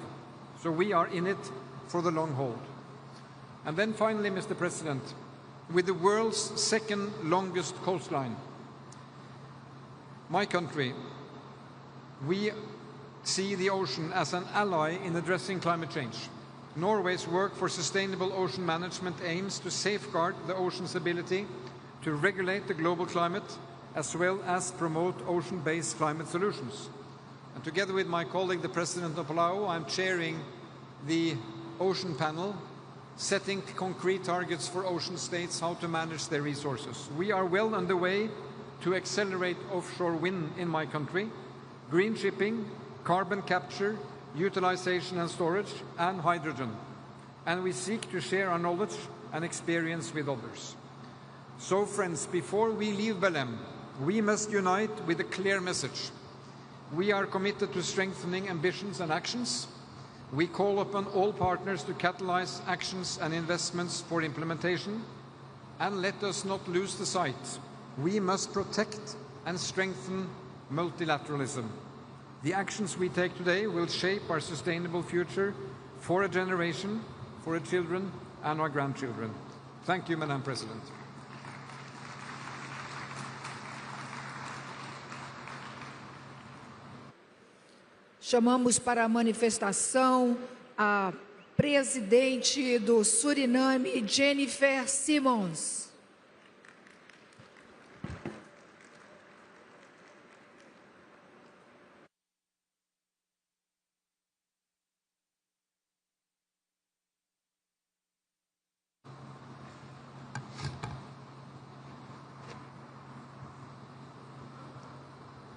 So we are in it for the long haul. And then finally, Mr. President, with the world's second longest coastline, my country, we see the ocean as an ally in addressing climate change. Norway's work for sustainable ocean management aims to safeguard the ocean's ability to regulate the global climate as well as promote ocean-based climate solutions. And together with my colleague, the President of Palau, I'm chairing the Ocean Panel, setting concrete targets for ocean states how to manage their resources. We are well underway to accelerate offshore wind in my country, green shipping, carbon capture, utilization and storage, and hydrogen. And we seek to share our knowledge and experience with others. So, friends, before we leave Belém, we must unite with a clear message. We are committed to strengthening ambitions and actions. We call upon all partners to catalyze actions and investments for implementation. And let us not lose the sight. We must protect and strengthen multilateralism. The actions we take today will shape our sustainable future for a generation, for our children and our grandchildren. Thank you, Madam President. Chamamos para a manifestação a presidente do Suriname, Jennifer Simmons.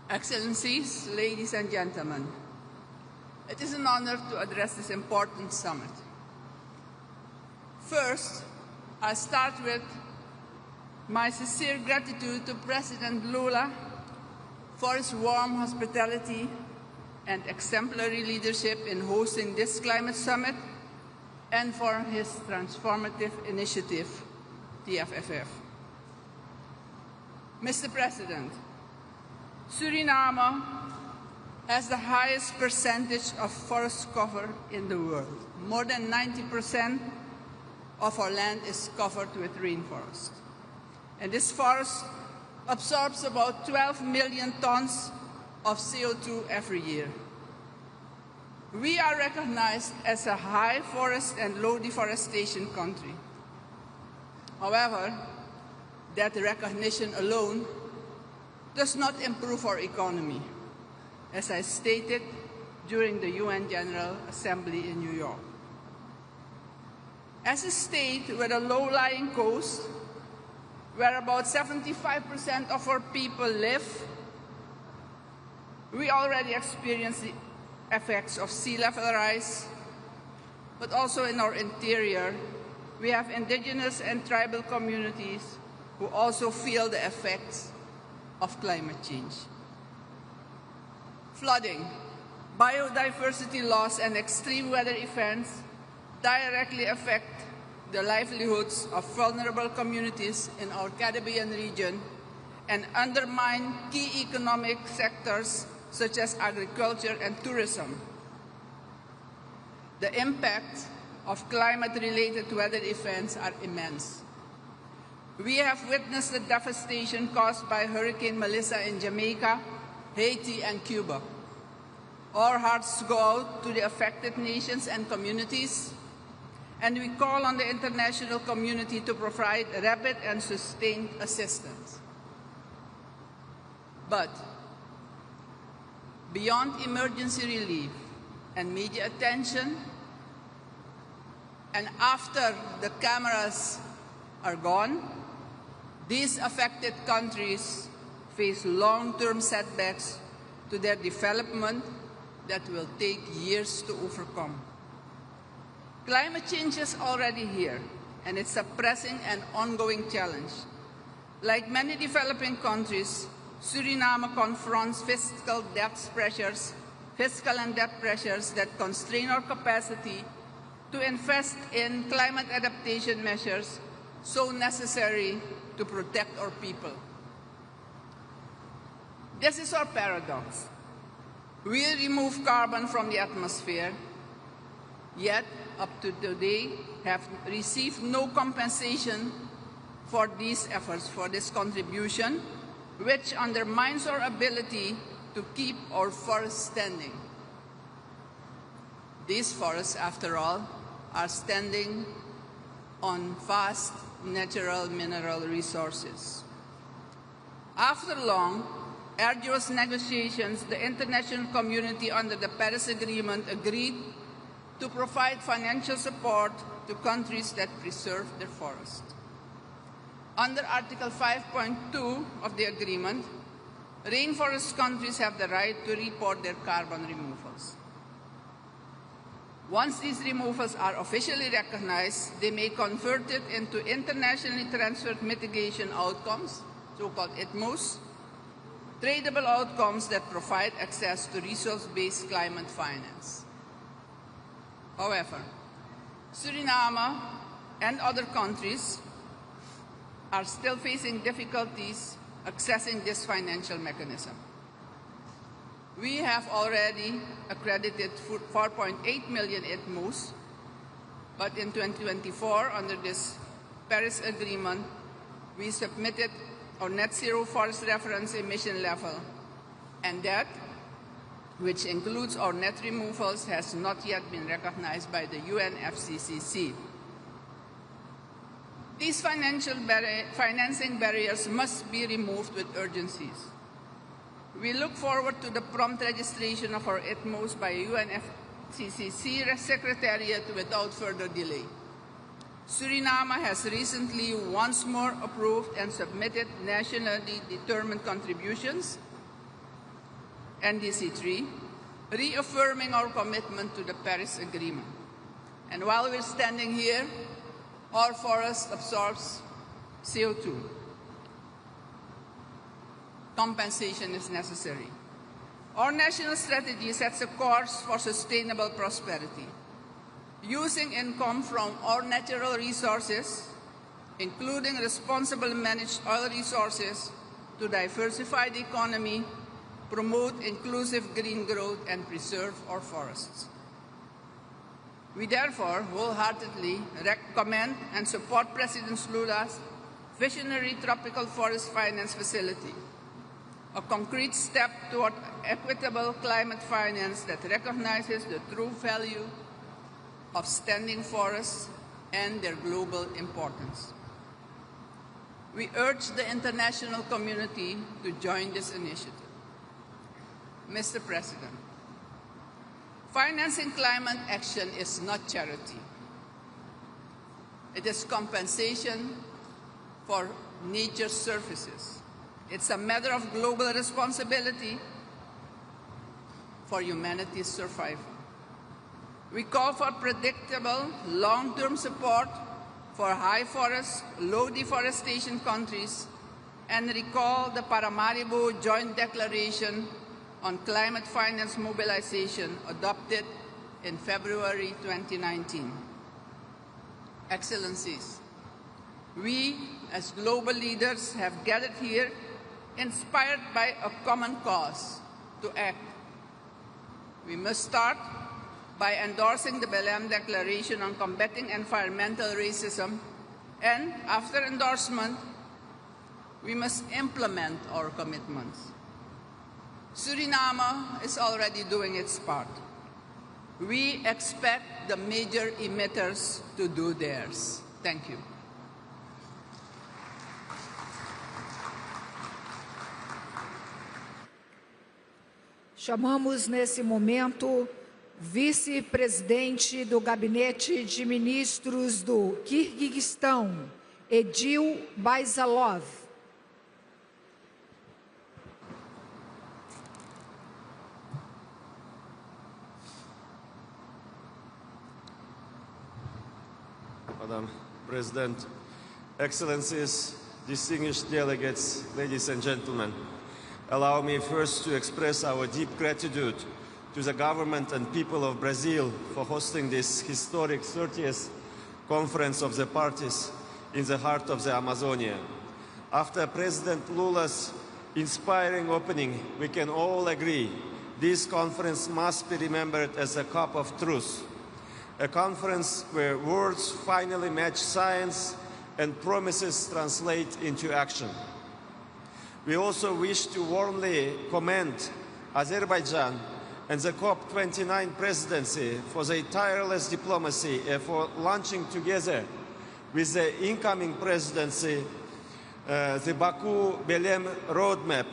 Excellencies, ladies and gentlemen, it is an honor to address this important summit. First, I start with my sincere gratitude to President Lula for his warm hospitality and exemplary leadership in hosting this climate summit and for his transformative initiative, TFFF. Mr. President, Suriname has the highest percentage of forest cover in the world. More than 90% of our land is covered with rainforest. And this forest absorbs about 12 million tons of CO2 every year. We are recognized as a high forest and low deforestation country. However, that recognition alone does not improve our economy, as I stated during the UN General Assembly in New York. As a state with a low-lying coast, where about 75% of our people live, we already experience the effects of sea level rise, but also in our interior, we have indigenous and tribal communities who also feel the effects of climate change. Flooding, biodiversity loss, and extreme weather events directly affect the livelihoods of vulnerable communities in our Caribbean region and undermine key economic sectors such as agriculture and tourism. The impact of climate-related weather events are immense. We have witnessed the devastation caused by Hurricane Melissa in Jamaica, Haiti, and Cuba. Our hearts go out to the affected nations and communities, and we call on the international community to provide rapid and sustained assistance. But beyond emergency relief and media attention, and after the cameras are gone, these affected countries face long-term setbacks to their development that will take years to overcome. Climate change is already here, and it's a pressing and ongoing challenge. Like many developing countries, Suriname confronts fiscal and debt pressures that constrain our capacity to invest in climate adaptation measures so necessary to protect our people. This is our paradox. We remove carbon from the atmosphere, yet up to today have received no compensation for these efforts, for this contribution, which undermines our ability to keep our forests standing. These forests, after all, are standing on vast natural mineral resources. After long, arduous negotiations, the international community under the Paris Agreement agreed to provide financial support to countries that preserve their forests. Under Article 5.2 of the agreement, rainforest countries have the right to report their carbon removals. Once these removals are officially recognized, they may convert it into internationally transferred mitigation outcomes, so-called ITMOs, tradable outcomes that provide access to resource-based climate finance. However, Suriname and other countries are still facing difficulties accessing this financial mechanism. We have already accredited 4.8 million ITMOs, but in 2024, under this Paris Agreement, we submitted our net zero forest reference emission level, and that, which includes our net removals, has not yet been recognized by the UNFCCC. These financing barriers must be removed with urgencies. We look forward to the prompt registration of our ITMOs by UNFCCC Secretariat without further delay. Suriname has recently once more approved and submitted nationally determined contributions, NDC3, reaffirming our commitment to the Paris Agreement. And while we're standing here, our forest absorbs CO2. Compensation is necessary. Our national strategy sets a course for sustainable prosperity, using income from our natural resources, including responsibly managed oil resources, to diversify the economy, promote inclusive green growth, and preserve our forests. We therefore wholeheartedly recommend and support President Lula's visionary tropical forest finance facility, a concrete step toward equitable climate finance that recognizes the true value of standing forests and their global importance. We urge the international community to join this initiative. Mr. President, financing climate action is not charity. It is compensation for nature's services. It's a matter of global responsibility for humanity's survival. We call for predictable, long-term support for high forest, low deforestation countries, and recall the Paramaribo Joint Declaration on Climate Finance Mobilization adopted in February 2019. Excellencies, we as global leaders have gathered here inspired by a common cause to act. We must start by endorsing the BELEM Declaration on combating environmental racism, and after endorsement, we must implement our commitments. Suriname is already doing its part. We expect the major emitters to do theirs. Thank you. Chamamos nesse momento vice-presidente do Gabinete de Ministros do Quirguistão, Edil Bayzalov. Madam President, Excellencies, distinguished delegates, ladies and gentlemen, allow me first to express our deep gratitude to the government and people of Brazil for hosting this historic 30th Conference of the Parties in the heart of the Amazonia. After President Lula's inspiring opening, we can all agree this conference must be remembered as a COP of truth, a conference where words finally match science and promises translate into action. We also wish to warmly commend Azerbaijan and the COP29 presidency for their tireless diplomacy and for launching together with the incoming presidency the Baku-BELEM roadmap,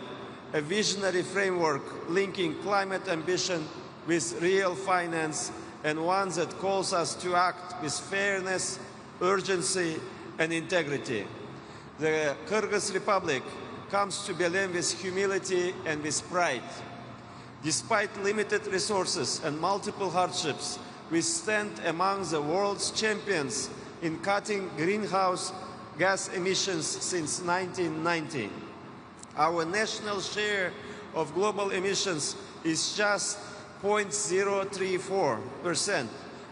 a visionary framework linking climate ambition with real finance, and one that calls us to act with fairness, urgency, and integrity. The Kyrgyz Republic comes to BELEM with humility and with pride. Despite limited resources and multiple hardships, we stand among the world's champions in cutting greenhouse gas emissions since 1990. Our national share of global emissions is just 0.034%,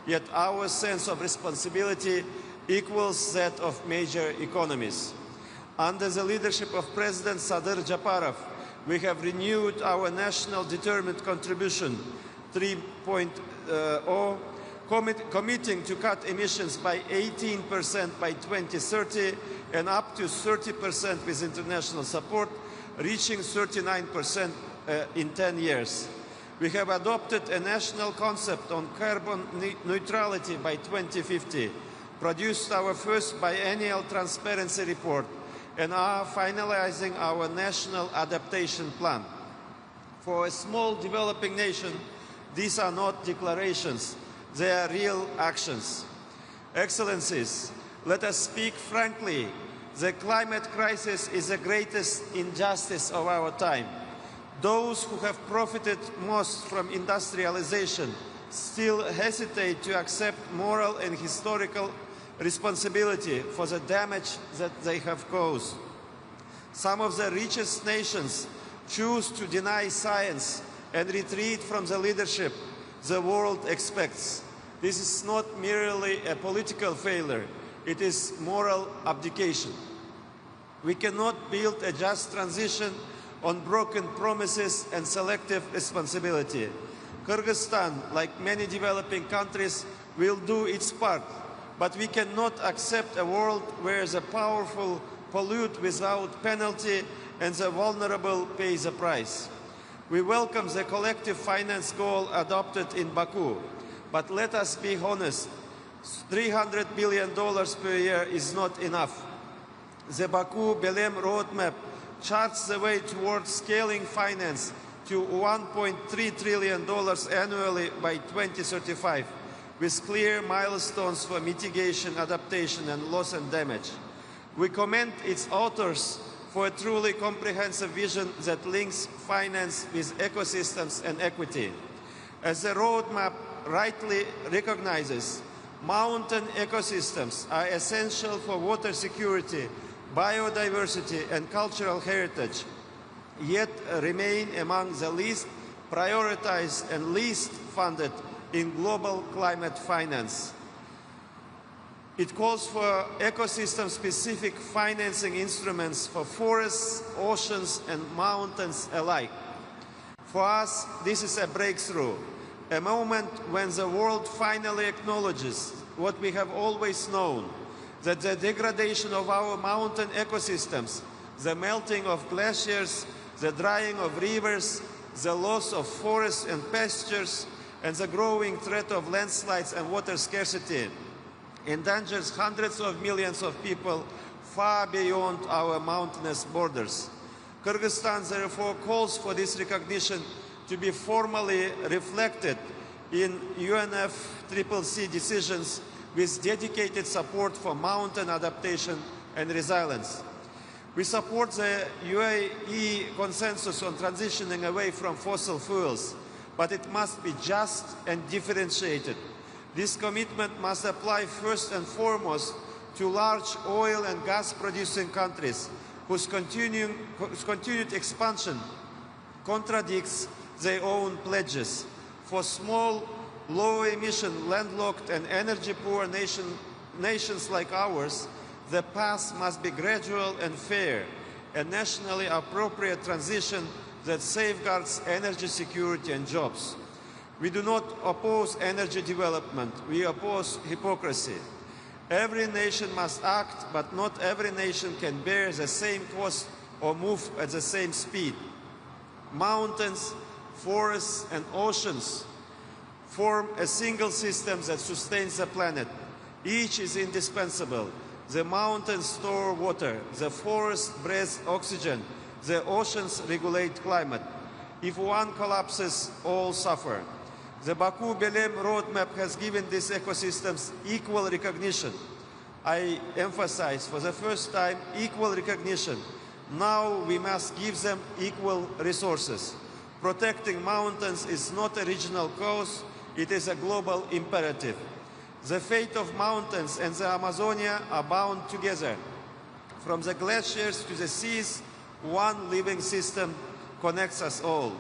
yet our sense of responsibility equals that of major economies. Under the leadership of President Sadir Japarov, we have renewed our national determined contribution 3.0, committing to cut emissions by 18% by 2030 and up to 30% with international support, reaching 39% in 10 years. We have adopted a national concept on carbon neutrality by 2050, produced our first biennial transparency report, and are finalizing our national adaptation plan. For a small developing nation, these are not declarations, they are real actions. Excellencies, let us speak frankly. The climate crisis is the greatest injustice of our time. Those who have profited most from industrialization still hesitate to accept moral and historical responsibility for the damage that they have caused. Some of the richest nations choose to deny science and retreat from the leadership the world expects. This is not merely a political failure, it is moral abdication. We cannot build a just transition on broken promises and selective responsibility. Kyrgyzstan, like many developing countries, will do its part, but we cannot accept a world where the powerful pollute without penalty and the vulnerable pay the price. We welcome the collective finance goal adopted in Baku, but let us be honest, $300 billion per year is not enough. The Baku-BELEM roadmap charts the way towards scaling finance to $1.3 trillion annually by 2035, with clear milestones for mitigation, adaptation, and loss and damage. We commend its authors for a truly comprehensive vision that links finance with ecosystems and equity. As the roadmap rightly recognizes, mountain ecosystems are essential for water security, biodiversity, and cultural heritage, yet remain among the least prioritized and least funded in global climate finance. It calls for ecosystem-specific financing instruments for forests, oceans, and mountains alike. For us, this is a breakthrough, a moment when the world finally acknowledges what we have always known, that the degradation of our mountain ecosystems, the melting of glaciers, the drying of rivers, the loss of forests and pastures, and the growing threat of landslides and water scarcity endangers hundreds of millions of people far beyond our mountainous borders. Kyrgyzstan therefore calls for this recognition to be formally reflected in UNFCCC decisions with dedicated support for mountain adaptation and resilience. We support the UAE consensus on transitioning away from fossil fuels, but it must be just and differentiated. This commitment must apply first and foremost to large oil and gas producing countries whose continued expansion contradicts their own pledges. For small, low-emission, landlocked and energy-poor nations like ours, the path must be gradual and fair, a nationally appropriate transition that safeguards energy security and jobs. We do not oppose energy development, we oppose hypocrisy. Every nation must act, but not every nation can bear the same cost or move at the same speed. Mountains, forests, and oceans form a single system that sustains the planet. Each is indispensable. The mountains store water, the forests breathe oxygen, the oceans regulate climate. If one collapses, all suffer. The Baku-BELEM roadmap has given these ecosystems equal recognition. I emphasize, for the first time, equal recognition. Now we must give them equal resources. Protecting mountains is not a regional cause, it is a global imperative. The fate of mountains and the Amazonia are bound together. From the glaciers to the seas, one living system connects us all.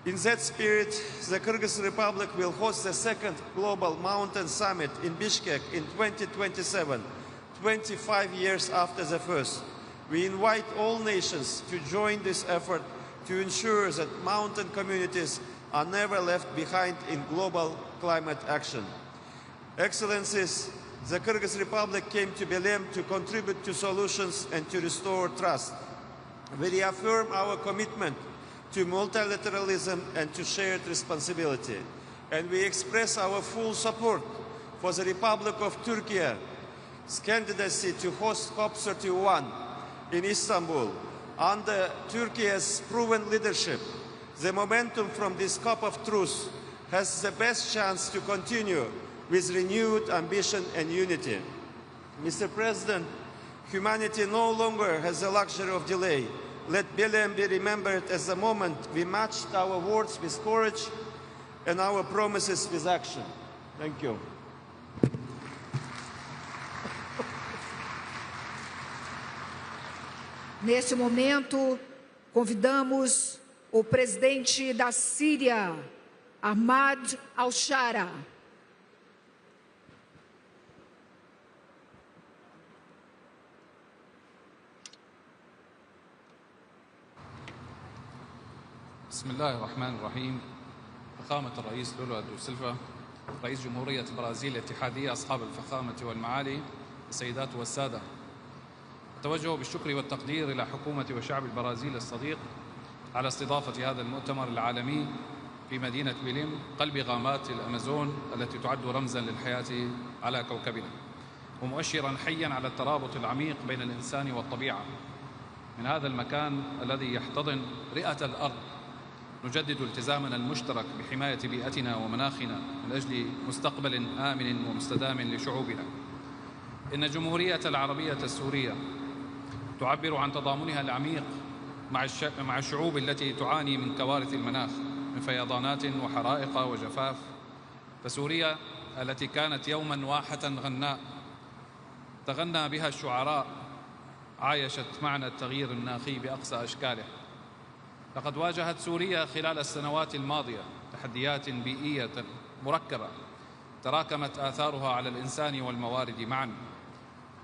In that spirit, the Kyrgyz Republic will host the second Global Mountain Summit in Bishkek in 2027, 25 years after the first. We invite all nations to join this effort to ensure that mountain communities are never left behind in global climate action. Excellencies, the Kyrgyz Republic came to Belém to contribute to solutions and to restore trust. We reaffirm our commitment to multilateralism and to shared responsibility. And we express our full support for the Republic of Turkey's candidacy to host COP31 in Istanbul. Under Turkey's proven leadership, the momentum from this COP of truth has the best chance to continue with renewed ambition and unity. Mr. President, humanity no longer has the luxury of delay. Let Belém be remembered as the moment we matched our words with courage and our promises with action. Thank you. Neste momento, convidamos o presidente da Síria, Ahmad al-Shara. بسم الله الرحمن الرحيم. فخامة الرئيس لولا دو سيلفا رئيس جمهورية البرازيل الاتحادية، أصحاب الفخامة والمعالي، السيدات والسادة، أتوجه بالشكر والتقدير إلى حكومة وشعب البرازيل الصديق على استضافة هذا المؤتمر العالمي في مدينة بيليم قلب غابات الأمازون التي تعد رمزا للحياة على كوكبنا، ومؤشرا حيا على الترابط العميق بين الإنسان والطبيعة. من هذا المكان الذي يحتضن رئة الأرض نجدد التزامنا المشترك بحماية بيئتنا ومناخنا من أجل مستقبل آمن ومستدام لشعوبنا. إن الجمهورية العربية السورية تعبر عن تضامنها العميق مع الشعوب التي تعاني من كوارث المناخ من فيضانات وحرائق وجفاف. فسوريا التي كانت يوما واحة غناء تغنى بها الشعراء عايشت معنى التغيير المناخي بأقصى أشكاله. لقد واجهت سوريا خلال السنوات الماضية تحديات بيئية مركبة تراكمت آثارها على الإنسان والموارد معا،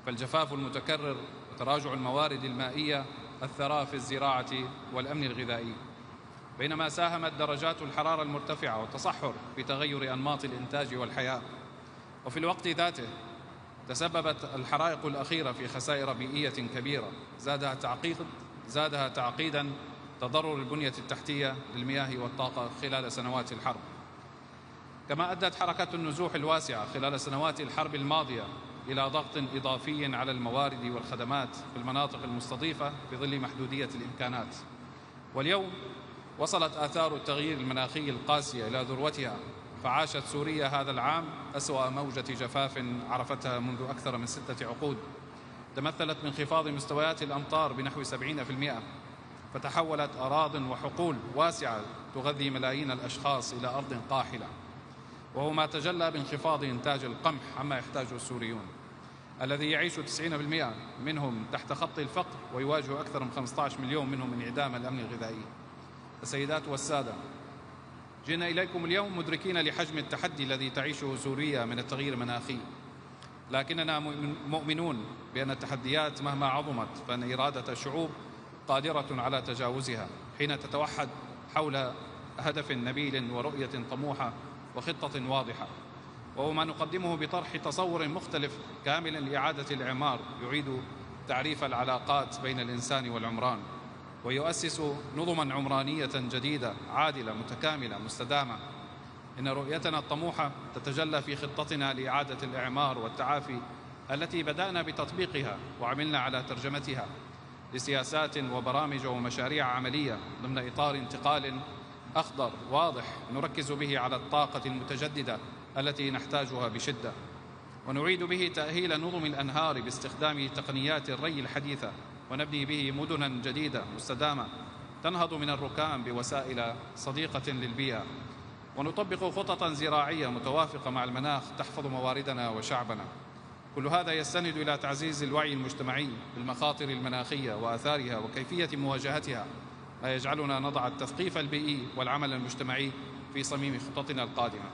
فالجفاف المتكرر وتراجع الموارد المائية أثرا في الزراعة والأمن الغذائي، بينما ساهمت درجات الحرارة المرتفعة والتصحر في تغير أنماط الإنتاج والحياة. وفي الوقت ذاته تسببت الحرائق الأخيرة في خسائر بيئية كبيرة زادها تعقيدا تضرر البنية التحتية للمياه والطاقة خلال سنوات الحرب. كما أدت حركة النزوح الواسعة خلال سنوات الحرب الماضية إلى ضغط إضافي على الموارد والخدمات في المناطق المستضيفة في ظل محدودية الإمكانات. واليوم وصلت آثار التغيير المناخي القاسية إلى ذروتها، فعاشت سوريا هذا العام أسوأ موجة جفاف عرفتها منذ أكثر من 6 عقود، تمثلت بانخفاض مستويات الأمطار بنحو 70%، فتحولت أراضٍ وحقول واسعة تغذي ملايين الأشخاص إلى أرض قاحلة، وهو ما تجلى بانخفاض إنتاج القمح عما يحتاجه السوريون الذي يعيش 90% منهم تحت خط الفقر، ويواجه أكثر من 15 مليون منهم انعدام الأمن الغذائي. السيدات والسادة، جئنا إليكم اليوم مدركين لحجم التحدي الذي تعيشه سوريا من التغيير المناخي، لكننا مؤمنون بأن التحديات مهما عظمت فإن إرادة الشعوب قادرة على تجاوزها حين تتوحد حول هدف نبيل ورؤية طموحة وخطة واضحة، وهو ما نقدمه بطرح تصور مختلف كامل لإعادة الإعمار يعيد تعريف العلاقات بين الإنسان والعمران، ويؤسس نظما عمرانية جديدة عادلة متكاملة مستدامة. إن رؤيتنا الطموحة تتجلى في خطتنا لإعادة الإعمار والتعافي التي بدأنا بتطبيقها وعملنا على ترجمتها لسياسات وبرامج ومشاريع عملية ضمن إطار انتقال أخضر واضح نركز به على الطاقة المتجددة التي نحتاجها بشدة، ونعيد به تأهيل نظم الأنهار باستخدام تقنيات الري الحديثة، ونبني به مدنا جديدة مستدامة تنهض من الركام بوسائل صديقة للبيئة، ونطبق خططا زراعية متوافقة مع المناخ تحفظ مواردنا وشعبنا. كل هذا يستند إلى تعزيز الوعي المجتمعي بالمخاطر المناخية وآثارها وكيفية مواجهتها، ما يجعلنا نضع التثقيف البيئي والعمل المجتمعي في صميم خططنا القادمة.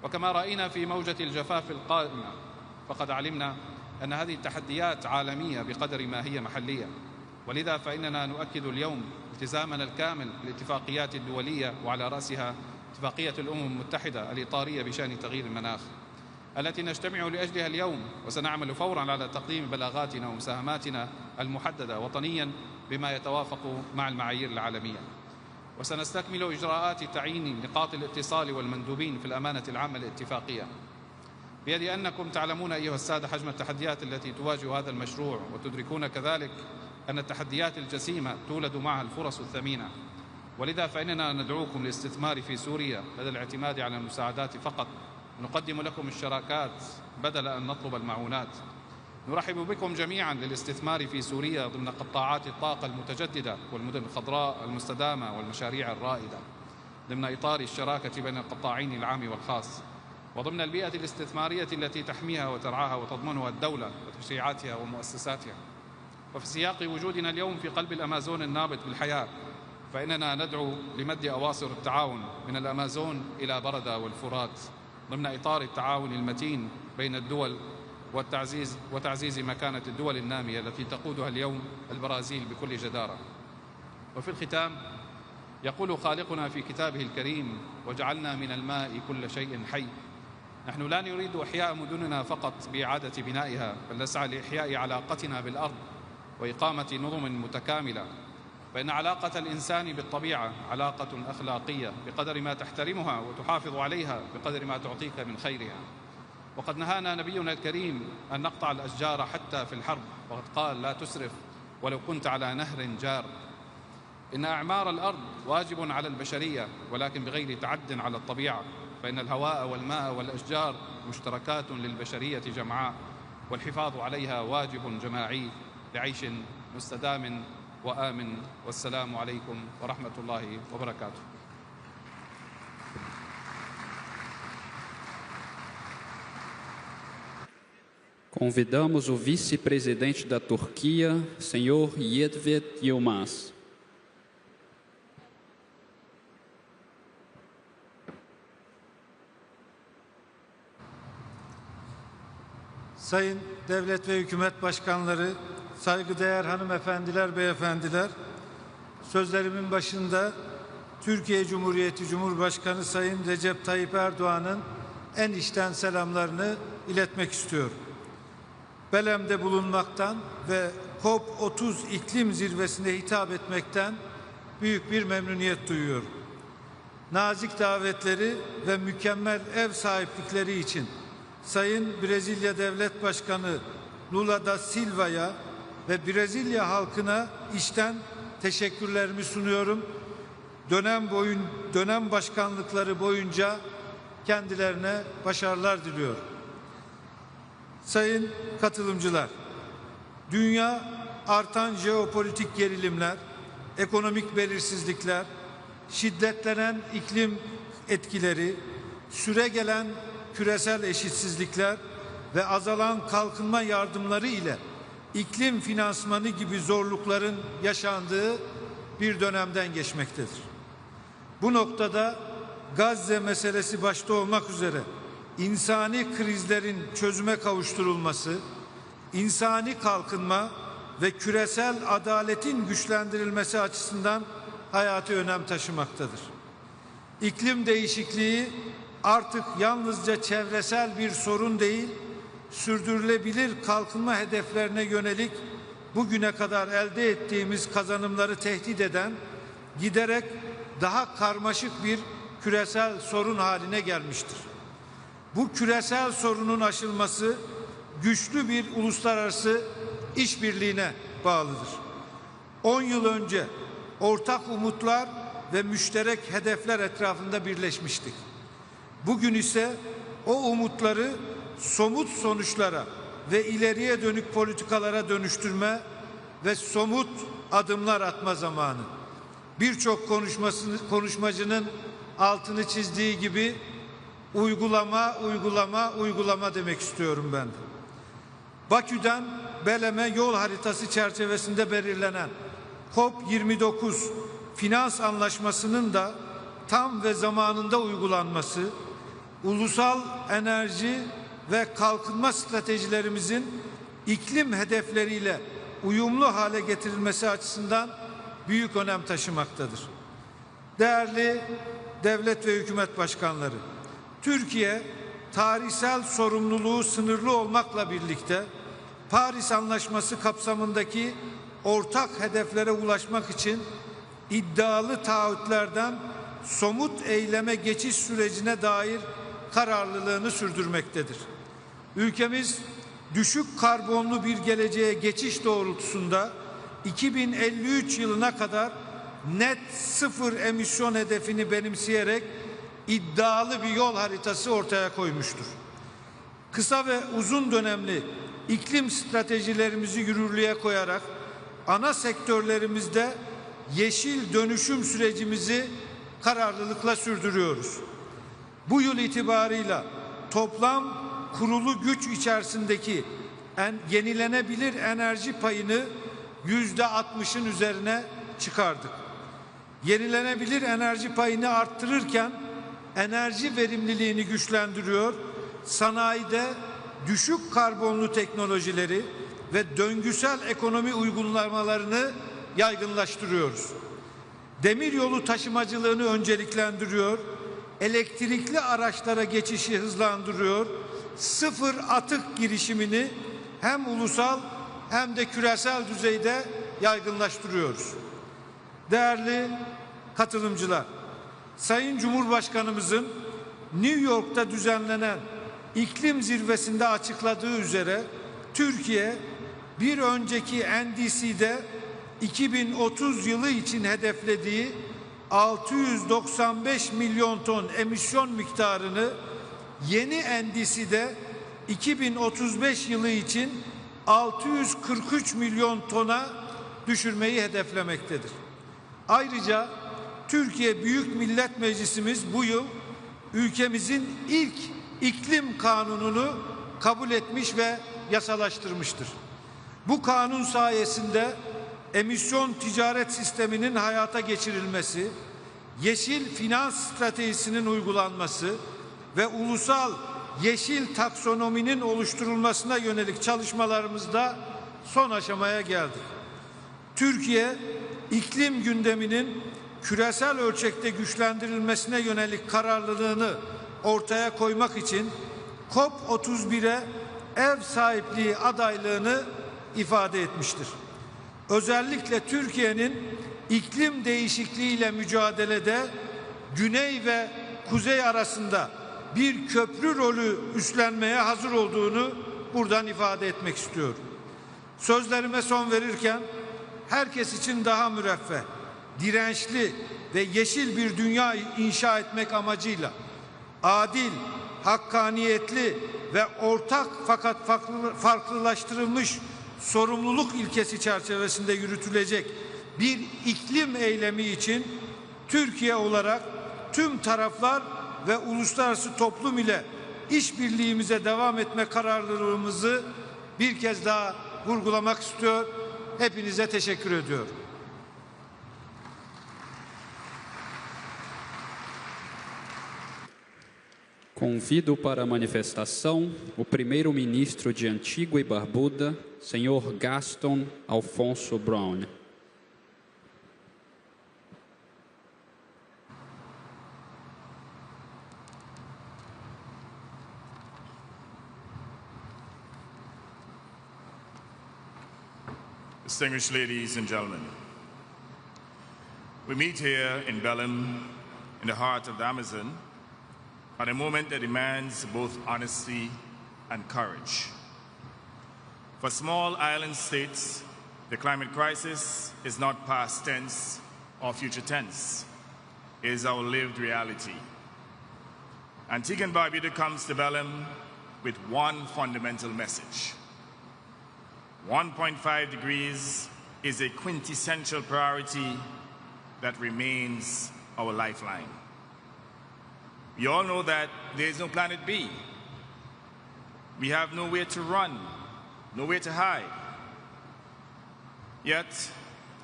وكما رأينا في موجة الجفاف القادمة فقد علمنا أن هذه التحديات عالمية بقدر ما هي محلية، ولذا فإننا نؤكد اليوم التزامنا الكامل بالاتفاقيات الدولية، وعلى رأسها اتفاقية الأمم المتحدة الإطارية بشأن تغيير المناخ التي نجتمع لأجلها اليوم، وسنعمل فورا على تقديم بلاغاتنا ومساهماتنا المحددة وطنيا بما يتوافق مع المعايير العالمية. وسنستكمل إجراءات تعيين نقاط الاتصال والمندوبين في الأمانة العامة للاتفاقية. بيد أنكم تعلمون أيها السادة حجم التحديات التي تواجه هذا المشروع، وتدركون كذلك أن التحديات الجسيمة تولد معها الفرص الثمينة، ولذا فإننا ندعوكم للاستثمار في سوريا بدل الاعتماد على المساعدات فقط. نقدم لكم الشراكات بدل أن نطلب المعونات. نرحب بكم جميعا للاستثمار في سوريا ضمن قطاعات الطاقة المتجددة والمدن الخضراء المستدامة والمشاريع الرائدة، ضمن إطار الشراكة بين القطاعين العام والخاص، وضمن البيئة الاستثمارية التي تحميها وترعاها وتضمنها الدولة وتشريعاتها ومؤسساتها. وفي سياق وجودنا اليوم في قلب الأمازون النابض بالحياة، فإننا ندعو لمد أواصر التعاون من الأمازون إلى بردة والفرات ضمن إطار التعاون المتين بين الدول وتعزيز مكانة الدول النامية التي تقودها اليوم البرازيل بكل جدارة. وفي الختام يقول خالقنا في كتابه الكريم: وجعلنا من الماء كل شيء حي. نحن لا نريد إحياء مدننا فقط بإعادة بنائها، بل نسعى لإحياء علاقتنا بالأرض وإقامة نظم متكاملة. فإن علاقة الإنسان بالطبيعة علاقة أخلاقية، بقدر ما تحترمها وتحافظ عليها بقدر ما تعطيك من خيرها. وقد نهانا نبينا الكريم أن نقطع الأشجار حتى في الحرب، وقد قال: لا تسرف ولو كنت على نهر جار. إن أعمار الأرض واجب على البشرية، ولكن بغير تعد على الطبيعة، فإن الهواء والماء والأشجار مشتركات للبشرية جمعاء، والحفاظ عليها واجب جماعي لعيش مستدام وآمن. والسلام عليكم ورحمة الله وبركاته. Convidamos o vice-presidente da Turquia, senhor Yilmaz Yilmaz. Sayın devlet ve hükümet başkanları, saygıdeğer hanımefendiler, beyefendiler, sözlerimin başında Türkiye Cumhuriyeti Cumhurbaşkanı Sayın Recep Tayyip Erdoğan'ın en içten selamlarını iletmek istiyorum. Belem'de bulunmaktan ve COP30 iklim zirvesine hitap etmekten büyük bir memnuniyet duyuyorum. Nazik davetleri ve mükemmel ev sahiplikleri için Sayın Brezilya Devlet Başkanı Lula da Silva'ya ve Brezilya halkına içten teşekkürlerimi sunuyorum. Dönem başkanlıkları boyunca kendilerine başarılar diliyorum. Sayın katılımcılar, dünya artan jeopolitik gerilimler, ekonomik belirsizlikler, şiddetlenen iklim etkileri, süregelen küresel eşitsizlikler ve azalan kalkınma yardımları ile iklim finansmanı gibi zorlukların yaşandığı bir dönemden geçmektedir. Bu noktada Gazze meselesi başta olmak üzere insani krizlerin çözüme kavuşturulması, insani kalkınma ve küresel adaletin güçlendirilmesi açısından hayati önem taşımaktadır. İklim değişikliği artık yalnızca çevresel bir sorun değil, sürdürülebilir kalkınma hedeflerine yönelik bugüne kadar elde ettiğimiz kazanımları tehdit eden, giderek daha karmaşık bir küresel sorun haline gelmiştir. Bu küresel sorunun aşılması güçlü bir uluslararası işbirliğine bağlıdır. 10 yıl önce ortak umutlar ve müşterek hedefler etrafında birleşmiştik. Bugün ise o umutları somut sonuçlara ve ileriye dönük politikalara dönüştürme ve somut adımlar atma zamanı. Birçok konuşmacının altını çizdiği gibi uygulama demek istiyorum ben de. Bakü'den Belem'e yol haritası çerçevesinde belirlenen COP29 finans anlaşmasının da tam ve zamanında uygulanması, ulusal enerji ve kalkınma stratejilerimizin iklim hedefleriyle uyumlu hale getirilmesi açısından büyük önem taşımaktadır. Değerli devlet ve hükümet başkanları, Türkiye tarihsel sorumluluğu sınırlı olmakla birlikte Paris Anlaşması kapsamındaki ortak hedeflere ulaşmak için iddialı taahhütlerden somut eyleme geçiş sürecine dair kararlılığını sürdürmektedir. Ülkemiz düşük karbonlu bir geleceğe geçiş doğrultusunda 2053 yılına kadar net sıfır emisyon hedefini benimseyerek iddialı bir yol haritası ortaya koymuştur. Kısa ve uzun dönemli iklim stratejilerimizi yürürlüğe koyarak ana sektörlerimizde yeşil dönüşüm sürecimizi kararlılıkla sürdürüyoruz. Bu yıl itibarıyla toplam kurulu güç içerisindeki yenilenebilir enerji payını %60'ın üzerine çıkardık. Yenilenebilir enerji payını arttırırken enerji verimliliğini güçlendiriyor, sanayide düşük karbonlu teknolojileri ve döngüsel ekonomi uygulamalarını yaygınlaştırıyoruz. demiryolu taşımacılığını önceliklendiriyor, elektrikli araçlara geçişi hızlandırıyor, sıfır atık girişimini hem ulusal hem de küresel düzeyde yaygınlaştırıyoruz. Değerli katılımcılar, Sayın Cumhurbaşkanımızın New York'ta düzenlenen iklim zirvesinde açıkladığı üzere Türkiye bir önceki NDC'de 2030 yılı için hedeflediği 695 milyon ton emisyon miktarını yeni NDC'de 2035 yılı için 643 milyon tona düşürmeyi hedeflemektedir. Ayrıca Türkiye Büyük Millet Meclisimiz bu yıl ülkemizin ilk iklim kanununu kabul etmiş ve yasalaştırmıştır. Bu kanun sayesinde emisyon ticaret sisteminin hayata geçirilmesi, yeşil finans stratejisinin uygulanması ve ulusal yeşil taksonominin oluşturulmasına yönelik çalışmalarımızda son aşamaya geldik. Türkiye, iklim gündeminin küresel ölçekte güçlendirilmesine yönelik kararlılığını ortaya koymak için COP31'e ev sahipliği adaylığını ifade etmiştir. Özellikle Türkiye'nin iklim değişikliğiyle mücadelede Güney ve Kuzey arasında bir köprü rolü üstlenmeye hazır olduğunu buradan ifade etmek istiyorum. Sözlerime son verirken herkes için daha müreffeh, dirençli ve yeşil bir dünya inşa etmek amacıyla adil, hakkaniyetli ve ortak fakat farklılaştırılmış sorumluluk ilkesi çerçevesinde yürütülecek bir iklim eylemi için Türkiye olarak tüm taraflar ve uluslararası toplum ile işbirliğimize devam etme kararlılığımızı bir kez daha vurgulamak istiyor. Hepinize teşekkür ediyorum. Convido para a manifestação o primeiro-ministro de Antigua e Barbuda, senhor Gaston Alfonso Brown. Distinguished ladies and gentlemen, we meet here in Belém, in the heart of the Amazon, at a moment that demands both honesty and courage. For small island states, the climate crisis is not past tense or future tense. It is our lived reality. Antigua and Barbuda comes to Belém with one fundamental message. 1.5 degrees is a quintessential priority that remains our lifeline. We all know that there is no planet B. We have nowhere to run, nowhere to hide. Yet,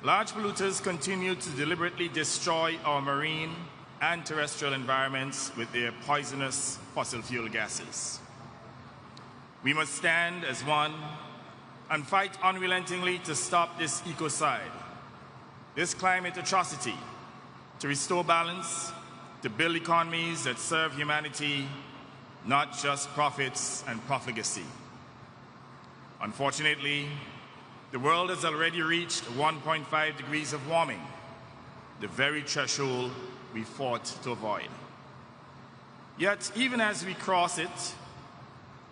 large polluters continue to deliberately destroy our marine and terrestrial environments with their poisonous fossil fuel gases. We must stand as one and fight unrelentingly to stop this ecocide, this climate atrocity, to restore balance, to build economies that serve humanity, not just profits and profligacy. Unfortunately, the world has already reached 1.5 degrees of warming, the very threshold we fought to avoid. Yet, even as we cross it,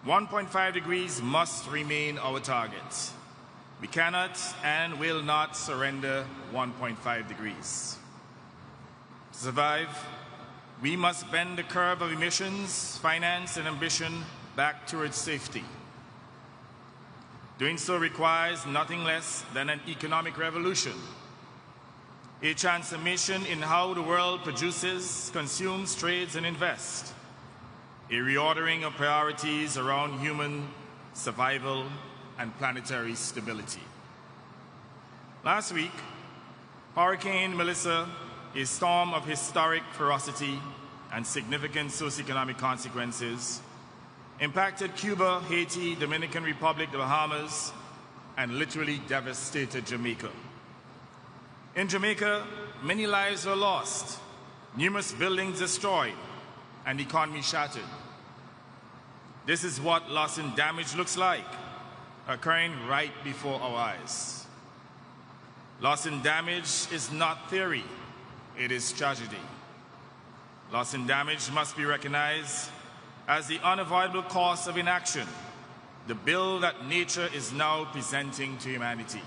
1.5 degrees must remain our target. We cannot and will not surrender 1.5 degrees. To survive, we must bend the curve of emissions, finance, and ambition back towards safety. Doing so requires nothing less than an economic revolution, a transformation in how the world produces, consumes, trades, and invests, a reordering of priorities around human survival and planetary stability. Last week, Hurricane Melissa, a storm of historic ferocity and significant socioeconomic consequences, impacted Cuba, Haiti, Dominican Republic, the Bahamas, and literally devastated Jamaica. In Jamaica, many lives were lost, numerous buildings destroyed, and the economy shattered. This is what loss and damage looks like, occurring right before our eyes. Loss and damage is not theory, it is tragedy. Loss and damage must be recognized as the unavoidable cost of inaction, the bill that nature is now presenting to humanity.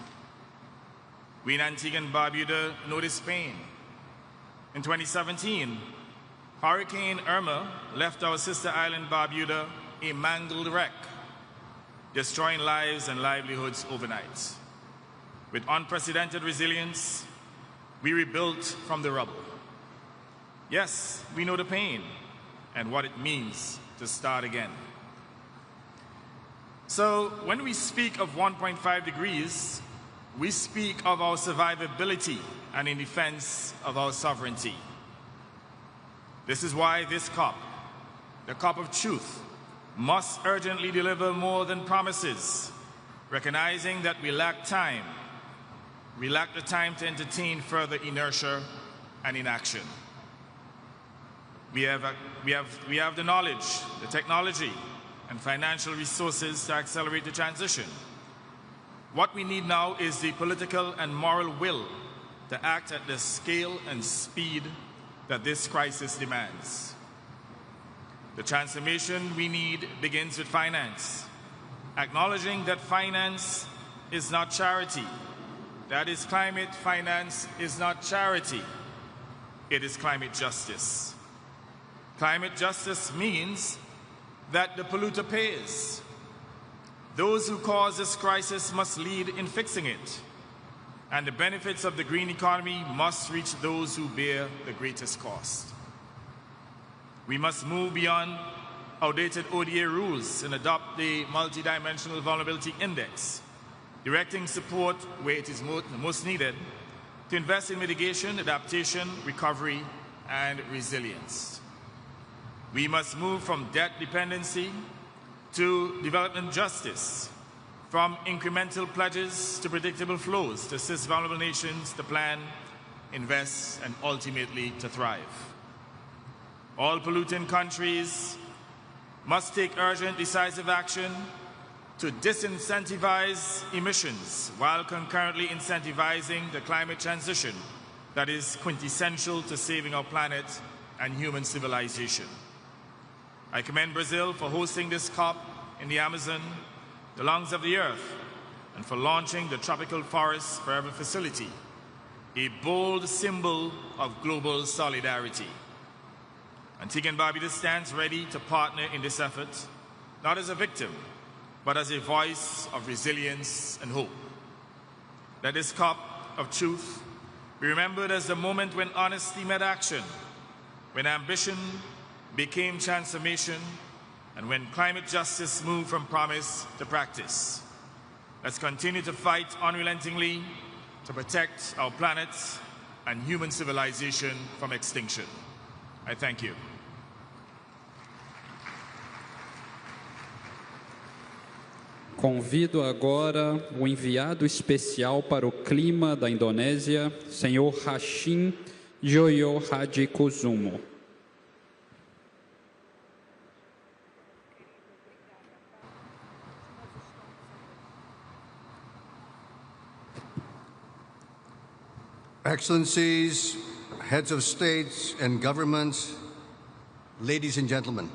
We in Antigua and Barbuda know this pain. In 2017, Hurricane Irma left our sister island Barbuda a mangled wreck, destroying lives and livelihoods overnight. With unprecedented resilience, we rebuilt from the rubble. Yes, we know the pain and what it means to start again. So when we speak of 1.5 degrees, we speak of our survivability and in defense of our sovereignty. This is why this COP, the COP of truth, must urgently deliver more than promises, recognizing that we lack time. We lack the time to entertain further inertia and inaction. We have the knowledge, the technology, and financial resources to accelerate the transition. What we need now is the political and moral will to act at the scale and speed that this crisis demands. The transformation we need begins with finance, acknowledging that finance is not charity. That is, climate finance is not charity. It is climate justice. Climate justice means that the polluter pays. Those who cause this crisis must lead in fixing it, and the benefits of the green economy must reach those who bear the greatest cost. We must move beyond outdated ODA rules and adopt the Multidimensional Vulnerability Index, directing support where it is most needed to invest in mitigation, adaptation, recovery, and resilience. We must move from debt dependency to development justice, from incremental pledges to predictable flows to assist vulnerable nations to plan, invest, and ultimately to thrive. All polluting countries must take urgent, decisive action to disincentivize emissions while concurrently incentivizing the climate transition that is quintessential to saving our planet and human civilization. I commend Brazil for hosting this COP in the Amazon, the lungs of the earth, and for launching the Tropical Forest Forever facility, a bold symbol of global solidarity. Antigua and Barbuda stands ready to partner in this effort, not as a victim, but as a voice of resilience and hope. Let this COP of truth be remembered as the moment when honesty met action, when ambition became transformation, and when climate justice moved from promise to practice. Let's continue to fight unrelentingly to protect our planet and human civilization from extinction. I thank you. Convido agora o enviado especial para o clima da Indonésia, senhor Hashim Joyo Hadi Kusumo. Excellencies, heads of states and governments, ladies and gentlemen,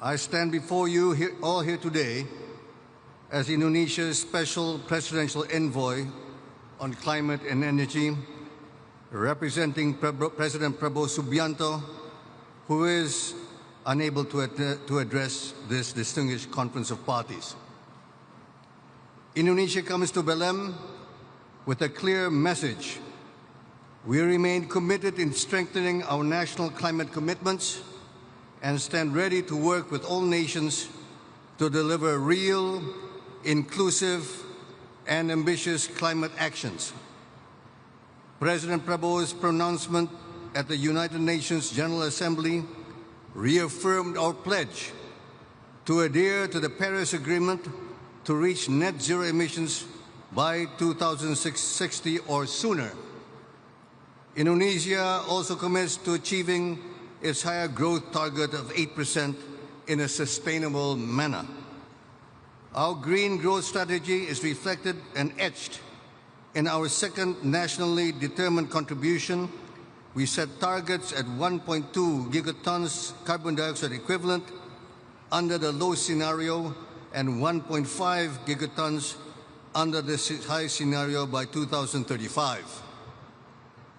I stand before you all here today as Indonesia's special presidential envoy on climate and energy, representing President Prabowo Subianto, who is unable to address this distinguished conference of parties. Indonesia comes to Belém with a clear message. We remain committed in strengthening our national climate commitments and stand ready to work with all nations to deliver real, inclusive, and ambitious climate actions. President Prabowo's pronouncement at the United Nations General Assembly reaffirmed our pledge to adhere to the Paris Agreement to reach net zero emissions by 2060 or sooner. Indonesia also commits to achieving its higher growth target of 8% in a sustainable manner. Our green growth strategy is reflected and etched in our second nationally determined contribution. We set targets at 1.2 gigatons carbon dioxide equivalent under the low scenario and 1.5 gigatons under the high scenario by 2035.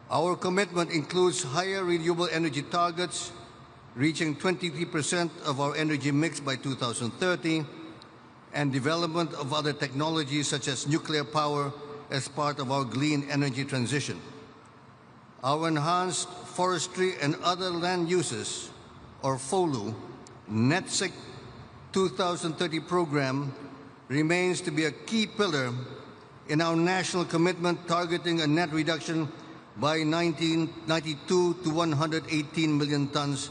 Our commitment includes higher renewable energy targets, reaching 23% of our energy mix by 2030, and development of other technologies such as nuclear power as part of our clean energy transition. Our enhanced forestry and other land uses, or FOLU, NETSIC 2030 program remains to be a key pillar in our national commitment targeting a net reduction by 1992 to 118 million tons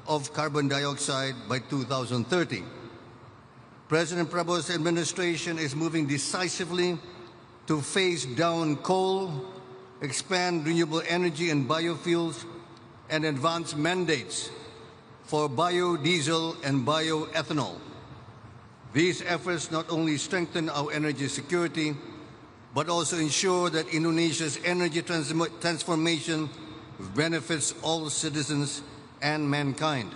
of carbon dioxide by 2030. President Prabowo's administration is moving decisively to phase down coal, expand renewable energy and biofuels, and advance mandates for biodiesel and bioethanol. These efforts not only strengthen our energy security, but also ensure that Indonesia's energy transformation benefits all citizens and mankind.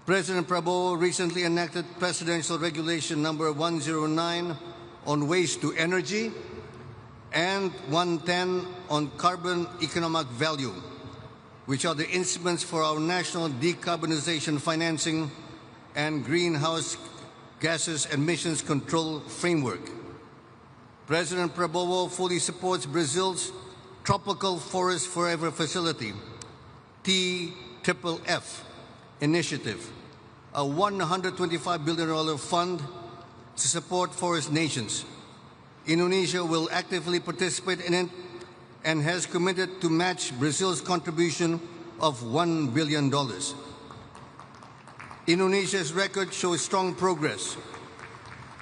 President Prabowo recently enacted Presidential Regulation number 109 on waste to energy and 110 on carbon economic value, which are the instruments for our national decarbonization financing and greenhouse gases emissions control framework. President Prabowo fully supports Brazil's Tropical Forest Forever Facility, TFFF initiative, a $125 billion fund to support forest nations. Indonesia will actively participate in it and has committed to match Brazil's contribution of $1 billion. Indonesia's record shows strong progress.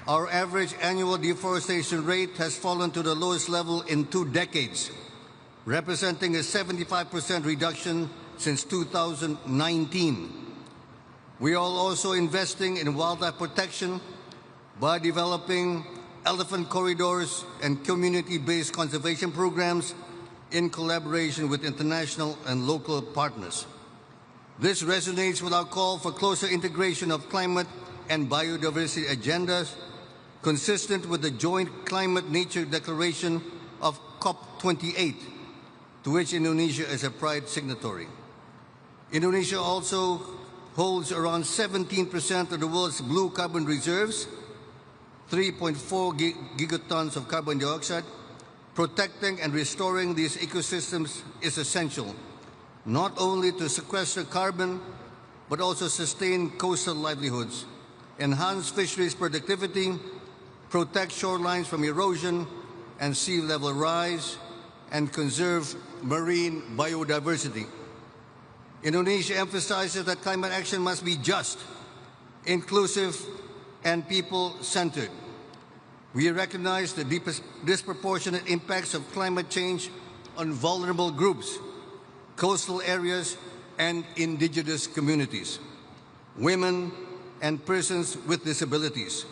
Our average annual deforestation rate has fallen to the lowest level in 2 decades, representing a 75% reduction since 2019. We are also investing in wildlife protection by developing elephant corridors and community-based conservation programs in collaboration with international and local partners. This resonates with our call for closer integration of climate and biodiversity agendas, consistent with the joint Climate Nature Declaration of COP28, to which Indonesia is a proud signatory. Indonesia also holds around 17% of the world's blue carbon reserves, 3.4 gigatons of carbon dioxide. Protecting and restoring these ecosystems is essential, not only to sequester carbon, but also sustain coastal livelihoods, enhance fisheries productivity, protect shorelines from erosion and sea level rise, and conserve marine biodiversity. Indonesia emphasizes that climate action must be just, inclusive, and people-centered. We recognize the disproportionate impacts of climate change on vulnerable groups, coastal areas, and indigenous communities, women, and persons with disabilities.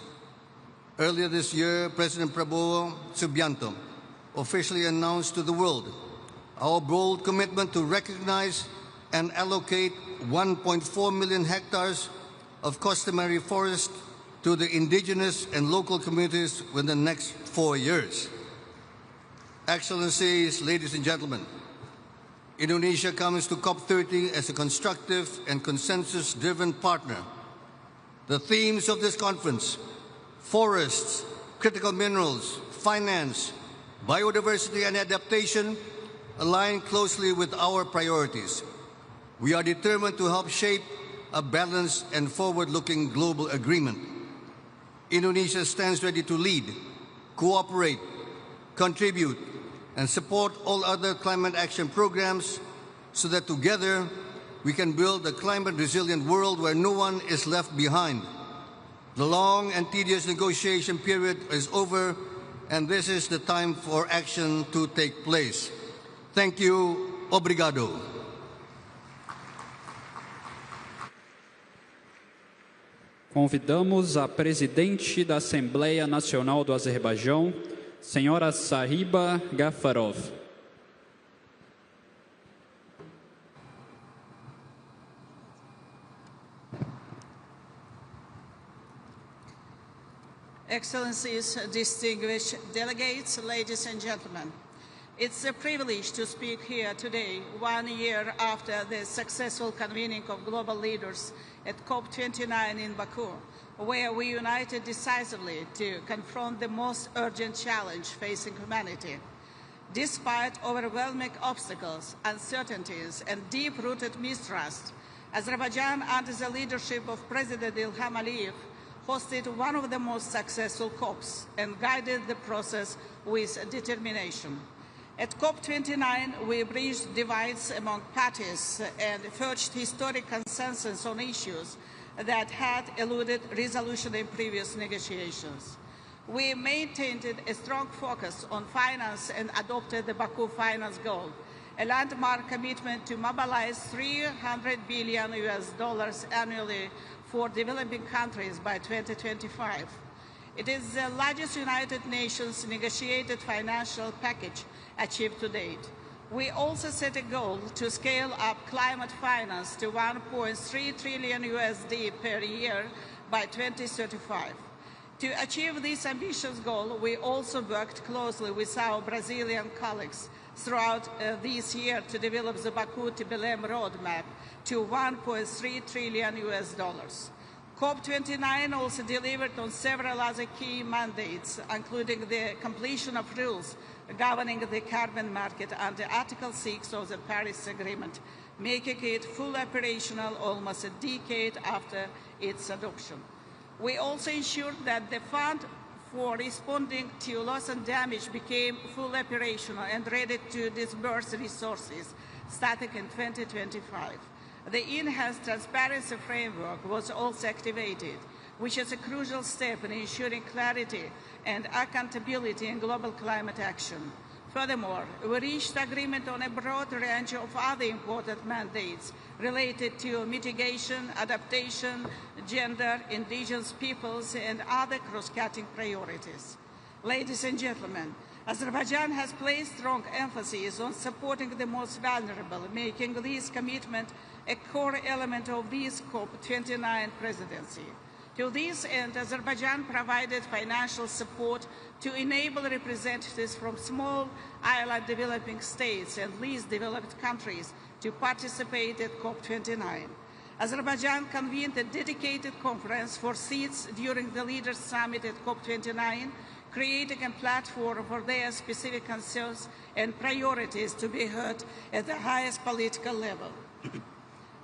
Earlier this year, President Prabowo Subianto officially announced to the world our bold commitment to recognize and allocate 1.4 million hectares of customary forest to the indigenous and local communities within the next 4 years. Excellencies, ladies and gentlemen, Indonesia comes to COP30 as a constructive and consensus-driven partner. The themes of this conference, forests, critical minerals, finance, biodiversity, and adaptation, align closely with our priorities. We are determined to help shape a balanced and forward-looking global agreement. Indonesia stands ready to lead, cooperate, contribute, and support all other climate action programs so that together we can build a climate-resilient world where no one is left behind. The long and tedious negotiation period is over, and this is the time for action to take place. Thank you. Obrigado. Convidamos a presidente da Assembleia Nacional do Azerbaijão, senhora Sahiba Gafarov. Excellencies, distinguished delegates, ladies and gentlemen. It's a privilege to speak here today, 1 year after the successful convening of global leaders at COP29 in Baku, where we united decisively to confront the most urgent challenge facing humanity. Despite overwhelming obstacles, uncertainties, and deep-rooted mistrust, Azerbaijan, under the leadership of President Ilham Aliyev, hosted one of the most successful COPs and guided the process with determination. At COP29, we bridged divides among parties and forged historic consensus on issues that had eluded resolution in previous negotiations. We maintained a strong focus on finance and adopted the Baku Finance Goal, a landmark commitment to mobilize $300 billion annually for developing countries by 2025. It is the largest United Nations negotiated financial package achieved to date. We also set a goal to scale up climate finance to $1.3 trillion per year by 2035. To achieve this ambitious goal, we also worked closely with our Brazilian colleagues throughout this year to develop the Baku to Belém roadmap to $1.3 trillion. COP29 also delivered on several other key mandates, including the completion of rules governing the carbon market under Article 6 of the Paris Agreement, making it fully operational almost a decade after its adoption. We also ensured that the fund for responding to loss and damage became fully operational and ready to disburse resources starting in 2025. The enhanced transparency framework was also activated, which is a crucial step in ensuring clarity and accountability in global climate action. Furthermore, we reached agreement on a broad range of other important mandates related to mitigation, adaptation, gender, indigenous peoples, and other cross-cutting priorities. Ladies and gentlemen, Azerbaijan has placed strong emphasis on supporting the most vulnerable, making this commitment a core element of this COP29 presidency. To this end, Azerbaijan provided financial support to enable representatives from small island developing states and least developed countries to participate at COP29. Azerbaijan convened a dedicated conference for seats during the Leaders' Summit at COP29, creating a platform for their specific concerns and priorities to be heard at the highest political level.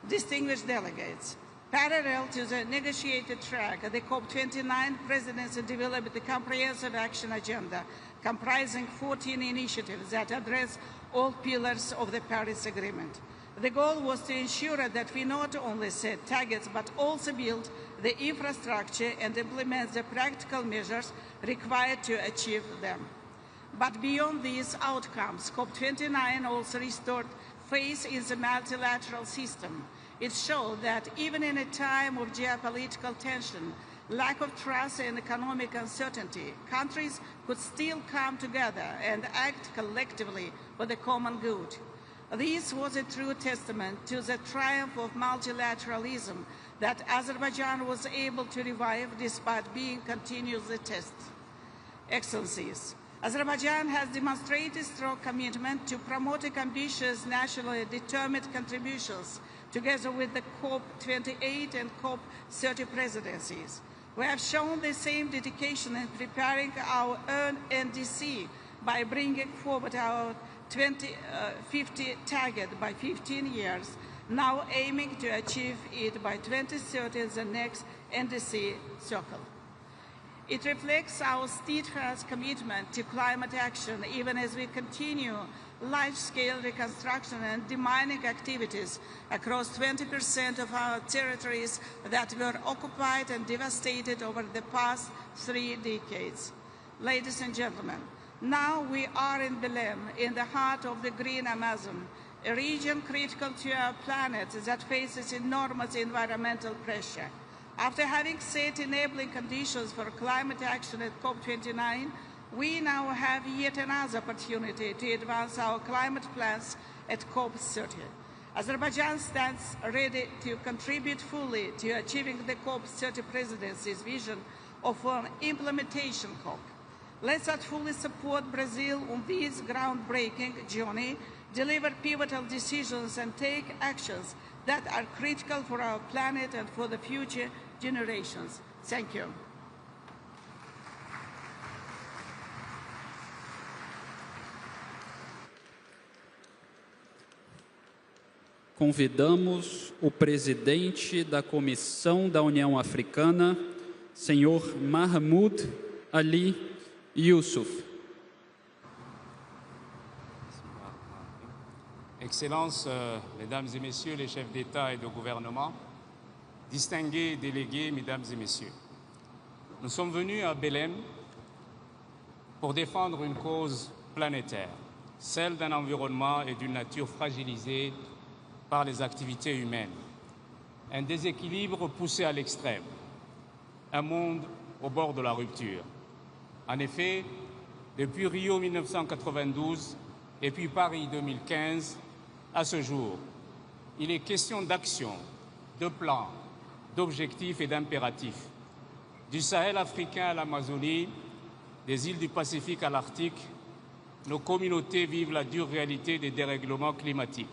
Distinguished delegates, parallel to the negotiated track, the COP29 presidency developed a comprehensive action agenda comprising 14 initiatives that address all pillars of the Paris Agreement. The goal was to ensure that we not only set targets but also build the infrastructure and implement the practical measures required to achieve them. But beyond these outcomes, COP29 also restored faith in the multilateral system. It showed that even in a time of geopolitical tension, lack of trust and economic uncertainty, countries could still come together and act collectively for the common good. This was a true testament to the triumph of multilateralism that Azerbaijan was able to revive despite being continuously tested. Excellencies, Azerbaijan has demonstrated strong commitment to promoting ambitious, nationally determined contributions together with the COP28 and COP30 presidencies. We have shown the same dedication in preparing our own NDC by bringing forward our 2050 target by 15 years, now aiming to achieve it by 2030 as the next NDC cycle. It reflects our steadfast commitment to climate action even as we continue large-scale reconstruction and demining activities across 20% of our territories that were occupied and devastated over the past 3 decades. Ladies and gentlemen, Now we are in Belém, in the heart of the green Amazon, a region critical to our planet that faces enormous environmental pressure. After having set enabling conditions for climate action at COP29, we now have yet another opportunity to advance our climate plans at COP30. Azerbaijan stands ready to contribute fully to achieving the COP30 presidency's vision of an implementation COP. Let us fully support Brazil on this groundbreaking journey, deliver pivotal decisions and take actions that are critical for our planet and for the future generations. Thank you. Convidamos o presidente da Comissão da União Africana, senhor Mahmoud Ali Youssouf. Excellences, Mesdames et Messieurs les chefs d'État et de gouvernement, distingués délégués, Mesdames et Messieurs, nous sommes venus à Belém pour défendre une cause planétaire, celle d'un environnement et d'une nature fragilisée par les activités humaines, un déséquilibre poussé à l'extrême, un monde au bord de la rupture. En effet, depuis Rio 1992 et puis Paris 2015, à ce jour, il est question d'action, de plans, d'objectifs et d'impératifs. Du Sahel africain à l'Amazonie, des îles du Pacifique à l'Arctique, nos communautés vivent la dure réalité des dérèglements climatiques.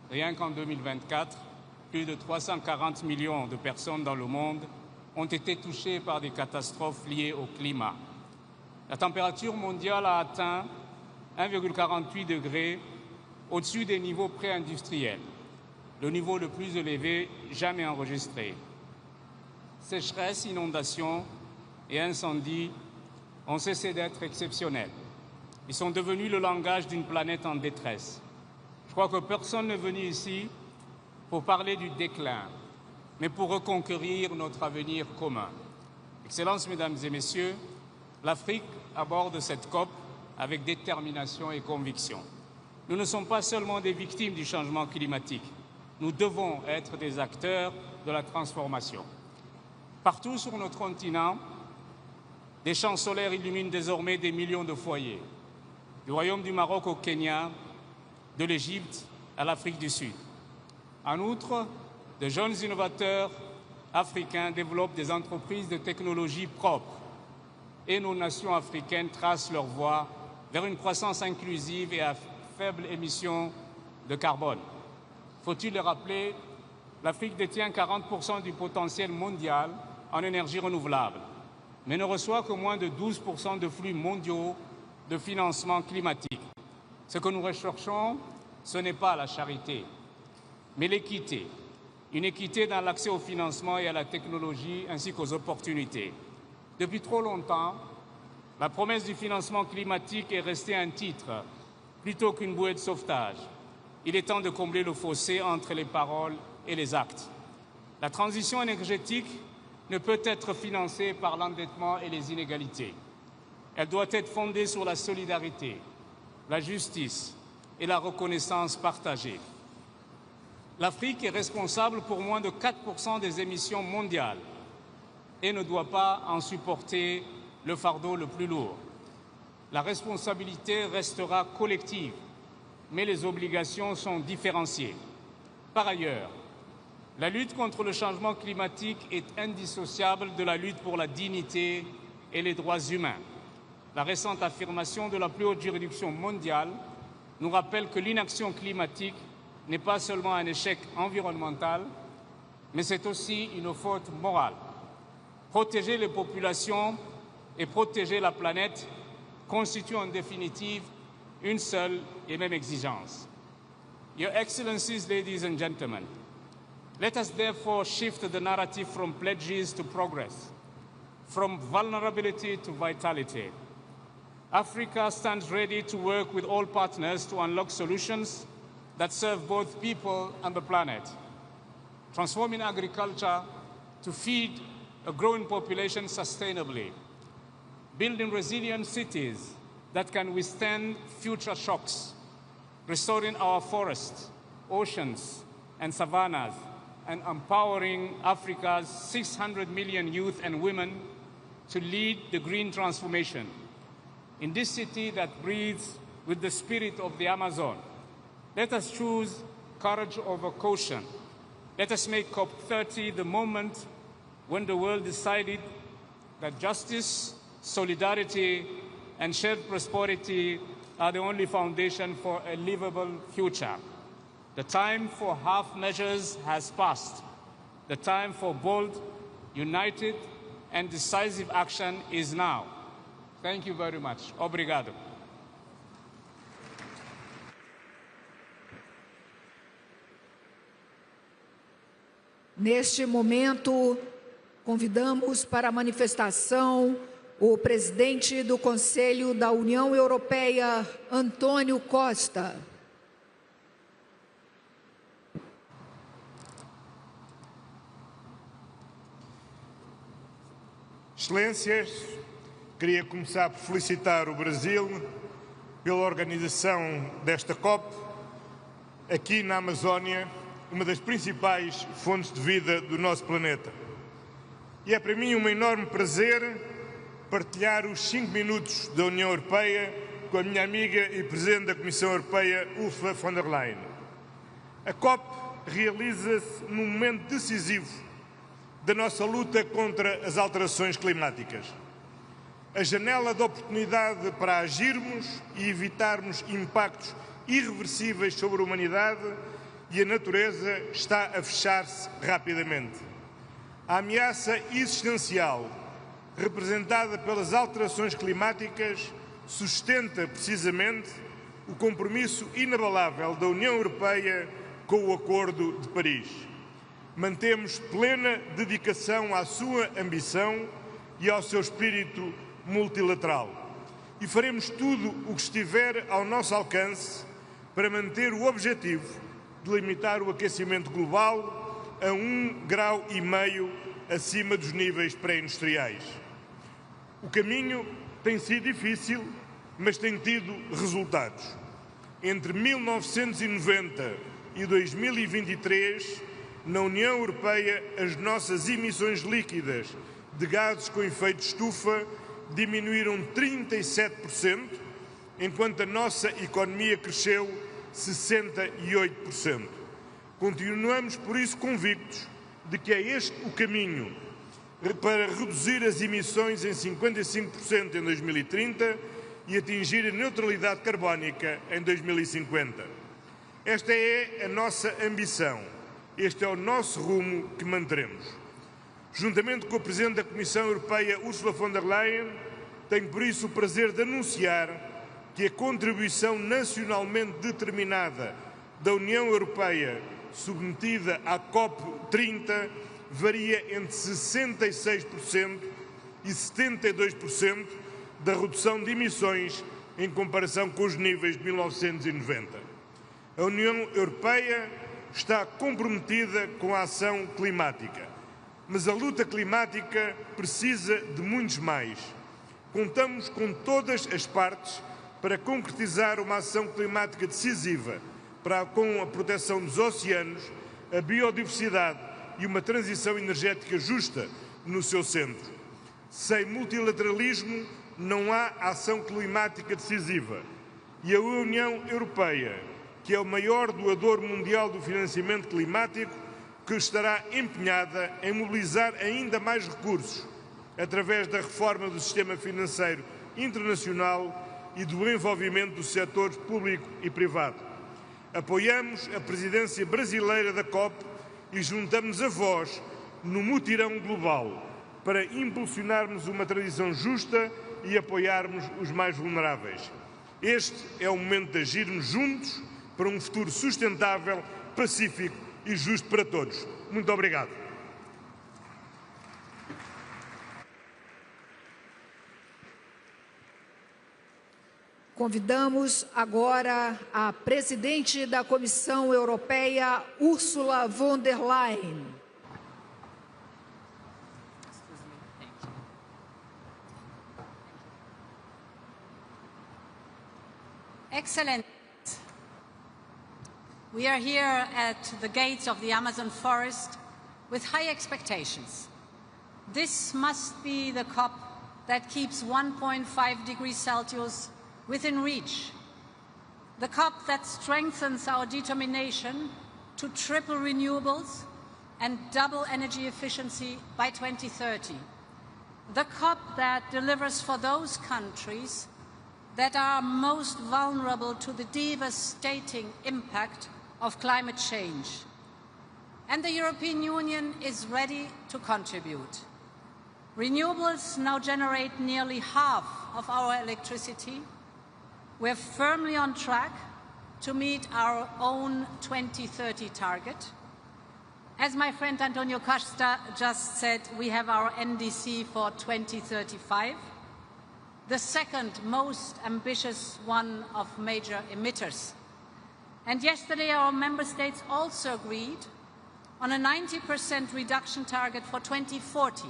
Rien qu'en 2024, plus de 340 millions de personnes dans le monde ont été touchées par des catastrophes liées au climat. La température mondiale a atteint 1,48 degrés au-dessus des niveaux pré-industriels, le niveau le plus élevé jamais enregistré. Sécheresse, inondations et incendies ont cessé d'être exceptionnels. Ils sont devenus le langage d'une planète en détresse. Je crois que personne n'est venu ici pour parler du déclin, mais pour reconquérir notre avenir commun. Excellences, Mesdames et Messieurs, l'Afrique aborde cette COP avec détermination et conviction. Nous ne sommes pas seulement des victimes du changement climatique. Nous devons être des acteurs de la transformation. Partout sur notre continent, des champs solaires illuminent désormais des millions de foyers, du Royaume du Maroc au Kenya, de l'Égypte à l'Afrique du Sud. En outre, de jeunes innovateurs africains développent des entreprises de technologie propres et nos nations africaines tracent leur voie vers une croissance inclusive et à faible émission de carbone. Faut-il le rappeler, l'Afrique détient 40% du potentiel mondial en énergie renouvelable, mais ne reçoit que moins de 12% de flux mondiaux de financement climatique. Ce que nous recherchons, ce n'est pas la charité, mais l'équité. Une équité dans l'accès au financement et à la technologie ainsi qu'aux opportunités. Depuis trop longtemps, la promesse du financement climatique est restée un titre plutôt qu'une bouée de sauvetage. Il est temps de combler le fossé entre les paroles et les actes. La transition énergétique ne peut être financée par l'endettement et les inégalités. Elle doit être fondée sur la solidarité, la justice et la reconnaissance partagée. L'Afrique est responsable pour moins de 4% des émissions mondiales et ne doit pas en supporter le fardeau le plus lourd. La responsabilité restera collective, mais les obligations sont différenciées. Par ailleurs, la lutte contre le changement climatique est indissociable de la lutte pour la dignité et les droits humains. La récente affirmation de la plus haute juridiction mondiale nous rappelle que l'inaction climatique n'est pas seulement un échec environnemental, mais c'est aussi une faute morale. Protéger les populations et protéger la planète constituent en définitive une seule et même exigence. Your Excellencies, ladies and gentlemen, let us therefore shift the narrative from pledges to progress, from vulnerability to vitality. Africa stands ready to work with all partners to unlock solutions that serve both people and the planet. Transforming agriculture to feed a growing population sustainably, building resilient cities that can withstand future shocks, restoring our forests, oceans, and savannas, and empowering Africa's 600 million youth and women to lead the green transformation. In this city that breathes with the spirit of the Amazon, let us choose courage over caution. Let us make COP30 the moment when the world decided that justice, solidarity, and shared prosperity are the only foundation for a livable future. The time for half measures has passed. The time for bold, united, and decisive action is now. Thank you very much. Obrigado. Neste momento, convidamos para a manifestação o presidente do Conselho da União Europeia, Antônio Costa. Excelências, queria começar por felicitar o Brasil pela organização desta COP aqui na Amazónia, uma das principais fontes de vida do nosso planeta. E é para mim um enorme prazer partilhar os 5 minutos da União Europeia com a minha amiga e Presidente da Comissão Europeia, Ursula von der Leyen. A COP realiza-se num momento decisivo da nossa luta contra as alterações climáticas. A janela de oportunidade para agirmos e evitarmos impactos irreversíveis sobre a humanidade e a natureza está a fechar-se rapidamente. A ameaça existencial representada pelas alterações climáticas sustenta precisamente o compromisso inabalável da União Europeia com o Acordo de Paris. Mantemos plena dedicação à sua ambição e ao seu espírito multilateral. E faremos tudo o que estiver ao nosso alcance para manter o objetivo de limitar o aquecimento global a 1,5 grau acima dos níveis pré-industriais. O caminho tem sido difícil, mas tem tido resultados. Entre 1990 e 2023, na União Europeia, as nossas emissões líquidas de gases com efeito de estufa diminuíram 37%, enquanto a nossa economia cresceu 68%. Continuamos, por isso, convictos de que é este o caminho para reduzir as emissões em 55% em 2030 e atingir a neutralidade carbónica em 2050. Esta é a nossa ambição. Este é o nosso rumo que manteremos. Juntamente com o Presidente da Comissão Europeia, Ursula von der Leyen, tenho por isso o prazer de anunciar que a contribuição nacionalmente determinada da União Europeia submetida à COP30 varia entre 66% e 72% da redução de emissões em comparação com os níveis de 1990. A União Europeia está comprometida com a ação climática, mas a luta climática precisa de muitos mais. Contamos com todas as partes para concretizar uma ação climática decisiva com a proteção dos oceanos, a biodiversidade e uma transição energética justa no seu centro. Sem multilateralismo não há ação climática decisiva e a União Europeia, que é o maior doador mundial do financiamento climático, que estará empenhada em mobilizar ainda mais recursos através da reforma do sistema financeiro internacional e do envolvimento dos setores público e privado. Apoiamos a presidência brasileira da COP e juntamos a voz no mutirão global para impulsionarmos uma transição justa e apoiarmos os mais vulneráveis. Este é o momento de agirmos juntos para um futuro sustentável, pacífico e justo para todos. Muito obrigado. Convidamos agora a presidente da Comissão Europeia, Ursula von der Leyen. Excellent. We are here at the gates of the Amazon forest with high expectations. This must be the COP that keeps 1.5 degrees Celsius within reach. The COP that strengthens our determination to triple renewables and double energy efficiency by 2030. The COP that delivers for those countries that are most vulnerable to the devastating impact of climate change. And the European Union is ready to contribute. Renewables now generate nearly half of our electricity. We're firmly on track to meet our own 2030 target. As my friend Antonio Costa just said, we have our NDC for 2035, the second most ambitious one of major emitters. And yesterday our member states also agreed on a 90% reduction target for 2040.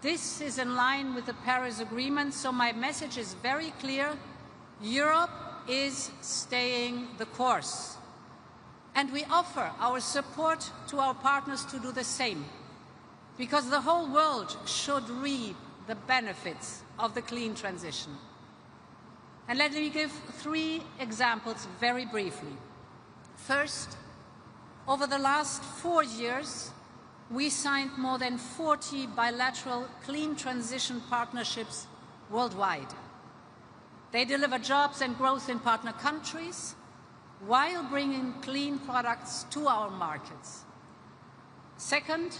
This is in line with the Paris Agreement, so my message is very clear. Europe is staying the course. And we offer our support to our partners to do the same, because the whole world should reap the benefits of the clean transition. And let me give 3 examples very briefly. First, over the last 4 years, we signed more than 40 bilateral clean transition partnerships worldwide. They deliver jobs and growth in partner countries while bringing clean products to our markets. Second,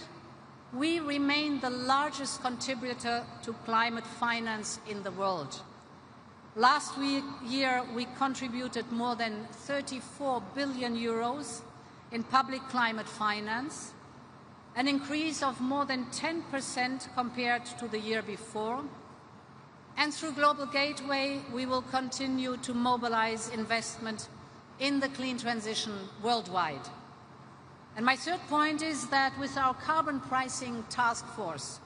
we remain the largest contributor to climate finance in the world. Last year, we contributed more than 34 billion euros in public climate finance, an increase of more than 10% compared to the year before. And through Global Gateway, we will continue to mobilize investment in the clean transition worldwide. And my third point is that with our carbon pricing task force,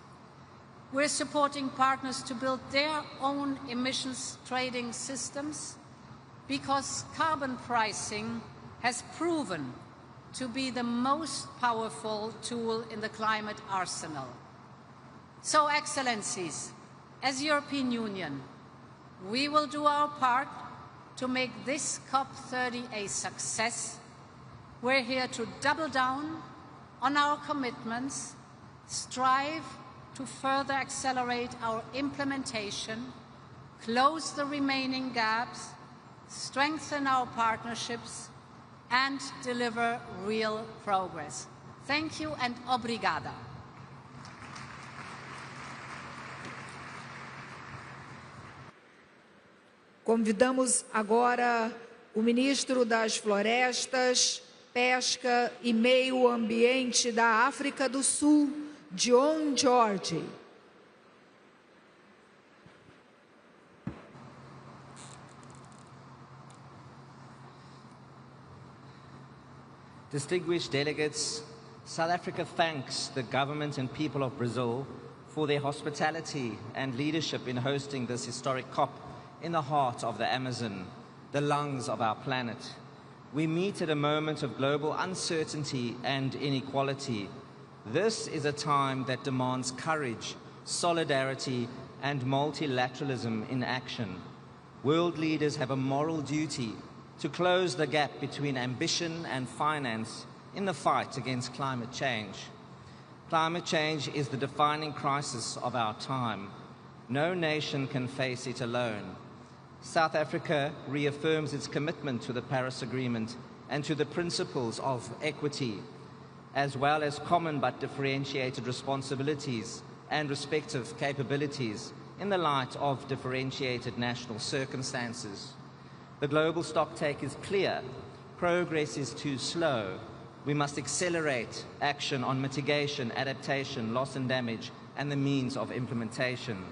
we're supporting partners to build their own emissions trading systems, because carbon pricing has proven to be the most powerful tool in the climate arsenal. So, Excellencies, as European Union, we will do our part to make this COP30 a success. We're here to double down on our commitments, strive to further accelerate our implementation, close the remaining gaps, strengthen our partnerships, and deliver real progress. Thank you and obrigada. Convidamos agora o ministro das Florestas, Pesca e Meio Ambiente da África do Sul, John George. Distinguished delegates, South Africa thanks the government and people of Brazil for their hospitality and leadership in hosting this historic COP in the heart of the Amazon, the lungs of our planet. We meet at a moment of global uncertainty and inequality. This is a time that demands courage, solidarity, and multilateralism in action. World leaders have a moral duty to close the gap between ambition and finance in the fight against climate change. Climate change is the defining crisis of our time. No nation can face it alone. South Africa reaffirms its commitment to the Paris Agreement and to the principles of equity, as well as common but differentiated responsibilities and respective capabilities in the light of differentiated national circumstances. The global stocktake is clear. Progress is too slow. We must accelerate action on mitigation, adaptation, loss and damage, and the means of implementation.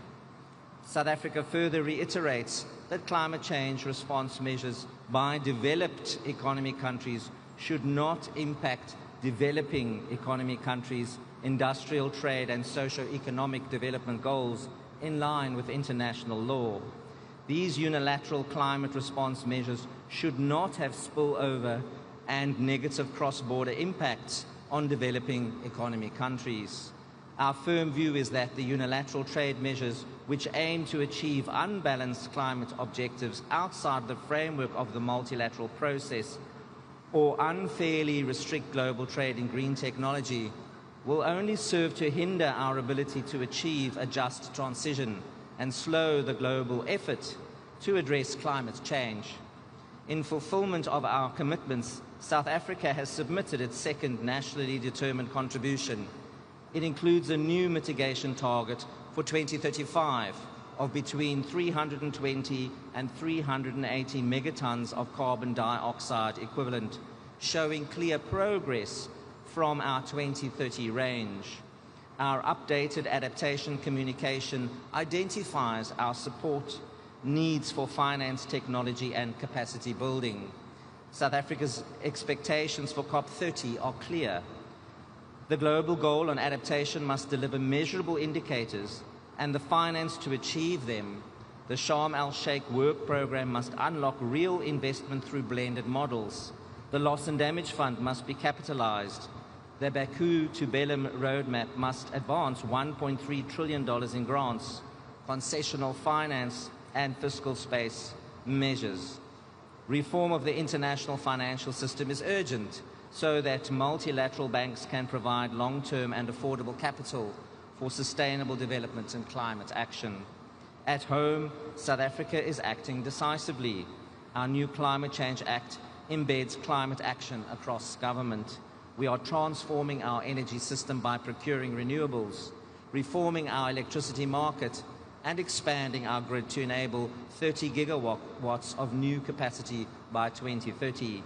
South Africa further reiterates that climate change response measures by developed economy countries should not impact developing economy countries' industrial, trade and socio-economic development goals in line with international law. These unilateral climate response measures should not have spillover and negative cross-border impacts on developing economy countries. Our firm view is that the unilateral trade measures which aim to achieve unbalanced climate objectives outside the framework of the multilateral process or unfairly restrict global trade in green technology will only serve to hinder our ability to achieve a just transition and slow the global effort to address climate change. In fulfillment of our commitments, South Africa has submitted its second nationally determined contribution. It includes a new mitigation target for 2035 of between 320 and 380 megatons of carbon dioxide equivalent, showing clear progress from our 2030 range. Our updated adaptation communication identifies our support needs for finance, technology and capacity building. South Africa's expectations for COP30 are clear. The global goal on adaptation must deliver measurable indicators and the finance to achieve them. The Sharm el-Sheikh work program must unlock real investment through blended models. The Loss and Damage Fund must be capitalized. The Baku to BELEM roadmap must advance $1.3 trillion in grants, concessional finance and fiscal space measures. Reform of the international financial system is urgent so that multilateral banks can provide long-term and affordable capital for sustainable development and climate action. At home, South Africa is acting decisively. Our new Climate Change Act embeds climate action across government. We are transforming our energy system by procuring renewables, reforming our electricity market, and expanding our grid to enable 30 gigawatts of new capacity by 2030.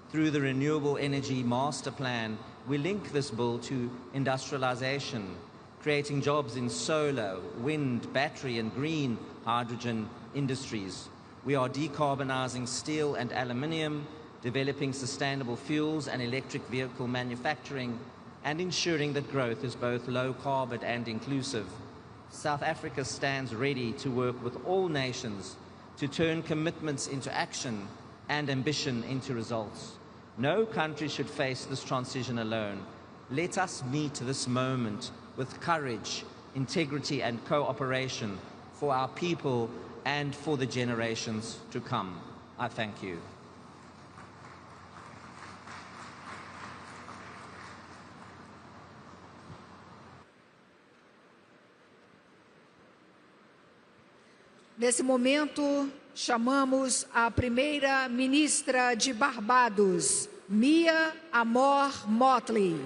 Through the Renewable Energy Master Plan, we link this bill to industrialization, creating jobs in solar, wind, battery, and green hydrogen industries. We are decarbonizing steel and aluminium, developing sustainable fuels and electric vehicle manufacturing, and ensuring that growth is both low carbon and inclusive. South Africa stands ready to work with all nations to turn commitments into action and ambition into results. No country should face this transition alone. Let us meet this moment with courage, integrity, and cooperation for our people and for the generations to come. I thank you. Nesse momento, chamamos a primeira ministra de Barbados, Mia Amor Motley.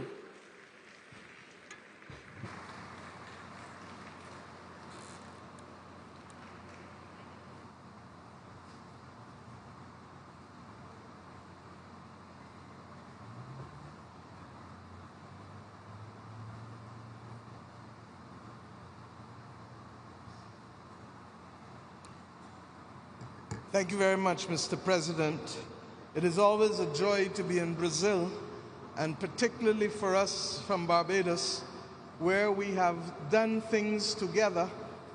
Thank you very much, Mr. President. It is always a joy to be in Brazil, and particularly for us from Barbados, where we have done things together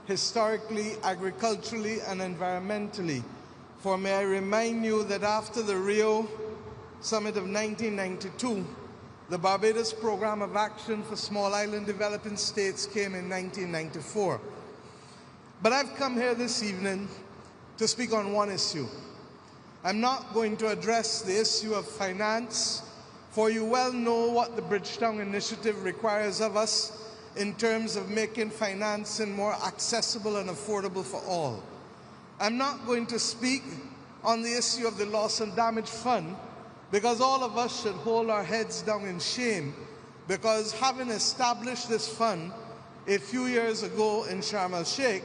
historically, agriculturally, and environmentally. For may I remind you that after the Rio Summit of 1992, the Barbados Program of Action for Small Island Developing States came in 1994. But I've come here this evening to speak on one issue. I'm not going to address the issue of finance, for you well know what the Bridgetown Initiative requires of us in terms of making financing more accessible and affordable for all. I'm not going to speak on the issue of the Loss and Damage Fund, because all of us should hold our heads down in shame, because having established this fund a few years ago in Sharm el-Sheikh,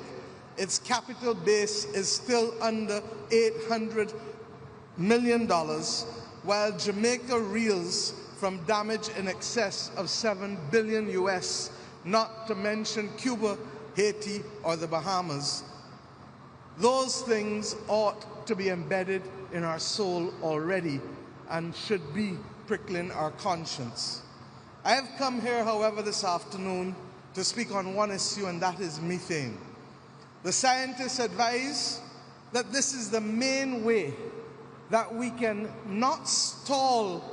its capital base is still under $800 million, while Jamaica reels from damage in excess of $7 billion US, not to mention Cuba, Haiti, or the Bahamas. Those things ought to be embedded in our soul already and should be prickling our conscience. I have come here, however, this afternoon to speak on one issue, and that is methane. The scientists advise that this is the main way that we can not stall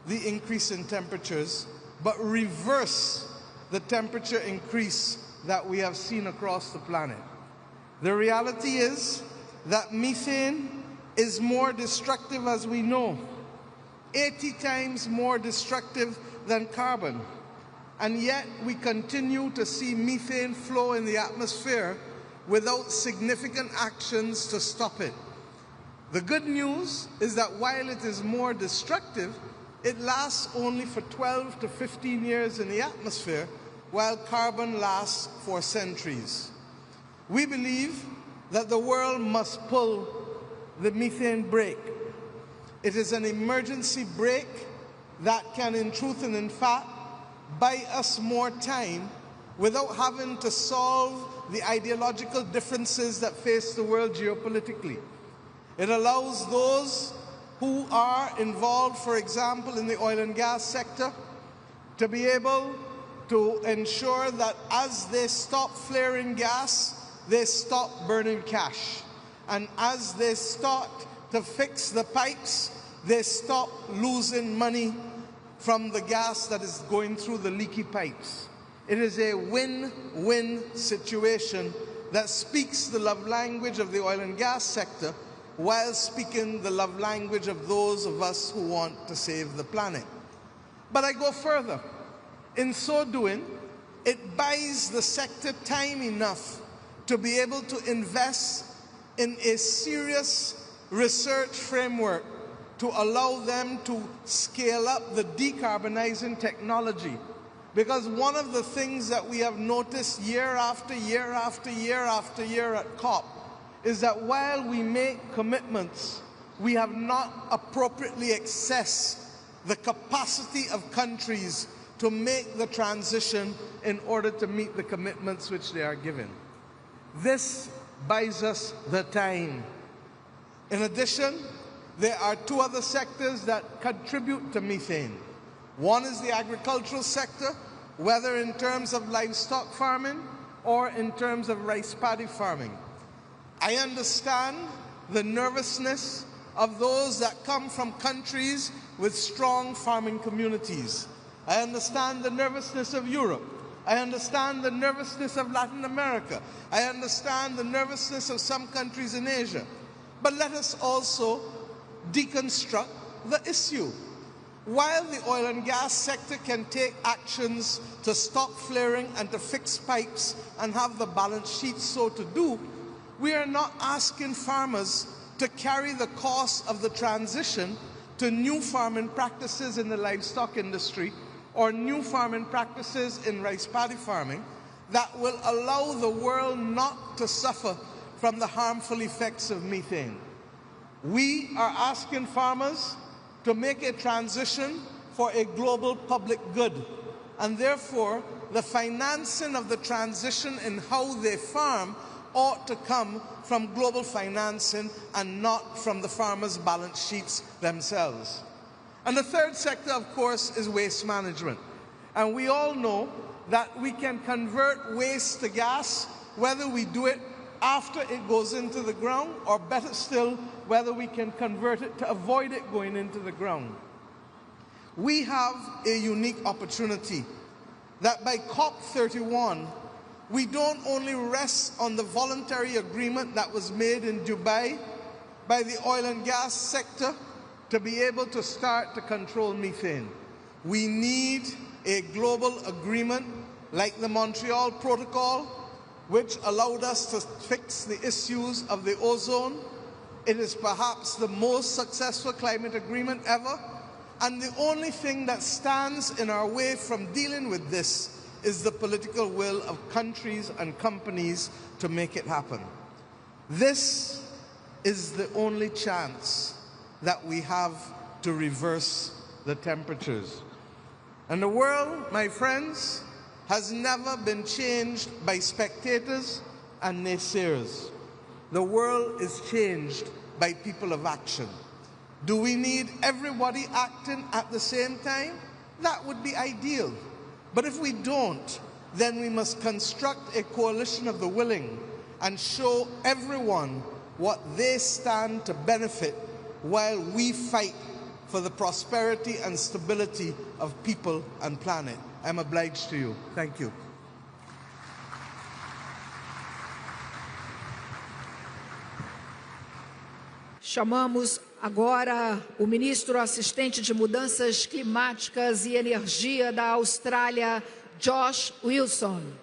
the increase in temperatures, but reverse the temperature increase that we have seen across the planet. The reality is that methane is more destructive, as we know, 80 times more destructive than carbon. And yet we continue to see methane flow in the atmosphere without significant actions to stop it. The good news is that while it is more destructive, it lasts only for 12 to 15 years in the atmosphere, while carbon lasts for centuries. We believe that the world must pull the methane brake. It is an emergency brake that can, in truth and in fact, buy us more time without having to solve the ideological differences that face the world geopolitically. It allows those who are involved, for example, in the oil and gas sector, to be able to ensure that as they stop flaring gas, they stop burning cash. And as they start to fix the pipes, they stop losing money from the gas that is going through the leaky pipes. It is a win-win situation that speaks the love language of the oil and gas sector while speaking the love language of those of us who want to save the planet. But I go further. In so doing, it buys the sector time enough to be able to invest in a serious research framework to allow them to scale up the decarbonizing technology. Because one of the things that we have noticed year after year after year after year at COP is that while we make commitments, we have not appropriately assessed the capacity of countries to make the transition in order to meet the commitments which they are given. This buys us the time. In addition, there are two other sectors that contribute to methane. One is the agricultural sector, whether in terms of livestock farming or in terms of rice paddy farming. I understand the nervousness of those that come from countries with strong farming communities. I understand the nervousness of Europe. I understand the nervousness of Latin America. I understand the nervousness of some countries in Asia. But let us also deconstruct the issue. While the oil and gas sector can take actions to stop flaring and to fix pipes and have the balance sheet so to do, we are not asking farmers to carry the cost of the transition to new farming practices in the livestock industry or new farming practices in rice paddy farming that will allow the world not to suffer from the harmful effects of methane. We are asking farmers to make a transition for a global public good, and therefore the financing of the transition in how they farm ought to come from global financing and not from the farmers' balance sheets themselves. And the third sector, of course, is waste management. And we all know that we can convert waste to gas, whether we do it after it goes into the ground, or better still, whether we can convert it to avoid it going into the ground. We have a unique opportunity that by COP31, we don't only rest on the voluntary agreement that was made in Dubai by the oil and gas sector to be able to start to control methane. We need a global agreement like the Montreal Protocol, which allowed us to fix the issues of the ozone. It is perhaps the most successful climate agreement ever, and the only thing that stands in our way from dealing with this is the political will of countries and companies to make it happen. This is the only chance that we have to reverse the temperatures. And the world, my friends, has never been changed by spectators and naysayers. The world is changed by people of action. Do we need everybody acting at the same time? That would be ideal. But if we don't, then we must construct a coalition of the willing and show everyone what they stand to benefit while we fight for the prosperity and stability of people and planet. I'm obliged to you. Thank you. Chamamos agora o ministro assistente de Mudanças Climáticas e Energia da Austrália, Josh Wilson.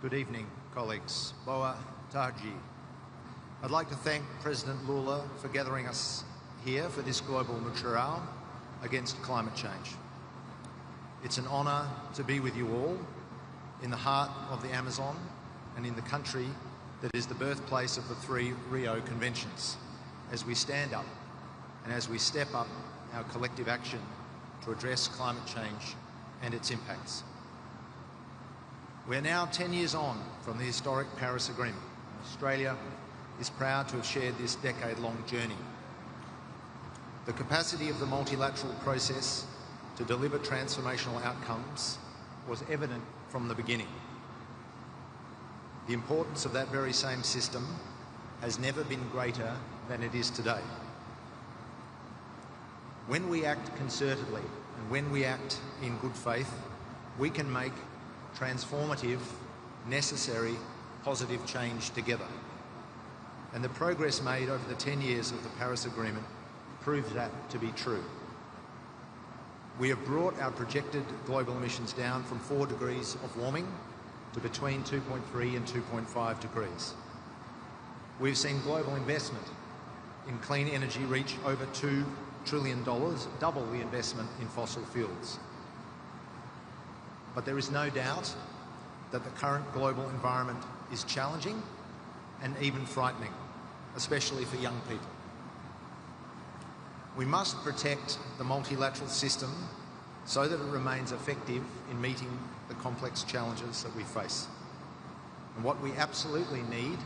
Good evening, colleagues. Boa tarde. I'd like to thank President Lula for gathering us here for this global mutirão against climate change. It's an honour to be with you all in the heart of the Amazon and in the country that is the birthplace of the 3 Rio Conventions, as we stand up and as we step up our collective action to address climate change and its impacts. We're now 10 years on from the historic Paris Agreement. Australia is proud to have shared this decade-long journey. The capacity of the multilateral process to deliver transformational outcomes was evident from the beginning. The importance of that very same system has never been greater than it is today. When we act concertedly and when we act in good faith, we can make transformative, necessary, positive change together. And the progress made over the 10 years of the Paris Agreement proves that to be true. We have brought our projected global emissions down from 4 degrees of warming to between 2.3 and 2.5 degrees. We've seen global investment in clean energy reach over $2 trillion, double the investment in fossil fuels. But there is no doubt that the current global environment is challenging and even frightening, especially for young people. We must protect the multilateral system so that it remains effective in meeting the complex challenges that we face. And what we absolutely need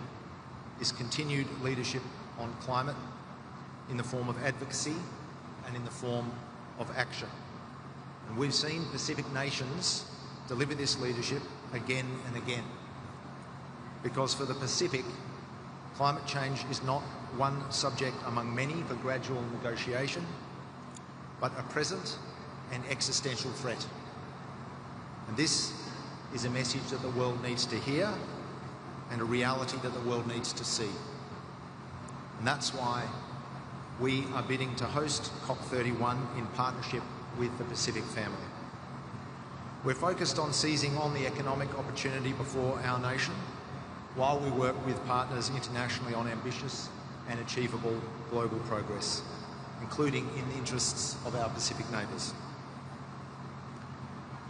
is continued leadership on climate in the form of advocacy and in the form of action. And we've seen Pacific nations deliver this leadership again and again. Because for the Pacific, climate change is not one subject among many for gradual negotiation, but a present and existential threat. And this is a message that the world needs to hear and a reality that the world needs to see. And that's why we are bidding to host COP31 in partnership with the Pacific family. We're focused on seizing on the economic opportunity before our nation while we work with partners internationally on ambitious and achievable global progress, including in the interests of our Pacific neighbours.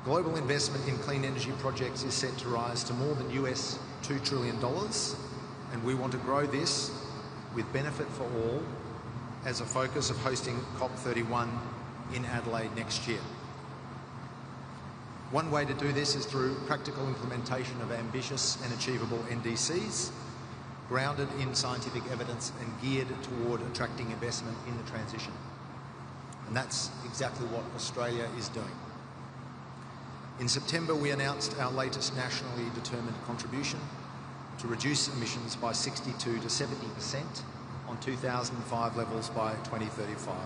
Global investment in clean energy projects is set to rise to more than $2 trillion, and we want to grow this with benefit for all as a focus of hosting COP31 in Adelaide next year. One way to do this is through practical implementation of ambitious and achievable NDCs, grounded in scientific evidence and geared toward attracting investment in the transition. And that's exactly what Australia is doing. In September, we announced our latest nationally determined contribution to reduce emissions by 62 to 70% on 2005 levels by 2035.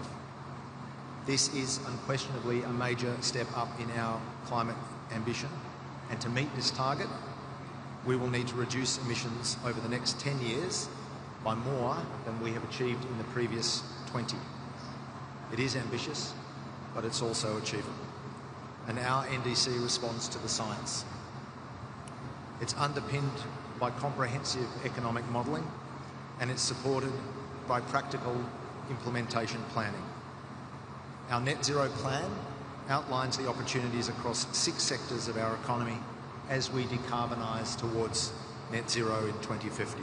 This is unquestionably a major step up in our climate ambition, and to meet this target, we will need to reduce emissions over the next 10 years by more than we have achieved in the previous 20. It is ambitious, but it's also achievable. And our NDC responds to the science. It's underpinned by comprehensive economic modelling, and it's supported by practical implementation planning. Our net zero plan outlines the opportunities across 6 sectors of our economy as we decarbonise towards net zero in 2050.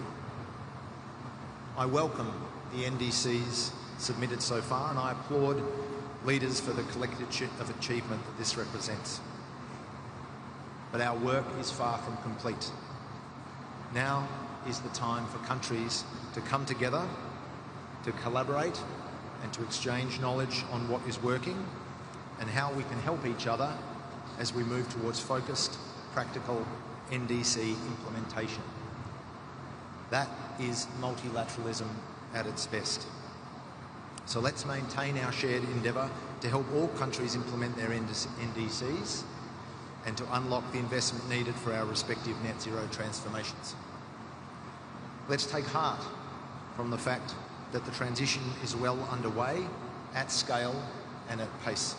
I welcome the NDCs submitted so far, and I applaud leaders for the collective achievement that this represents. But our work is far from complete. Now is the time for countries to come together, to collaborate and to exchange knowledge on what is working and how we can help each other as we move towards focused, practical NDC implementation. That is multilateralism at its best. So let's maintain our shared endeavour to help all countries implement their NDCs and to unlock the investment needed for our respective net zero transformations. Let's take heart from the fact that the transition is well underway, at scale and at pace.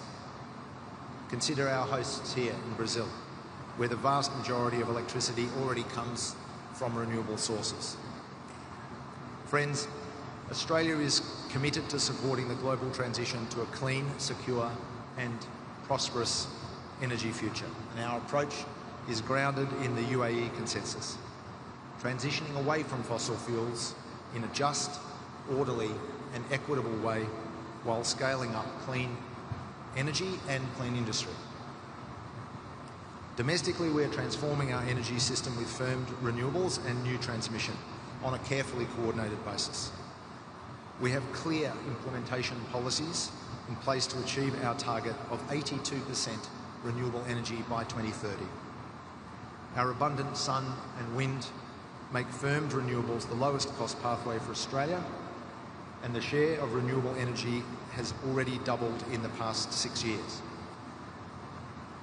Consider our hosts here in Brazil, where the vast majority of electricity already comes from renewable sources. Friends, Australia is committed to supporting the global transition to a clean, secure and prosperous energy future. And our approach is grounded in the UAE consensus, transitioning away from fossil fuels in a just, orderly and equitable way while scaling up clean energy and clean industry. Domestically, we are transforming our energy system with firmed renewables and new transmission on a carefully coordinated basis. We have clear implementation policies in place to achieve our target of 82% renewable energy by 2030. Our abundant sun and wind make firmed renewables the lowest cost pathway for Australia, and the share of renewable energy has already doubled in the past 6 years.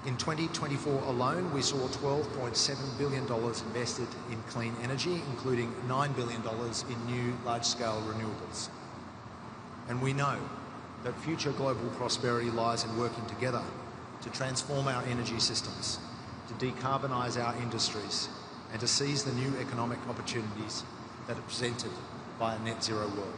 In 2024 alone, we saw $12.7 billion invested in clean energy, including $9 billion in new large-scale renewables. And we know that future global prosperity lies in working together to transform our energy systems, to decarbonise our industries, and to seize the new economic opportunities that are presented by a net zero world.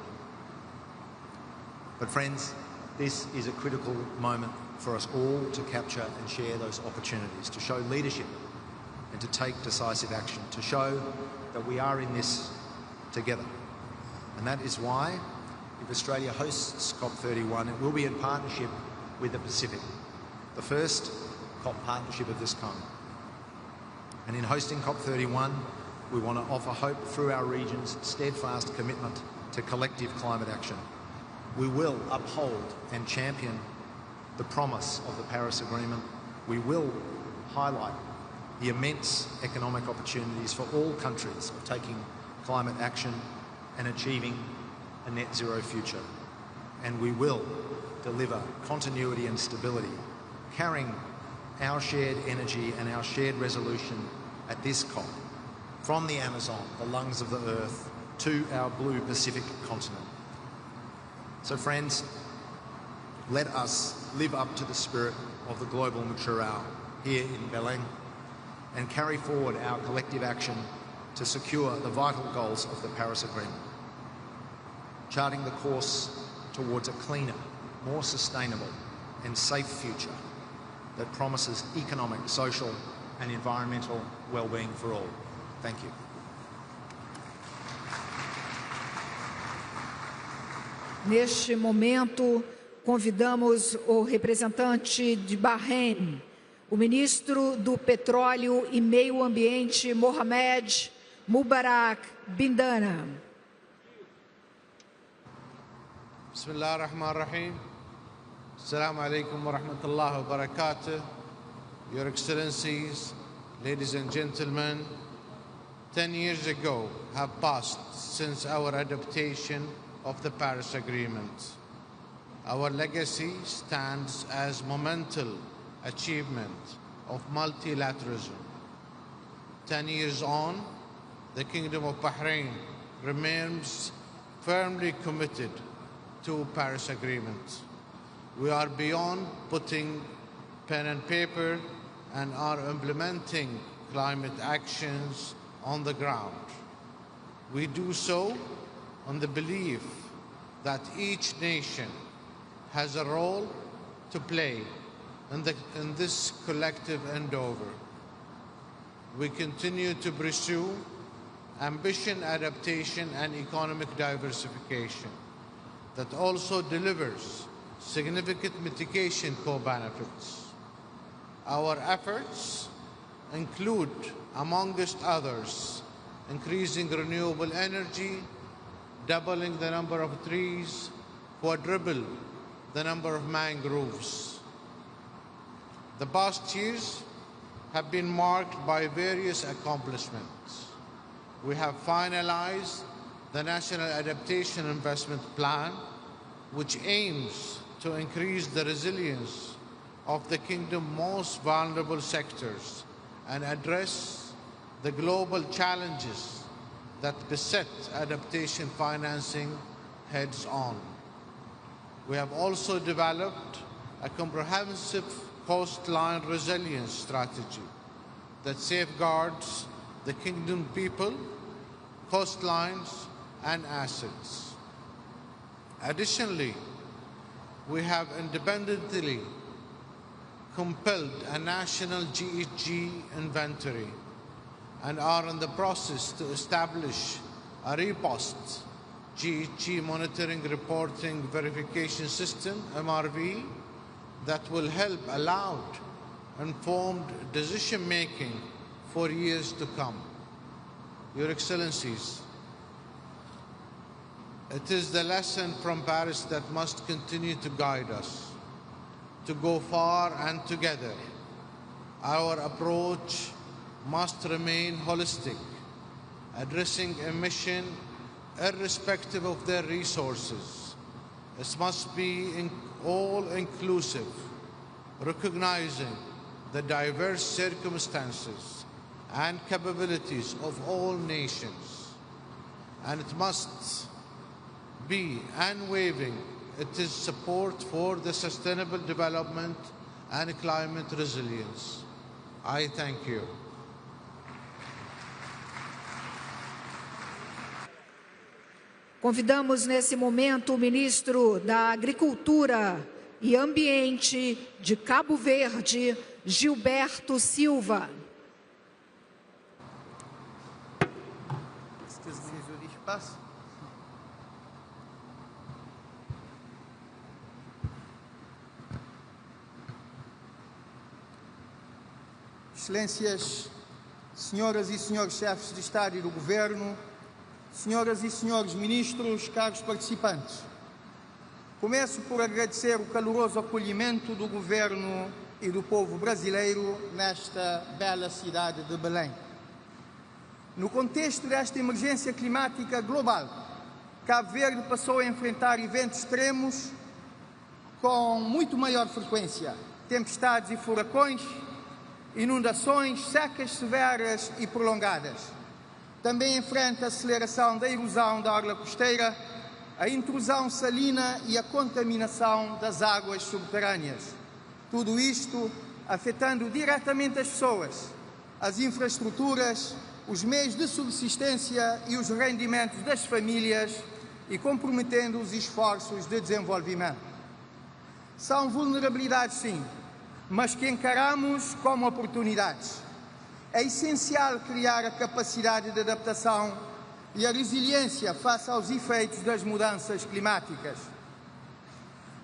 But friends, this is a critical moment for us all to capture and share those opportunities, to show leadership and to take decisive action, to show that we are in this together. And that is why, if Australia hosts COP31, it will be in partnership with the Pacific, the first COP partnership of this kind. And in hosting COP31, we want to offer hope through our region's steadfast commitment to collective climate action. We will uphold and champion the promise of the Paris Agreement. We will highlight the immense economic opportunities for all countries of taking climate action and achieving a net zero future. And we will deliver continuity and stability, carrying our shared energy and our shared resolution at this COP from the Amazon, the lungs of the earth, to our blue Pacific continent. So friends, let us live up to the spirit of the global mature hour here in Belém and carry forward our collective action to secure the vital goals of the Paris Agreement, charting the course towards a cleaner, more sustainable and safe future that promises economic, social and environmental well-being for all. Thank you. Neste momento, convidamos o representante de Bahrein, o ministro do Petróleo e Meio Ambiente, Mohamed Mubarak Bindana. Bismillah ar-Rahman ar-Rahim. Assalamu alaikum wa rahmatullahi wa barakatuh. Your Excellencies, ladies and gentlemen, 10 years ago have passed since our adoption of the Paris Agreement. Our legacy stands as monumental achievement of multilateralism. 10 years on, the Kingdom of Bahrain remains firmly committed to Paris Agreement. We are beyond putting pen and paper and are implementing climate actions on the ground. We do so on the belief that each nation has a role to play in this collective endeavor. We continue to pursue ambition, adaptation, and economic diversification that also delivers significant mitigation co-benefits. Our efforts include, amongst others, increasing renewable energy, doubling the number of trees, quadruple the number of mangroves. The past years have been marked by various accomplishments. We have finalized the National Adaptation Investment Plan, which aims to increase the resilience of the Kingdom's most vulnerable sectors and address the global challenges that beset adaptation financing heads-on. We have also developed a comprehensive coastline resilience strategy that safeguards the Kingdom people, coastlines, and assets. Additionally, we have independently compiled a national GHG inventory and are in the process to establish a robust GHG monitoring, reporting, verification system, MRV, that will help allow informed decision-making for years to come. Your Excellencies, it is the lesson from Paris that must continue to guide us, to go far and together. Our approach must remain holistic, addressing emission irrespective of their resources. It must be all-inclusive, recognizing the diverse circumstances and capabilities of all nations. And it must be unwavering. It is support for the sustainable development and climate resilience. I thank you. Convidamos nesse momento o ministro da Agricultura e Ambiente de Cabo Verde, Gilberto Silva. Excelências, senhoras e senhores chefes de Estado e do Governo, senhoras e senhores ministros, caros participantes, começo por agradecer o caloroso acolhimento do Governo e do povo brasileiro nesta bela cidade de Belém. No contexto desta emergência climática global, Cabo Verde passou a enfrentar eventos extremos com muito maior frequência, tempestades e furacões, inundações, secas severas e prolongadas. Também enfrenta a aceleração da erosão da orla costeira, a intrusão salina e a contaminação das águas subterrâneas. Tudo isto afetando diretamente as pessoas, as infraestruturas, os meios de subsistência e os rendimentos das famílias e comprometendo os esforços de desenvolvimento. São vulnerabilidades, sim, mas que encaramos como oportunidades. É essencial criar a capacidade de adaptação e a resiliência face aos efeitos das mudanças climáticas.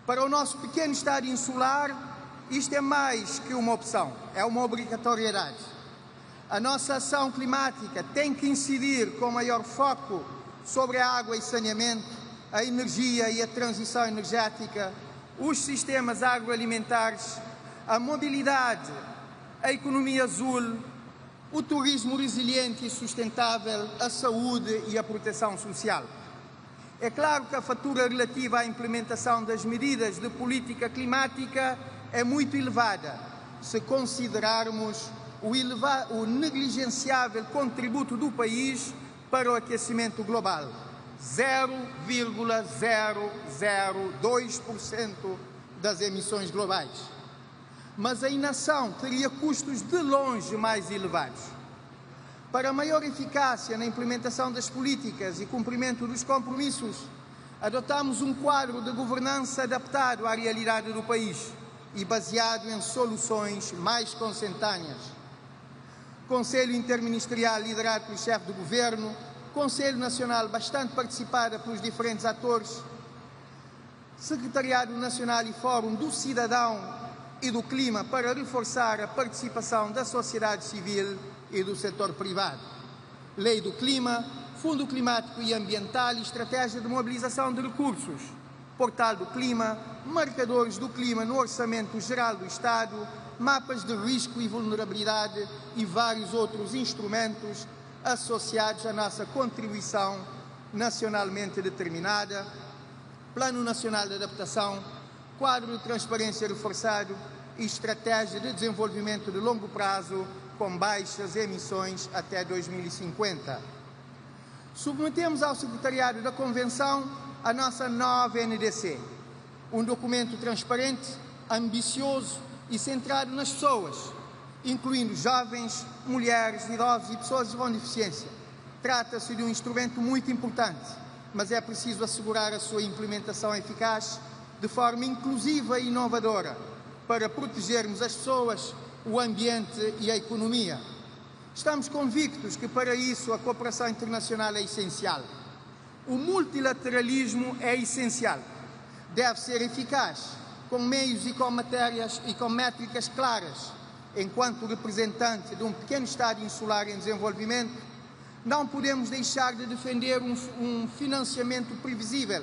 Para o nosso pequeno estado insular, isto é mais que uma opção, é uma obrigatoriedade. A nossa ação climática tem que incidir com maior foco sobre a água e saneamento, a energia e a transição energética, os sistemas agroalimentares, a mobilidade, a economia azul, o turismo resiliente e sustentável, a saúde e a proteção social. É claro que a fatura relativa à implementação das medidas de política climática é muito elevada, se considerarmos o negligenciável contributo do país para o aquecimento global, 0,002% das emissões globais. Mas a inação teria custos de longe mais elevados. Para maior eficácia na implementação das políticas e cumprimento dos compromissos, adotamos um quadro de governança adaptado à realidade do país e baseado em soluções mais consentâneas. Conselho Interministerial liderado pelo chefe do Governo, Conselho Nacional bastante participado pelos diferentes atores, Secretariado Nacional e Fórum do Cidadão e do Clima para reforçar a participação da sociedade civil e do setor privado. Lei do Clima, Fundo Climático e Ambiental e Estratégia de Mobilização de Recursos, Portal do Clima, Marcadores do Clima no Orçamento Geral do Estado, Mapas de Risco e Vulnerabilidade e vários outros instrumentos associados à nossa contribuição nacionalmente determinada, Plano Nacional de Adaptação, Quadro de Transparência Reforçado e Estratégia de Desenvolvimento de Longo Prazo com baixas emissões até 2050. Submetemos ao Secretariado da Convenção a nossa nova NDC, um documento transparente, ambicioso e centrado nas pessoas, incluindo jovens, mulheres, idosos e pessoas com deficiência. Trata-se de um instrumento muito importante, mas é preciso assegurar a sua implementação eficaz de forma inclusiva e inovadora para protegermos as pessoas, o ambiente e a economia. Estamos convictos que para isso a cooperação internacional é essencial. O multilateralismo é essencial. Deve ser eficaz, com meios e com matérias e com métricas claras. Enquanto representante de um pequeno Estado insular em desenvolvimento, não podemos deixar de defender um financiamento previsível,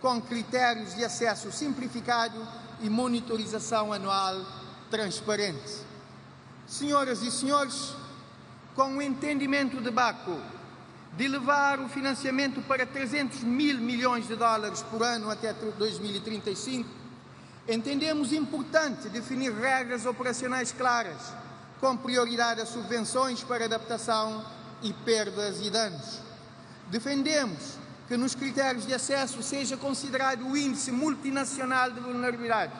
com critérios de acesso simplificado e monitorização anual transparente. Senhoras e senhores, com o entendimento de Baku de levar o financiamento para 300 mil milhões de dólares por ano até 2035, entendemos importante definir regras operacionais claras, com prioridade a subvenções para adaptação e perdas e danos. Defendemos que nos critérios de acesso seja considerado o índice multinacional de vulnerabilidade,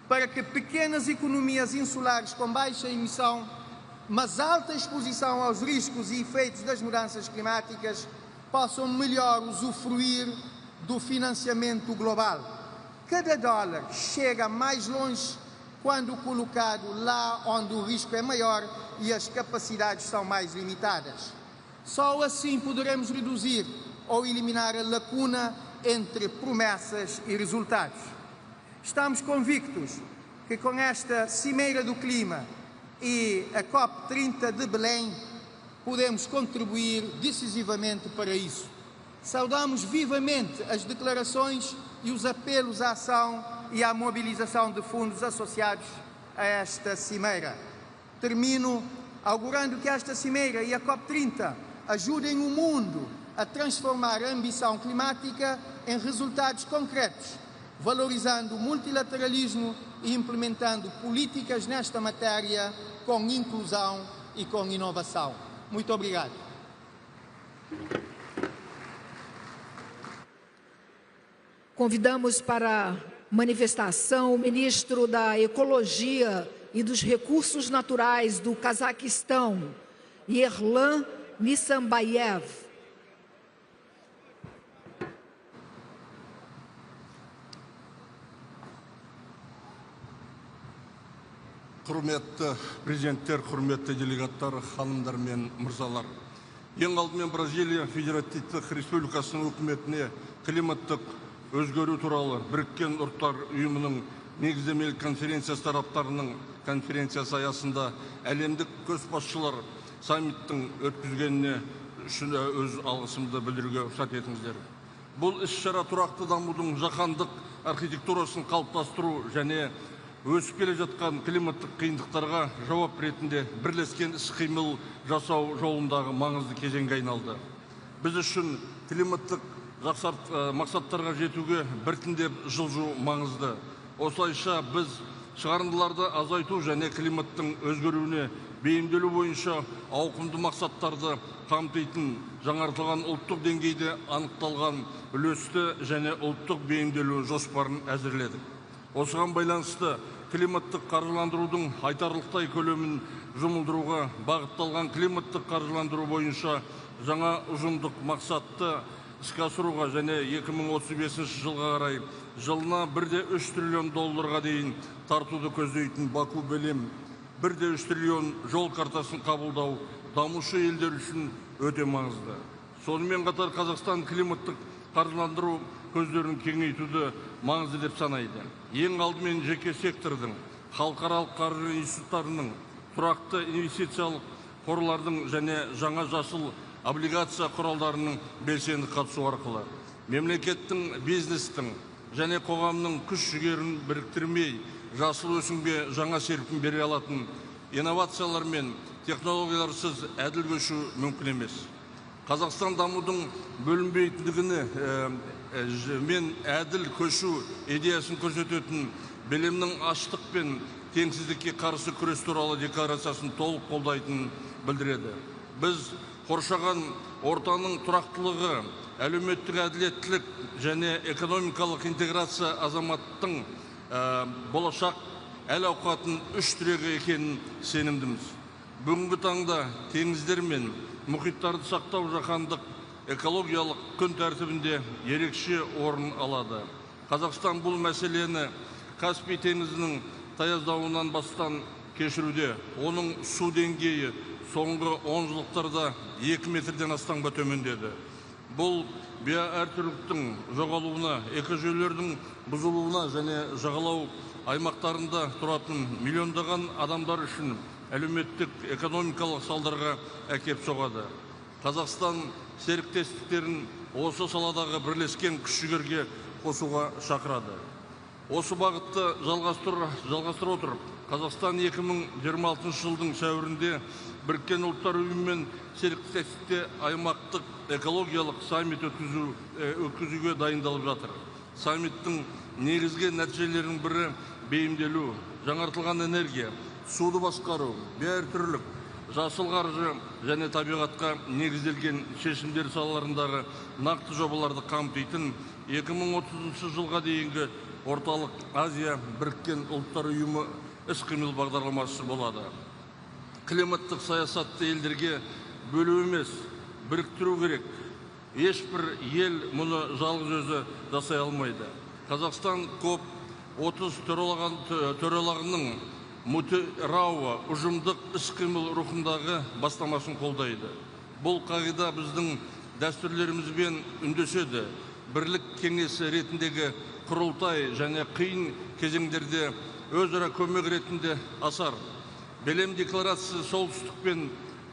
para que pequenas economias insulares com baixa emissão, mas alta exposição aos riscos e efeitos das mudanças climáticas, possam melhor usufruir do financiamento global. Cada dólar chega mais longe quando colocado lá onde o risco é maior e as capacidades são mais limitadas. Só assim poderemos reduzir ou eliminar a lacuna entre promessas e resultados. Estamos convictos que com esta Cimeira do Clima e a COP30 de Belém podemos contribuir decisivamente para isso. Saudamos vivamente as declarações e os apelos à ação e à mobilização de fundos associados a esta Cimeira. Termino augurando que esta Cimeira e a COP30 ajudem o mundo a transformar a ambição climática em resultados concretos, valorizando o multilateralismo e implementando políticas nesta matéria com inclusão e com inovação. Muito obrigado. Convidamos para manifestação o ministro da Ecologia e dos Recursos Naturais do Cazaquistão, Yerlan Nissambayev. Құрметті президенттер, құрметті делегаттар, ханымдар мен мырзалар. Ең алдымен Бразилия Федеративтік Республикасының үкіметіне климаттық өзгеру туралы Біріккен Ұлттар ұйымының негіздемелік конференциясы тараптарының конференциясы аясында әлемдік көшбасшылар саммиттің өткізгеніне үшін өз алғысымды білдіруге рұқсат етіңіздер. Бұл іс-шара тұрақты дамудың жаһандық архитектурасын қалыптастыру және өсіп келе жатқан климаттық қиындықтарға жауап ретінде бірлескен іс-қимыл жасау жолындағы маңызды кезеңге айналды. Біз үшін климаттық мақсаттарға жетуге біртіндеп жылжу маңызды. Осылайша біз шығарындыларды азайту және климаттың өзгеруіне бейімделу бойынша ауқымды мақсаттарды қамтитын жаңартылған ұлттық деңгейде анықталған үлесті және ұлттық бейімделу жоспарын әзірледік. Осыған байланысты климаттық қаржыландырудың айтарлықтай көлемін жұмылдыруға бағытталған климаттық қаржыландыру бойынша жаңа ұжымдық мақсатты іске асыруға және 2035 жылға қарай жылына 1,3 триллион долларға дейін тартуды көздейтін Баку-Белем 1,3 триллион жол картасын қабылдау дамушы елдер үшін өте маңызды. Сонымен қатар Қазақстан климаттық қаржыландыру көздерін кеңейтуді маңызды деп санайды. Ең алдымен жеке сектордың, халықаралық қаржы институттарының, тұрақты инвестициялық қорлардың және жаңа жасыл облигация құралдарының белсенді қатысу арқылы мемлекеттің, бизнестің және қоғамның күш-жігерін біріктірмей жасыл өсімге жаңа серпін бере алатын инновациялар мен технологияларсыз әділ көшу мүмкін емес. Қазақстан дамудың бөлінбейтіндігіне мен әділ көшу идеясын көрсететін BELEM-нің аштық пен теңсіздікке қарсы күрес туралы декларациясын толық қолдайтынын білдіреді. Біз қоршаған ортаның тұрақтылығы, әлеуметтік әділеттілік және экономикалық интеграция азаматтың болашақ әл-ауқатын үш тірегі екенін сенімдіміз. Бүгінгі таңда теңіздер мен мұхиттарды сақтау жаһандық экологиялық күн тәртібінде ерекше орын алады. Қазақстан бұл мәселені Каспий теңізінің таяздауынан бастан кешіруде. Оның су деңгейі соңғы 10 жылдықтарда 2 метрден астамға төмендеді. Бұл биоәртүрліліктің жоғалуына, экожүйелердің бұзылуына және жағалау аймақтарында тұратын миллиондаған адамдар үшін әлеуметтік экономикалық салдарға әкеп соғады. Қазақстан серіктестіктерін осы саладағы бірлескен күш-жігерге қосуға шақырады. Осы бағытты жалғастыра отырып, Қазақстан 2026 жылдың сәуірінде Біріккен ұлттар ұйымымен серіктестікте аймақтық экологиялық саммит өткізуге дайындалып жатыр. Саммиттің негізгі нәтижелерінің бірі бейімделу, жаңартылған энергия, суды басқару, биоәртүрлілік, жасыл қаржы және табиғатқа негізделген шешімдер салаларындағы нақты жобаларды қамтитын 2030 жылға дейінгі Орталық Азия Біріккен ұлттар ұйымы іс-қимыл бағдарламасы болады. Климаттық саясатты елдерге бөлу емес, біріктіру керек. Ешбір ел мұны жалғыз өзі жасай алмайды. Қазақстан COP30 төрағалығының Рауа ұжымдық іс-қимыл рухындағы бастамасын қолдайды. Бұл қағида біздің дәстүрлерімізбен үндеседі. Бірлік кеңесі ретіндегі құрылтай және қиын кезеңдерде өзара көмек ретінде асар. BELEM декларациясы солтүстік пен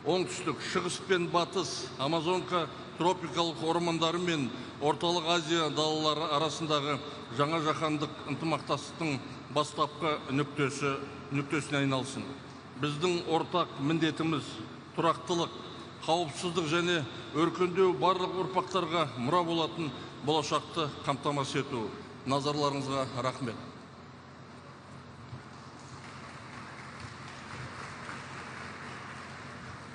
оңтүстік, шығыс пен батыс, Амазонка тропикалық ормандары мен Орталық Азия далалары арасындағы жаңа жаһандық ынтымақтастықтың бастапқы нүктесіне айналсын. Біздің ортақ міндетіміз тұрақтылық, қауіпсіздік және өркендеу барлық ұрпақтарға мұра болатын болашақты қамтамасыз ету. Назарларыңызға рахмет.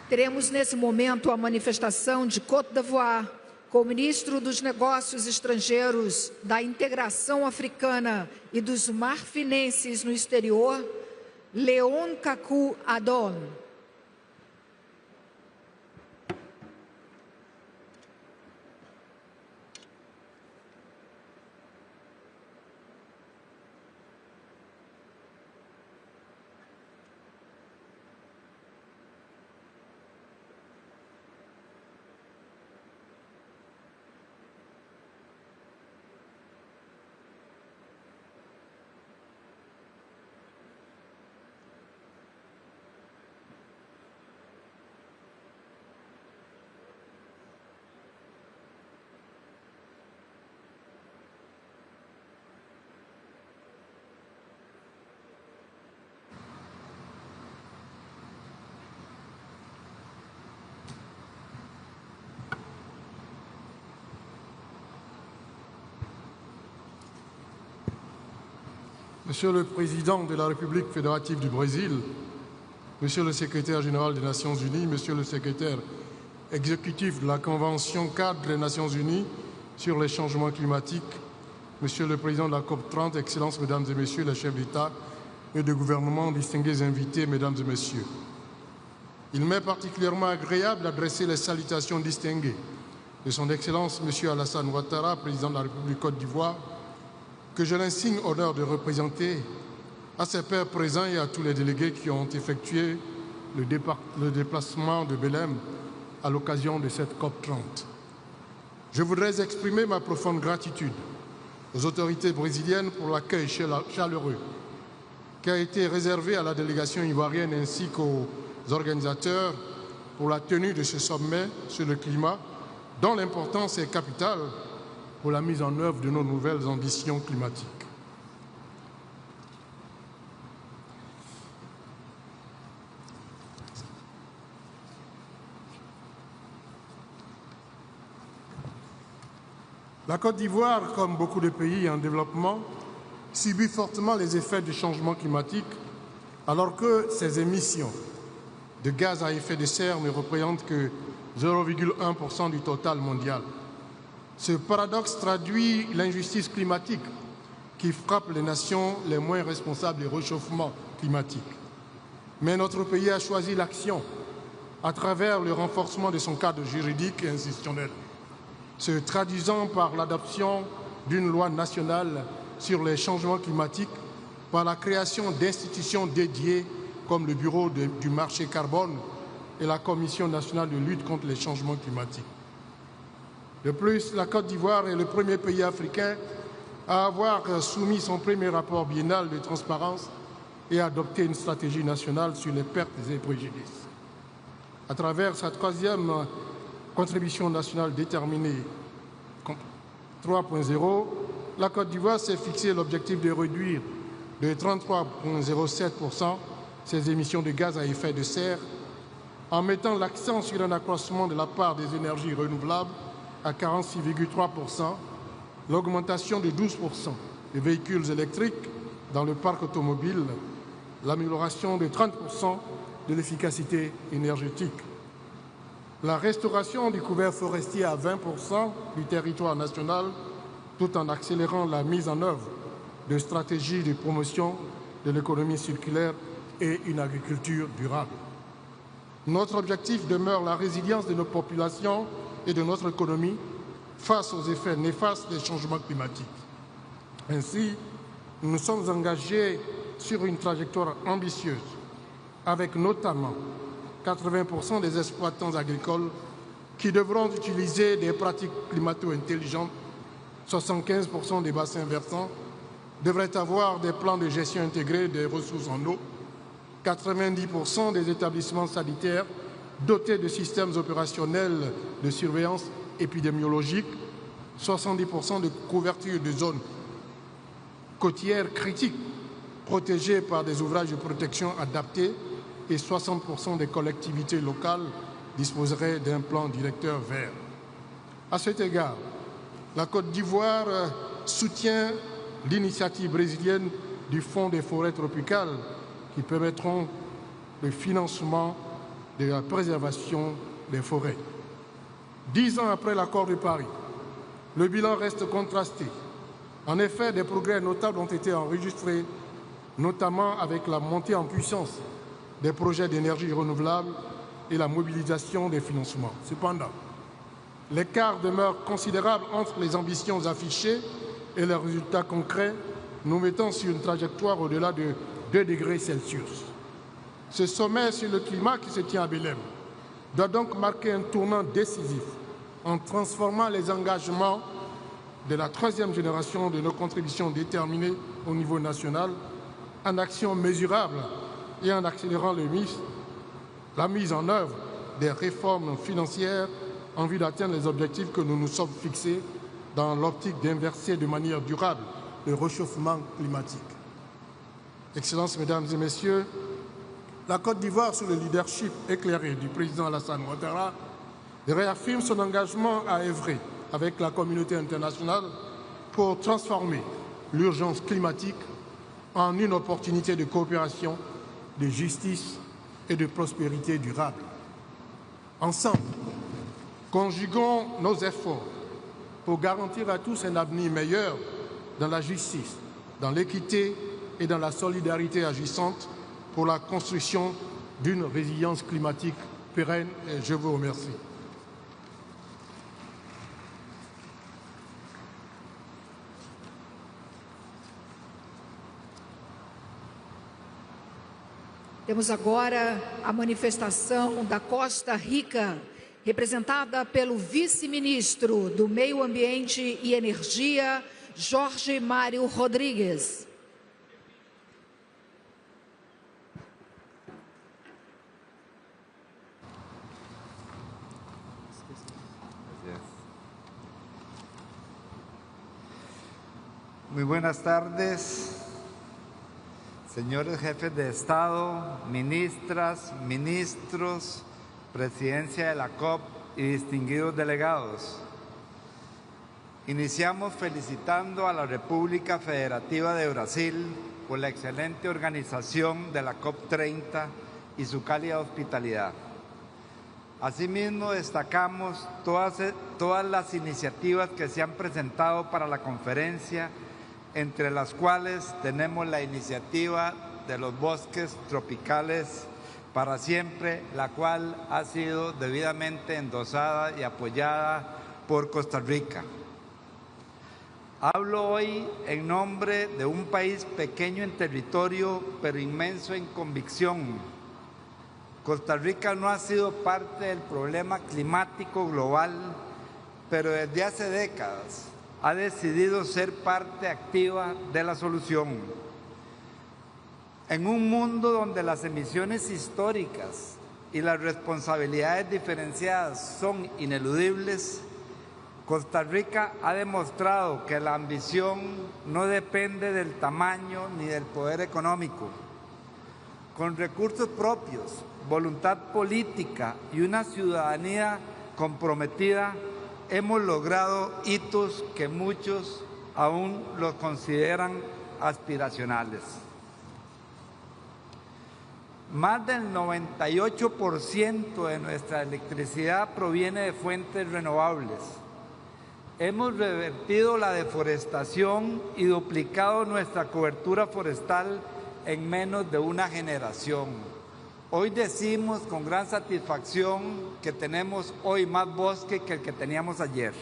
Teremos nesse momento a manifestação de Côte d'Ivoire com o ministro dos Negócios Estrangeiros, da Integração Africana e dos Marfinenses no exterior, Leon Kaku Adon. Monsieur le Président de la République fédérative du Brésil, Monsieur le Secrétaire général des Nations Unies, Monsieur le Secrétaire exécutif de la Convention cadre des Nations Unies sur les changements climatiques, Monsieur le Président de la COP30, Excellences, Mesdames et Messieurs les chefs d'État et de gouvernement, distingués invités, Mesdames et Messieurs. Il m'est particulièrement agréable d'adresser les salutations distinguées de Son Excellence Monsieur Alassane Ouattara, Président de la République Côte d'Ivoire, que j'ai l'insigne honneur de représenter, à ses pairs présents et à tous les délégués qui ont effectué le déplacement de BELEM à l'occasion de cette COP30. Je voudrais exprimer ma profonde gratitude aux autorités brésiliennes pour l'accueil chaleureux qui a été réservé à la délégation ivoirienne ainsi qu'aux organisateurs pour la tenue de ce sommet sur le climat, dont l'importance est capitale pour la mise en œuvre de nos nouvelles ambitions climatiques. La Côte d'Ivoire, comme beaucoup de pays en développement, subit fortement les effets du changement climatique, alors que ses émissions de gaz à effet de serre ne représentent que 0,1% du total mondial. Ce paradoxe traduit l'injustice climatique qui frappe les nations les moins responsables du réchauffement climatique. Mais notre pays a choisi l'action à travers le renforcement de son cadre juridique et institutionnel, se traduisant par l'adoption d'une loi nationale sur les changements climatiques, par la création d'institutions dédiées comme le Bureau du marché carbone et la Commission nationale de lutte contre les changements climatiques. De plus, la Côte d'Ivoire est le premier pays africain à avoir soumis son premier rapport biennal de transparence et adopté une stratégie nationale sur les pertes et préjudices. À travers sa troisième contribution nationale déterminée 3.0, la Côte d'Ivoire s'est fixé l'objectif de réduire de 33,07% ses émissions de gaz à effet de serre en mettant l'accent sur un accroissement de la part des énergies renouvelables à 46,3%, l'augmentation de 12% des véhicules électriques dans le parc automobile, l'amélioration de 30% de l'efficacité énergétique, la restauration du couvert forestier à 20% du territoire national, tout en accélérant la mise en œuvre de stratégies de promotion de l'économie circulaire et une agriculture durable. Notre objectif demeure la résilience de nos populations et de notre économie face aux effets néfastes des changements climatiques. Ainsi, nous nous sommes engagés sur une trajectoire ambitieuse, avec notamment 80% des exploitants agricoles qui devront utiliser des pratiques climato-intelligentes, 75% des bassins versants devraient avoir des plans de gestion intégrés des ressources en eau, 90% des établissements sanitaires dotés de systèmes opérationnels de surveillance épidémiologique, 70% de couverture de zones côtières critiques protégées par des ouvrages de protection adaptés et 60% des collectivités locales disposeraient d'un plan directeur vert. À cet égard, la Côte d'Ivoire soutient l'initiative brésilienne du Fonds des forêts tropicales qui permettront le financement de la préservation des forêts. 10 ans après l'accord de Paris, le bilan reste contrasté. En effet, des progrès notables ont été enregistrés, notamment avec la montée en puissance des projets d'énergie renouvelable et la mobilisation des financements. Cependant, l'écart demeure considérable entre les ambitions affichées et les résultats concrets, nous mettant sur une trajectoire au-delà de 2 degrés Celsius. Ce sommet sur le climat qui se tient à Belém doit donc marquer un tournant décisif en transformant les engagements de la 3e génération de nos contributions déterminées au niveau national en actions mesurables et en accélérant la mise en œuvre des réformes financières en vue d'atteindre les objectifs que nous nous sommes fixés dans l'optique d'inverser de manière durable le réchauffement climatique. Excellences, Mesdames et Messieurs, la Côte d'Ivoire, sous le leadership éclairé du président Alassane Ouattara, réaffirme son engagement à œuvrer avec la communauté internationale pour transformer l'urgence climatique en une opportunité de coopération, de justice et de prospérité durable. Ensemble, conjuguons nos efforts pour garantir à tous un avenir meilleur dans la justice, dans l'équité et dans la solidarité agissante pour la construction d'une résilience climatique pérenne. Et je vous remercie. Temos agora a manifestação da Costa Rica, representada pelo vice-ministro do Meio Ambiente e Energia, Jorge Mário Rodrigues. Muy buenas tardes, señores jefes de Estado, ministras, ministros, presidencia de la COP y distinguidos delegados. Iniciamos felicitando a la República Federativa de Brasil por la excelente organización de la COP30 y su cálida hospitalidad. Asimismo, destacamos todas las iniciativas que se han presentado para la conferencia, entre las cuales tenemos la iniciativa de los bosques tropicales para siempre, la cual ha sido debidamente endosada y apoyada por Costa Rica. Hablo hoy en nombre de un país pequeño en territorio, pero inmenso en convicción. Costa Rica no ha sido parte del problema climático global, pero desde hace décadas ha decidido ser parte activa de la solución. En un mundo donde las emisiones históricas y las responsabilidades diferenciadas son ineludibles, Costa Rica ha demostrado que la ambición no depende del tamaño ni del poder económico. Con recursos propios, voluntad política y una ciudadanía comprometida, hemos logrado hitos que muchos aún los consideran aspiracionales. Más del 98% de nuestra electricidad proviene de fuentes renovables. Hemos revertido la deforestación y duplicado nuestra cobertura forestal en menos de una generación. Hoy decimos con gran satisfacción que tenemos hoy más bosque que el que teníamos ayer.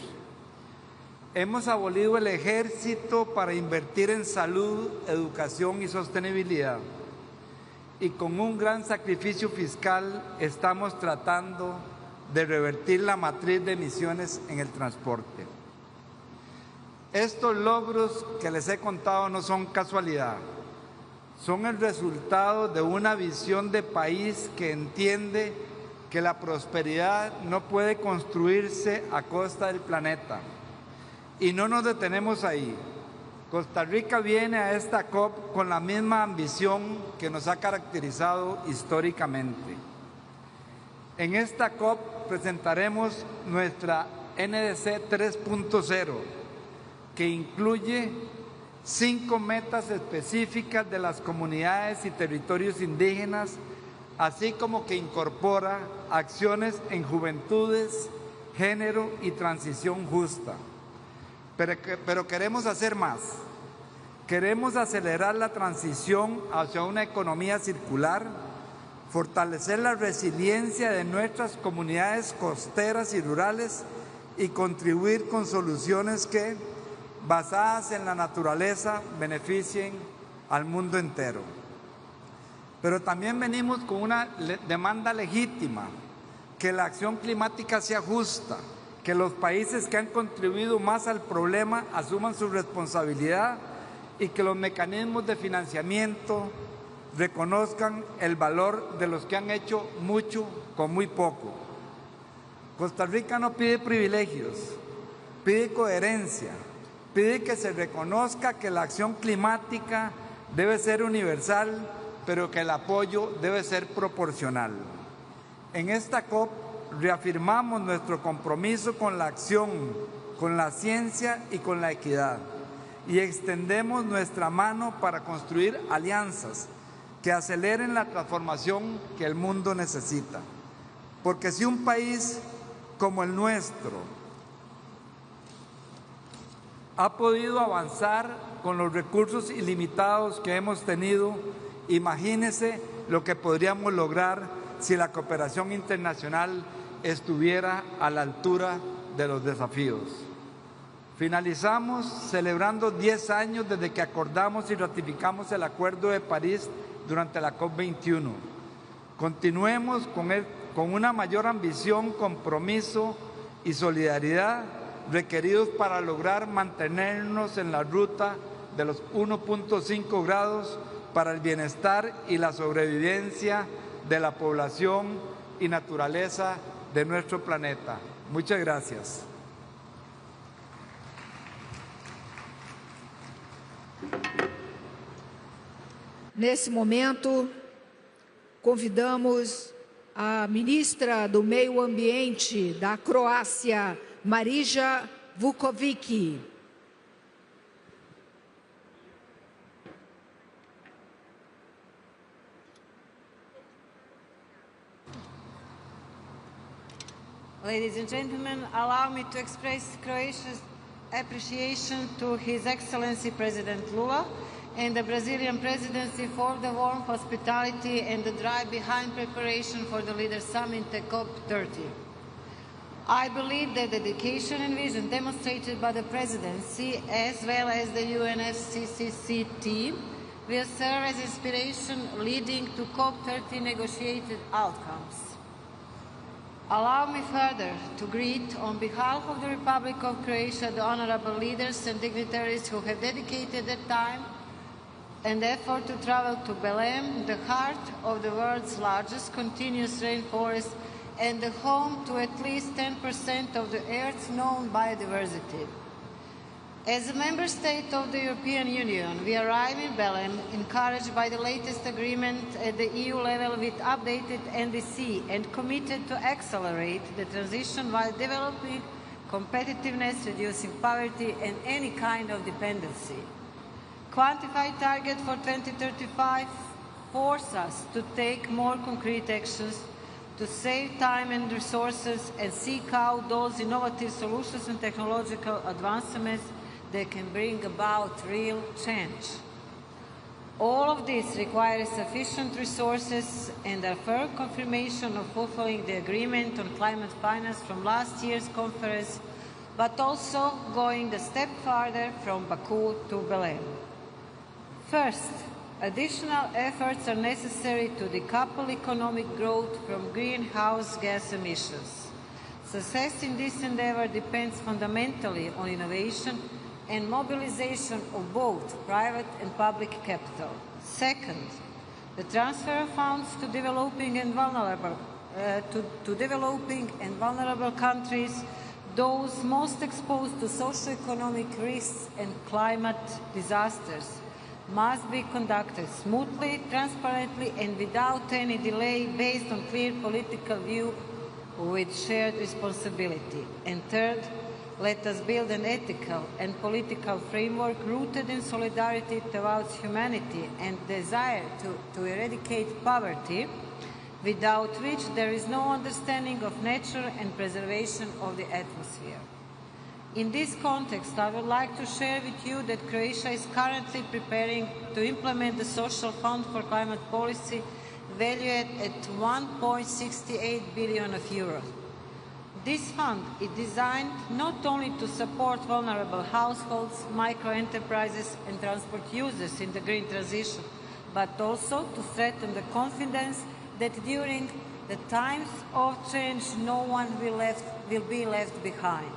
Hemos abolido el ejército para invertir en salud, educación y sostenibilidad. Y con un gran sacrificio fiscal estamos tratando de revertir la matriz de emisiones en el transporte. Estos logros que les he contado no son casualidad. Son el resultado de una visión de país que entiende que la prosperidad no puede construirse a costa del planeta. Y no nos detenemos ahí. Costa Rica viene a esta COP con la misma ambición que nos ha caracterizado históricamente. En esta COP presentaremos nuestra NDC 3.0, que incluye 5 metas específicas de las comunidades y territorios indígenas, así como que incorpora acciones en juventudes, género y transición justa. Pero queremos hacer más. Queremos acelerar la transición hacia una economía circular, fortalecer la resiliencia de nuestras comunidades costeras y rurales y contribuir con soluciones que, basadas en la naturaleza, beneficien al mundo entero. Pero también venimos con una demanda legítima, que la acción climática sea justa, que los países que han contribuido más al problema asuman su responsabilidad y que los mecanismos de financiamiento reconozcan el valor de los que han hecho mucho con muy poco. Costa Rica no pide privilegios, pide coherencia. Pide que se reconozca que la acción climática debe ser universal, pero que el apoyo debe ser proporcional. En esta COP reafirmamos nuestro compromiso con la acción, con la ciencia y con la equidad, y extendemos nuestra mano para construir alianzas que aceleren la transformación que el mundo necesita. Porque si un país como el nuestro ha podido avanzar con los recursos ilimitados que hemos tenido, imagínense lo que podríamos lograr si la cooperación internacional estuviera a la altura de los desafíos. Finalizamos celebrando 10 años desde que acordamos y ratificamos el Acuerdo de París durante la COP21. Continuemos con una mayor ambición, compromiso y solidaridad requeridos para lograr mantenernos en la ruta de los 1.5 grados para el bienestar y la sobrevivencia de la población y naturaleza de nuestro planeta. Muchas gracias. Nesse momento, convidamos a ministra do Meio Ambiente da Croácia, Marija Vukovic. Ladies and gentlemen, allow me to express Croatia's appreciation to His Excellency President Lula and the Brazilian presidency for the warm hospitality and the drive behind preparation for the Leaders' Summit at COP30. I believe that the dedication and vision demonstrated by the presidency as well as the UNFCCC team will serve as inspiration leading to COP30 negotiated outcomes. Allow me further to greet, on behalf of the Republic of Croatia, the honorable leaders and dignitaries who have dedicated their time and effort to travel to Belém, the heart of the world's largest continuous rainforest and the home to at least 10% of the Earth's known biodiversity. As a member state of the European Union, we arrive in Belém encouraged by the latest agreement at the EU level with updated NDC and committed to accelerate the transition while developing competitiveness, reducing poverty and any kind of dependency. Quantified target for 2035 force us to take more concrete actions to save time and resources and seek out those innovative solutions and technological advancements that can bring about real change. All of this requires sufficient resources and a firm confirmation of fulfilling the agreement on climate finance from last year's conference, but also going a step further from Baku to Belém. First, additional efforts are necessary to decouple economic growth from greenhouse gas emissions. Success in this endeavor depends fundamentally on innovation and mobilization of both private and public capital. Second, the transfer of funds to developing and vulnerable countries, those most exposed to socio-economic risks and climate disasters, must be conducted smoothly, transparently, and without any delay based on clear political view with shared responsibility. And third, let us build an ethical and political framework rooted in solidarity towards humanity and desire to eradicate poverty, without which there is no understanding of nature and preservation of the atmosphere. In this context, I would like to share with you that Croatia is currently preparing to implement the Social Fund for Climate Policy valued at 1.68 billion euros. This fund is designed not only to support vulnerable households, micro-enterprises and transport users in the green transition, but also to strengthen the confidence that during the times of change no one will be left behind.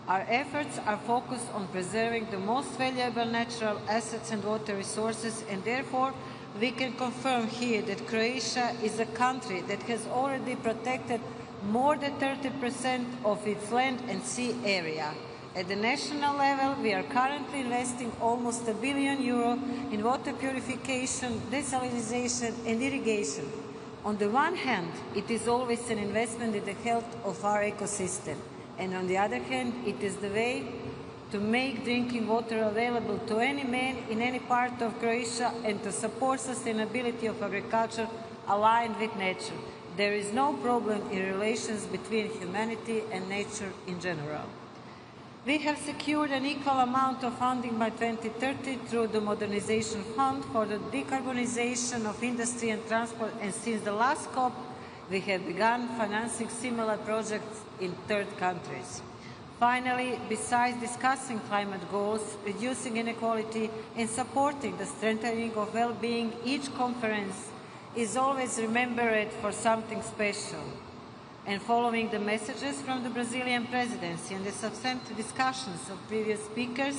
Our efforts are focused on preserving the most valuable natural assets and water resources, and therefore we can confirm here that Croatia is a country that has already protected more than 30% of its land and sea area. At the national level, we are currently investing almost €1 billion in water purification, desalination and irrigation. On the one hand, it is always an investment in the health of our ecosystem, and on the other hand, it is the way to make drinking water available to any man in any part of Croatia and to support sustainability of agriculture aligned with nature. There is no problem in relations between humanity and nature in general. We have secured an equal amount of funding by 2030 through the Modernization Fund for the decarbonization of industry and transport, and since the last COP, we have begun financing similar projects in third countries. Finally, besides discussing climate goals, reducing inequality, and supporting the strengthening of well-being, each conference is always remembered for something special. And following the messages from the Brazilian presidency and the substantive discussions of previous speakers,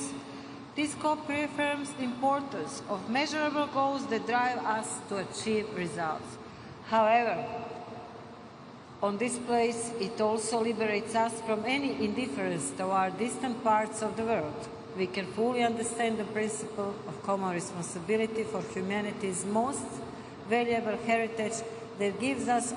this COP reaffirms the importance of measurable goals that drive us to achieve results. However, on this place, it also liberates us from any indifference toward distant parts of the world. we can fully understand the principle of common responsibility for humanity's most valuable heritage that gives us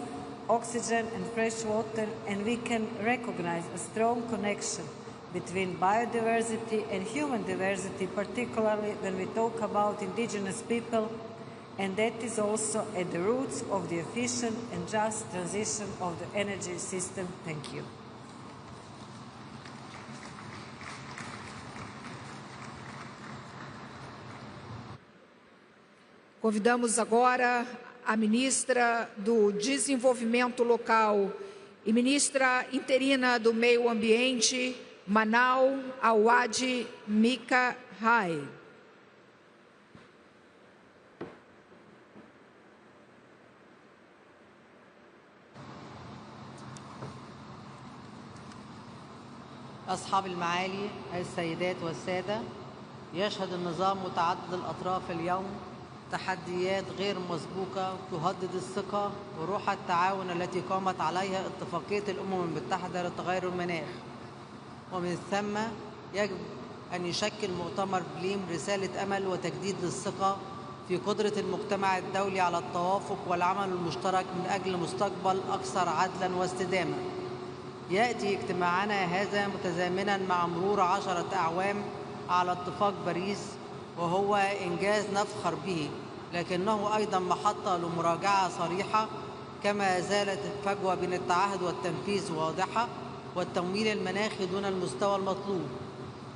oxygen and fresh water, and we can recognize a strong connection between biodiversity and human diversity, particularly when we talk about indigenous people, and that is also at the roots of the efficient and just transition of the energy system. Thank you. Convidamos agora a ministra do Desenvolvimento Local e ministra interina do Meio Ambiente, Manal Awad Mika Hai. أصحاب المعالي، السيدات والسادة، يشهد النظام متعدد الأطراف اليوم تحديات غير مسبوقة تهدد الثقة وروح التعاون التي قامت عليها اتفاقية الأمم المتحدة لتغير المناخ، ومن ثم يجب أن يشكل مؤتمر بليم رسالة أمل وتجديد للثقة في قدرة المجتمع الدولي على التوافق والعمل المشترك من أجل مستقبل أكثر عدلاً واستدامة. يأتي اجتماعنا هذا متزامناً مع مرور 10 أعوام على اتفاق باريس، وهو إنجاز نفخر به، لكنه أيضاً محطة لمراجعة صريحة، كما زالت الفجوة بين التعهد والتنفيذ واضحة، والتمويل المناخي دون المستوى المطلوب.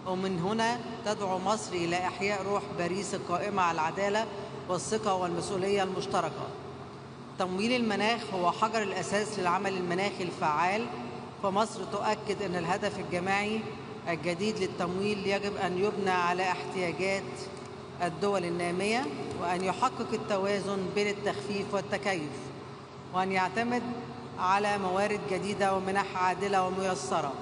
ومن هنا تدعو مصر إلى إحياء روح باريس القائمة على العدالة والثقة والمسؤولية المشتركة. تمويل المناخ هو حجر الأساس للعمل المناخي الفعال، فمصر تؤكد أن الهدف الجماعي الجديد للتمويل يجب أن يبنى على احتياجات الدول النامية، وأن يحقق التوازن بين التخفيف والتكيف، وأن يعتمد على موارد جديدة ومنح عادلة وميسرة.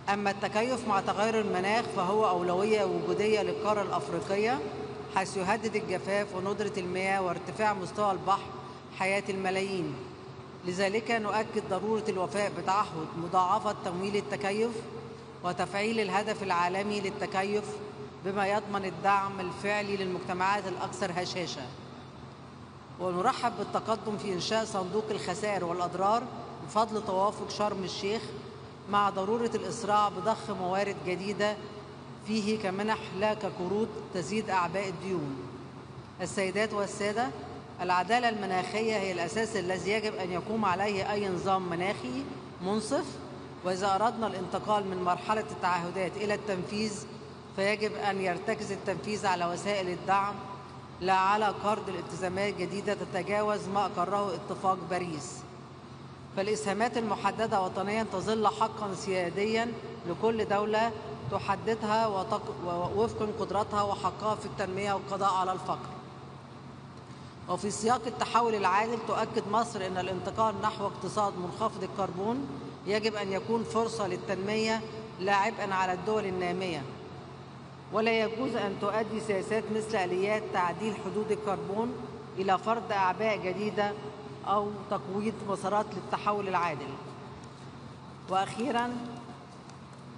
أما التكيف مع تغير المناخ فهو أولوية وجودية للقارة الأفريقية، حيث يهدد الجفاف وندرة المياه وارتفاع مستوى البحر حياة الملايين. لذلك نؤكد ضرورة الوفاء بتعهد مضاعفة تمويل التكيف وتفعيل الهدف العالمي للتكيف، بما يضمن الدعم الفعلي للمجتمعات الأكثر هشاشة. ونرحب بالتقدم في إنشاء صندوق الخسائر والأضرار بفضل توافق شرم الشيخ، مع ضرورة الإسراع بضخ موارد جديدة فيه كمنح لا كقروض تزيد أعباء الديون. السيدات والسادة، العدالة المناخية هي الأساس الذي يجب أن يقوم عليه أي نظام مناخي منصف، وإذا أردنا الانتقال من مرحلة التعهدات إلى التنفيذ فيجب أن يرتكز التنفيذ على وسائل الدعم، لا على قرض الالتزامات جديدة تتجاوز ما أقره اتفاق باريس. فالإسهامات المحددة وطنيا تظل حقا سياديا لكل دولة تحددها وفق قدرتها وحقها في التنمية والقضاء على الفقر. وفي سياق التحول العادل تؤكد مصر أن الانتقال نحو اقتصاد منخفض الكربون يجب أن يكون فرصة للتنمية لا عبئا على الدول النامية، ولا يجوز أن تؤدي سياسات مثل آليات تعديل حدود الكربون إلى فرض أعباء جديدة أو تقويض مسارات للتحول العادل. وأخيراً،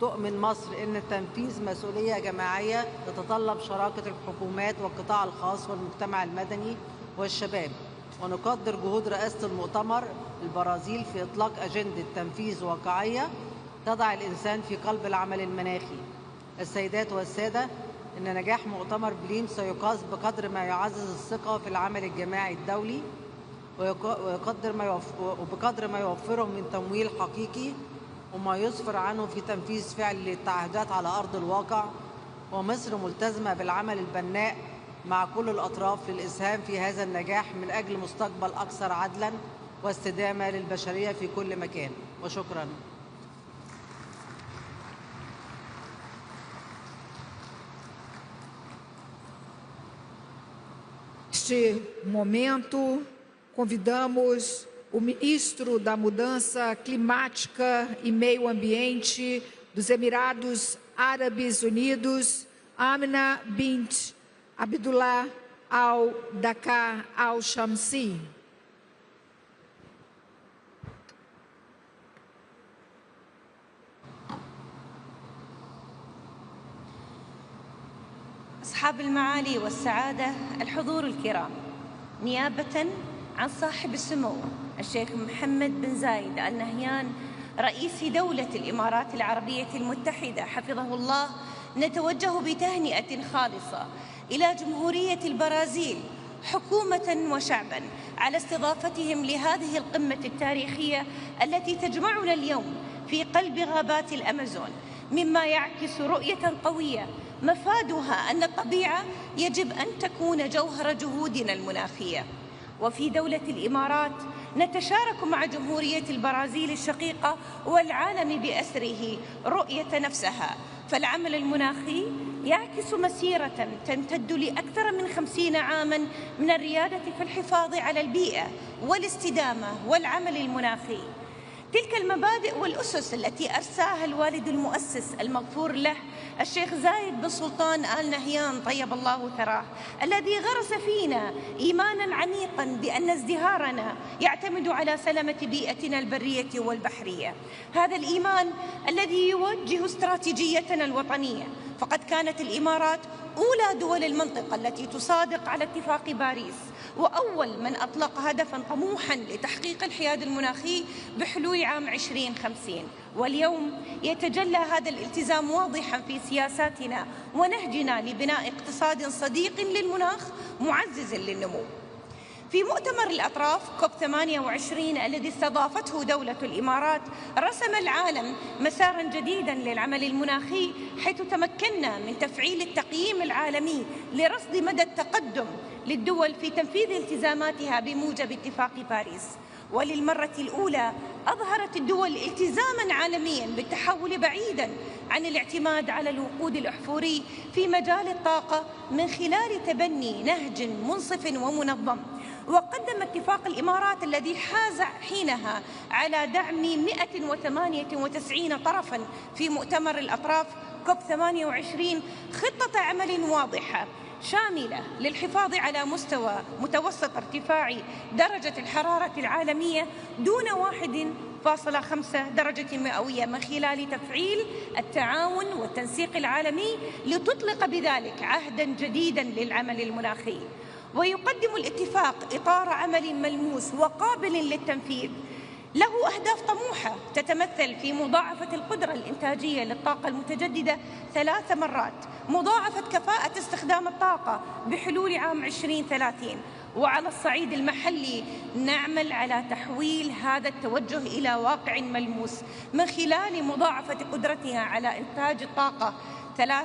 تؤمن مصر أن تنفيذ مسؤولية جماعية تتطلب شراكة الحكومات والقطاع الخاص والمجتمع المدني والشباب، ونقدر جهود رئاسة المؤتمر البرازيل في إطلاق أجندة تنفيذ واقعية تضع الإنسان في قلب العمل المناخي. السيدات والسادة، إن نجاح مؤتمر بليم سيقاس بقدر ما يعزز الثقة في العمل الجماعي الدولي، وبقدر ما يوفره من تمويل حقيقي وما يسفر عنه في تنفيذ فعلي للتعهدات على أرض الواقع. ومصر ملتزمة بالعمل البناء مع كل الأطراف للإسهام في هذا النجاح من أجل مستقبل أكثر عدلاً واستدامة للبشرية في كل مكان. وشكراً. Neste momento, convidamos o ministro da Mudança Climática e Meio Ambiente dos Emirados Árabes Unidos, Amina bint Abdullah al-Dakar al-Shamsi. أصحاب المعالي والسعادة، الحضور الكرام، نيابة عن صاحب السمو الشيخ محمد بن زايد آل نهيان رئيس دولة الإمارات العربية المتحدة حفظه الله، نتوجه بتهنئة خالصة إلى جمهورية البرازيل حكومة وشعبا على استضافتهم لهذه القمة التاريخية التي تجمعنا اليوم في قلب غابات الأمازون، مما يعكس رؤية قوية مفادها أن الطبيعة يجب أن تكون جوهر جهودنا المناخية. وفي دولة الإمارات نتشارك مع جمهورية البرازيل الشقيقة والعالم بأسره رؤية نفسها، فالعمل المناخي يعكس مسيرة تمتد لأكثر من 50 عاماً من الريادة في الحفاظ على البيئة والاستدامة والعمل المناخي. تلك المبادئ والأسس التي أرساها الوالد المؤسس المغفور له الشيخ زايد بن سلطان آل نهيان طيب الله ثراه، الذي غرس فينا إيمانا عميقا بأن ازدهارنا يعتمد على سلامة بيئتنا البرية والبحرية. هذا الإيمان الذي يوجه استراتيجيتنا الوطنية، فقد كانت الإمارات أولى دول المنطقة التي تصادق على اتفاق باريس، وأول من أطلق هدفاً طموحاً لتحقيق الحياد المناخي بحلول عام 2050. واليوم يتجلى هذا الالتزام واضحاً في سياساتنا ونهجنا لبناء اقتصاد صديق للمناخ معزز للنمو. في مؤتمر الأطراف COP28 الذي استضافته دولة الإمارات، رسم العالم مساراً جديداً للعمل المناخي، حيث تمكنا من تفعيل التقييم العالمي لرصد مدى التقدم للدول في تنفيذ التزاماتها بموجب اتفاق باريس. وللمرة الأولى أظهرت الدول التزاماً عالمياً بالتحول بعيداً عن الاعتماد على الوقود الأحفوري في مجال الطاقة من خلال تبني نهج منصف ومنظم. وقدم اتفاق الإمارات الذي حاز حينها على دعم 198 طرفاً في مؤتمر الأطراف COP28 خطة عمل واضحة شاملة للحفاظ على مستوى متوسط ارتفاع درجة الحرارة العالمية دون 1.5 درجة مئوية، من خلال تفعيل التعاون والتنسيق العالمي لتطلق بذلك عهداً جديداً للعمل المناخي. ويقدم الاتفاق إطار عمل ملموس وقابل للتنفيذ له أهداف طموحة تتمثل في مضاعفة القدرة الإنتاجية للطاقة المتجددة 3 مرات، مضاعفة كفاءة استخدام الطاقة بحلول عام 2030. وعلى الصعيد المحلي نعمل على تحويل هذا التوجه إلى واقع ملموس من خلال مضاعفة قدرتها على إنتاج الطاقة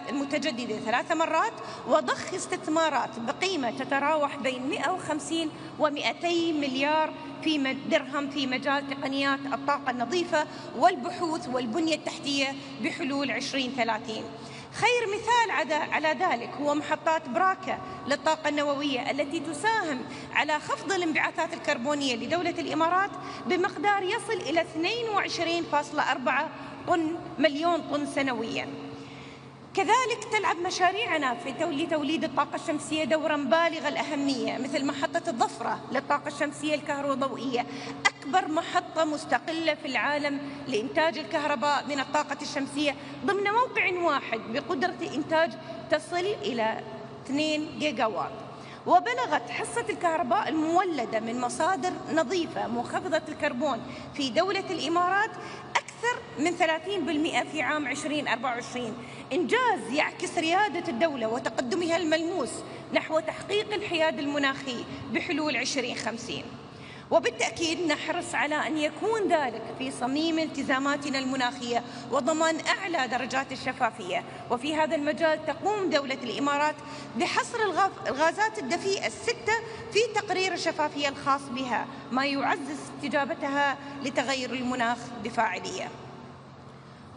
المتجددة 3 مرات، وضخ استثمارات بقيمة تتراوح بين 150 و200 مليار درهم في مجال تقنيات الطاقة النظيفة والبحوث والبنية التحتية بحلول 2030. خير مثال على ذلك هو محطات براكة للطاقة النووية التي تساهم على خفض الانبعاثات الكربونية لدولة الإمارات بمقدار يصل إلى 22.4 مليون طن سنوياً. كذلك تلعب مشاريعنا في توليد الطاقة الشمسية دورا بالغ الأهمية، مثل محطة الظفرة للطاقة الشمسية الكهروضوئية، أكبر محطة مستقلة في العالم لإنتاج الكهرباء من الطاقة الشمسية ضمن موقع واحد بقدرة إنتاج تصل إلى 2 جيجا واط. وبلغت حصة الكهرباء المولدة من مصادر نظيفة منخفضة الكربون في دولة الإمارات أكثر من 30% في عام 2024، إنجاز يعكس ريادة الدولة وتقدمها الملموس نحو تحقيق الحياد المناخي بحلول 2050. وبالتأكيد نحرص على أن يكون ذلك في صميم التزاماتنا المناخية وضمان أعلى درجات الشفافية. وفي هذا المجال تقوم دولة الإمارات بحصر الغازات الدفيئة 6 في تقرير الشفافية الخاص بها، ما يعزز استجابتها لتغير المناخ بفاعلية.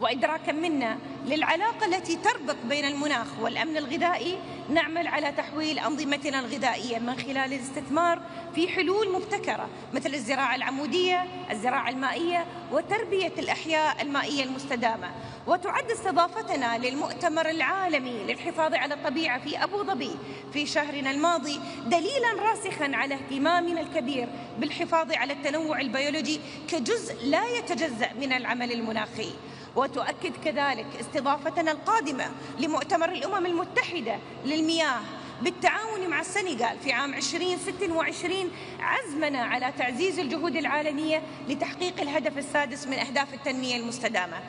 وإدراكاً منا للعلاقة التي تربط بين المناخ والأمن الغذائي، نعمل على تحويل أنظمتنا الغذائية من خلال الاستثمار في حلول مبتكرة مثل الزراعة العمودية، الزراعة المائية، وتربية الأحياء المائية المستدامة. وتعد استضافتنا للمؤتمر العالمي للحفاظ على الطبيعة في أبو ظبي في شهرنا الماضي دليلاً راسخاً على اهتمامنا الكبير بالحفاظ على التنوع البيولوجي كجزء لا يتجزأ من العمل المناخي. وتؤكد كذلك استضافتنا القادمة لمؤتمر الأمم المتحدة للمياه بالتعاون مع السنغال في عام 2026 عزمنا على تعزيز الجهود العالمية لتحقيق الهدف السادس من أهداف التنمية المستدامة.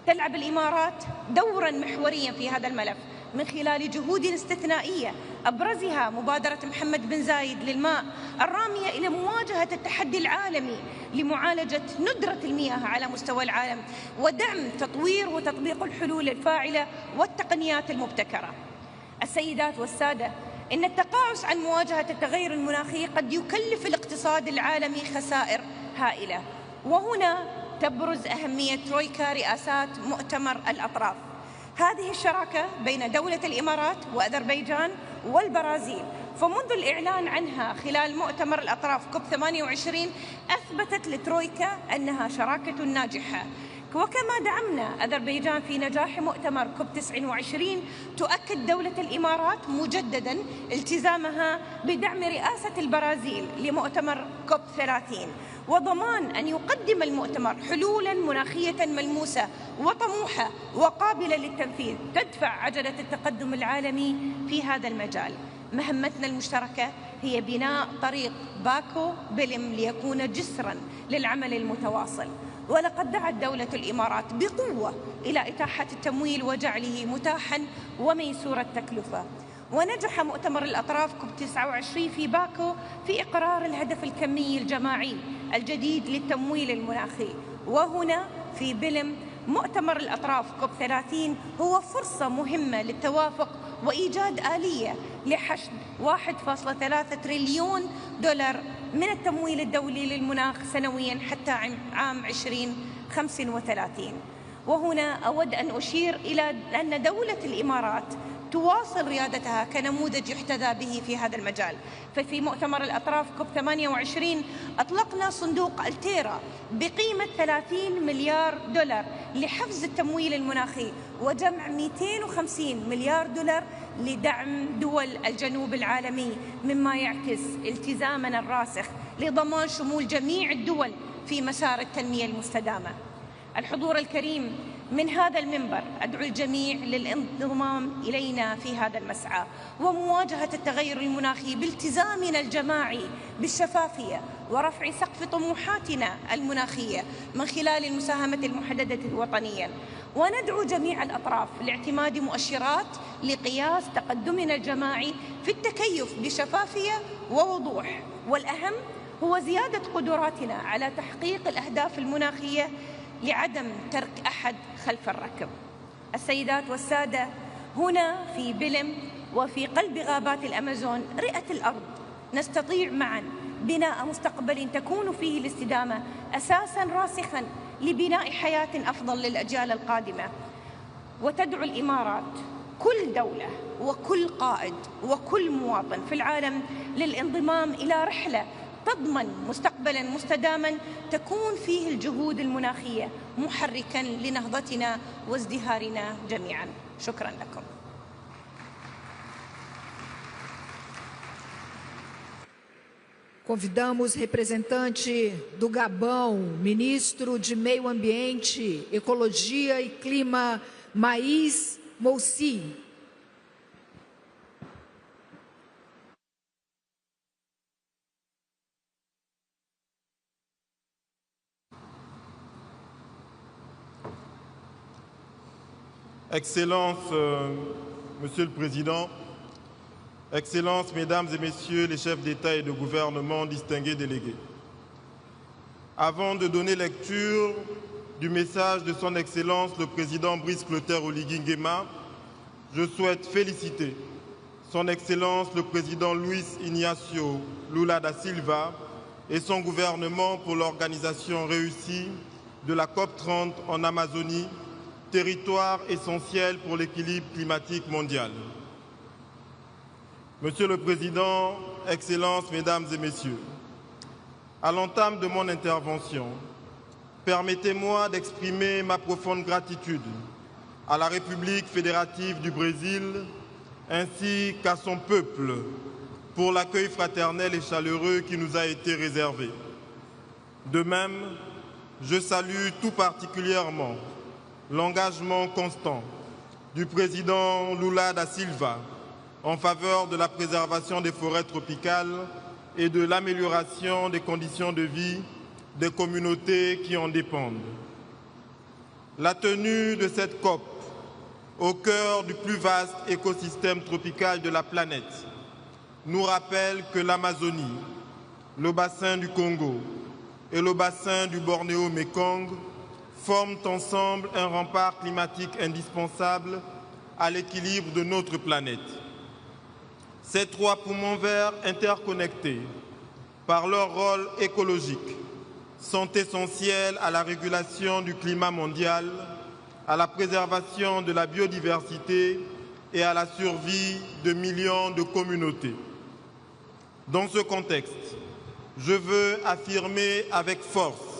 تلعب الإمارات دورا محوريا في هذا الملف من خلال جهود استثنائية أبرزها مبادرة محمد بن زايد للماء الرامية إلى مواجهة التحدي العالمي لمعالجة ندرة المياه على مستوى العالم ودعم تطوير وتطبيق الحلول الفاعلة والتقنيات المبتكرة. السيدات والسادة، إن التقاعس عن مواجهة التغير المناخي قد يكلف الاقتصاد العالمي خسائر هائلة، وهنا تبرز أهمية ترويكا رئاسات مؤتمر الأطراف. هذه الشراكة بين دولة الإمارات وأذربيجان والبرازيل فمنذ الإعلان عنها خلال مؤتمر الأطراف COP28 أثبتت لترويكا أنها شراكة ناجحة. وكما دعمنا أذربيجان في نجاح مؤتمر COP29 تؤكد دولة الإمارات مجددا التزامها بدعم رئاسة البرازيل لمؤتمر COP30 وضمان أن يقدم المؤتمر حلولا مناخية ملموسة وطموحة وقابلة للتنفيذ تدفع عجلة التقدم العالمي في هذا المجال. مهمتنا المشتركة هي بناء طريق باكو بلم ليكون جسرا للعمل المتواصل، ولقد دعت دولة الإمارات بقوة إلى إتاحة التمويل وجعله متاحا وميسور التكلفة. ونجح مؤتمر الأطراف COP29 في باكو في إقرار الهدف الكمي الجماعي الجديد للتمويل المناخي. وهنا في بلم مؤتمر الأطراف COP30 هو فرصة مهمة للتوافق وإيجاد آلية لحشد 1.3 تريليون دولار من التمويل الدولي للمناخ سنويا حتى عام 2035. وهنا أود أن أشير إلى أن دولة الإمارات تواصل ريادتها كنموذج يحتذى به في هذا المجال. ففي مؤتمر الأطراف COP28 أطلقنا صندوق التيرا بقيمة 30 مليار دولار لحفز التمويل المناخي وجمع 250 مليار دولار لدعم دول الجنوب العالمي، مما يعكس التزامنا الراسخ لضمان شمول جميع الدول في مسار التنمية المستدامة. الحضور الكريم، من هذا المنبر أدعو الجميع للانضمام إلينا في هذا المسعى ومواجهة التغير المناخي بالتزامنا الجماعي بالشفافية ورفع سقف طموحاتنا المناخية من خلال المساهمة المحددة وطنيا. وندعو جميع الأطراف لاعتماد مؤشرات لقياس تقدمنا الجماعي في التكيف بشفافية ووضوح، والأهم هو زيادة قدراتنا على تحقيق الأهداف المناخية لعدم ترك أحد خلف الركب. السيدات والسادة، هنا في بلم وفي قلب غابات الأمازون رئة الأرض نستطيع معا بناء مستقبل تكون فيه الاستدامة أساسا راسخا لبناء حياة أفضل للأجيال القادمة. وتدعو الإمارات كل دولة وكل قائد وكل مواطن في العالم للانضمام إلى رحلة تضمن مستقبلا مستداما تكون فيه الجهود المناخية محركا لنهضتنا وازدهارنا جميعا. شكرا لكم. Convidamos representante do Gabão, ministro de Meio Ambiente, Ecologia e Clima, Maís Moussi. Excellence, Monsieur le Président, Excellences, Mesdames et Messieurs les chefs d'État et de gouvernement, distingués délégués. Avant de donner lecture du message de Son Excellence le Président Brice Clotaire Oligui Nguema, je souhaite féliciter Son Excellence le Président Luis Ignacio Lula da Silva et son gouvernement pour l'organisation réussie de la COP30 en Amazonie, territoire essentiel pour l'équilibre climatique mondial. Monsieur le Président, Excellences, Mesdames et Messieurs, à l'entame de mon intervention, permettez-moi d'exprimer ma profonde gratitude à la République fédérative du Brésil ainsi qu'à son peuple pour l'accueil fraternel et chaleureux qui nous a été réservé. De même, je salue tout particulièrement l'engagement constant du président Lula da Silva en faveur de la préservation des forêts tropicales et de l'amélioration des conditions de vie des communautés qui en dépendent. La tenue de cette COP, au cœur du plus vaste écosystème tropical de la planète, nous rappelle que l'Amazonie, le bassin du Congo et le bassin du Bornéo-Mékong forment ensemble un rempart climatique indispensable à l'équilibre de notre planète. Ces trois poumons verts interconnectés par leur rôle écologique sont essentiels à la régulation du climat mondial, à la préservation de la biodiversité et à la survie de millions de communautés. Dans ce contexte, je veux affirmer avec force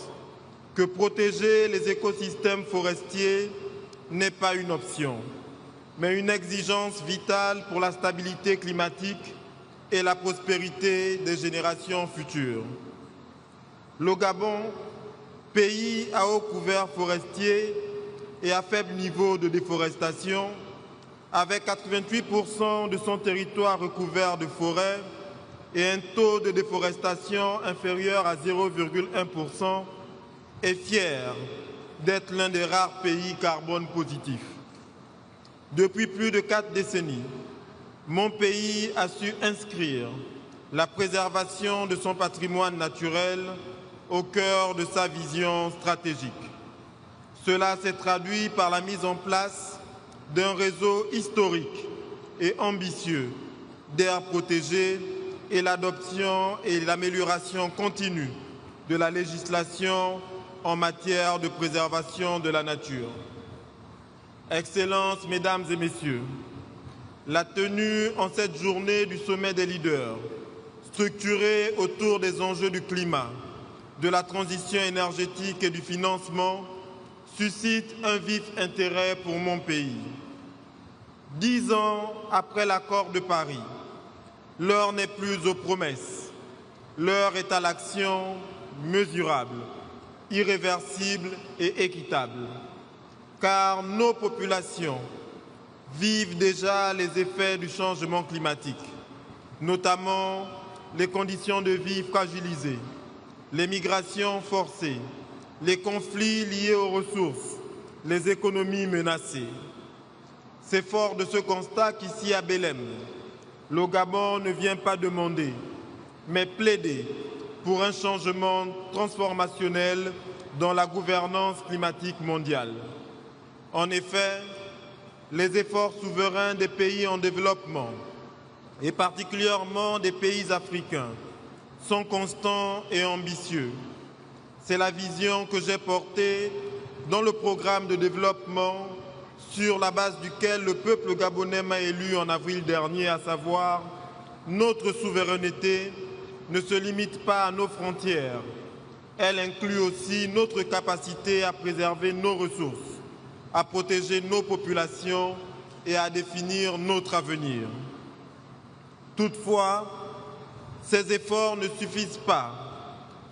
que protéger les écosystèmes forestiers n'est pas une option, mais une exigence vitale pour la stabilité climatique et la prospérité des générations futures. Le Gabon, pays à haut couvert forestier et à faible niveau de déforestation, avec 88% de son territoire recouvert de forêts et un taux de déforestation inférieur à 0,1%, est fier d'être l'un des rares pays carbone positifs. Depuis plus de 4 décennies, mon pays a su inscrire la préservation de son patrimoine naturel au cœur de sa vision stratégique. Cela s'est traduit par la mise en place d'un réseau historique et ambitieux d'aires protégées et l'adoption et l'amélioration continue de la législation en matière de préservation de la nature. Excellences, Mesdames et Messieurs, la tenue en cette journée du sommet des leaders, structurée autour des enjeux du climat, de la transition énergétique et du financement, suscite un vif intérêt pour mon pays. 10 ans après l'accord de Paris, l'heure n'est plus aux promesses, l'heure est à l'action mesurable, irréversible et équitable. Car nos populations vivent déjà les effets du changement climatique, notamment les conditions de vie fragilisées, les migrations forcées, les conflits liés aux ressources, les économies menacées. C'est fort de ce constat qu'ici à Belém, le Gabon ne vient pas demander, mais plaider pour un changement transformationnel dans la gouvernance climatique mondiale. En effet, les efforts souverains des pays en développement, et particulièrement des pays africains, sont constants et ambitieux. C'est la vision que j'ai portée dans le programme de développement sur la base duquel le peuple gabonais m'a élu en avril dernier, à savoir notre souveraineté ne se limite pas à nos frontières. Elle inclut aussi notre capacité à préserver nos ressources, à protéger nos populations et à définir notre avenir. Toutefois, ces efforts ne suffisent pas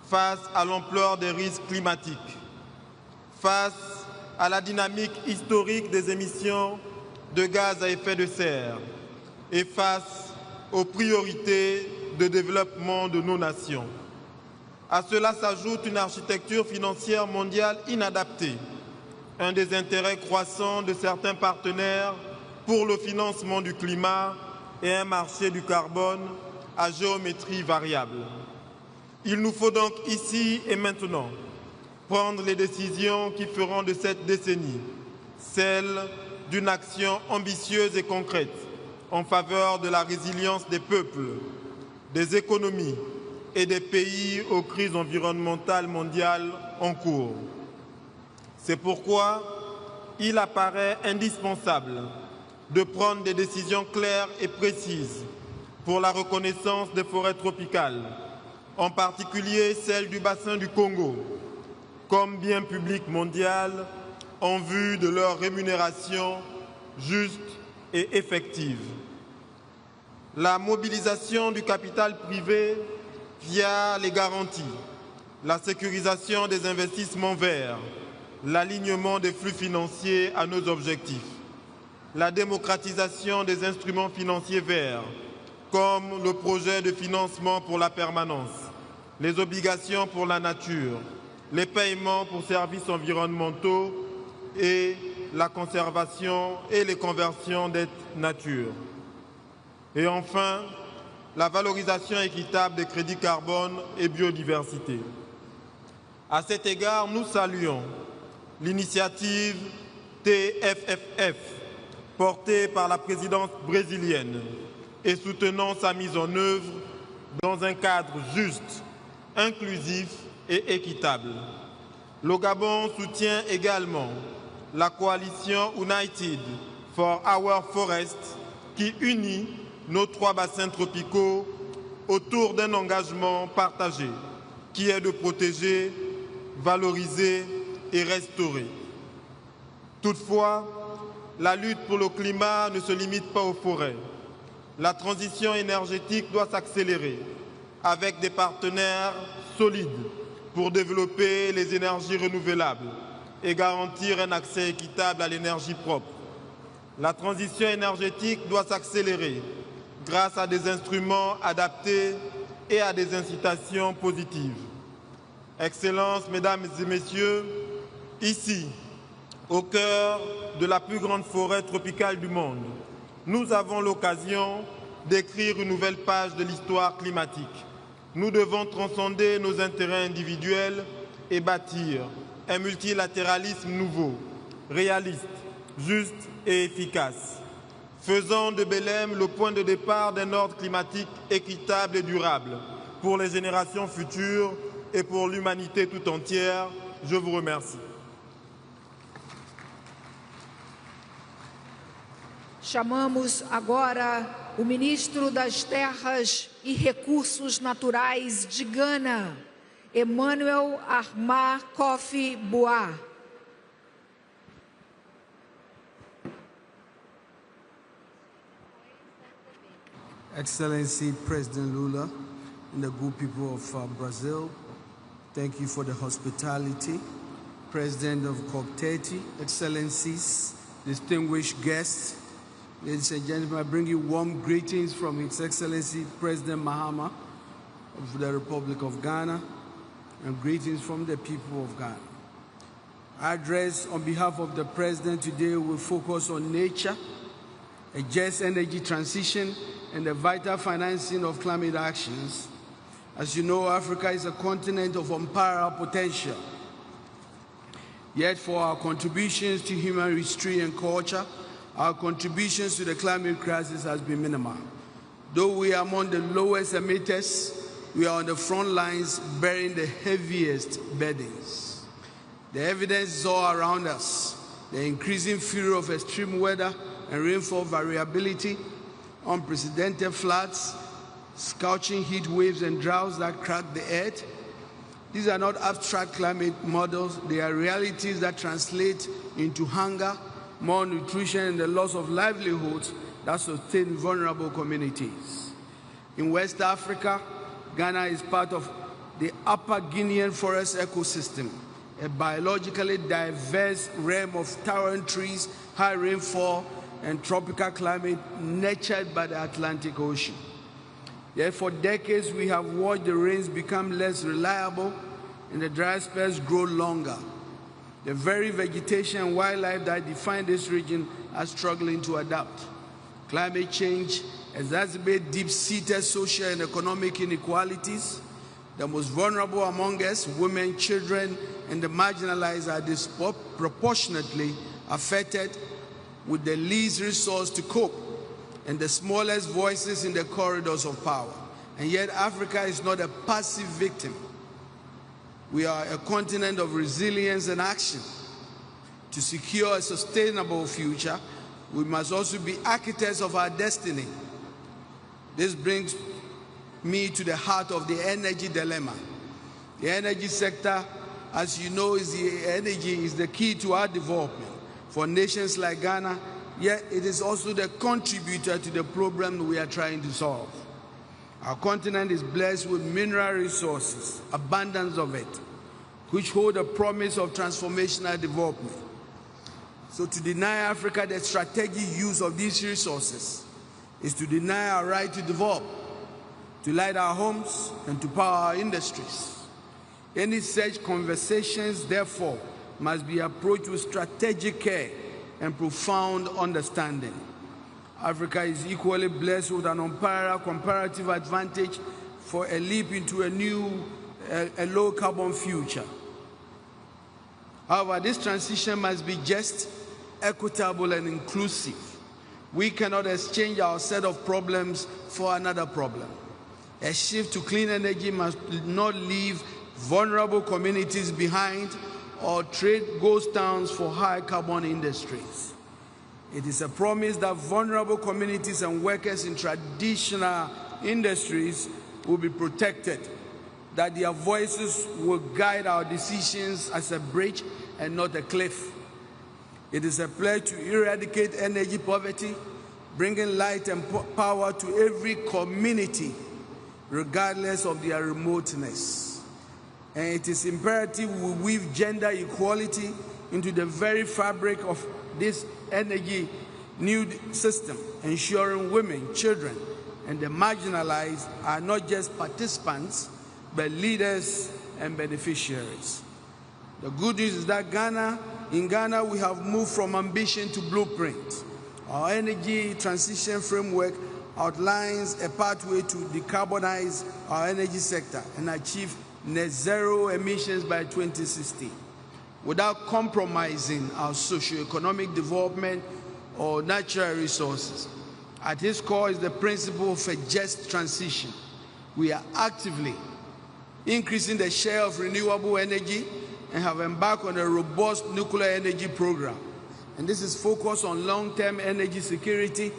face à l'ampleur des risques climatiques, face à la dynamique historique des émissions de gaz à effet de serre et face aux priorités de développement de nos nations. À cela s'ajoute une architecture financière mondiale inadaptée, un des intérêts croissants de certains partenaires pour le financement du climat et un marché du carbone à géométrie variable. Il nous faut donc ici et maintenant prendre les décisions qui feront de cette décennie celle d'une action ambitieuse et concrète en faveur de la résilience des peuples, des économies et des pays aux crises environnementales mondiales en cours. C'est pourquoi il apparaît indispensable de prendre des décisions claires et précises pour la reconnaissance des forêts tropicales, en particulier celles du bassin du Congo, comme bien public mondial en vue de leur rémunération juste et effective. La mobilisation du capital privé via les garanties, la sécurisation des investissements verts, l'alignement des flux financiers à nos objectifs, la démocratisation des instruments financiers verts, comme le projet de financement pour la permanence, les obligations pour la nature, les paiements pour services environnementaux et la conservation et les conversions d'être nature. Et enfin, la valorisation équitable des crédits carbone et biodiversité. À cet égard, nous saluons l'initiative TFFF portée par la présidence brésilienne et soutenant sa mise en œuvre dans un cadre juste, inclusif et équitable. Le Gabon soutient également la coalition United for Our Forest qui unit nos 3 bassins tropicaux autour d'un engagement partagé qui est de protéger, valoriser et restaurer. Toutefois, la lutte pour le climat ne se limite pas aux forêts. La transition énergétique doit s'accélérer avec des partenaires solides pour développer les énergies renouvelables et garantir un accès équitable à l'énergie propre. La transition énergétique doit s'accélérer grâce à des instruments adaptés et à des incitations positives. Excellences, Mesdames et Messieurs, ici, au cœur de la plus grande forêt tropicale du monde, nous avons l'occasion d'écrire une nouvelle page de l'histoire climatique. Nous devons transcender nos intérêts individuels et bâtir un multilatéralisme nouveau, réaliste, juste et efficace, faisant de BELEM le point de départ d'un ordre climatique équitable et durable pour les générations futures et pour l'humanité tout entière. Je vous remercie. Chamamos agora o ministro das Terras e Recursos Naturais de Gana, Emmanuel Armah Kofi Boah. Excellency President Lula and the good people of Brazil, thank you for the hospitality. President of COP30, Excellencies, distinguished guests, ladies and gentlemen, I bring you warm greetings from His Excellency President Mahama of the Republic of Ghana, and greetings from the people of Ghana. Our address on behalf of the President today will focus on nature, a just energy transition, and the vital financing of climate actions. As you know, Africa is a continent of unparalleled potential. Yet for our contributions to human history and culture, our contributions to the climate crisis has been minimal. Though we are among the lowest emitters, we are on the front lines bearing the heaviest burdens. The evidence is all around us. The increasing fury of extreme weather and rainfall variability, unprecedented floods, scorching heat waves and droughts that crack the earth. These are not abstract climate models, they are realities that translate into hunger, malnutrition, and the loss of livelihoods that sustain vulnerable communities. In West Africa, Ghana is part of the Upper Guinean forest ecosystem, a biologically diverse realm of towering trees, high rainfall, and tropical climate nurtured by the Atlantic Ocean. Yet for decades, we have watched the rains become less reliable and the dry spells grow longer. The very vegetation and wildlife that define this region are struggling to adapt. Climate change exacerbates deep-seated social and economic inequalities. The most vulnerable among us, women, children, and the marginalized are disproportionately affected with the least resource to cope and the smallest voices in the corridors of power. And yet Africa is not a passive victim. We are a continent of resilience and action. To secure a sustainable future, we must also be architects of our destiny. This brings me to the heart of the energy dilemma. The energy sector, as you know, is the key to our development. For nations like Ghana, yet it is also the contributor to the problem we are trying to solve. Our continent is blessed with mineral resources, abundance of it. which hold a promise of transformational development. So to deny Africa the strategic use of these resources is to deny our right to develop, to light our homes, and to power our industries. Any such conversations, therefore, must be approached with strategic care and profound understanding. Africa is equally blessed with an unparalleled comparative advantage for a leap into a low-carbon future. However, this transition must be just, equitable, and inclusive. We cannot exchange our set of problems for another problem. A shift to clean energy must not leave vulnerable communities behind or trade ghost towns for high-carbon industries. It is a promise that vulnerable communities and workers in traditional industries will be protected, that their voices will guide our decisions as a bridge and not a cliff. It is a pledge to eradicate energy poverty, bringing light and power to every community, regardless of their remoteness. And it is imperative we weave gender equality into the very fabric of this energy new system, ensuring women, children, and the marginalized are not just participants, but leaders and beneficiaries. The good news is that in Ghana, we have moved from ambition to blueprint. Our energy transition framework outlines a pathway to decarbonize our energy sector and achieve net zero emissions by 2060, without compromising our socio-economic development or natural resources. At its core is the principle of a just transition. We are actively increasing the share of renewable energy and have embarked on a robust nuclear energy program. And this is focused on long-term energy security,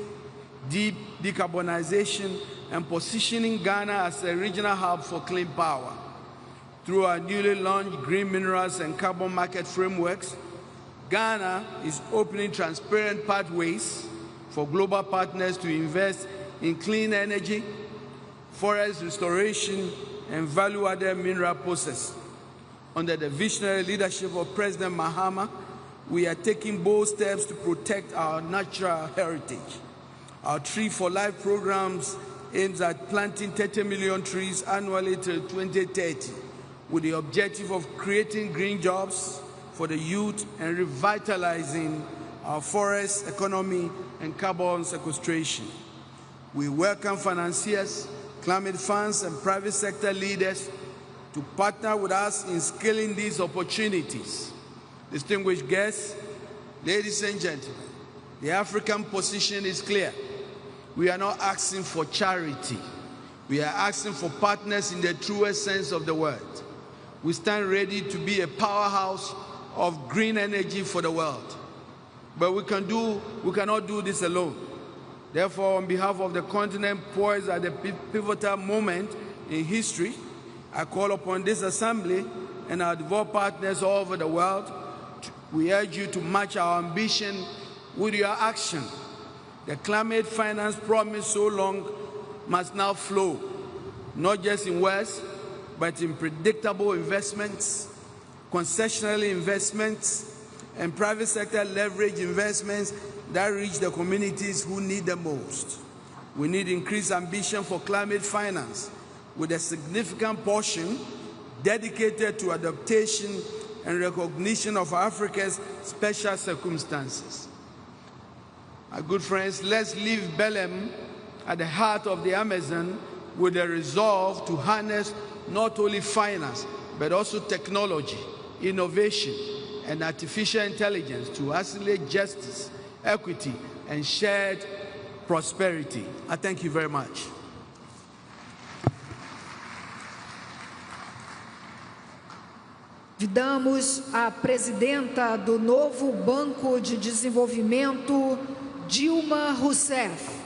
deep decarbonization, and positioning Ghana as a regional hub for clean power. Through our newly launched green minerals and carbon market frameworks, Ghana is opening transparent pathways for global partners to invest in clean energy, forest restoration, and value-added mineral processing. Under the visionary leadership of President Mahama, we are taking bold steps to protect our natural heritage. Our Tree for Life programs aims at planting 30 million trees annually till 2030, with the objective of creating green jobs for the youth and revitalizing our forest economy and carbon sequestration. We welcome financiers, climate funds, and private sector leaders to partner with us in scaling these opportunities. Distinguished guests, ladies and gentlemen, the African position is clear. We are not asking for charity. We are asking for partners in the truest sense of the word. We stand ready to be a powerhouse of green energy for the world. But we cannot do this alone. Therefore, on behalf of the continent poised at a pivotal moment in history, I call upon this assembly and our devout partners all over the world. We urge you to match our ambition with your action. The climate finance promised so long must now flow, not just in words, but in predictable investments, concessional investments, and private sector leverage investments that reach the communities who need the most. We need increased ambition for climate finance, with a significant portion dedicated to adaptation and recognition of Africa's special circumstances. My good friends, let's leave BELEM at the heart of the Amazon with a resolve to harness not only finance, but also technology, innovation, and artificial intelligence to accelerate justice, equity, and shared prosperity. I thank you very much. Convidamos a presidenta do novo Banco de Desenvolvimento, Dilma Rousseff.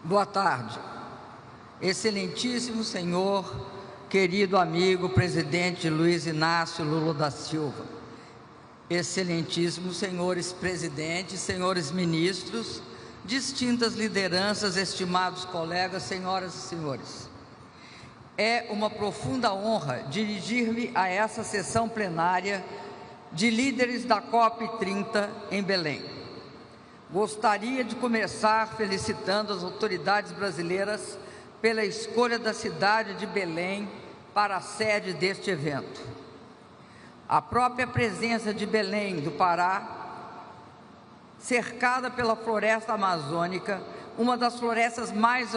Boa tarde. Excelentíssimo senhor, querido amigo, presidente Luiz Inácio Lula da Silva, excelentíssimos senhores presidentes, senhores ministros, distintas lideranças, estimados colegas, senhoras e senhores. É uma profunda honra dirigir-me a essa sessão plenária de líderes da COP30 em Belém. Gostaria de começar felicitando as autoridades brasileiras pela escolha da cidade de Belém para a sede deste evento. A própria presença de Belém do Pará, cercada pela floresta amazônica, uma das florestas mais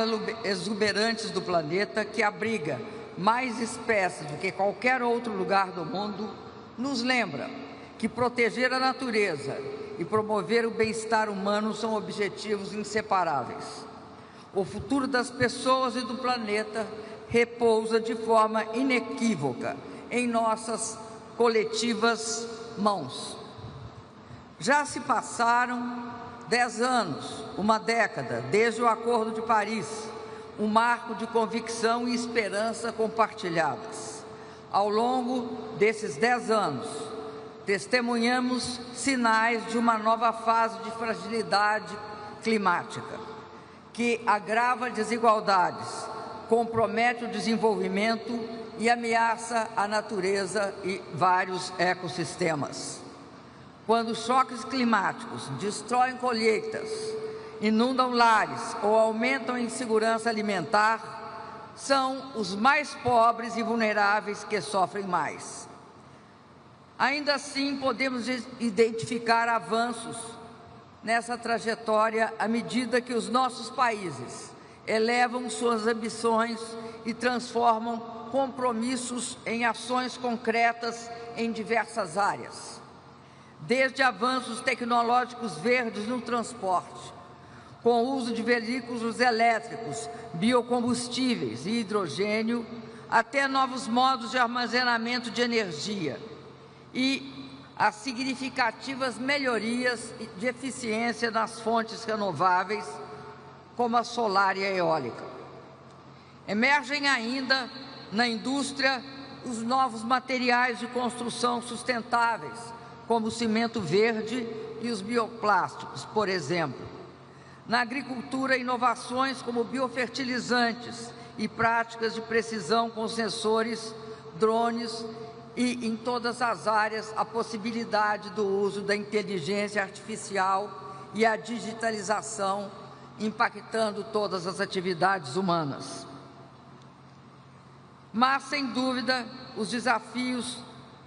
exuberantes do planeta, que abriga mais espécies do que qualquer outro lugar do mundo, nos lembra que proteger a natureza e promover o bem-estar humano são objetivos inseparáveis. O futuro das pessoas e do planeta repousa de forma inequívoca em nossas coletivas mãos. Já se passaram 10 anos, uma década, desde o Acordo de Paris, um marco de convicção e esperança compartilhadas. Ao longo desses 10 anos, testemunhamos sinais de uma nova fase de fragilidade climática, que agrava desigualdades, compromete o desenvolvimento e ameaça a natureza e vários ecossistemas. Quando choques climáticos destroem colheitas, inundam lares ou aumentam a insegurança alimentar, são os mais pobres e vulneráveis que sofrem mais. Ainda assim, podemos identificar avanços nessa trajetória à medida que os nossos países elevam suas ambições e transformam compromissos em ações concretas em diversas áreas. Desde avanços tecnológicos verdes no transporte, com o uso de veículos elétricos, biocombustíveis e hidrogênio, até novos modos de armazenamento de energia e as significativas melhorias de eficiência nas fontes renováveis, como a solar e a eólica. Emergem ainda na indústria os novos materiais de construção sustentáveis, como o cimento verde e os bioplásticos, por exemplo. Na agricultura, inovações como biofertilizantes e práticas de precisão com sensores, drones e, em todas as áreas, a possibilidade do uso da inteligência artificial e a digitalização, impactando todas as atividades humanas. Mas, sem dúvida, os desafios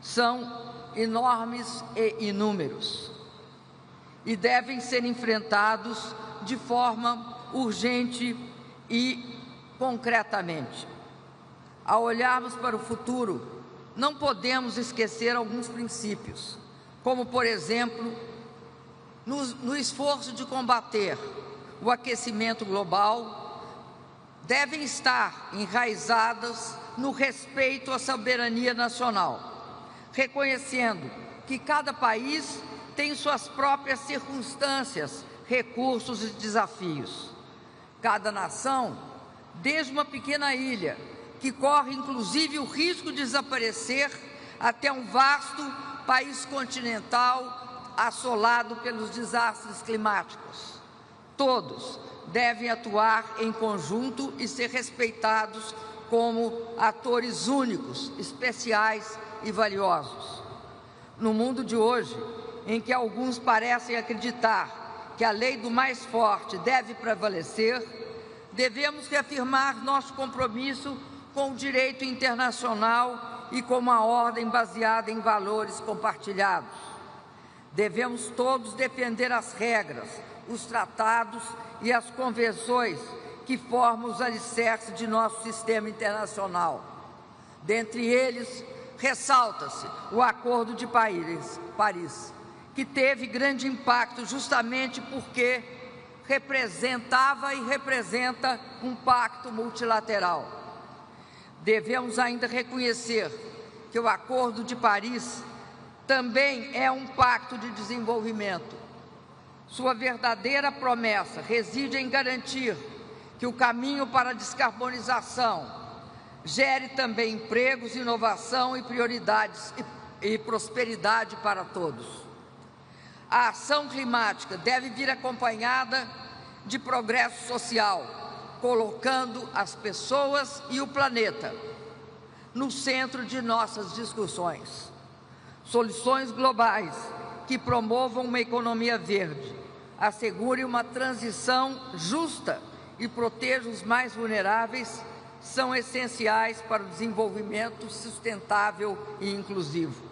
são enormes e inúmeros e devem ser enfrentados de forma urgente e concretamente. Ao olharmos para o futuro, não podemos esquecer alguns princípios, como, por exemplo, no esforço de combater o aquecimento global, devem estar enraizadas no respeito à soberania nacional, reconhecendo que cada país tem suas próprias circunstâncias, recursos e desafios. Cada nação, desde uma pequena ilha, que corre inclusive o risco de desaparecer, até um vasto país continental assolado pelos desastres climáticos. Todos devem atuar em conjunto e ser respeitados como atores únicos, especiais e valiosos. No mundo de hoje, em que alguns parecem acreditar que a lei do mais forte deve prevalecer, devemos reafirmar nosso compromisso com o direito internacional e com uma ordem baseada em valores compartilhados. Devemos todos defender as regras, os tratados e as convenções que formam os alicerces de nosso sistema internacional. Dentre eles, ressalta-se o Acordo de Paris, que teve grande impacto justamente porque representava e representa um pacto multilateral. Devemos ainda reconhecer que o Acordo de Paris também é um pacto de desenvolvimento. Sua verdadeira promessa reside em garantir que que o caminho para a descarbonização gere também empregos, inovação e prioridades e prosperidade para todos. A ação climática deve vir acompanhada de progresso social, colocando as pessoas e o planeta no centro de nossas discussões. Soluções globais que promovam uma economia verde, assegurem uma transição justa e protejam os mais vulneráveis são essenciais para o desenvolvimento sustentável e inclusivo.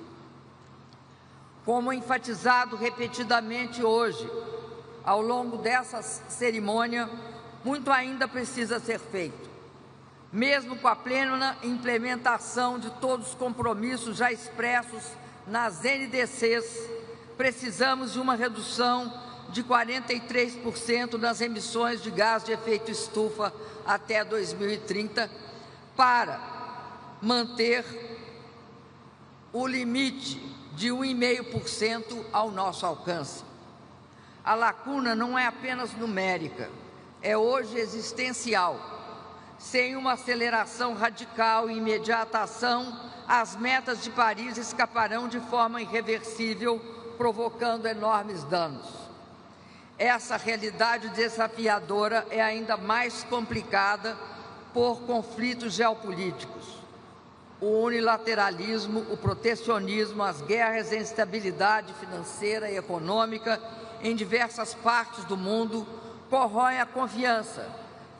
Como enfatizado repetidamente hoje, ao longo dessa cerimônia, muito ainda precisa ser feito. Mesmo com a plena implementação de todos os compromissos já expressos nas NDCs, precisamos de uma redução de 43% nas emissões de gás de efeito estufa até 2030, para manter o limite de 1,5% ao nosso alcance. A lacuna não é apenas numérica, é hoje existencial. Sem uma aceleração radical e imediata ação, as metas de Paris escaparão de forma irreversível, provocando enormes danos. Essa realidade desafiadora é ainda mais complicada por conflitos geopolíticos. O unilateralismo, o protecionismo, as guerras e a instabilidade financeira e econômica em diversas partes do mundo corroem a confiança,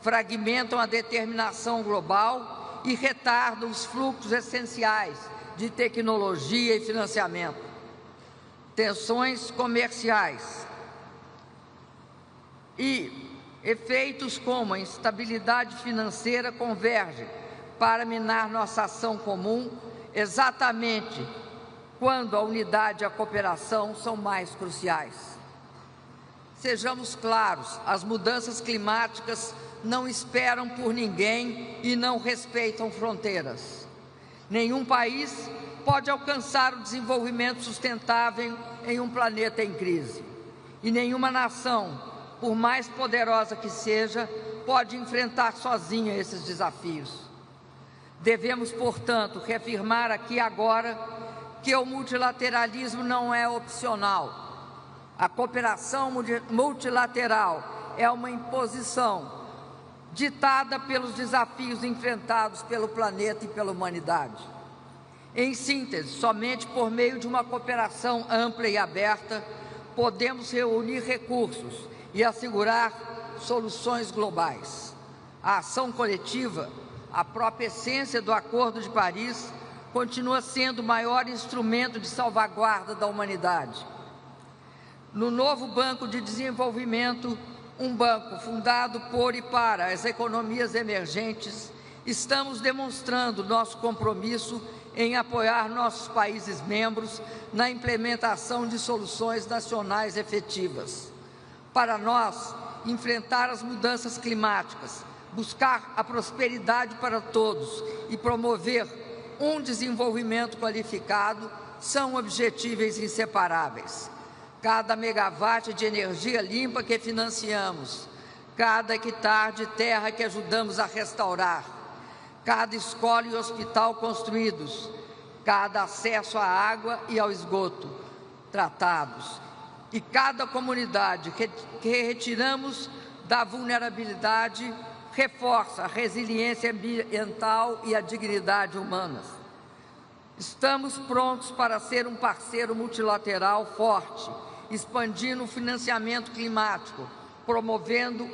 fragmentam a determinação global e retardam os fluxos essenciais de tecnologia e financiamento. Tensões comerciais e efeitos como a instabilidade financeira convergem para minar nossa ação comum, exatamente quando a unidade e a cooperação são mais cruciais. Sejamos claros, as mudanças climáticas não esperam por ninguém e não respeitam fronteiras. Nenhum país pode alcançar o desenvolvimento sustentável em um planeta em crise. E nenhuma nação, por mais poderosa que seja, pode enfrentar sozinha esses desafios. Devemos, portanto, reafirmar aqui agora que o multilateralismo não é opcional. A cooperação multilateral é uma imposição ditada pelos desafios enfrentados pelo planeta e pela humanidade. Em síntese, somente por meio de uma cooperação ampla e aberta, podemos reunir recursos e assegurar soluções globais. A ação coletiva, a própria essência do Acordo de Paris, continua sendo o maior instrumento de salvaguarda da humanidade. No novo Banco de Desenvolvimento, um banco fundado por e para as economias emergentes, estamos demonstrando nosso compromisso em apoiar nossos países membros na implementação de soluções nacionais efetivas. Para nós, enfrentar as mudanças climáticas, buscar a prosperidade para todos e promover um desenvolvimento qualificado são objetivos inseparáveis. Cada megawatt de energia limpa que financiamos, cada hectare de terra que ajudamos a restaurar, cada escola e hospital construídos, cada acesso à água e ao esgoto tratados, e cada comunidade que retiramos da vulnerabilidade reforça a resiliência ambiental e a dignidade humana. Estamos prontos para ser um parceiro multilateral forte, expandindo o financiamento climático, promovendo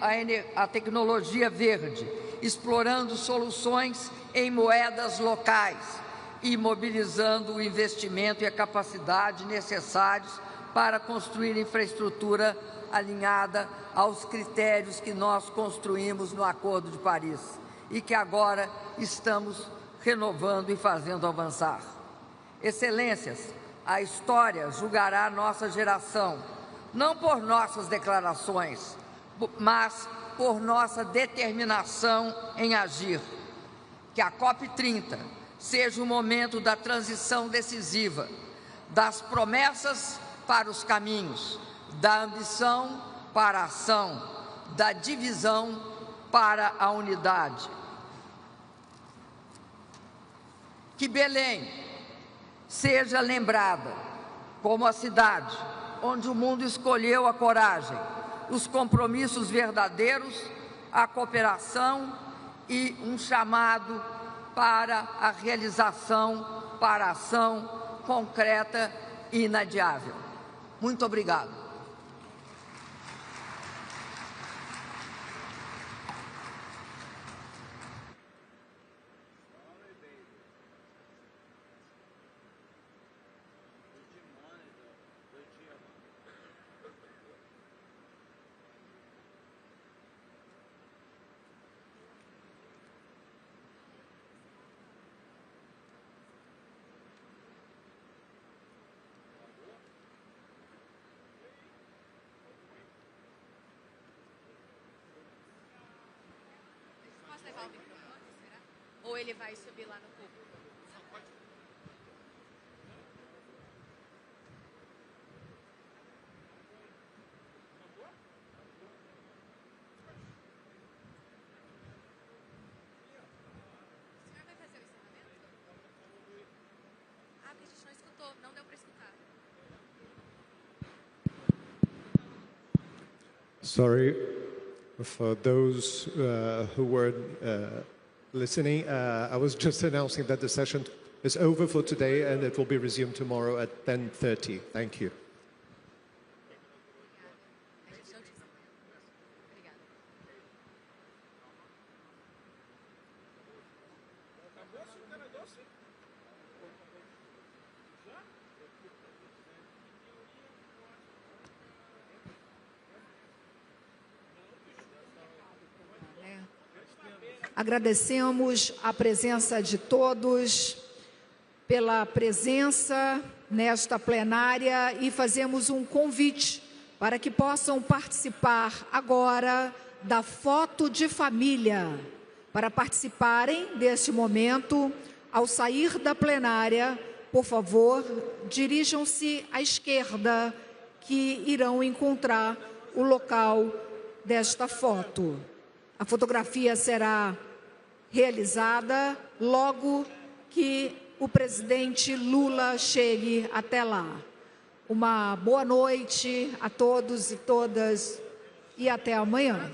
a tecnologia verde, explorando soluções em moedas locais e mobilizando o investimento e a capacidade necessários para construir infraestrutura alinhada aos critérios que nós construímos no Acordo de Paris e que agora estamos renovando e fazendo avançar. Excelências, a história julgará nossa geração, não por nossas declarações, mas por nossa determinação em agir. Que a COP30 seja o momento da transição decisiva, das promessas para os caminhos, da ambição para a ação, da divisão para a unidade. Que Belém seja lembrada como a cidade onde o mundo escolheu a coragem, os compromissos verdadeiros, a cooperação e um chamado para a realização, para a ação concreta e inadiável. Muito obrigado. Levar o microfone, será? Ou ele vai subir lá no público? O senhor vai fazer o encerramento? Ah, porque a gente não escutou, não deu para escutar. Sorry for those who were listening. I was just announcing that the session is over for today and it will be resumed tomorrow at 10:30. Thank you. Agradecemos a presença de todos, pela presença nesta plenária e fazemos um convite para que possam participar agora da foto de família. Para participarem deste momento, ao sair da plenária, por favor, dirijam-se à esquerda, que irão encontrar o local desta foto. A fotografia será realizada logo que o presidente Lula chegue até lá. Uma boa noite a todos e todas e até amanhã.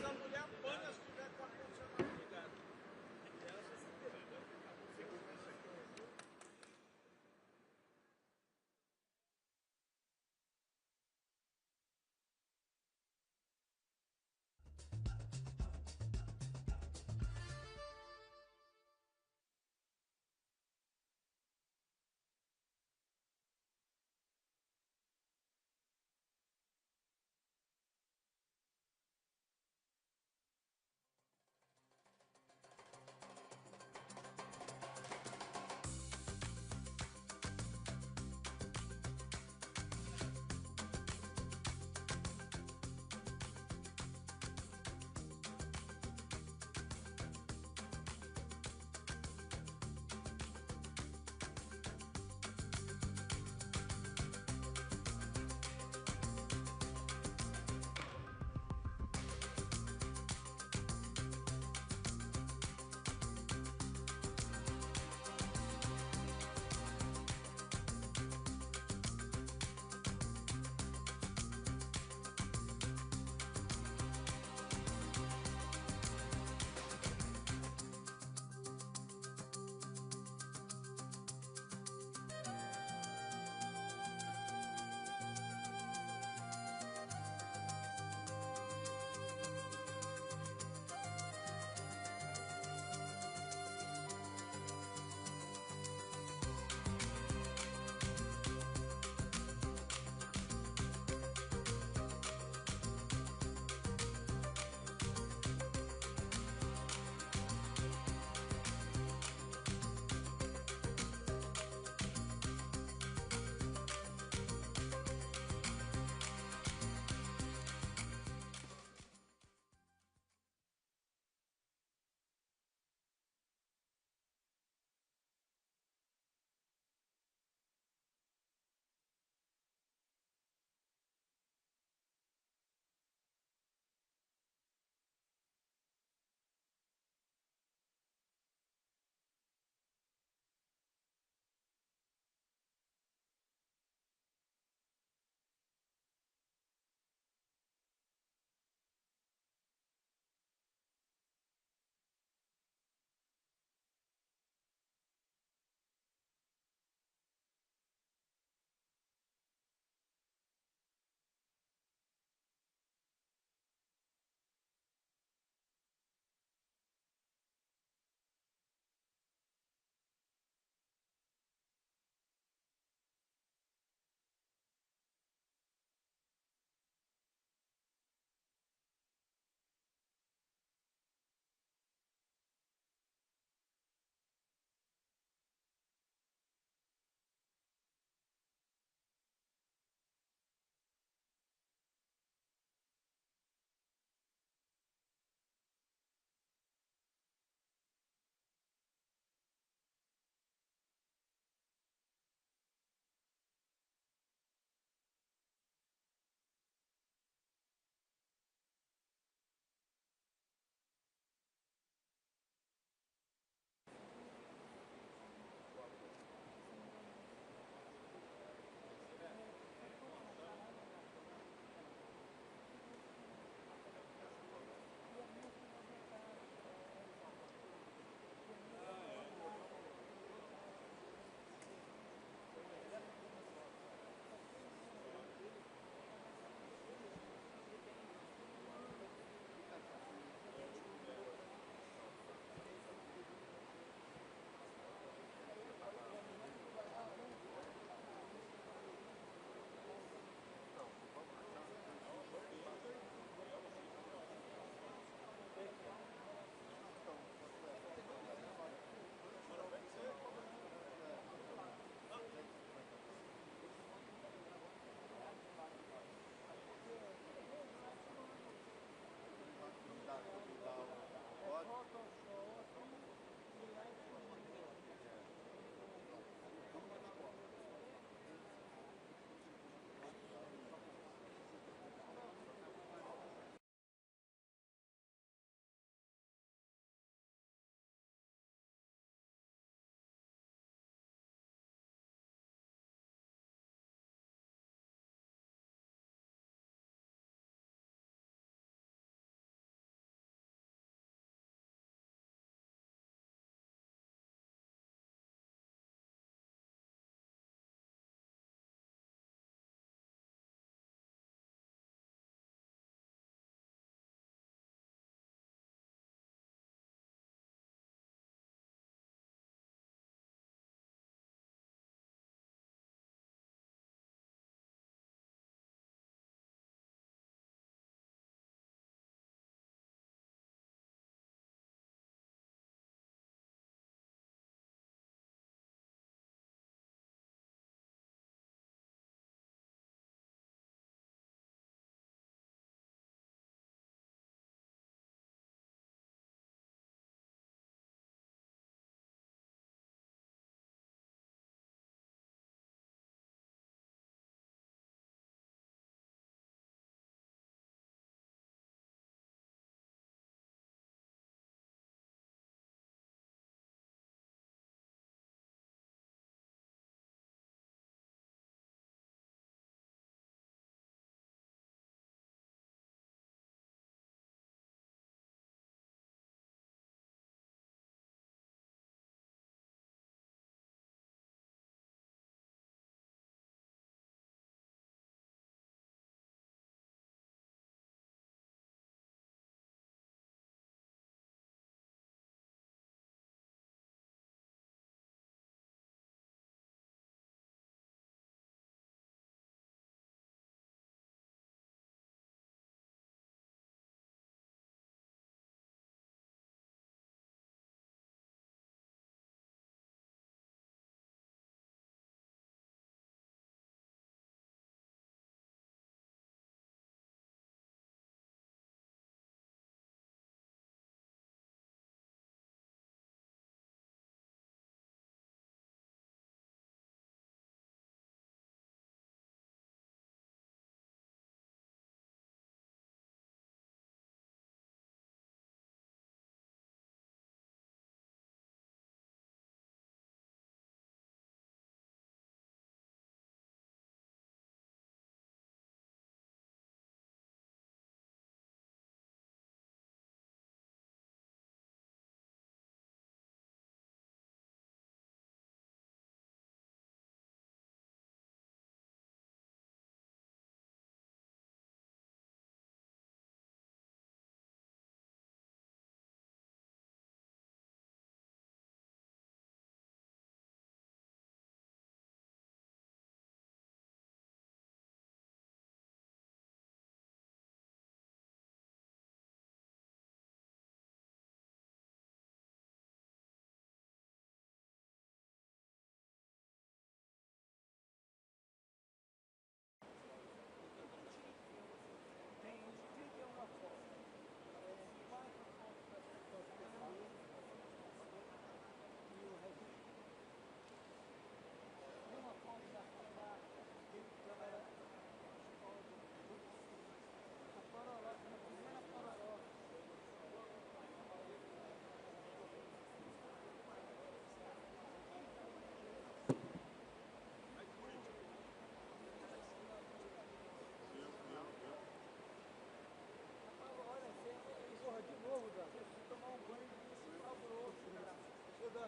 De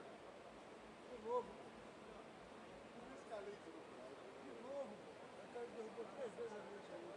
novo. Eu quero derrubar 3 vezes a noite.